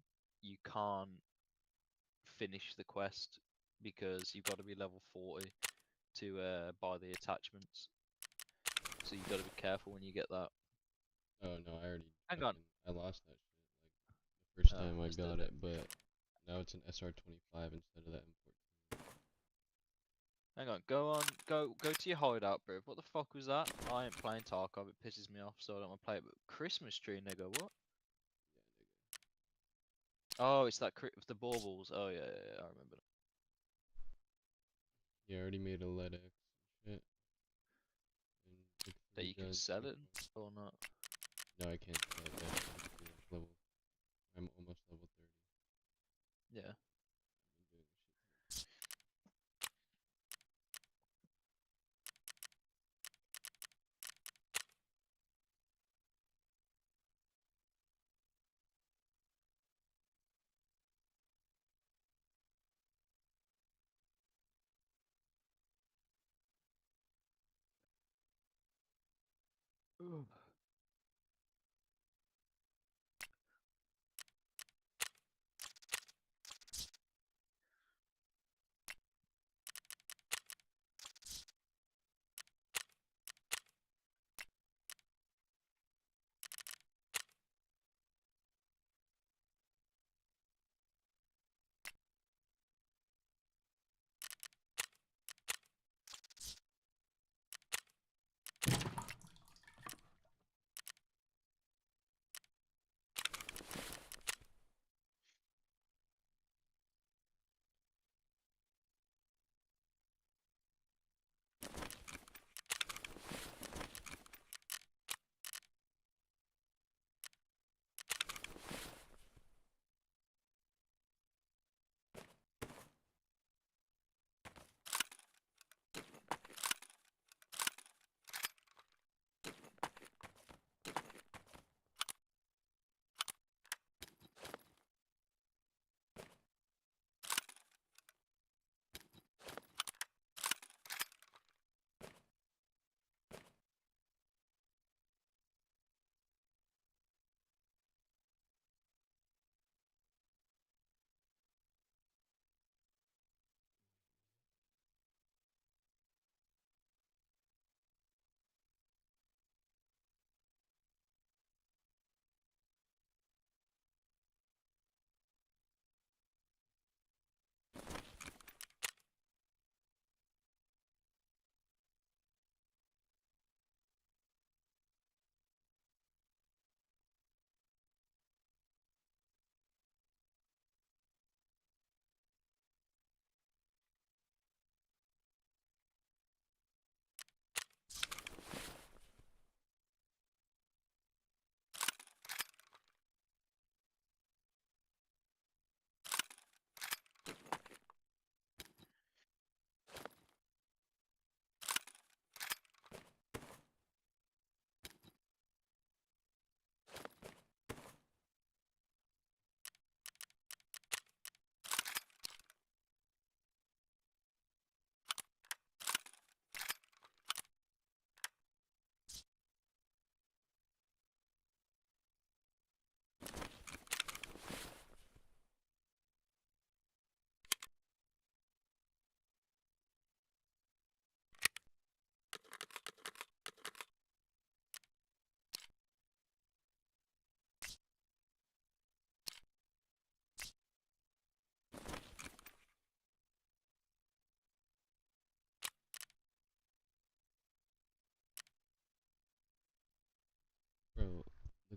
you can't finish the quest because you've got to be level 40 to buy the attachments. So you've got to be careful when you get that. Oh no, I already. Hang on. I lost that shit. Like the first time I got it, but now it's an SR25 instead of that M14. Hang on, go to your hideout, bro. What the fuck was that? I ain't playing Tarkov, it pisses me off, so I don't want to play it. But Christmas tree, nigga, what? Oh, it's that the baubles. Oh yeah, I remember. Yeah, I already made a LED X and shit. And That you can sell it or not? No, I can't sell it yet. I'm almost level 30. Yeah. Ooh.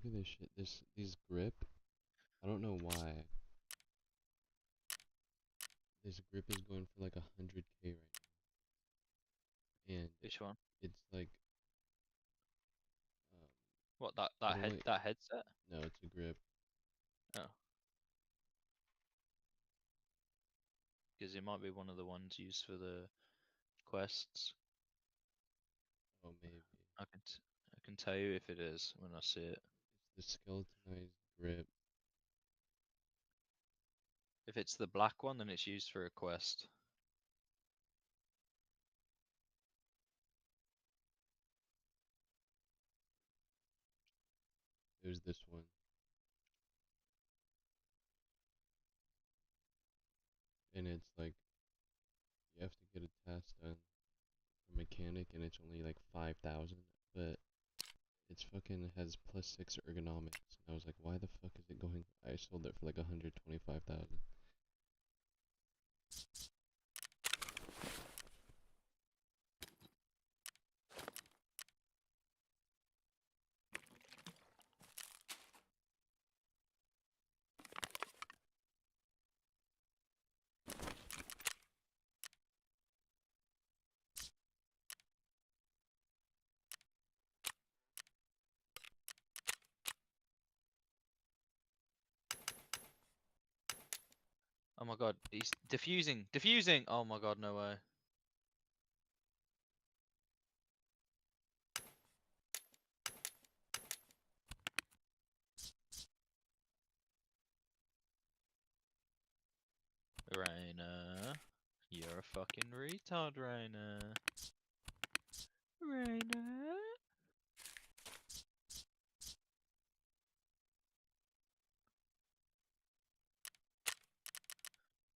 Look at this shit. These grip. I don't know why. This grip is going for like 100K right now. And Which one? it's like What, that only- that headset? no, it's a grip. Oh. Because it might be one of the ones used for the quests. Oh, maybe. I can tell you if it is when I see it. It's the skeletonized grip. If it's the black one, then it's used for a quest. There's this one. And it's like you have to get a test done for mechanic, and it's only like 5,000, but it's fucking has +6 ergonomics. And I was like, why the fuck is it going? I sold it for like 125,000. Oh my god, he's diffusing! Diffusing! Oh my god, no way. Raina, you're a fucking retard, Raina. Raina.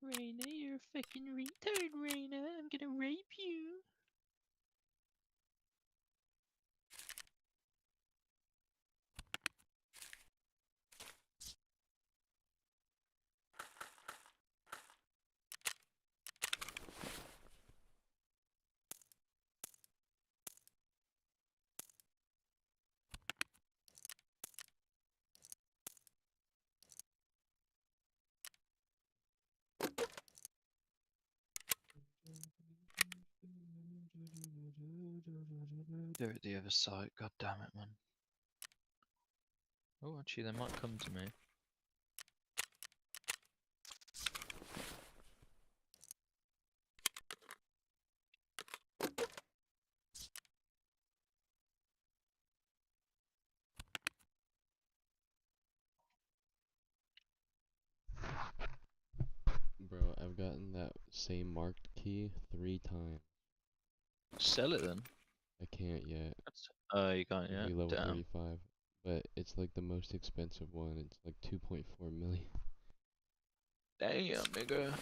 Raina, you're a fucking retard, Raina. I'm gonna rape you. They're at the other side, god damn it, man. Oh, actually, they might come to me. Bro, I've gotten that same marked key 3 times. Sell it then. I can't yet. Oh, you can't It'd yet? be level Damn. 35. But it's like the most expensive one. It's like 2.4 million. Damn, nigga.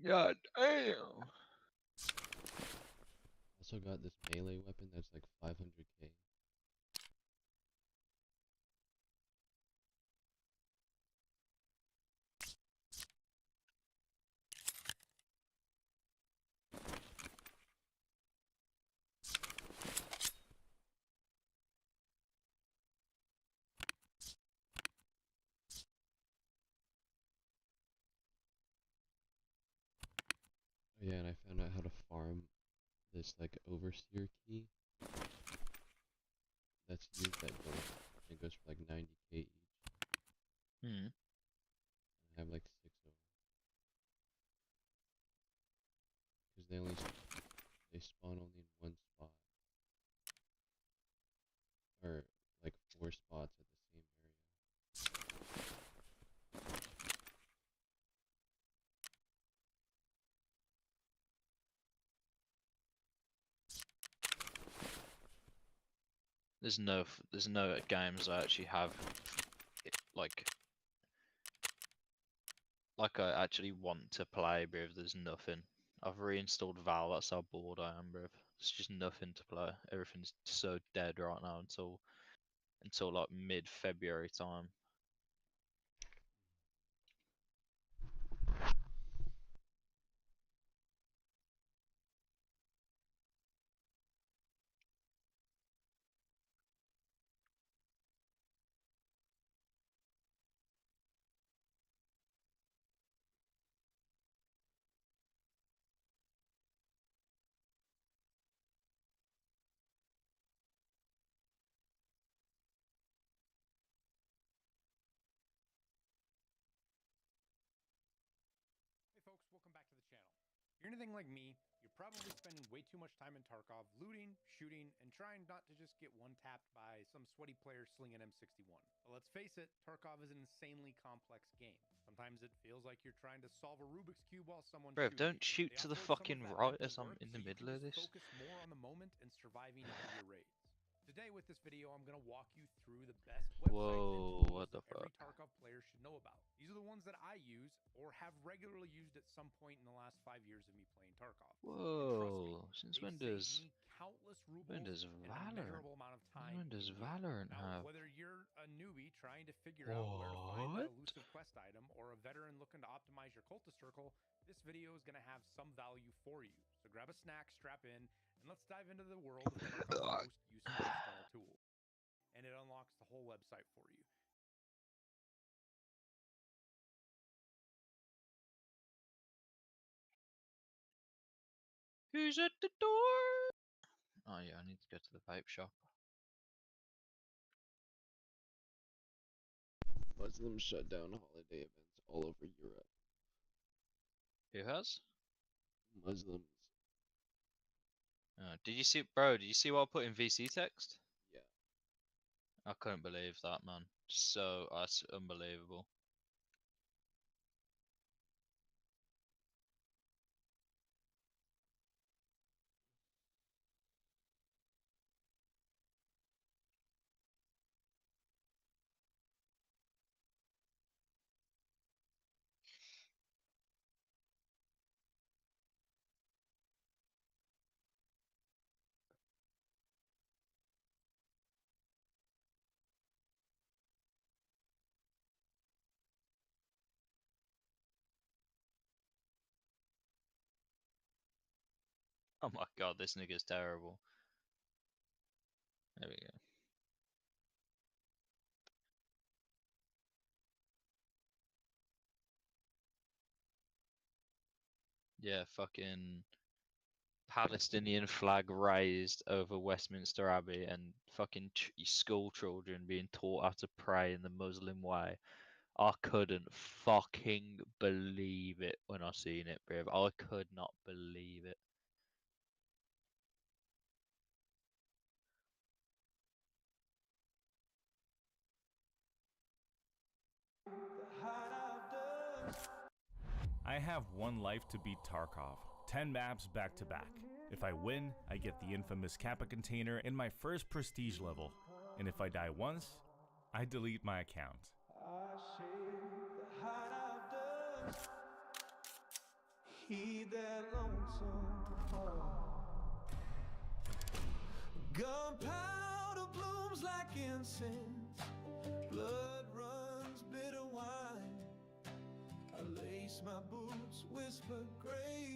God damn. Also got this melee weapon that's like 500K. Oh yeah, and I found out how to farm this like overseer key that's used at gold. It goes for like 90K each. Hmm. I have like 6 of them. Because they spawn only in one spot. Or like 4 spots at the same area. There's no games I actually have like I actually want to play, bruv. There's nothing. I've reinstalled Val. That's how bored I am, bruv. It's just nothing to play. Everything's so dead right now until like mid-February time. If you're anything like me, you're probably spending way too much time in Tarkov looting, shooting, and trying not to just get one-tapped by some sweaty player slinging M61. But let's face it, Tarkov is an insanely complex game. Sometimes it feels like you're trying to solve a Rubik's Cube while someone Bro, shooting. don't shoot They to the offload some fucking of that right mental as I'm work in so the you can middle of just this. focus more on the moment and surviving your raids. Today with this video, I'm going to walk you through the best websites and Whoa, tools what the that every fuck? Tarkov player should know about. These are the ones that I use or have regularly used at some point in the last 5 years of me playing Tarkov. Whoa, since when They've does saved me countless rubles when does and an Valorant immeasurable amount of time when does in game. Valorant Now, have? whether you're a newbie trying to figure out where to find that elusive quest item or a veteran looking to optimize your cultist circle, this video is going to have some value for you. So grab a snack, strap in, and let's dive into the world of Tarkov's most useful external tool. And it unlocks the whole website for you. Who's at the door? Oh yeah, I need to go to the vape shop. Muslims shut down holiday events all over Europe. Who has? Muslims. Did you see, bro? Did you see what I put in VC text? Yeah. I couldn't believe that, man. So that's unbelievable. Oh my god, this nigga's terrible. There we go. Yeah, fucking Palestinian flag raised over Westminster Abbey and fucking school children being taught how to pray in the Muslim way. I couldn't fucking believe it when I seen it, bro. I could not believe it. I have one life to beat Tarkov. 10 maps back to back. If I win, I get the infamous Kappa container in my first prestige level. And if I die once, I delete my account. Heed that lonesome call. Gunpowder blooms like incense. Blood runs bitter wine. I lace my boots, whisper grace.